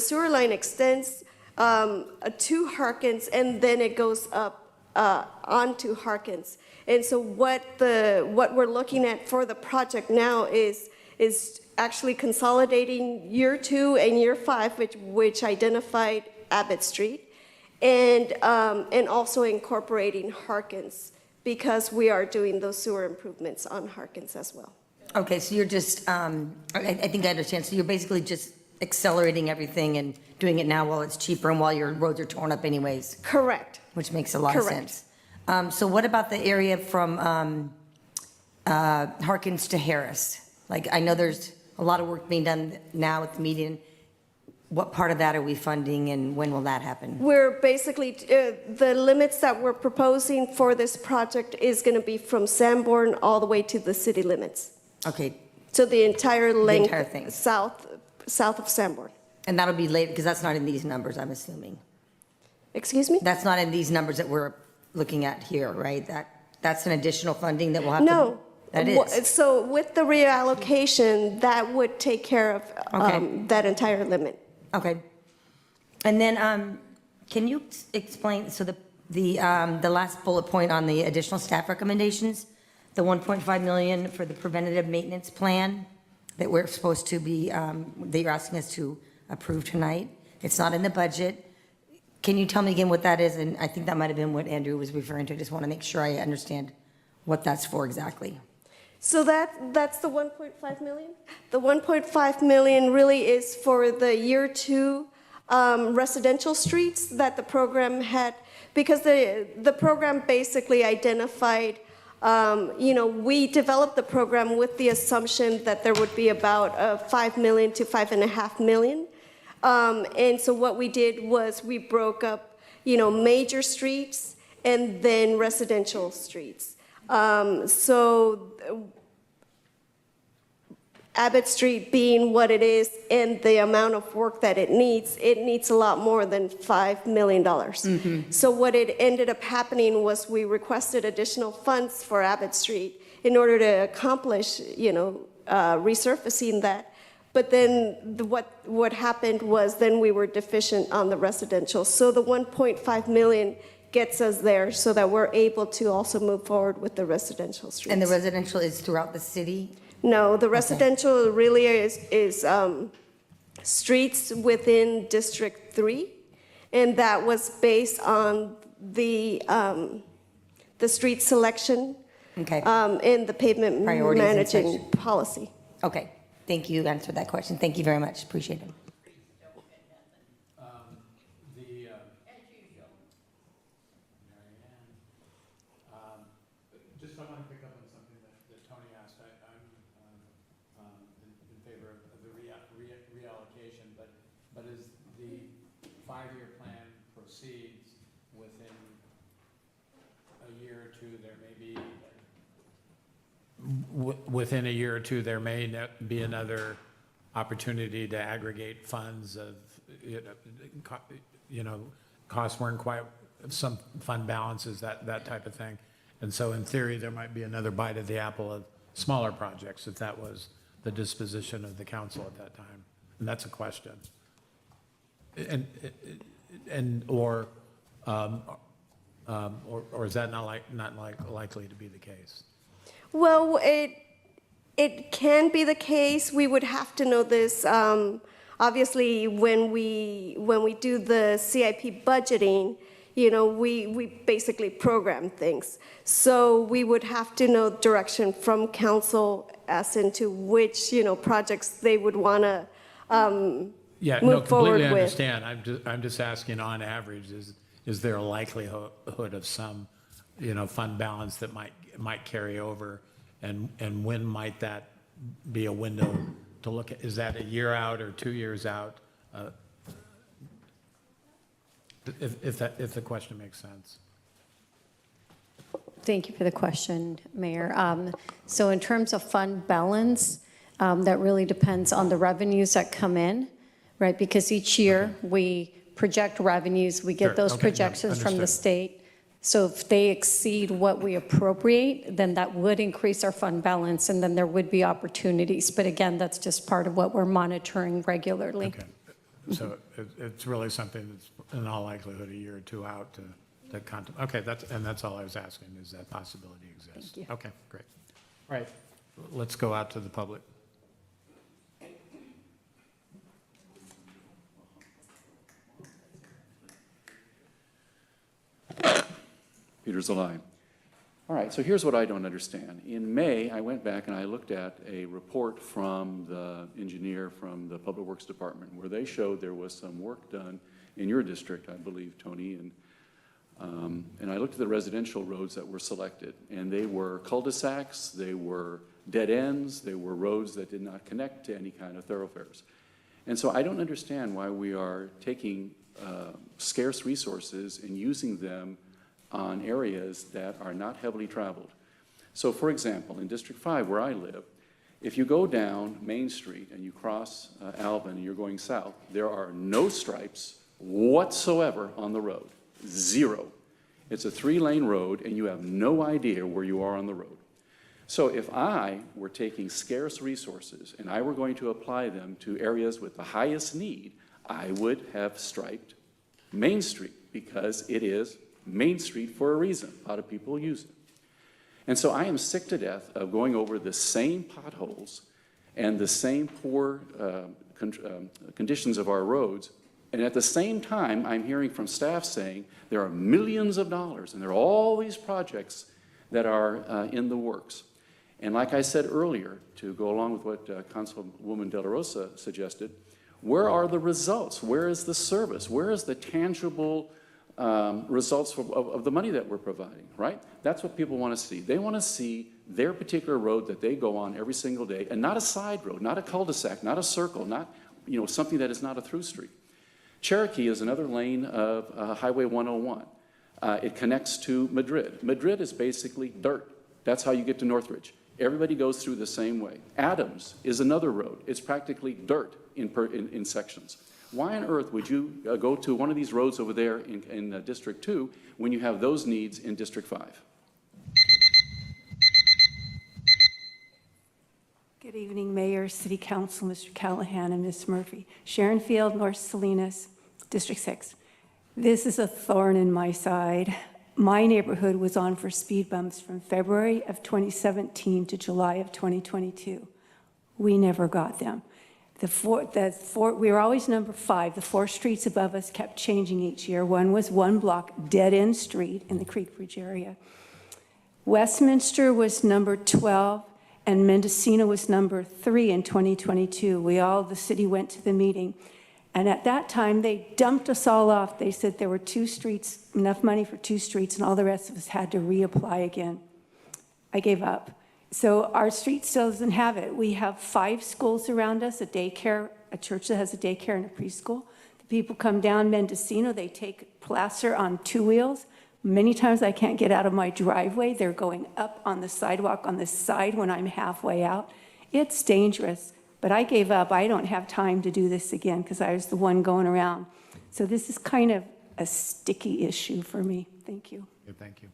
extends to Harkins, and then it goes up onto Harkins. And so what we're looking at for the project now is actually consolidating year 2 and year 5, which identified Abbott Street, and also incorporating Harkins, because we are doing those sewer improvements on Harkins as well. Okay, so you're just, I think I understand. So you're basically just accelerating everything and doing it now while it's cheaper and while your roads are torn up anyways. Correct. Which makes a lot of sense. So what about the area from Harkins to Harris? Like, I know there's a lot of work being done now at the median. What part of that are we funding, and when will that happen? We're basically, the limits that we're proposing for this project is going to be from Sanborn all the way to the city limits. Okay. So the entire length, entire thing. south of Sanborn. And that'll be later, because that's not in these numbers, I'm assuming. Excuse me? That's not in these numbers that we're looking at here, right? That's an additional funding that we'll have to... No. That is. So with the reallocation, that would take care of that entire limit. Okay. And then, can you explain, so the last bullet point on the additional staff recommendations, the 1.5 million for the preventative maintenance plan that we're supposed to be, that you're asking us to approve tonight, it's not in the budget. Can you tell me again what that is? And I think that might have been what Andrew was referring to. I just want to make sure I understand what that's for exactly. So that's the 1.5 million? The 1.5 million really is for the year 2 residential streets that the program had, because the program basically identified, we developed the program with the assumption that there would be about 5 million to 5.5 million. And so what we did was we broke up, major streets and then residential streets. So Abbott Street being what it is and the amount of work that it needs a lot more than $5 million. Mm-hmm. So what it ended up happening was we requested additional funds for Abbott Street in order to accomplish, resurfacing that. But then what happened was then we were deficient on the residential. So the 1.5 million gets us there so that we're able to also move forward with the residential streets. And the residential is throughout the city? No, the residential really is streets within District 3, and that was based on the street selection and the pavement Priorities and managing such. policy. Okay, thank you. You answered that question. Thank you very much. Appreciate it. Just I want to pick up on something that Tony asked. I'm in favor of the reallocation, but as the 5-year plan proceeds, within a year or two, there may be within a year or two, there may be another opportunity to aggregate funds of, costs weren't quite, some fund balances, that type of thing. And so in theory, there might be another bite of the apple of smaller projects if that was the disposition of the council at that time. And that's a question. Or is that not likely to be the case? Well, it can be the case. We would have to know this. Obviously, when we do the CIP budgeting, we basically program things. So we would have to know direction from council as into which, projects they would want to move forward completely with. understand. I'm just asking on average, is there a likelihood of some, fund balance that might carry over? And when might that be a window to look at? Is that a year out or 2 years out? If the question makes sense. Thank you for the question, Mayor. So in terms of fund balance, that really depends on the revenues that come in, right? Because each year we project revenues, we get Sure. those Okay. projections from the Understood. state. So if they exceed what we appropriate, then that would increase our fund balance, and then there would be opportunities. But again, that's just part of what we're monitoring regularly. Okay. So it's really something that's in all likelihood a year or two out to contemplate. Okay, that's all I was asking, is that possibility exists? Thank you. Okay, great. All right, let's go out to the public. Peter Zalai. All right, so here's what I don't understand. In May, I went back and I looked at a report from the engineer from the Public Works Department where they showed there was some work done in your district, I believe, Tony, and I looked at the residential roads that were selected, and they were cul-de-sacs, they were dead ends, they were roads that did not connect to any kind of thoroughfares. And so I don't understand why we are taking scarce resources and using them on areas that are not heavily traveled. So for example, in District 5 where I live, if you go down Main Street and you cross Alvin and you're going south, there are no stripes whatsoever on the road, zero. It's a 3-lane road and you have no idea where you are on the road. So if I were taking scarce resources and I were going to apply them to areas with the highest need, I would have striped Main Street because it is Main Street for a reason. A lot of people use it. And so I am sick to death of going over the same potholes and the same poor conditions of our roads. And at the same time, I'm hearing from staff saying there are millions of dollars and there are all these projects that are in the works. And like I said earlier, to go along with what Councilwoman De La Rosa suggested, where are the results? Where is the service? Where is the tangible results of the money that we're providing, right? That's what people want to see. They want to see their particular road that they go on every single day, and not a side road, not a cul-de-sac, not a circle, not something that is not a through street. Cherokee is another lane of Highway 101. It connects to Madrid. Madrid is basically dirt. That's how you get to Northridge. Everybody goes through the same way. Adams is another road. It's practically dirt in sections. Why on earth would you go to one of these roads over there in District 2 when you have those needs in District 5? Good evening, Mayor, City Council, Mr. Callahan, and Ms. Murphy. Sharon Field, North Salinas, District 6. This is a thorn in my side. My neighborhood was on for speed bumps from February of 2017 to July of 2022. We never got them. We were always number 5. The 4 streets above us kept changing each year. One was one block, dead-end street in the Creek Bridge area. Westminster was number 12, and Mendocino was number 3 in 2022. The city went to the meeting. And at that time, they dumped us all off. They said there were 2 streets, enough money for 2 streets, and all the rest of us had to reapply again. I gave up. So our street still doesn't have it. We have 5 schools around us, a daycare, a church that has a daycare and a preschool. The people come down Mendocino, they take plaster on 2 wheels. Many times I can't get out of my driveway. They're going up on the sidewalk on the side when I'm halfway out. It's dangerous. But I gave up. I don't have time to do this again because I was the one going around. So this is kind of a sticky issue for me. Thank you. Good, thank you.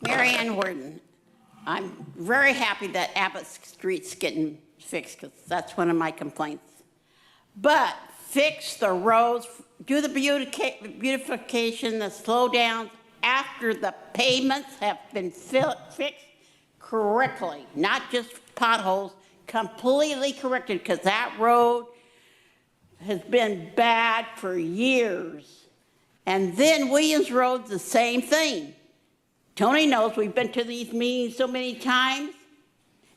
Mary Ann Worden. I'm very happy that Abbott Street's getting fixed because that's one of my complaints. But fix the roads, do the beautification, the slowdowns after the pavements have been fixed correctly, not just potholes, completely corrected because that road has been bad for years. And then Williams Road's the same thing. Tony knows we've been to these meetings so many times.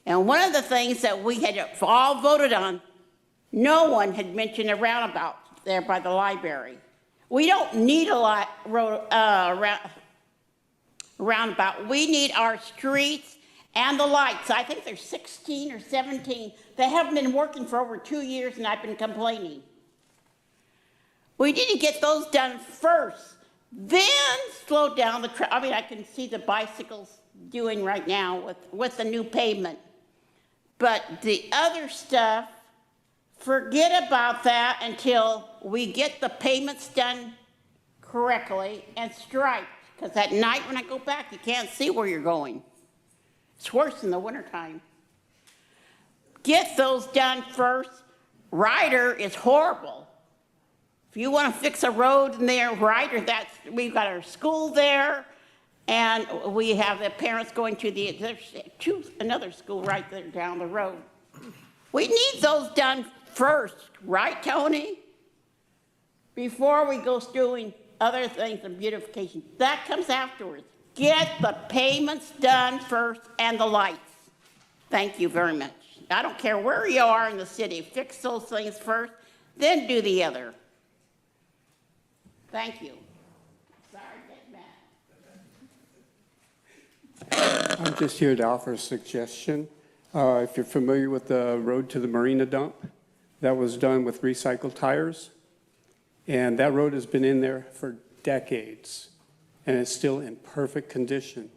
And one of the things that we had all voted on, no one had mentioned a roundabout there by the library. We don't need a roundabout. We need our streets and the lights. I think there's 16 or 17 that haven't been working for over 2 years, and I've been complaining. We need to get those done first. Then slow down the traffic. I mean, I can see the bicycles doing right now with the new pavement. But the other stuff, forget about that until we get the payments done correctly and striped. Because at night when I go back, you can't see where you're going. It's worse in the wintertime. Get those done first. Ryder is horrible. If you want to fix a road in there, Ryder, we've got our school there, and we have the parents going to another school right there down the road. We need those done first, right, Tony? Before we go doing other things in beautification. That comes afterwards. Get the payments done first and the lights. Thank you very much. I don't care where you are in the city. Fix those things first, then do the other. Thank you. Sorry, get mad. I'm just here to offer a suggestion. If you're familiar with the road to the Marina dump, that was done with recycled tires. And that road has been in there for decades, and it's still in perfect condition.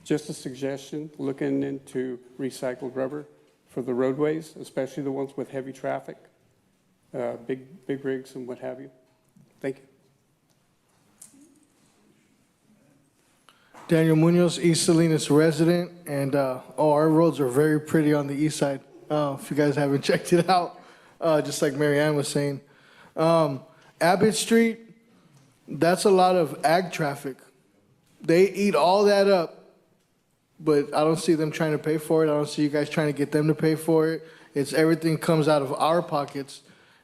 Just a suggestion, looking into recycled rubber for the roadways, especially the ones with heavy traffic, big rigs and what have you. Thank you. Daniel Munoz, East Salinas resident, and our roads are very pretty on the east side. If you guys haven't checked it out, just like Mary Ann was saying. Abbott Street, that's a lot of ag traffic. They eat all that up, but I don't see them trying to pay for it. I don't see you guys trying to get them to pay for it. It's everything comes out of our pockets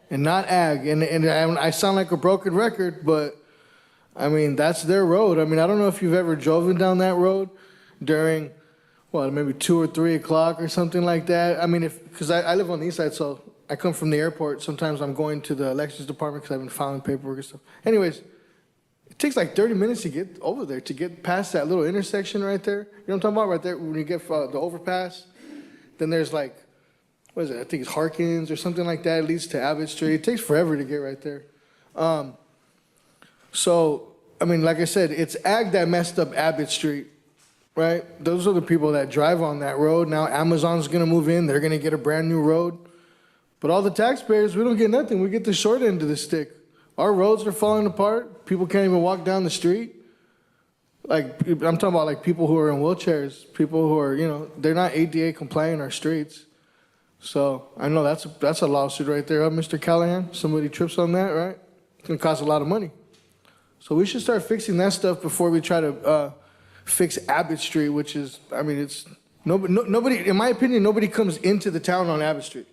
and not ag. And I sound like a broken record, but I mean, that's their road. I mean, I don't know if you've ever driven down that road during, maybe 2 or 3 o'clock or something like that. I mean, because I live on the east side, so I come from the airport. Sometimes I'm going to the elections department because I've been filing paperwork and stuff. Anyways, it takes like 30 minutes to get over there, to get past that little intersection right there. You know what I'm talking about? Right there, when you get the overpass, then there's like, what is it? I think it's Harkins or something like that. It leads to Abbott Street. It takes forever to get right there. So, I mean, like I said, it's ag that messed up Abbott Street, right? Those are the people that drive on that road. Now Amazon's going to move in. They're going to get a brand new road. But all the taxpayers, we don't get nothing. We get the short end of the stick. Our roads are falling apart. People can't even walk down the street. Like, I'm talking about like people who are in wheelchairs, people who are, they're not ADA compliant in our streets. So I know that's a lawsuit right there, Mr. Callahan. Somebody trips on that, right? It's going to cost a lot of money. So we should start fixing that stuff before we try to fix Abbott Street, which is, I mean, it's nobody, in my opinion, nobody comes into the town on Abbott Street.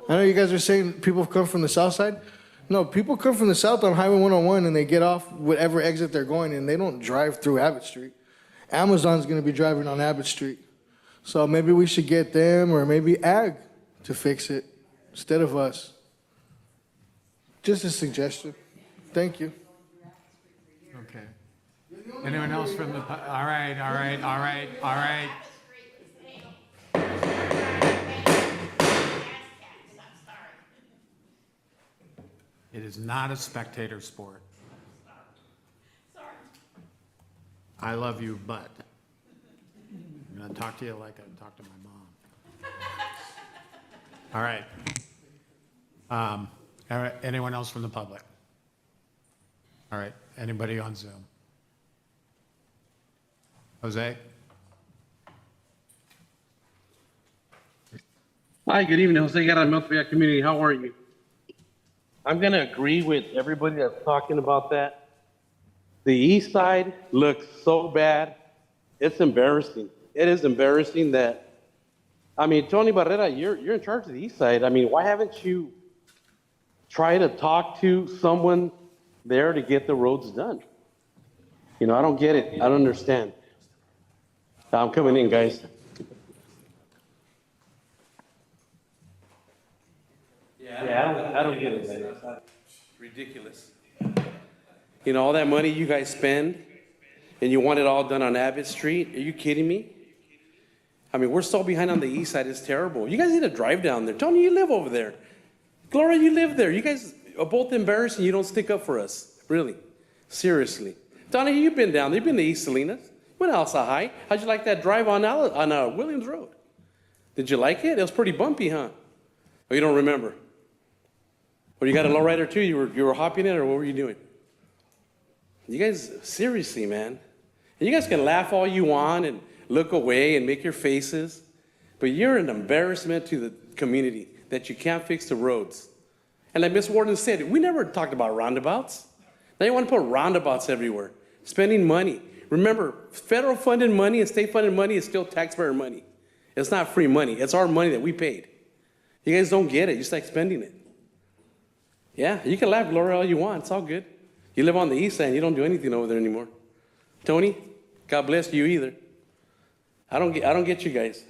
I know you guys are saying people come from the south side. No, people come from the south on Highway 101 and they get off whatever exit they're going in. They don't drive through Abbott Street. Amazon's going to be driving on Abbott Street. So maybe we should get them or maybe ag to fix it instead of us. Just a suggestion. Thank you. Okay. Anyone else from the, all right. It is not a spectator sport. I love you, but I'm going to talk to you like I talk to my mom. All right. All right. Anyone else from the public? All right. Anybody on Zoom? Jose? Hi, good evening. Jose Guerra, Montevideo Community. How are you? I'm going to agree with everybody that's talking about that. The east side looks so bad. It's embarrassing. It is embarrassing that, I mean, Tony Barrera, you're in charge of the east side. I mean, why haven't you tried to talk to someone there to get the roads done? You know, I don't get it. I don't understand. I'm coming in, guys. Yeah, I don't get it, man. It's ridiculous. You know, all that money you guys spend, and you want it all done on Abbott Street? Are you kidding me? I mean, we're so behind on the east side, it's terrible. You guys need to drive down there. Tony, you live over there. Gloria, you live there. You guys are both embarrassing. You don't stick up for us. Really. Seriously. Donnie, you've been down there. You've been to East Salinas. What else, High? How'd you like that drive on Williams Road? Did you like it? It was pretty bumpy, huh? Oh, you don't remember? Or you got a lowrider too? You were hopping it, or what were you doing? You guys, seriously, man. And you guys can laugh all you want and look away and make your faces, but you're an embarrassment to the community that you can't fix the roads. And like Ms. Warden said, we never talked about roundabouts. Now you want to put roundabouts everywhere, spending money. Remember, federal funded money and state funded money is still taxpayer money. It's not free money. It's our money that we paid. You guys don't get it. You just like spending it. Yeah, you can laugh, Gloria, all you want. It's all good. You live on the east side. You don't do anything over there anymore. Tony, God bless you either. I don't get you guys.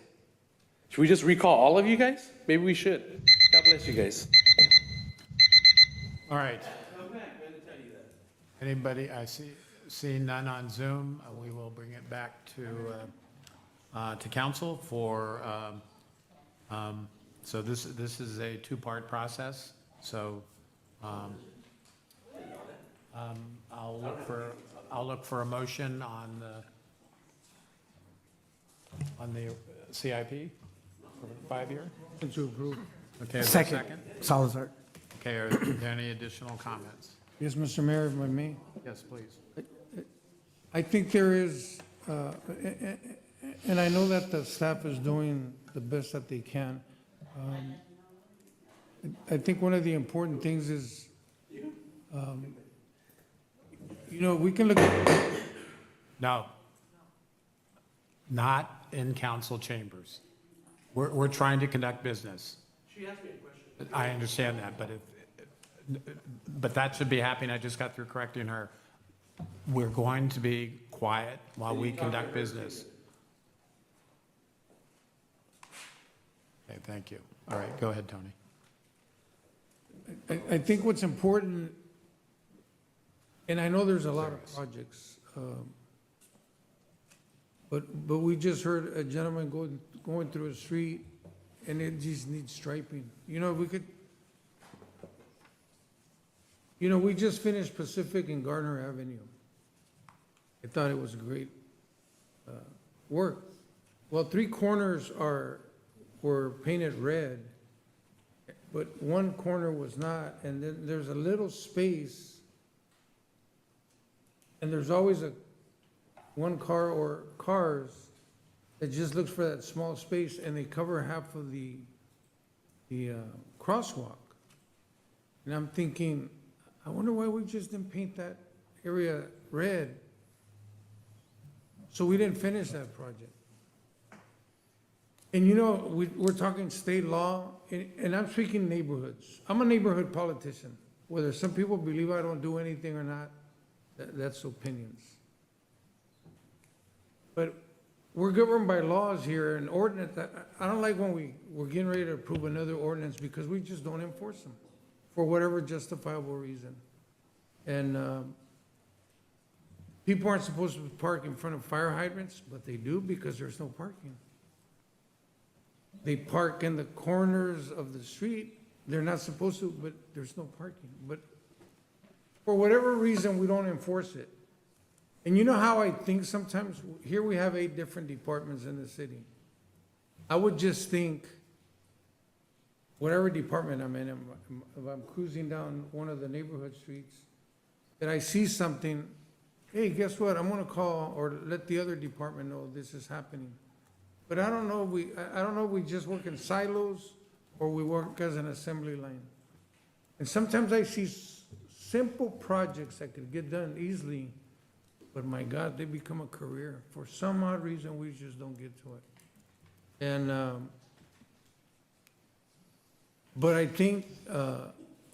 Should we just recall all of you guys? Maybe we should. God bless you guys. All right. Anybody? I see none on Zoom. We will bring it back to council for. So this is a two-part process. So I'll look for a motion on the CIP for 5-year. To approve. Okay. Is there a second? Salazar. Okay. Are there any additional comments? Yes, Mr. Mayor, if I may. Yes, please. I think there is, and I know that the staff is doing the best that they can. I think one of the important things is, you know, we can look at. No. Not in council chambers. We're trying to conduct business. She asked me a question. I understand that, but that should be happening. I just got through correcting her. We're going to be quiet while we conduct business. Okay, thank you. All right, go ahead, Tony. I think what's important, and I know there's a lot of projects, but we just heard a gentleman going through a street, and it just needs striping. You know, we could, you know, we just finished Pacific and Gardner Avenue. I thought it was great work. Well, 3 corners were painted red, but one corner was not, and then there's a little space, and there's always one car or cars that just looks for that small space, and they cover half of the crosswalk. And I'm thinking, I wonder why we just didn't paint that area red. So we didn't finish that project. And you know, we're talking state law, and I'm speaking neighborhoods. I'm a neighborhood politician. Whether some people believe I don't do anything or not, that's opinions. But we're governed by laws here and ordinance. I don't like when we're getting ready to approve another ordinance because we just don't enforce them for whatever justifiable reason. And people aren't supposed to park in front of fire hydrants, but they do because there's no parking. They park in the corners of the street. They're not supposed to, but there's no parking. But for whatever reason, we don't enforce it. And you know how I think sometimes, here we have 8 different departments in the city. I would just think, whatever department I'm in, if I'm cruising down one of the neighborhood streets, and I see something, hey, guess what, I'm gonna call or let the other department know this is happening. But I don't know if we just work in silos or we work as an assembly line. And sometimes I see simple projects that could get done easily, but my God, they become a career. For some odd reason, we just don't get to it. And, but I think,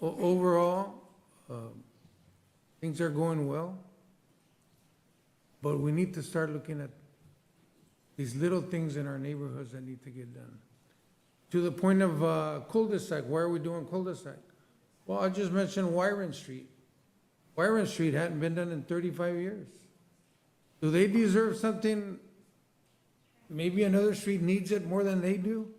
overall, things are going well. But we need to start looking at these little things in our neighborhoods that need to get done. To the point of cul-de-sac, why are we doing cul-de-sac? Well, I just mentioned Wyron Street. Wyron Street hadn't been done in 35 years. Do they deserve something? Maybe another street needs it more than they do.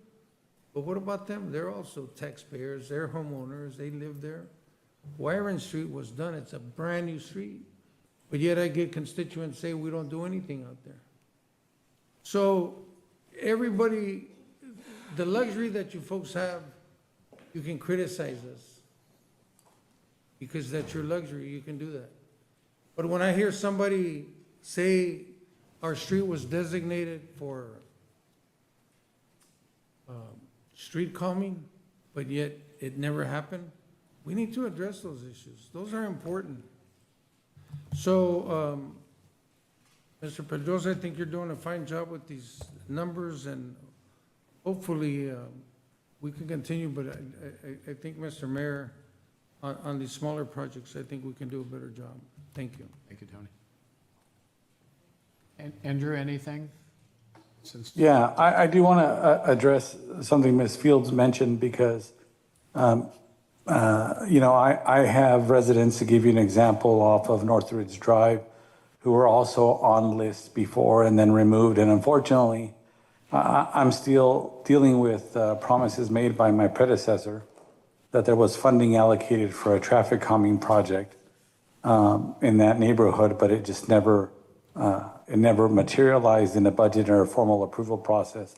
But what about them? They're also taxpayers, they're homeowners, they live there. Wyron Street was done, it's a brand new street. But yet I get constituents say we don't do anything out there. So everybody, the luxury that you folks have, you can criticize us. Because that's your luxury, you can do that. But when I hear somebody say our street was designated for street calming, but yet it never happened, we need to address those issues. Those are important. So, Mr. Pedrosa, I think you're doing a fine job with these numbers, and hopefully we can continue, but I think, Mr. Mayor, on these smaller projects, I think we can do a better job. Thank you. Thank you, Tony. Andrew, anything? Yeah, I do want to address something Ms. Fields mentioned because, you know, I have residents, to give you an example, off of Northridge Drive who were also on lists before and then removed. And unfortunately, I'm still dealing with promises made by my predecessor that there was funding allocated for a traffic calming project in that neighborhood, but it just never materialized in a budget or a formal approval process.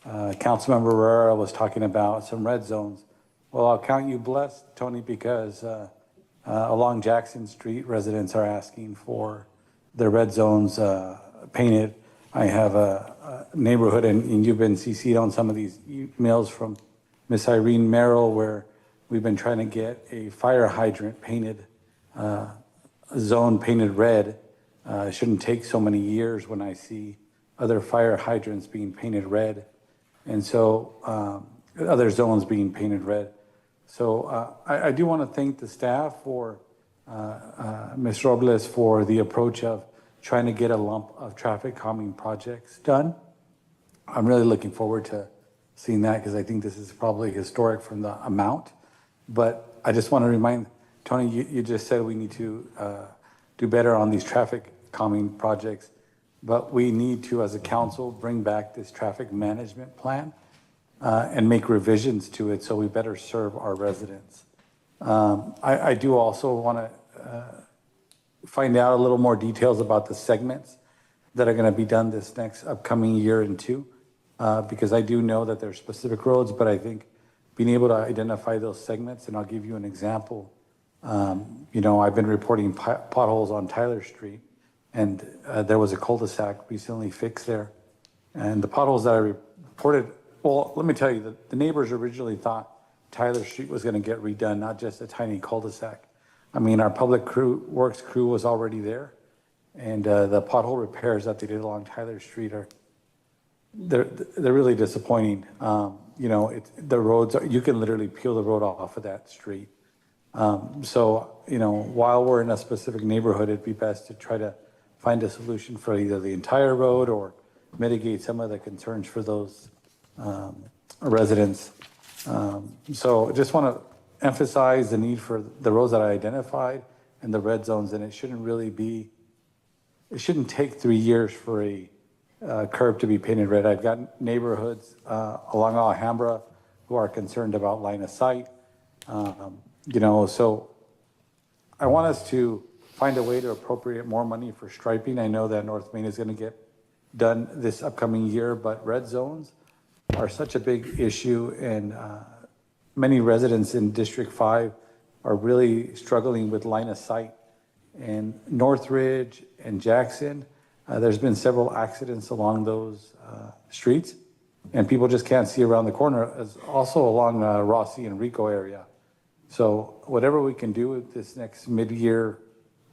Councilmember Herrera was talking about some red zones. Well, I'll count you blessed, Tony, because along Jackson Street, residents are asking for their red zones painted. I have a neighborhood, and you've been CC'd on some of these emails from Miss Irene Merrill, where we've been trying to get a fire hydrant painted, zone painted red. It shouldn't take so many years when I see other fire hydrants being painted red. And so other zones being painted red. So I do want to thank the staff for, Ms. Robles, for the approach of trying to get a lump of traffic calming projects done. I'm really looking forward to seeing that because I think this is probably historic from the amount. But I just want to remind, Tony, you just said we need to do better on these traffic calming projects, but we need to, as a council, bring back this traffic management plan and make revisions to it so we better serve our residents. I do also want to find out a little more details about the segments that are going to be done this next upcoming year and two, because I do know that there are specific roads, but I think being able to identify those segments, and I'll give you an example. You know, I've been reporting potholes on Tyler Street, and there was a cul-de-sac recently fixed there. And the potholes that I reported, well, let me tell you, the neighbors originally thought Tyler Street was going to get redone, not just a tiny cul-de-sac. I mean, our public works crew was already there, and the pothole repairs that they did along Tyler Street they're really disappointing. You know, the roads, you can literally peel the road off of that street. So, you know, while we're in a specific neighborhood, it'd be best to try to find a solution for either the entire road or mitigate some of the concerns for those residents. So I just want to emphasize the need for the roads that I identified and the red zones, and it shouldn't take 3 years for a curb to be painted red. I've got neighborhoods along Alhambra who are concerned about line of sight. You know, so I want us to find a way to appropriate more money for striping. I know that North Main is going to get done this upcoming year, but red zones are such a big issue, and many residents in District 5 are really struggling with line of sight. And Northridge and Jackson, there's been several accidents along those streets, and people just can't see around the corner, as also along Rossi and Rico area. So whatever we can do with this next mid-year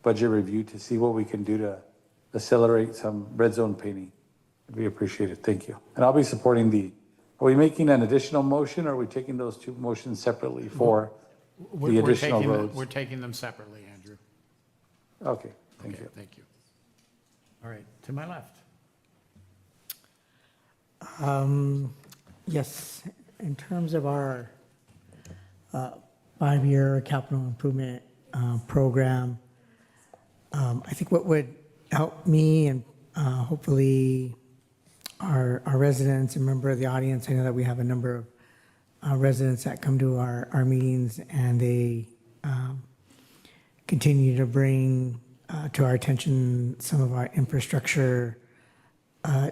budget review to see what we can do to accelerate some red zone painting, we appreciate it. Thank you. And I'll be supporting are we making an additional motion, or are we taking those two motions separately for the additional roads? We're taking them separately, Andrew. Okay, thank you. Thank you. All right, to my left. Yes, in terms of our 5-year capital improvement program, I think what would help me and hopefully our residents and member of the audience, I know that we have a number of residents that come to our meetings, and they continue to bring to our attention some of our infrastructure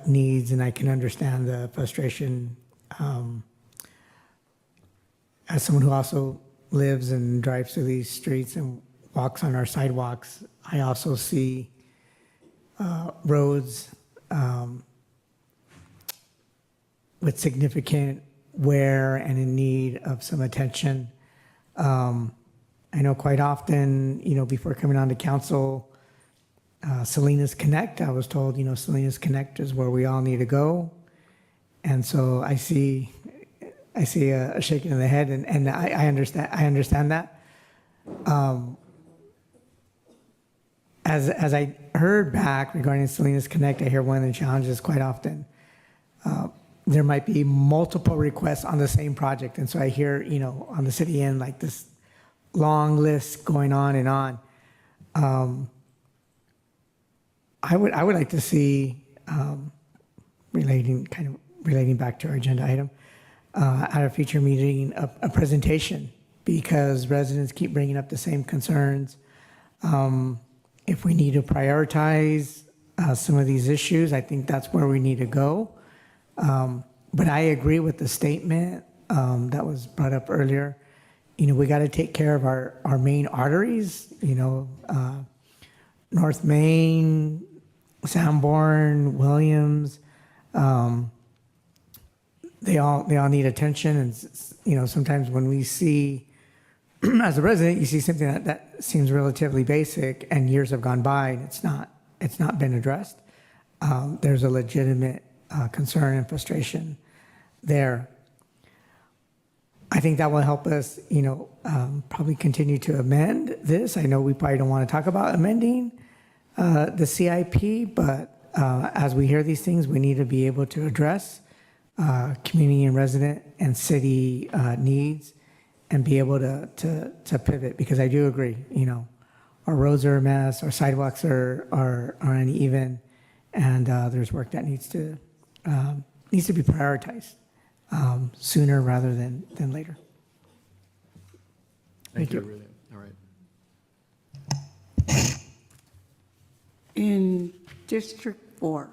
needs, and I can understand the frustration. As someone who also lives and drives through these streets and walks on our sidewalks, I also see roads with significant wear and in need of some attention. I know quite often, before coming on to council, Salinas Connect, I was told, Salinas Connect is where we all need to go. And so I see a shaking of the head, and I understand that. As I heard back regarding Salinas Connect, I hear one of the challenges quite often, there might be multiple requests on the same project. And so I hear, on the city end, like this long list going on and on. I would like to see, relating back to our agenda item, at a future meeting, a presentation, because residents keep bringing up the same concerns. If we need to prioritize some of these issues, I think that's where we need to go. But I agree with the statement that was brought up earlier. We got to take care of our main arteries, North Main, Sanborn, Williams. They all need attention. And, sometimes when we see, as a resident, you see something that seems relatively basic and years have gone by and it's not been addressed. There's a legitimate concern and frustration there. I think that will help us, probably continue to amend this. I know we probably don't want to talk about amending the CIP, but as we hear these things, we need to be able to address community and resident and city needs and be able to pivot, because I do agree, our roads are a mess, our sidewalks are uneven, and there's work that needs to be prioritized sooner rather than later. Thank you. you. All right. In District 4,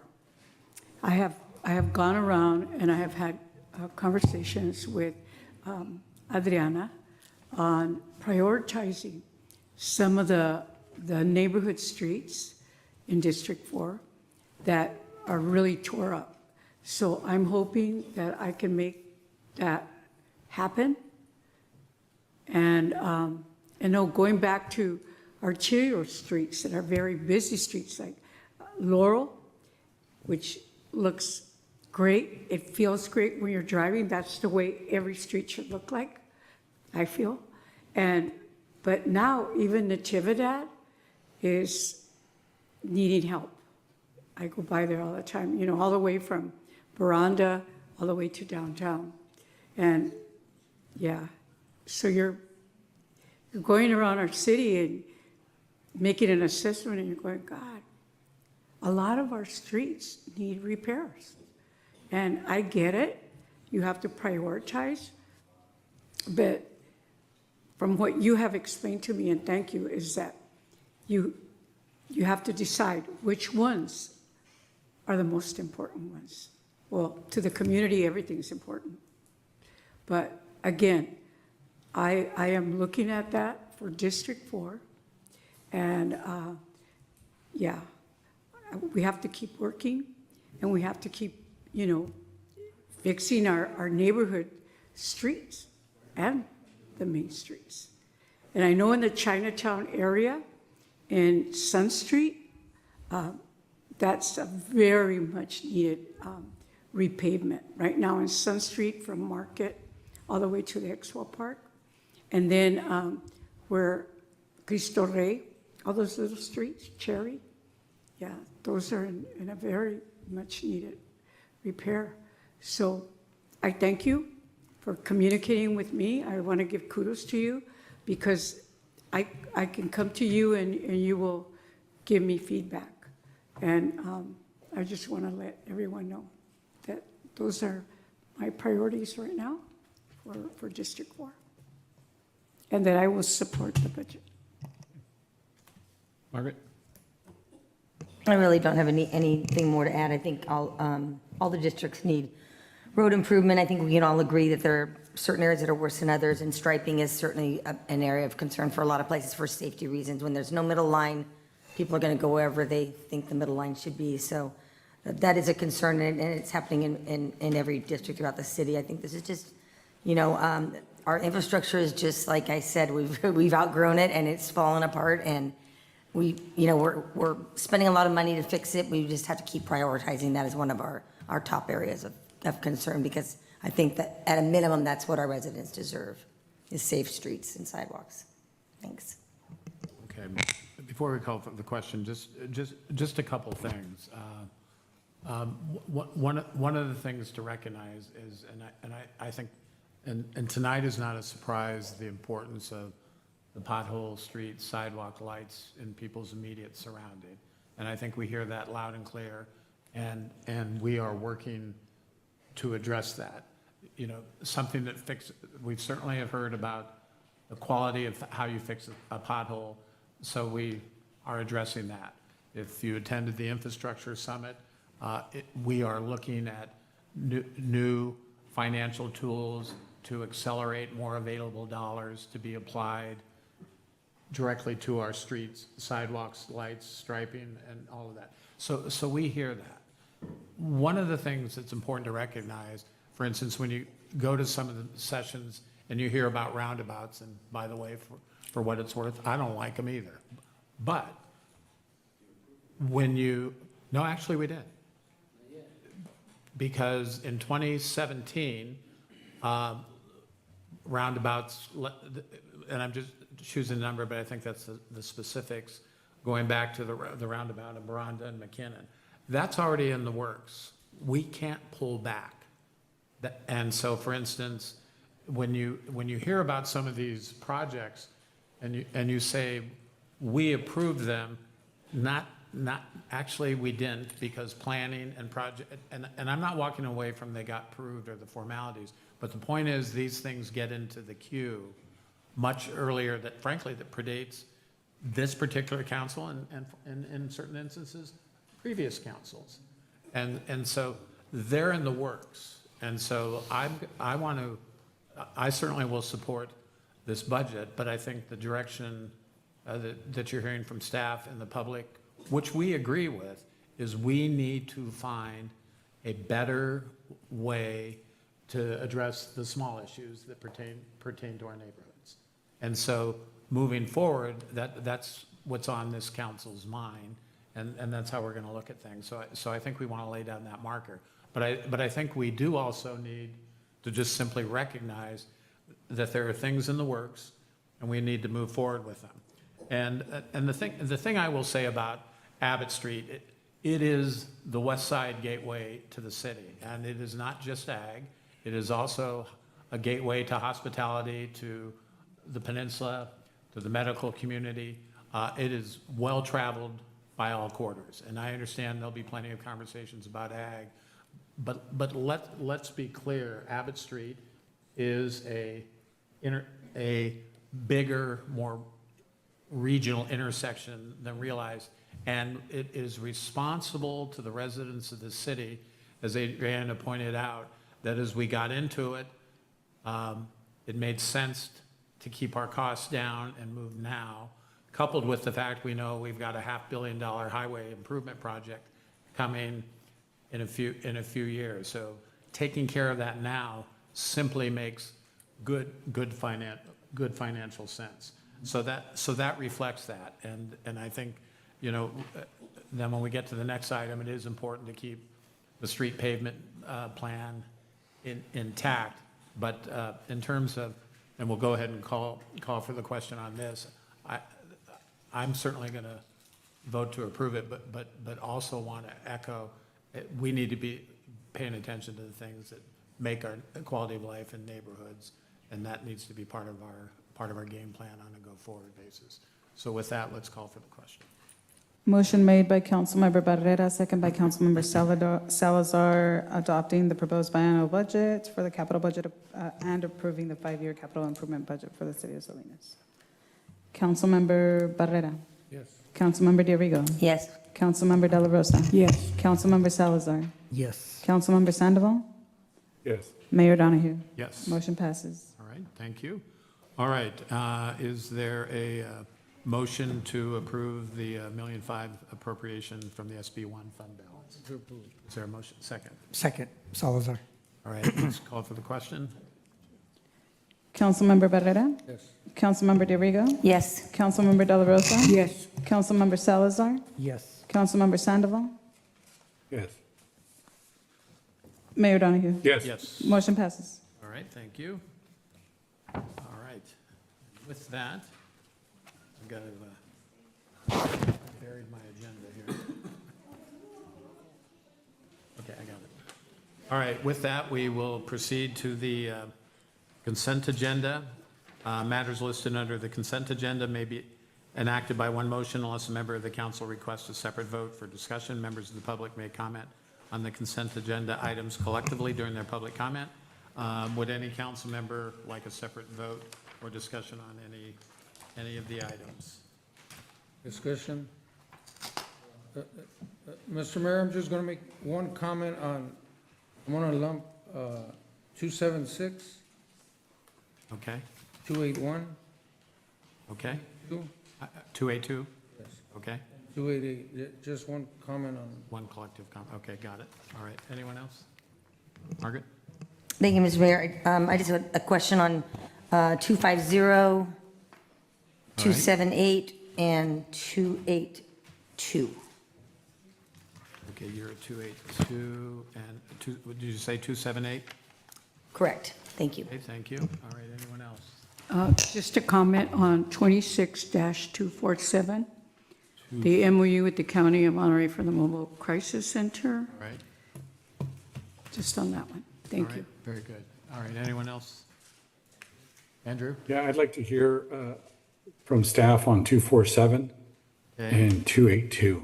I have gone around and I have had conversations with Adriana on prioritizing some of the neighborhood streets in District 4 that are really tore up. So I'm hoping that I can make that happen. And going back to arterial streets that are very busy streets, like Laurel, which looks great. It feels great when you're driving. That's the way every street should look like, I feel. But now even Natividad is needing help. I go by there all the time, all the way from Veranda all the way to downtown. And yeah, so you're going around our city and making an assessment and you're going, God, a lot of our streets need repairs. And I get it, you have to prioritize, but from what you have explained to me, and thank you, is that you you have to decide which ones are the most important ones. Well, to the community, everything's important. But again, I am looking at that for District 4. And yeah, we have to keep working, and we have to keep, fixing our neighborhood streets and the main streets. And I know in the Chinatown area, in Sun Street, that's a very much needed repavement. Right now in Sun Street from Market all the way to the Expo Park. And then where Cristo Rey, all those little streets, Cherry, yeah, those are in a very much needed repair. So I thank you for communicating with me. I want to give kudos to you because I can come to you and you will give me feedback. And I just want to let everyone know that those are my priorities right now for District 4. And that I will support the budget. Margaret? I really don't have anything more to add. I think all the districts need road improvement. I think we can all agree that there are certain areas that are worse than others, and striping is certainly an area of concern for a lot of places for safety reasons. When there's no middle line, people are going to go wherever they think the middle line should be. So that is a concern, and it's happening in every district throughout the city. I think this is just, our infrastructure is just, like I said, we've outgrown it, and it's fallen apart, and we're spending a lot of money to fix it. We just have to keep prioritizing that as one of our top areas of concern, because I think that at a minimum, that's what our residents deserve, is safe streets and sidewalks. Thanks. Okay, before we call for the question, just a couple things. One of the things to recognize is, and I think, and tonight is not a surprise, the importance of the pothole streets, sidewalk lights in people's immediate surrounding. And I think we hear that loud and clear, and we are working to address that. Something that we certainly have heard about the quality of how you fix a pothole, so we are addressing that. If you attended the infrastructure summit, we are looking at new financial tools to accelerate more available dollars to be applied directly to our streets, sidewalks, lights, striping, and all of that. So we hear that. One of the things that's important to recognize, for instance, when you go to some of the sessions and you hear about roundabouts, and by the way, for what it's worth, I don't like them either. But no, actually we did. Because in 2017, roundabouts, and I'm just choosing a number, but I think that's the specifics, going back to the roundabout of Miranda and McKinnon. That's already in the works. We can't pull back. And so, for instance, when you hear about some of these projects and you say, we approved them, not actually we didn't, because planning and project, and I'm not walking away from they got approved or the formalities, but the point is these things get into the queue much earlier, that frankly that predates this particular council and in certain instances previous councils, and so they're in the works. And so I certainly will support this budget, but I think the direction that you're hearing from staff and the public, which we agree with, is we need to find a better way to address the small issues that pertain to our neighborhoods. And so moving forward, that's what's on this council's mind, and that's how we're going to look at things. So I think we want to lay down that marker. But I think we do also need to just simply recognize that there are things in the works, and we need to move forward with them. And the thing I will say about Abbott Street, it is the west side gateway to the city, and it is not just ag. It is also a gateway to hospitality, to the peninsula, to the medical community. It is well-traveled by all quarters, and I understand there'll be plenty of conversations about ag, but let's be clear, Abbott Street is a bigger, more regional intersection than realized, And it is responsible to the residents of the city, as Adriana pointed out, that as we got into it, it made sense to keep our costs down and move now, coupled with the fact we know we've got a $500 million highway improvement project coming in a few years. So taking care of that now simply makes good financial sense. So that reflects that. And I think, you know, then when we get to the next item, it is important to keep the street pavement plan intact. But in terms of, and we'll go ahead and call for the question on this, I'm certainly going to vote to approve it, but also want to echo, we need to be paying attention to the things that make our quality of life in neighborhoods, and that needs to be part of our game plan on a go-forward basis. So with that, let's call for the question. Motion made by Councilmember Barrera, second by Councilmember Salazar, adopting the proposed biannual budget for the capital budget and approving the 5-year capital improvement budget for the city of Salinas. Councilmember Barrera. Yes. Councilmember Diego. Yes. Councilmember De La Rosa. Yes. Councilmember Salazar. Yes. Councilmember Sandoval. Yes. Mayor Donahue. Yes. Motion passes. All right, thank you. All right, is there a motion to approve the $1.5 million appropriation from the SB1 fund balance? To approve. Is there a motion? Second. Second, Salazar. All right, let's call for the question. Councilmember Barrera. Yes. Councilmember Diego. Yes. Councilmember De La Rosa. Yes. Councilmember Salazar. Yes. Councilmember Sandoval. Yes. Mayor Donahue. Yes. Yes. Motion passes. All right, thank you. All right, with that, I've got to buried my agenda here. Okay, I got it. All right, with that, we will proceed to the consent agenda. Matters listed under the consent agenda may be enacted by one motion unless a member of the council requests a separate vote for discussion. Members of the public may comment on the consent agenda items collectively during their public comment. Would any council member like a separate vote or discussion on any of the items? Discussion. Mr. Mayor, I'm just going to make one comment on, I'm going to lump 276, Okay, 281, okay. 2, 282? yes, Okay, 288. Just one comment on. one collective comment. Okay, got it. All right, anyone else? Margaret? Thank you, Mr. Mayor. I just have a question on 250, 278, and 282. Okay, you're at 282 and did you say 278? Correct. Thank you. Okay, thank you. All right, anyone else? Just a comment on 26-247, the MOU with the County of Monterey for the Mobile Crisis Center, All right. just on that one. All Thank right, you. very good. All right, anyone else? Andrew? Yeah, I'd like to hear from staff on 247 Okay. and 282.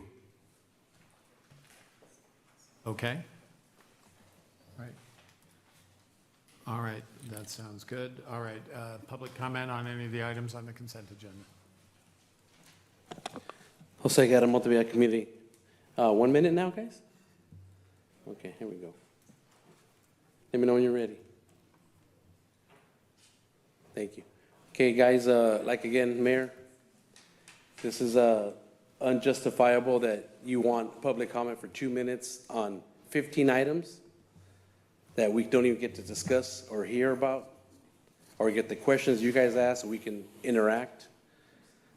Okay. Right. All right, that sounds good. All right, public comment on any of the items on the consent agenda? Jose Guerra, Montevilla Community. 1 minute now, guys? Okay, here we go. Let me know when you're ready. Thank you. Okay, guys, like again, Mayor, this is unjustifiable that you want public comment for 2 minutes on 15 items that we don't even get to discuss or hear about, or get the questions you guys ask so we can interact.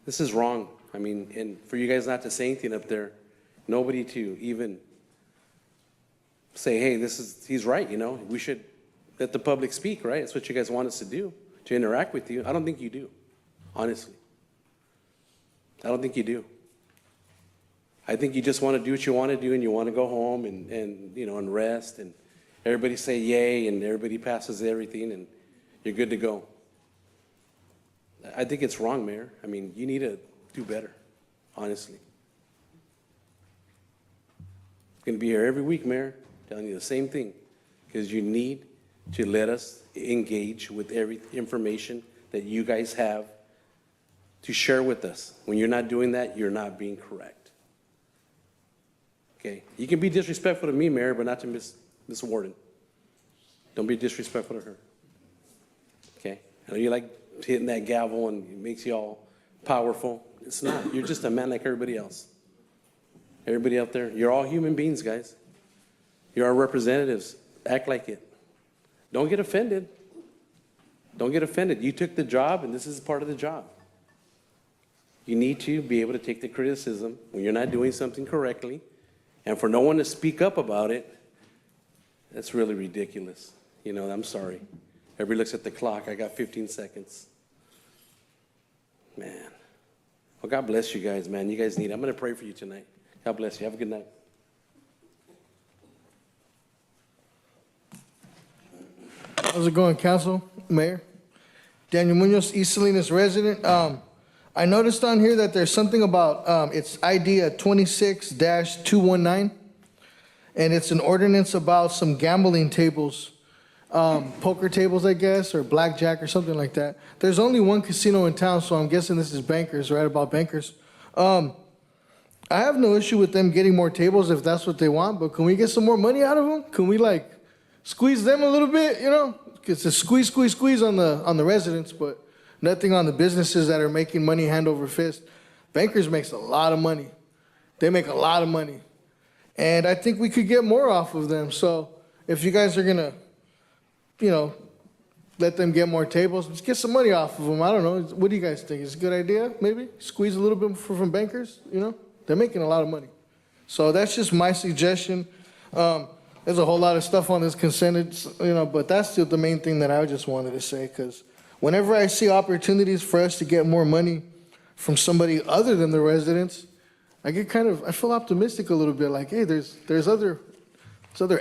This is wrong. I mean, and for you guys not to say anything up there, nobody to even say, hey, he's right, you know, we should let the public speak, right? That's what you guys want us to do, to interact with you. I don't think you do, honestly. I don't think you do. I think you just want to do what you want to do, and you want to go home and you know, and rest, and everybody say yay, and everybody passes everything, and you're good to go. I think it's wrong, Mayor. I mean, you need to do better, honestly. Going to be here every week, Mayor, telling you the same thing, because you need to let us engage with every information that you guys have to share with us. When you're not doing that, you're not being correct. Okay? You can be disrespectful to me, Mayor, but not to Miss Warden. Don't be disrespectful to her. Okay? I know you like hitting that gavel and it makes you all powerful. It's not. You're just a man like everybody else. Everybody out there, you're all human beings, guys. You're our representatives. Act like it. Don't get offended. Don't get offended. You took the job, and this is part of the job. You need to be able to take the criticism when you're not doing something correctly, and for no one to speak up about it, that's really ridiculous. You know, I'm sorry. Everybody looks at the clock. I got 15 seconds. Man. Well, God bless you guys, man. You guys need it. I'm going to pray for you tonight. God bless you. Have a good night. How's it going, Council, Mayor? Daniel Munoz, East Salinas resident. I noticed on here that there's something about, it's ID at 26-219, and it's an ordinance about some gambling tables, poker tables, I guess, or blackjack or something like that. There's only one casino in town, so I'm guessing this is Bankers, right, about Bankers. I have no issue with them getting more tables if that's what they want, but can we get some more money out of them? Can we, like, squeeze them a little bit, you know? It's a squeeze on the residents, but nothing on the businesses that are making money hand over fist. Bankers makes a lot of money. They make a lot of money. And I think we could get more off of them. So if you guys are gonna, you know, let them get more tables, let's get some money off of them. I don't know. What do you guys think? Is it a good idea, maybe? Squeeze a little bit from Bankers, you know? They're making a lot of money. So that's just my suggestion. There's a whole lot of stuff on this consent, you know, but that's the main thing that I just wanted to say, because whenever I see opportunities for us to get more money from somebody other than the residents, I feel optimistic a little bit, like, hey, there's other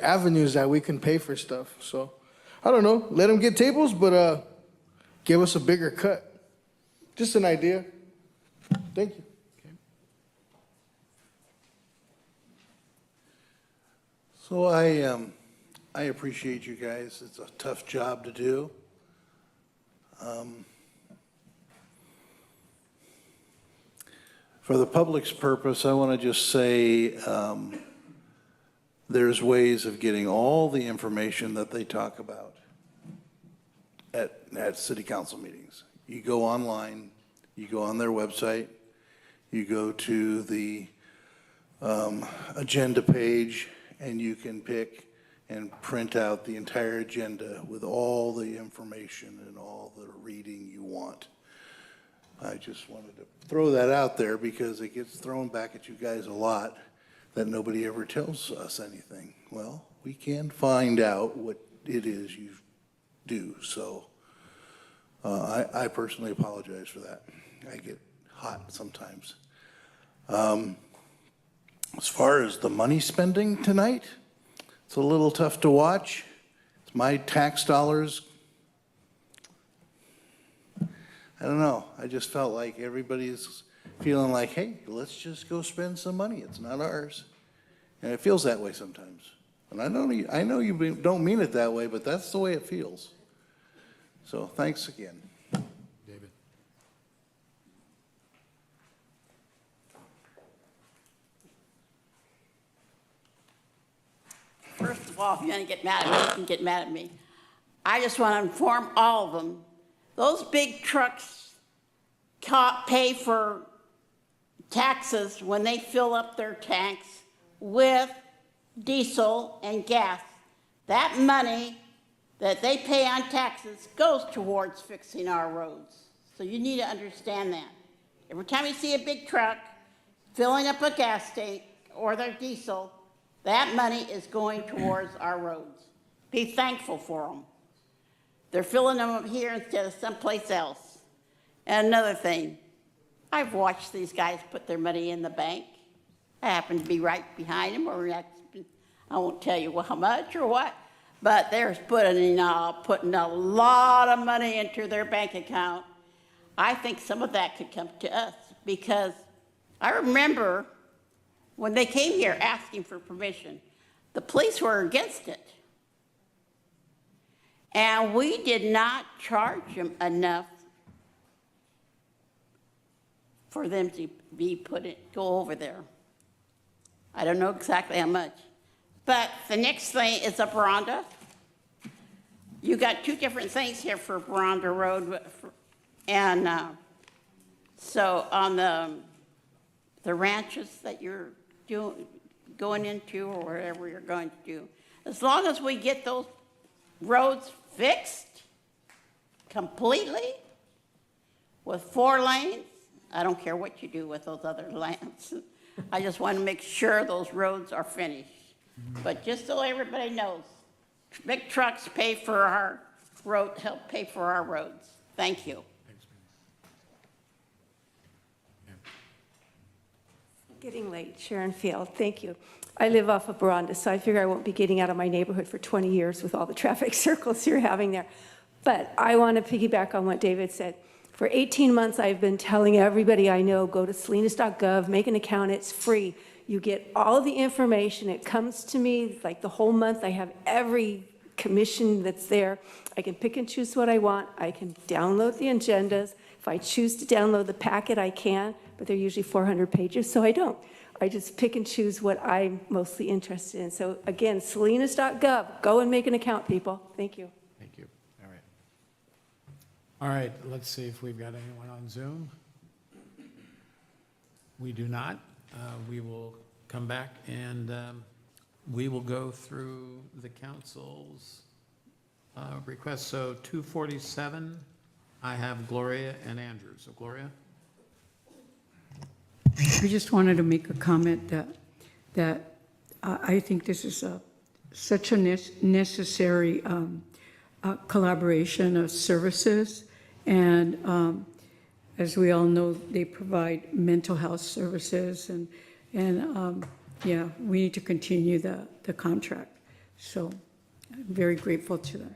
avenues that we can pay for stuff. So, I don't know, let them get tables, but give us a bigger cut. Just an idea. Thank you. So I appreciate you guys. It's a tough job to do. For the public's purpose, I want to just say there's ways of getting all the information that they talk about at city council meetings. You go online, you go on their website, you go to the agenda page, and you can pick and print out the entire agenda with all the information and all the reading you want. I just wanted to throw that out there because it gets thrown back at you guys a lot that nobody ever tells us anything. Well, we can find out what it is you do. So I personally apologize for that. I get hot sometimes. As far as the money spending tonight, it's a little tough to watch. It's my tax dollars. I don't know. I just felt like everybody's feeling like, hey, let's just go spend some money. It's not ours. And it feels that way sometimes. And I know you don't mean it that way, but that's the way it feels. So thanks again. David. First of all, if you want to get mad at me, you can get mad at me. I just want to inform all of them, those big trucks pay for taxes when they fill up their tanks with diesel and gas. That money that they pay on taxes goes towards fixing our roads. So you need to understand that. Every time you see a big truck filling up a gas tank or their diesel, that money is going towards our roads. Be thankful for them. They're filling them up here instead of someplace else. And another thing, I've watched these guys put their money in the bank. I happen to be right behind them, or I won't tell you how much or what, but they're putting a lot of money into their bank account. I think some of that could come to us, because I remember when they came here asking for permission, the police were against it. And we did not charge them enough for them to go over there. I don't know exactly how much. But the next thing is a veranda. You got two different things here for Veranda Road. And so on the ranches that you're going into or wherever you're going to do, as long as we get those roads fixed completely with 4 lanes, I don't care what you do with those other lands. I just want to make sure those roads are finished. But just so everybody knows, big trucks pay for our road, help pay for our roads. Thank you. Getting late, Sharon Field, thank you. I live off of Veranda, so I figure I won't be getting out of my neighborhood for 20 years with all the traffic circles you're having there. But I want to piggyback on what David said. For 18 months, I've been telling everybody I know, go to salinas.gov, make an account, it's free. You get all of the information, it comes to me like the whole month. I have every commission that's there. I can pick and choose what I want. I can download the agendas. If I choose to download the packet, I can, but they're usually 400 pages, so I don't. I just pick and choose what I'm mostly interested in. So again, salinas.gov, go and make an account, people. Thank you. Thank you. All right. All right, let's see if we've got anyone on Zoom. We do not. We will come back and we will go through the council's requests. So 247, I have Gloria and Andrew. So Gloria? I just wanted to make a comment that I think this is such a necessary collaboration of services. And as we all know, they provide mental health services. And yeah, we need to continue the contract. So I'm very grateful to them.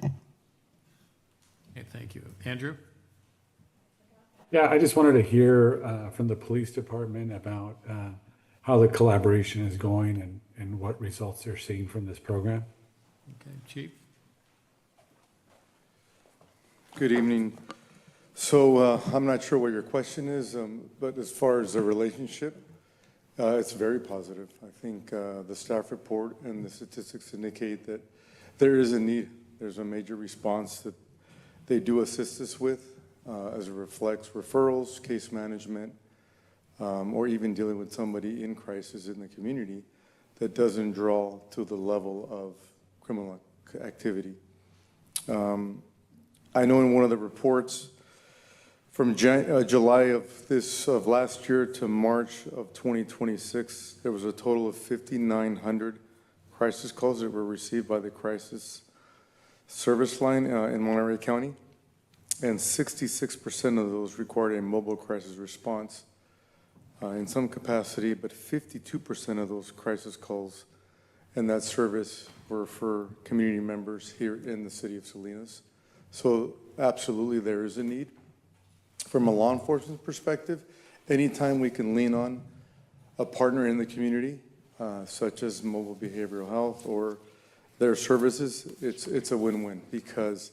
Okay, thank you. Andrew? Yeah, I just wanted to hear from the police department about how the collaboration is going and what results they're seeing from this program. Okay, Chief? Good evening. So I'm not sure what your question is, but as far as the relationship, it's very positive. I think the staff report and the statistics indicate that there is a need. There's a major response that they do assist us with as it reflects referrals, case management, or even dealing with somebody in crisis in the community that doesn't draw to the level of criminal activity. I know in one of the reports from July of last year to March of 2026, there was a total of 5,900 crisis calls that were received by the crisis service line in Monterey County, and 66% of those required a mobile crisis response in some capacity, but 52% of those crisis calls and that service were for community members here in the city of Salinas. So absolutely there is a need. From a law enforcement perspective, anytime we can lean on a partner in the community, such as mobile behavioral health or their services, it's a win-win, because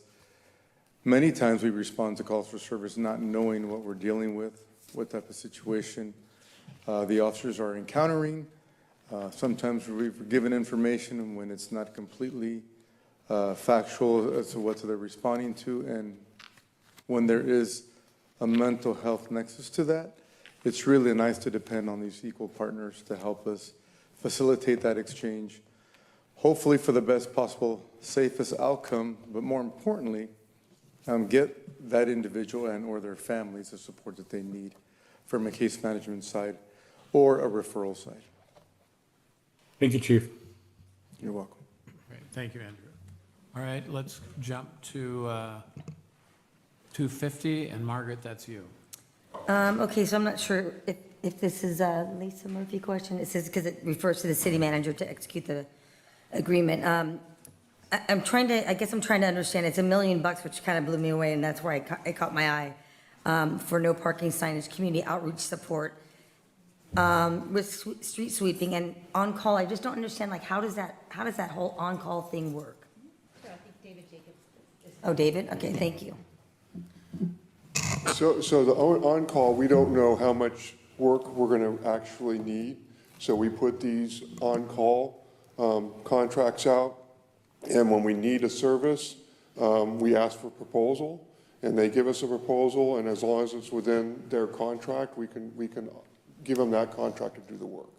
many times we respond to calls for service not knowing what we're dealing with, what type of situation the officers are encountering. Sometimes we've given information when it's not completely factual as to what they're responding to, and when there is a mental health nexus to that, it's really nice to depend on these equal partners to help us facilitate that exchange, hopefully for the best possible, safest outcome, but more importantly, get that individual and or their families the support that they need from a case management side or a referral side. Thank you, Chief. You're welcome. Great. Thank you, Andrew. All right, let's jump to 250, and Margaret, that's you. Okay, so I'm not sure if this is a Lisa Murphy question. It says, because it refers to the city manager to execute the agreement. I'm trying to understand. It's $1 million, which kind of blew me away, and that's where it caught my eye, for no parking signage, community outreach support, with street sweeping and on-call. I just don't understand, like, how does that whole on-call thing work? Sure, I think David Jacobs. Oh, David? Okay, thank you. So the on-call, we don't know how much work we're going to actually need. So we put these on-call contracts out, and when we need a service, we ask for proposal, and they give us a proposal, and as long as it's within their contract, we can give them that contract to do the work.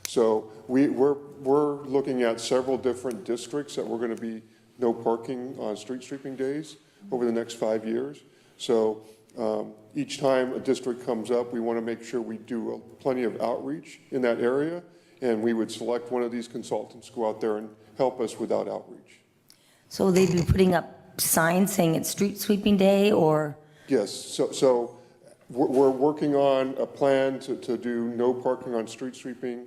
So we're looking at several different districts that we're going to be no parking on street sweeping days over the next 5 years. So each time a district comes up, we want to make sure we do plenty of outreach in that area, and we would select one of these consultants to go out there and help us with that outreach. So they'd be putting up signs saying it's street sweeping day, or? Yes, so we're working on a plan to do no parking on street sweeping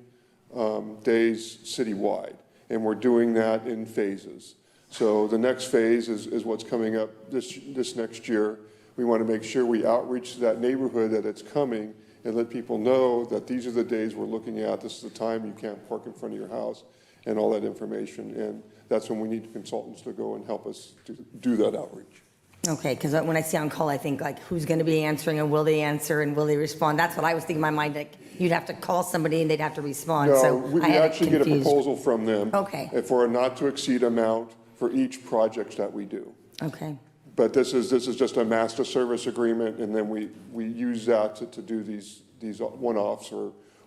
days citywide, and we're doing that in phases. So the next phase is what's coming up this next year. We want to make sure we outreach to that neighborhood that it's coming and let people know that these are the days we're looking at. This is the time you can't park in front of your house and all that information. And that's when we need consultants to go and help us to do that outreach. Okay, because when I see on call, I think like, who's going to be answering, and will they answer, and will they respond? That's what I was thinking in my mind, like you'd have to call somebody and they'd have to respond. No, So we I had it actually get a confused. proposal from them. Okay. For a not to exceed amount for each project that we do. Okay. But this is just a master service agreement, and then we use that to do these one-offs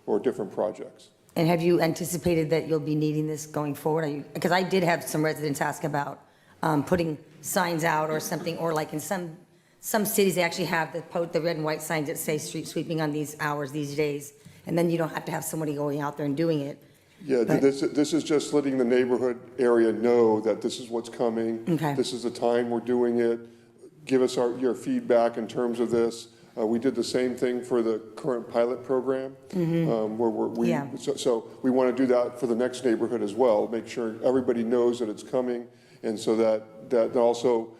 or different projects. And have you anticipated that you'll be needing this going forward? Because I did have some residents ask about putting signs out or something, or like in some cities, they actually have the red and white signs that say street sweeping on these hours, these days, and then you don't have to have somebody going out there and doing it. Yeah, But- this is just letting the neighborhood area know that this is what's coming. Okay. This is the time we're doing it. Give us your feedback in terms of this. We did the same thing for the current pilot program. Yeah. So we want to do that for the next neighborhood as well, make sure everybody knows that it's coming, and so that also,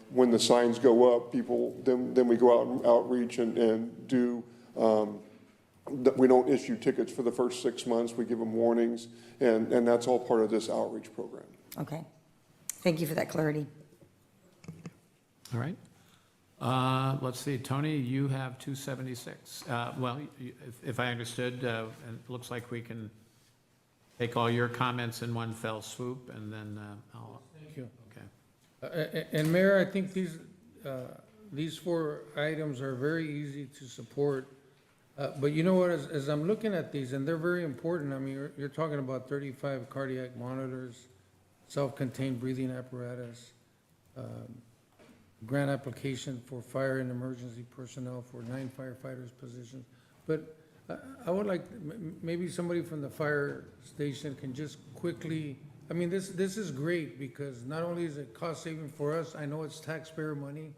when the signs go up, then we go out and outreach and do, we don't issue tickets for the first 6 months, we give them warnings, and that's all part of this outreach program. Okay. Thank you for that clarity. All right. Let's see, Tony, you have 276. Well, if I understood, it looks like we can take all your comments in one fell swoop, and then I'll. Thank you. Okay. And Mayor, I think these 4 items are very easy to support. But you know what, as I'm looking at these, and they're very important, I mean, you're talking about 35 cardiac monitors, self-contained breathing apparatus, grant application for fire and emergency personnel for 9 firefighters positions. But I would like, maybe somebody from the fire station can just quickly, I mean, this is great, because not only is it cost saving for us, I know it's taxpayer money,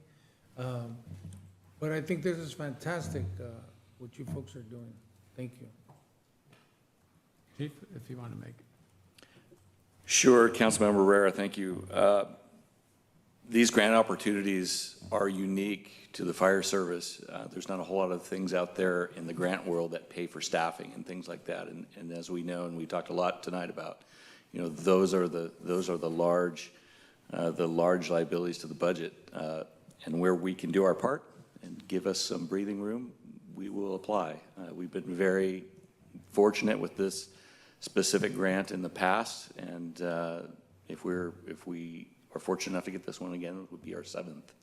but I think this is fantastic, what you folks are doing. Thank you. Chief, if you want to make. Sure, Councilmember Rara, thank you. These grant opportunities are unique to the fire service. There's not a whole lot of things out there in the grant world that pay for staffing and things like that. And as we know, and we talked a lot tonight about, you know, those are the large liabilities to the budget. And where we can do our part and give us some breathing room, we will apply. We've been very fortunate with this specific grant in the past, and if we are fortunate enough to get this one again, it would be our 7th.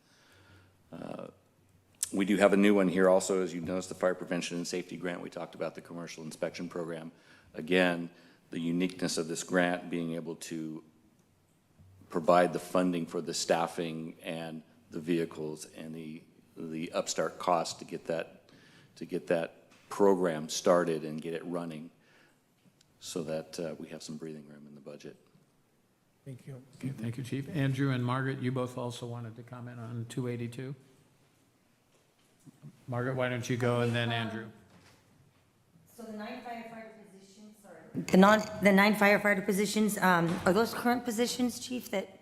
We do have a new one here also, as you noticed, the Fire Prevention and Safety Grant. We talked about the commercial inspection program. Again, the uniqueness of this grant being able to provide the funding for the staffing and the vehicles and the upstart cost to get that program started and get it running, so that we have some breathing room in the budget. Thank you. Okay, thank you, Chief. Andrew and Margaret, you both also wanted to comment on 282? Margaret, why don't you go, and then Andrew? So the 9 firefighter positions, the 9 firefighter positions, are those current positions, Chief, that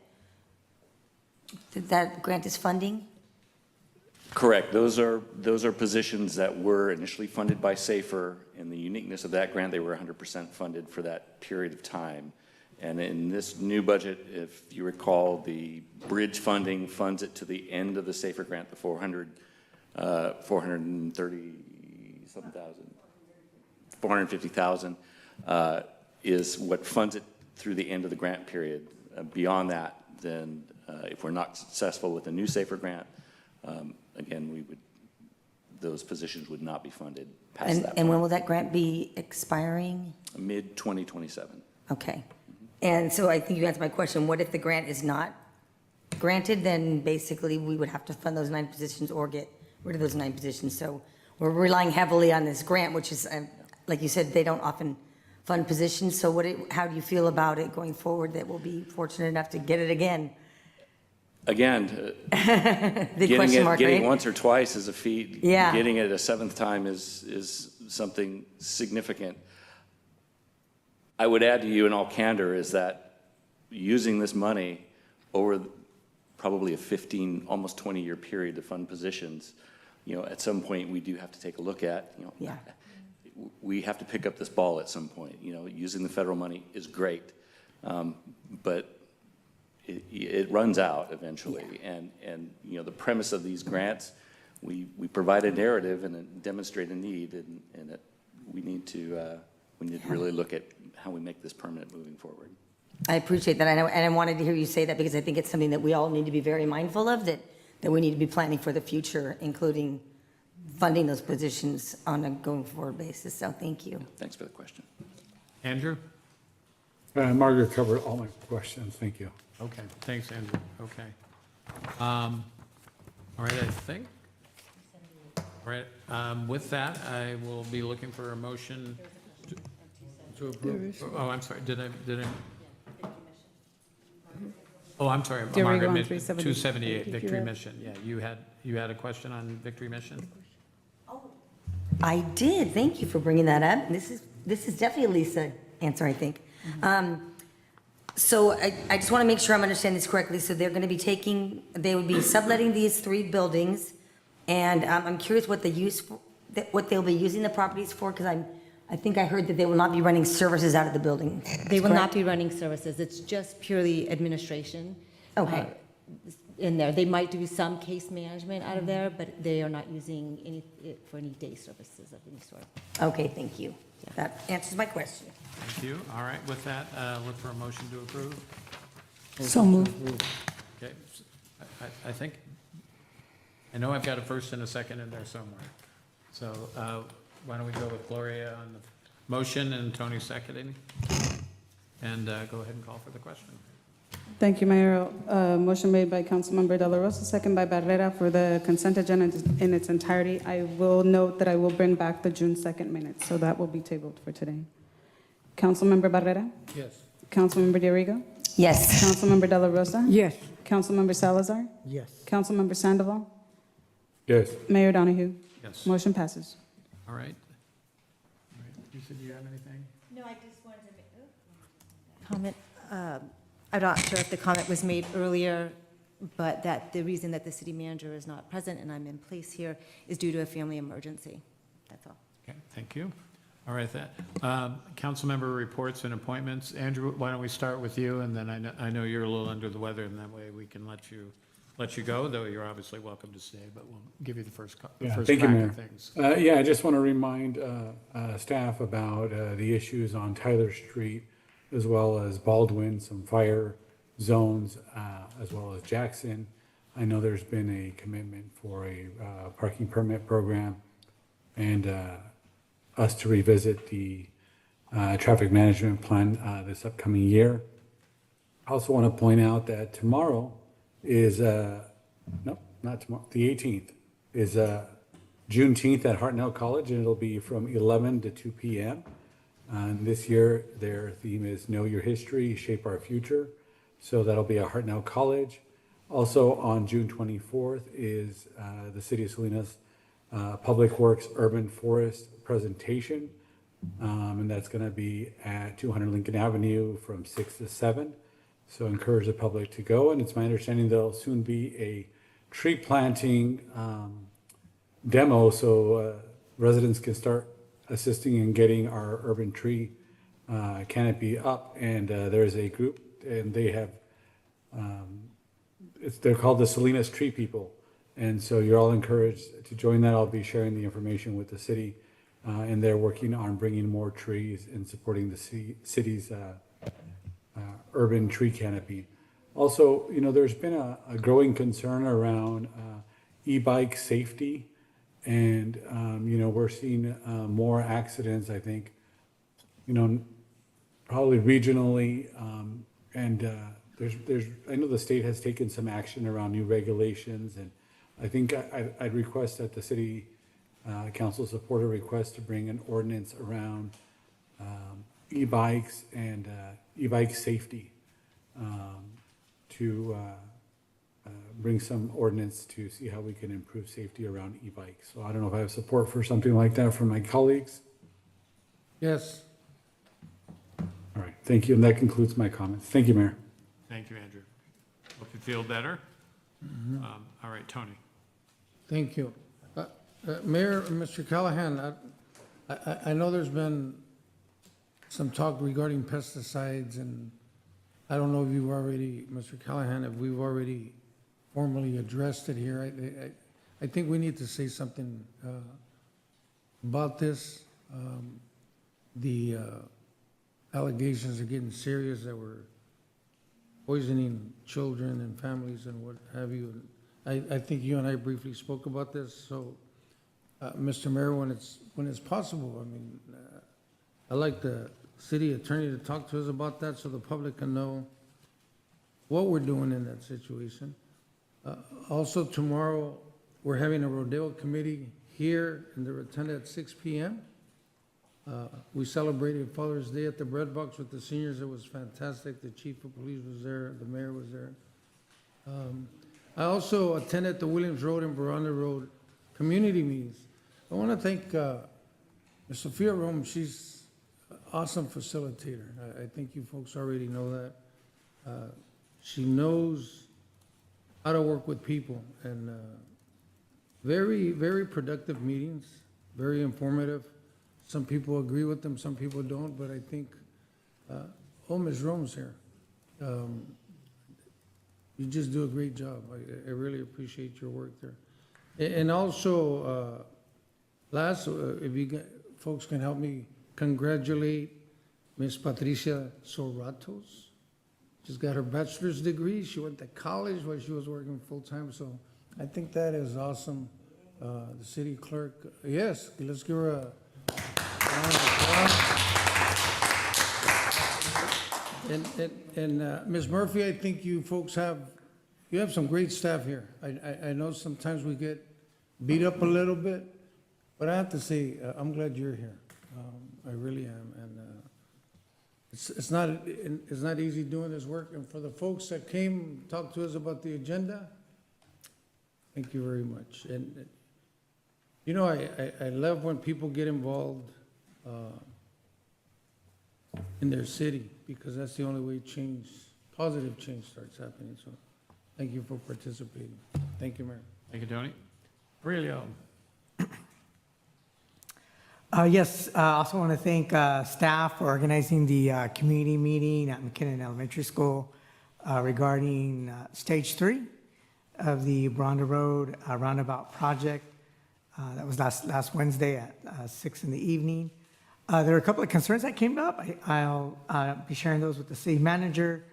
grant is funding? Correct. Those are positions that were initially funded by SAFER. And the uniqueness of that grant, they were 100% funded for that period of time. And in this new budget, if you recall, the bridge funding funds it to the end of the SAFER grant, the 430-something thousand. $450,000 is what funds it through the end of the grant period. Beyond that, then if we're not successful with a new SAFER grant, again, those positions would not be funded past that And when point. will that grant be expiring? Mid-2027. Okay. And so I think you answered my question. What if the grant is not granted? Then basically we would have to fund those 9 positions or get rid of those 9 positions. So we're relying heavily on this grant, which is, like you said, they don't often fund positions. So how do you feel about it going forward that we'll be fortunate enough to get it again? Again, The question mark, getting right? once or twice is a feat. Yeah. Getting it a 7th time is something significant. I would add to you in all candor is that using this money over probably a 15, almost 20-year period to fund positions, at some point we do have to take a look at, Yeah. we have to pick up this ball at some point. Using the federal money is great, but it runs out eventually. And the premise of these grants, we provide a narrative and demonstrate a need, and we need to really look at how we make this permanent moving forward. I appreciate that. And I wanted to hear you say that because I think it's something that we all need to be very mindful of, that we need to be planning for the future, including funding those positions on a going forward basis. So thank you. Thanks for the question. Andrew? Margaret covered all my questions. Thank you. Okay, thanks, Andrew. Okay. All right, I think. All right, with that, I will be looking for a motion to approve. Oh, I'm sorry, did I? Oh, I'm sorry, Diego Margaret, on 278, Victory Mission. Yeah, you had a question on Victory Mission? I did. Thank you for bringing that up. This is definitely a Lisa answer, I think. So I just want to make sure I'm understanding this correctly. So they're going to be they would be subletting these 3 buildings, and I'm curious what what they'll be using the properties for, because I think I heard that they will not be running services out of the building. They will not Correct? be running services. It's just purely administration. Okay. In there. They might do some case management out of there, but they are not using it for any day services of any sort. Okay, thank you. That answers my question. Thank you. All right, with that, look for a motion to approve. So moved. Okay, I know I've got a first and a second in there somewhere. So why don't we go with Gloria on the motion and Tony seconding? And go ahead and call for the question. Thank you, Mayor. Motion made by Councilmember De La Rosa, second by Barrera for the consent agenda in its entirety. I will note that I will bring back the June 2nd minutes, so that will be tabled for today. Councilmember Barrera? Yes. Councilmember Diego? Yes. Councilmember De La Rosa? Yes. Councilmember Salazar? Yes. Councilmember Sandoval? Yes. Mayor Donahue? Yes. Motion passes. All right. You said you have anything? No, I just wanted to make a comment. I'm not sure if the comment was made earlier, but that the reason that the city manager is not present and I'm in place here is due to a family emergency. That's all. Okay, thank you. All right, council member reports and appointments. Andrew, why don't we start with you, and then I know you're a little under the weather, and that way we can let you go, though you're obviously welcome to stay, but we'll give you the first Yeah, first thank you, crack Mayor. at things. I just want to remind staff about the issues on Tyler Street, as well as Baldwin, some fire zones, as well as Jackson. I know there's been a commitment for a parking permit program, and us to revisit the traffic management plan this upcoming year. I also want to point out that tomorrow is, no, not tomorrow, the 18th is Juneteenth at Hartnell College, and it'll be from 11 to 2 p.m. And this year, their theme is Know Your History, Shape Our Future. So that'll be at Hartnell College. Also on June 24th is the City of Salinas Public Works Urban Forest presentation. And that's going to be at 200 Lincoln Avenue from 6 to 7. So encourage the public to go. And it's my understanding there'll soon be a tree planting demo, so residents can start assisting in getting our urban tree canopy up. And there's a group, and they have, they're called the Salinas Tree People. And so you're all encouraged to join that. I'll be sharing the information with the city and they're working on bringing more trees and supporting the city's urban tree canopy. Also, there's been a growing concern around e-bike safety, and we're seeing more accidents, I think, probably regionally, and I know the state has taken some action around new regulations, and I think I'd request that the city council support a request to bring an ordinance around e-bikes and e-bike safety, to bring some ordinance to see how we can improve safety around e-bikes. So I don't know if I have support for something like that from my colleagues. Yes. All right, thank you, and that concludes my comments. Thank you, Mayor. Thank you, Andrew. Hope you feel better. All right, Tony. Thank you. Mayor, Mr. Callahan, I know there's been some talk regarding pesticides, and I don't know if you've already, Mr. Callahan, if we've already formally addressed it here. I think we need to say something about this. The allegations are getting serious that we're poisoning children and families and what have you. I think you and I briefly spoke about this. So, Mr. Mayor, when it's possible, I mean, I'd like the city attorney to talk to us about that so the public can know what we're doing in that situation. Also, tomorrow, we're having a rodeo committee here in the Rotunda at 6 p.m. We celebrated Father's Day at the Bread Box with the seniors. It was fantastic. The chief of police was there. The mayor was there. I also attended the Williams Road and Verona Road community meetings. I want to thank Ms. Sophia Rome. She's an awesome facilitator. I think you folks already know that. She knows how to work with people, and very, very productive meetings, very informative. Some people agree with them, some people don't, but I think, Ms. Rome's here. You just do a great job. I really appreciate your work there. And also, if you folks can help me congratulate Ms. Patricia Sorratos. She's got her bachelor's degree. She went to college while she was working full-time, so I think that is awesome. The city clerk, yes, let's give her a round of applause. And Ms. Murphy, I think you folks have some great staff here. I know sometimes we get beat up a little bit, but I have to say, I'm glad you're here. I really am, and it's not easy doing this work. And for the folks that came, talk to us about the agenda, thank you very much. And I love when people get involved in their city, because that's the only way positive change starts happening. So thank you for participating. Thank you, Mayor. Thank you, Tony. Aurelio. Yes, I also want to thank staff for organizing the community meeting at McKinnon Elementary School regarding Stage 3 of the Bronda Road Roundabout project. That was last Wednesday at 6 in the evening. There were a couple of concerns that came up. I'll be sharing those with the city manager.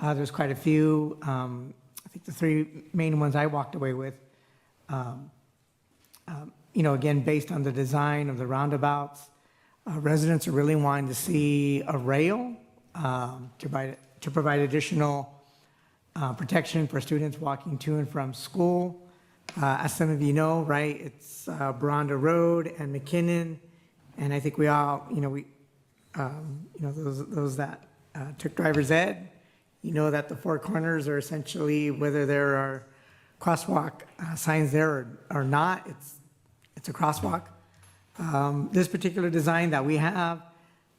There's quite a few. I think the three main ones I walked away with, again, based on the design of the roundabouts, residents are really wanting to see a rail to provide additional protection for students walking to and from school. As some of you know, right, it's Bronda Road and McKinnon, and I think we all, those that took driver's ed, that the four corners are essentially, whether there are crosswalk signs there or not, it's a crosswalk. This particular design that we have,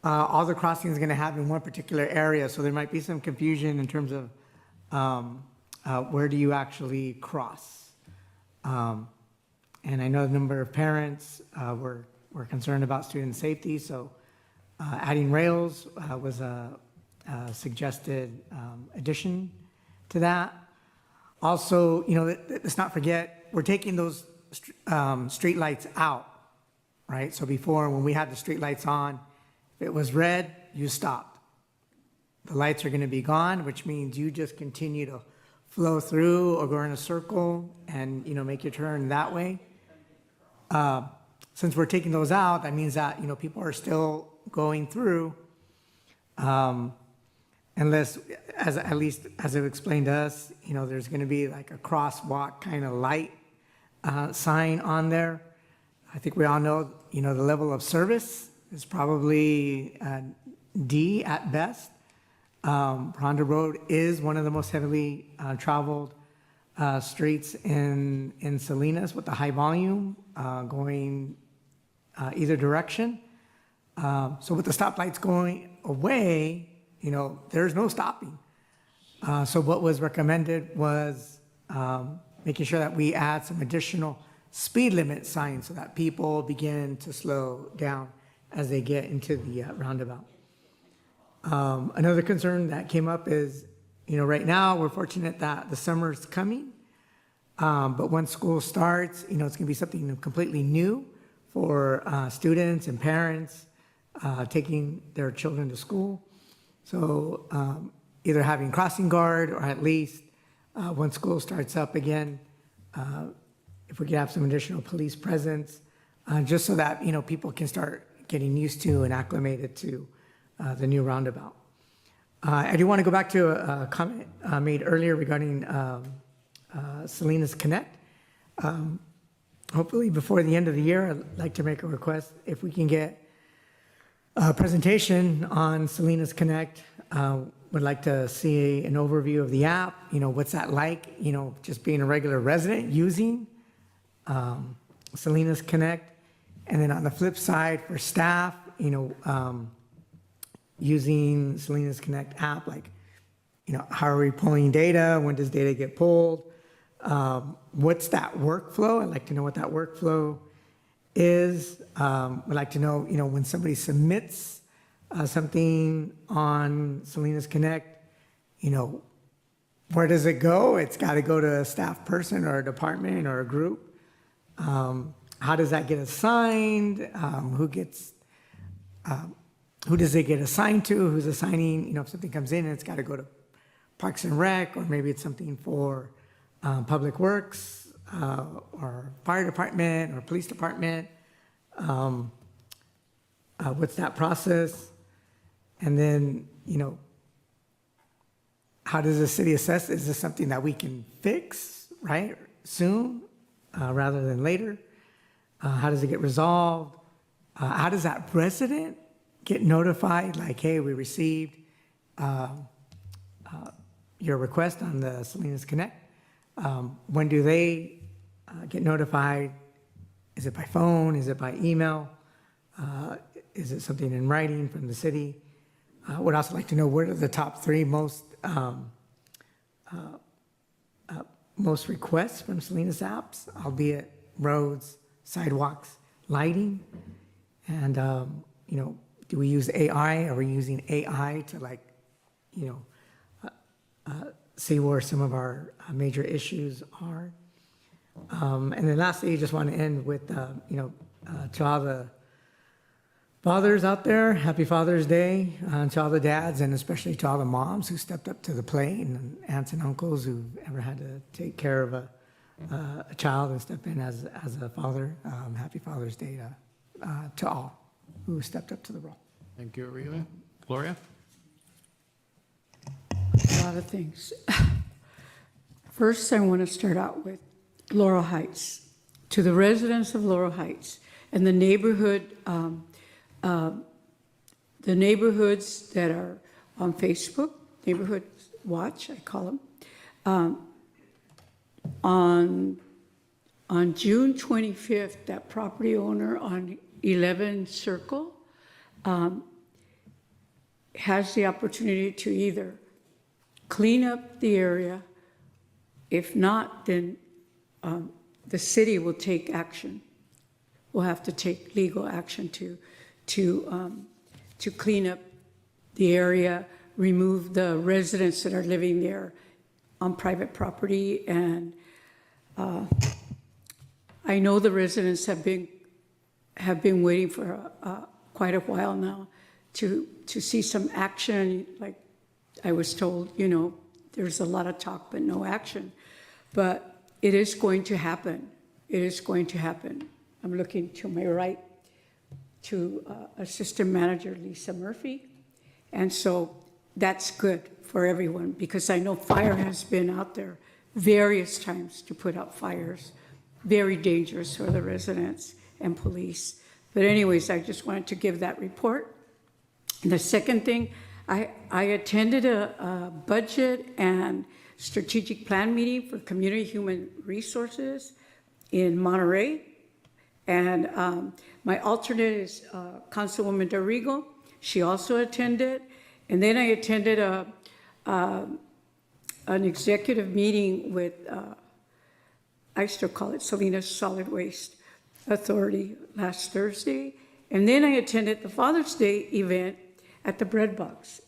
all the crossings are going to have in one particular area, so there might be some confusion in terms of where do you actually cross. And I know a number of parents were concerned about student safety, so adding rails was a suggested addition to that. Also, let's not forget, we're taking those street lights out right? So before, when we had the street lights on, if it was red, you stopped. The lights are gonna be gone, which means you just continue to flow through or go in a circle and, make your turn that way. Since we're taking those out, that means that, people are still going through, unless, at least as it explained to us, there's gonna be like a crosswalk kind of light sign on there. I think we all know, the level of service is probably D at best. Ronda Road is one of the most heavily traveled streets in Salinas with the high volume going either direction. So with the stoplights going away, there's no stopping. So what was recommended was making sure that we add some additional speed limit signs so that people begin to slow down as they get into the roundabout. Another concern that came up is, right now we're fortunate that the summer's coming, but once school starts, it's going to be something completely new for students and parents taking their children to school. So either having crossing guard or at least when school starts up again, if we could have some additional police presence, just so that, people can start getting used to and acclimated to the new roundabout. I do want to go back to a comment made earlier regarding Salinas Connect. Hopefully before the end of the year, I'd like to make a request if we can get a presentation on Salinas Connect. Would like to see an overview of the app. What's that like? Just being a regular resident using Salinas Connect. And then on the flip side for staff, using Salinas Connect app, like, how are we pulling data? When does data get pulled? What's that workflow? I'd like to know what that workflow is. I'd like to know, when somebody submits something on Salinas Connect, where does it go? It's got to go to a staff person or a department or a group. How does that get assigned? Who does it get assigned to? Who's assigning? If something comes in and it's got to go to Parks and Rec, or maybe it's something for Public Works or Fire Department or Police Department. What's that process? And then, how does the city assess? Is this something that we can fix, right, soon rather than later? How does it get resolved? How does that resident get notified, like, hey, we received your request on the Salinas Connect? When do they get notified? Is it by phone? Is it by email? Is it something in writing from the city? Would also like to know what are the top three most requests from Salinas apps, albeit roads, sidewalks, lighting, and do we use AI? Are we using AI to see where some of our major issues are? And then lastly, I just want to end with, to all the fathers out there, happy Father's Day, to all the dads, and especially to all the moms who stepped up to the plate, and aunts and uncles who've ever had to take care of a child and step in as a father. Happy Father's Day to all who stepped up to the role. Thank you, Aurelia. Gloria? A lot of things. First, I want to start out with Laurel Heights. To the residents of Laurel Heights and the neighborhood, the neighborhoods that are on Facebook, Neighborhood Watch, I call them. On June 25th, that property owner on 11 Circle has the opportunity to either clean up the area. If not, then the city will take action. We'll have to take legal action to clean up the area, remove the residents that are living there on private property. And I know the residents have been have been waiting for quite a while now to see some action. Like I was told, you know, there's a lot of talk but no action. But it is going to happen. It is going to happen. I'm looking to my right to Assistant Manager Lisa Murphy. And so that's good for everyone because I know fire has been out there various times to put out fires. Very dangerous for the residents and police. But anyways, I just wanted to give that report. And the second thing, I attended a budget and strategic plan meeting for community human resources in Monterey. And my alternate is Councilwoman Dorigo. She also attended. And then I attended an executive meeting with, I still call it Salinas Solid Waste Authority last Thursday. And then I attended the Father's Day event at the Bread Box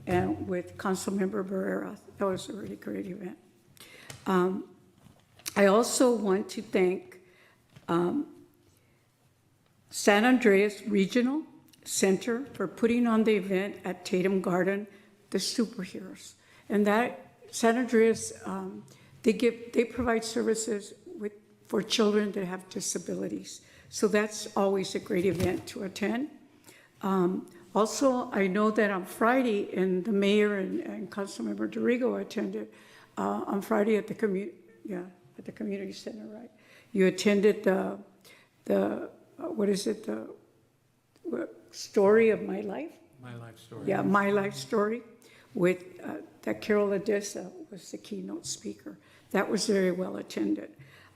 and with Councilmember Barrera. That was a really great event. I also want to thank San Andreas Regional Center for putting on the event at Tatum Garden, the Superheroes. And that San Andreas, they provide services for children that have disabilities. So that's always a great event to attend. Also, I know that on Friday, and the mayor and Councilmember Dorigo attended on Friday at the community center, right? You attended the what is it, the story of my life? My life story. Yeah, My Life Story, with that Carol Adessa was the keynote speaker. That was very well attended.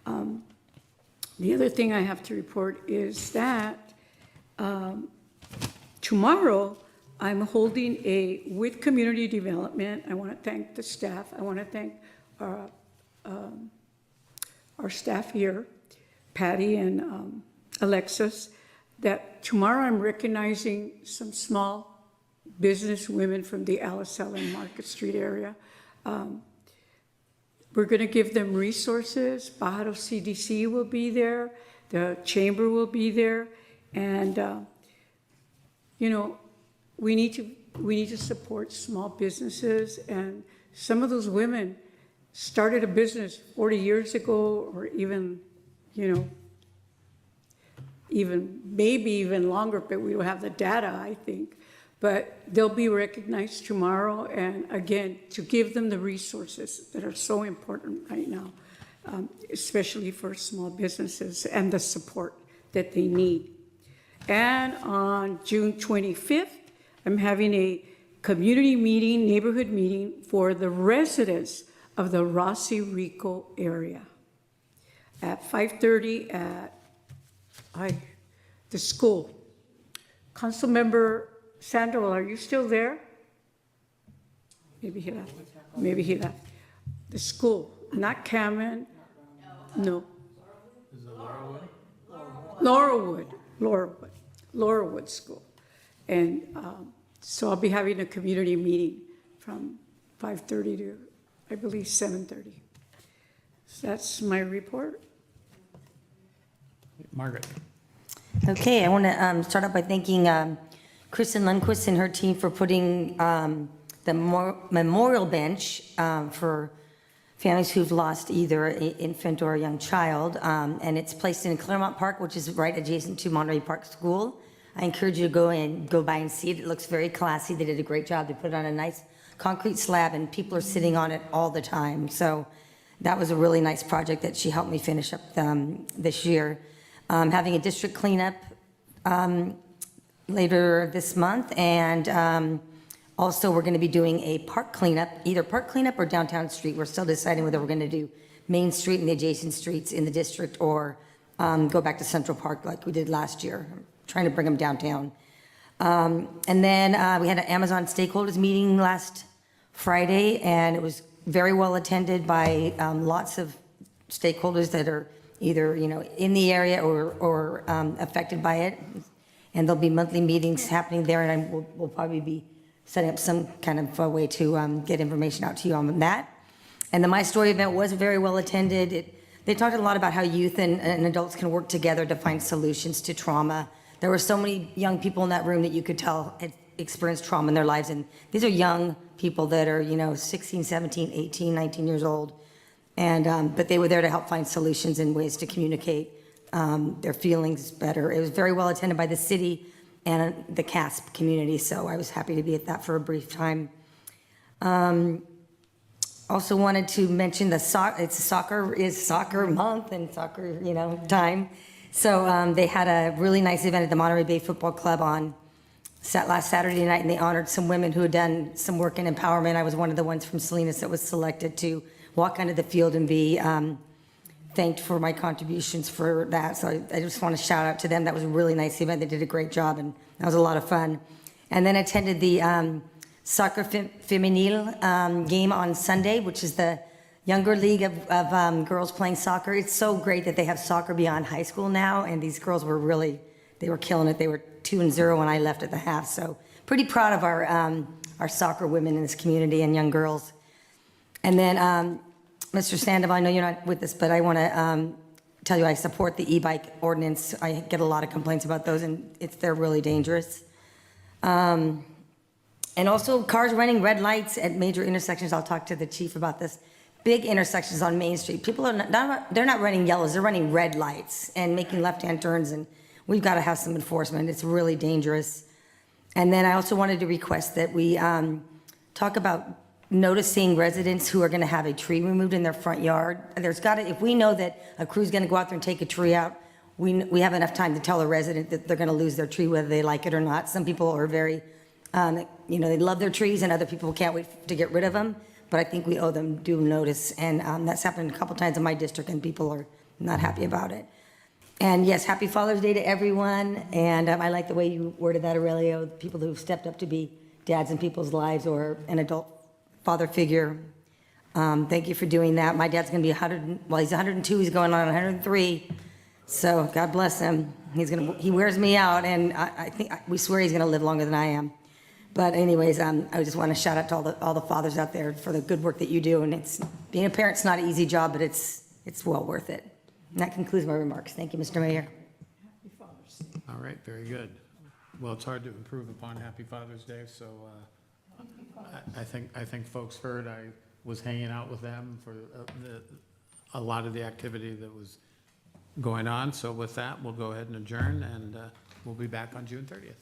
The other thing I have to report is that tomorrow I'm holding with community development. I want to thank the staff. I want to thank our staff here, Patty and Alexis, that tomorrow I'm recognizing some small business women from the Alice Allen Market Street area. We're going to give them resources. Pajaro CDC will be there. The chamber will be there. And, you know, we need to support small businesses. And some of those women started a business 40 years ago or even, you know, maybe even longer, but we will have the data, I think. But they'll be recognized tomorrow, and again, to give them the resources that are so important right now, especially for small businesses, and the support that they need. And on June 25th, I'm having a community meeting, neighborhood meeting for the residents of the Rossi Rico area at 5:30 at the school. Councilmember Sandoval, are you still there? Maybe he left. Maybe he left. The school, not Cameron. No. Is it Laurelwood School. And so I'll be having a community meeting from 5:30 to, I believe, 7:30. So that's my report. Margaret. Okay, I want to start out by thanking Kristen Lundquist and her team for putting the memorial bench for families who've lost either an infant or a young child. And it's placed in Claremont Park, which is right adjacent to Monterey Park School. I encourage you to go by and see it. It looks very classy. They did a great job. They put it on a nice concrete slab, and people are sitting on it all the time. So that was a really nice project that she helped me finish up this year. Having a district cleanup later this month, and also we're going to be doing a park cleanup, either park cleanup or downtown street. We're still deciding whether we're going to do Main Street and the adjacent streets in the district, or go back to Central Park like we did last year. I'm trying to bring them downtown. And then we had an Amazon stakeholders meeting last Friday, and it was very well attended by lots of stakeholders that are either, you know, in the area or affected by it. And there'll be monthly meetings happening there, and we'll probably be setting up some kind of a way to get information out to you on that. And the My Story event was very well attended. They talked a lot about how youth and adults can work together to find solutions to trauma. There were so many young people in that room that you could tell had experienced trauma in their lives. And these are young people that are, 16, 17, 18, 19 years old. And, but they were there to help find solutions and ways to communicate their feelings better. It was very well attended by the city and the CASP community, so I was happy to be at that for a brief time. Also wanted to mention soccer month and soccer, time. So they had a really nice event at the Monterey Bay Football Club on last Saturday night, and they honored some women who had done some work in empowerment. I was one of the ones from Salinas that was selected to walk onto the field and be thanked for my contributions for that. So I just want to shout out to them. That was a really nice event. They did a great job, and that was a lot of fun. And then attended the Soccer Femenil game on Sunday, which is the younger league of girls playing soccer. It's so great that they have soccer beyond high school now, and these girls were they were killing it. They were 2-0 when I left at the half, so pretty proud of our soccer women in this community and young girls. And then, Mr. Sandoval, I know you're not with us, but I want to tell you I support the e-bike ordinance. I get a lot of complaints about those, and they're really dangerous. And also cars running red lights at major intersections. I'll talk to the chief about this. Big intersections on Main Street. People are they're not running yellows, they're running red lights and making left-hand turns, and we've got to have some enforcement. It's really dangerous. And then I also wanted to request that we talk about noticing residents who are going to have a tree removed in their front yard. If we know that a crew's going to go out there and take a tree out, we have enough time to tell a resident that they're going to lose their tree whether they like it or not. Some people are very, they love their trees, and other people can't wait to get rid of them. But I think we owe them due notice, and that's happened a couple times in my district, and people are not happy about it. And yes, happy Father's Day to everyone, and I like the way you worded that, Aurelio, people who've stepped up to be dads in people's lives or an adult father figure. Thank you for doing that. My dad's going to be he's 102, he's going on 103, so God bless him. He wears me out, and I think we swear he's going to live longer than I am. But anyways, I just want to shout out to all the fathers out there for the good work that you do. And being a parent's not an easy job, but it's well worth it. And that concludes my remarks. Thank you, Mr. Mayor. All right, very good. Well, it's hard to improve upon Happy Father's Day, so I think folks heard I was hanging out with them for a lot of the activity that was going on. So with that, we'll go ahead and adjourn, and we'll be back on June 30th.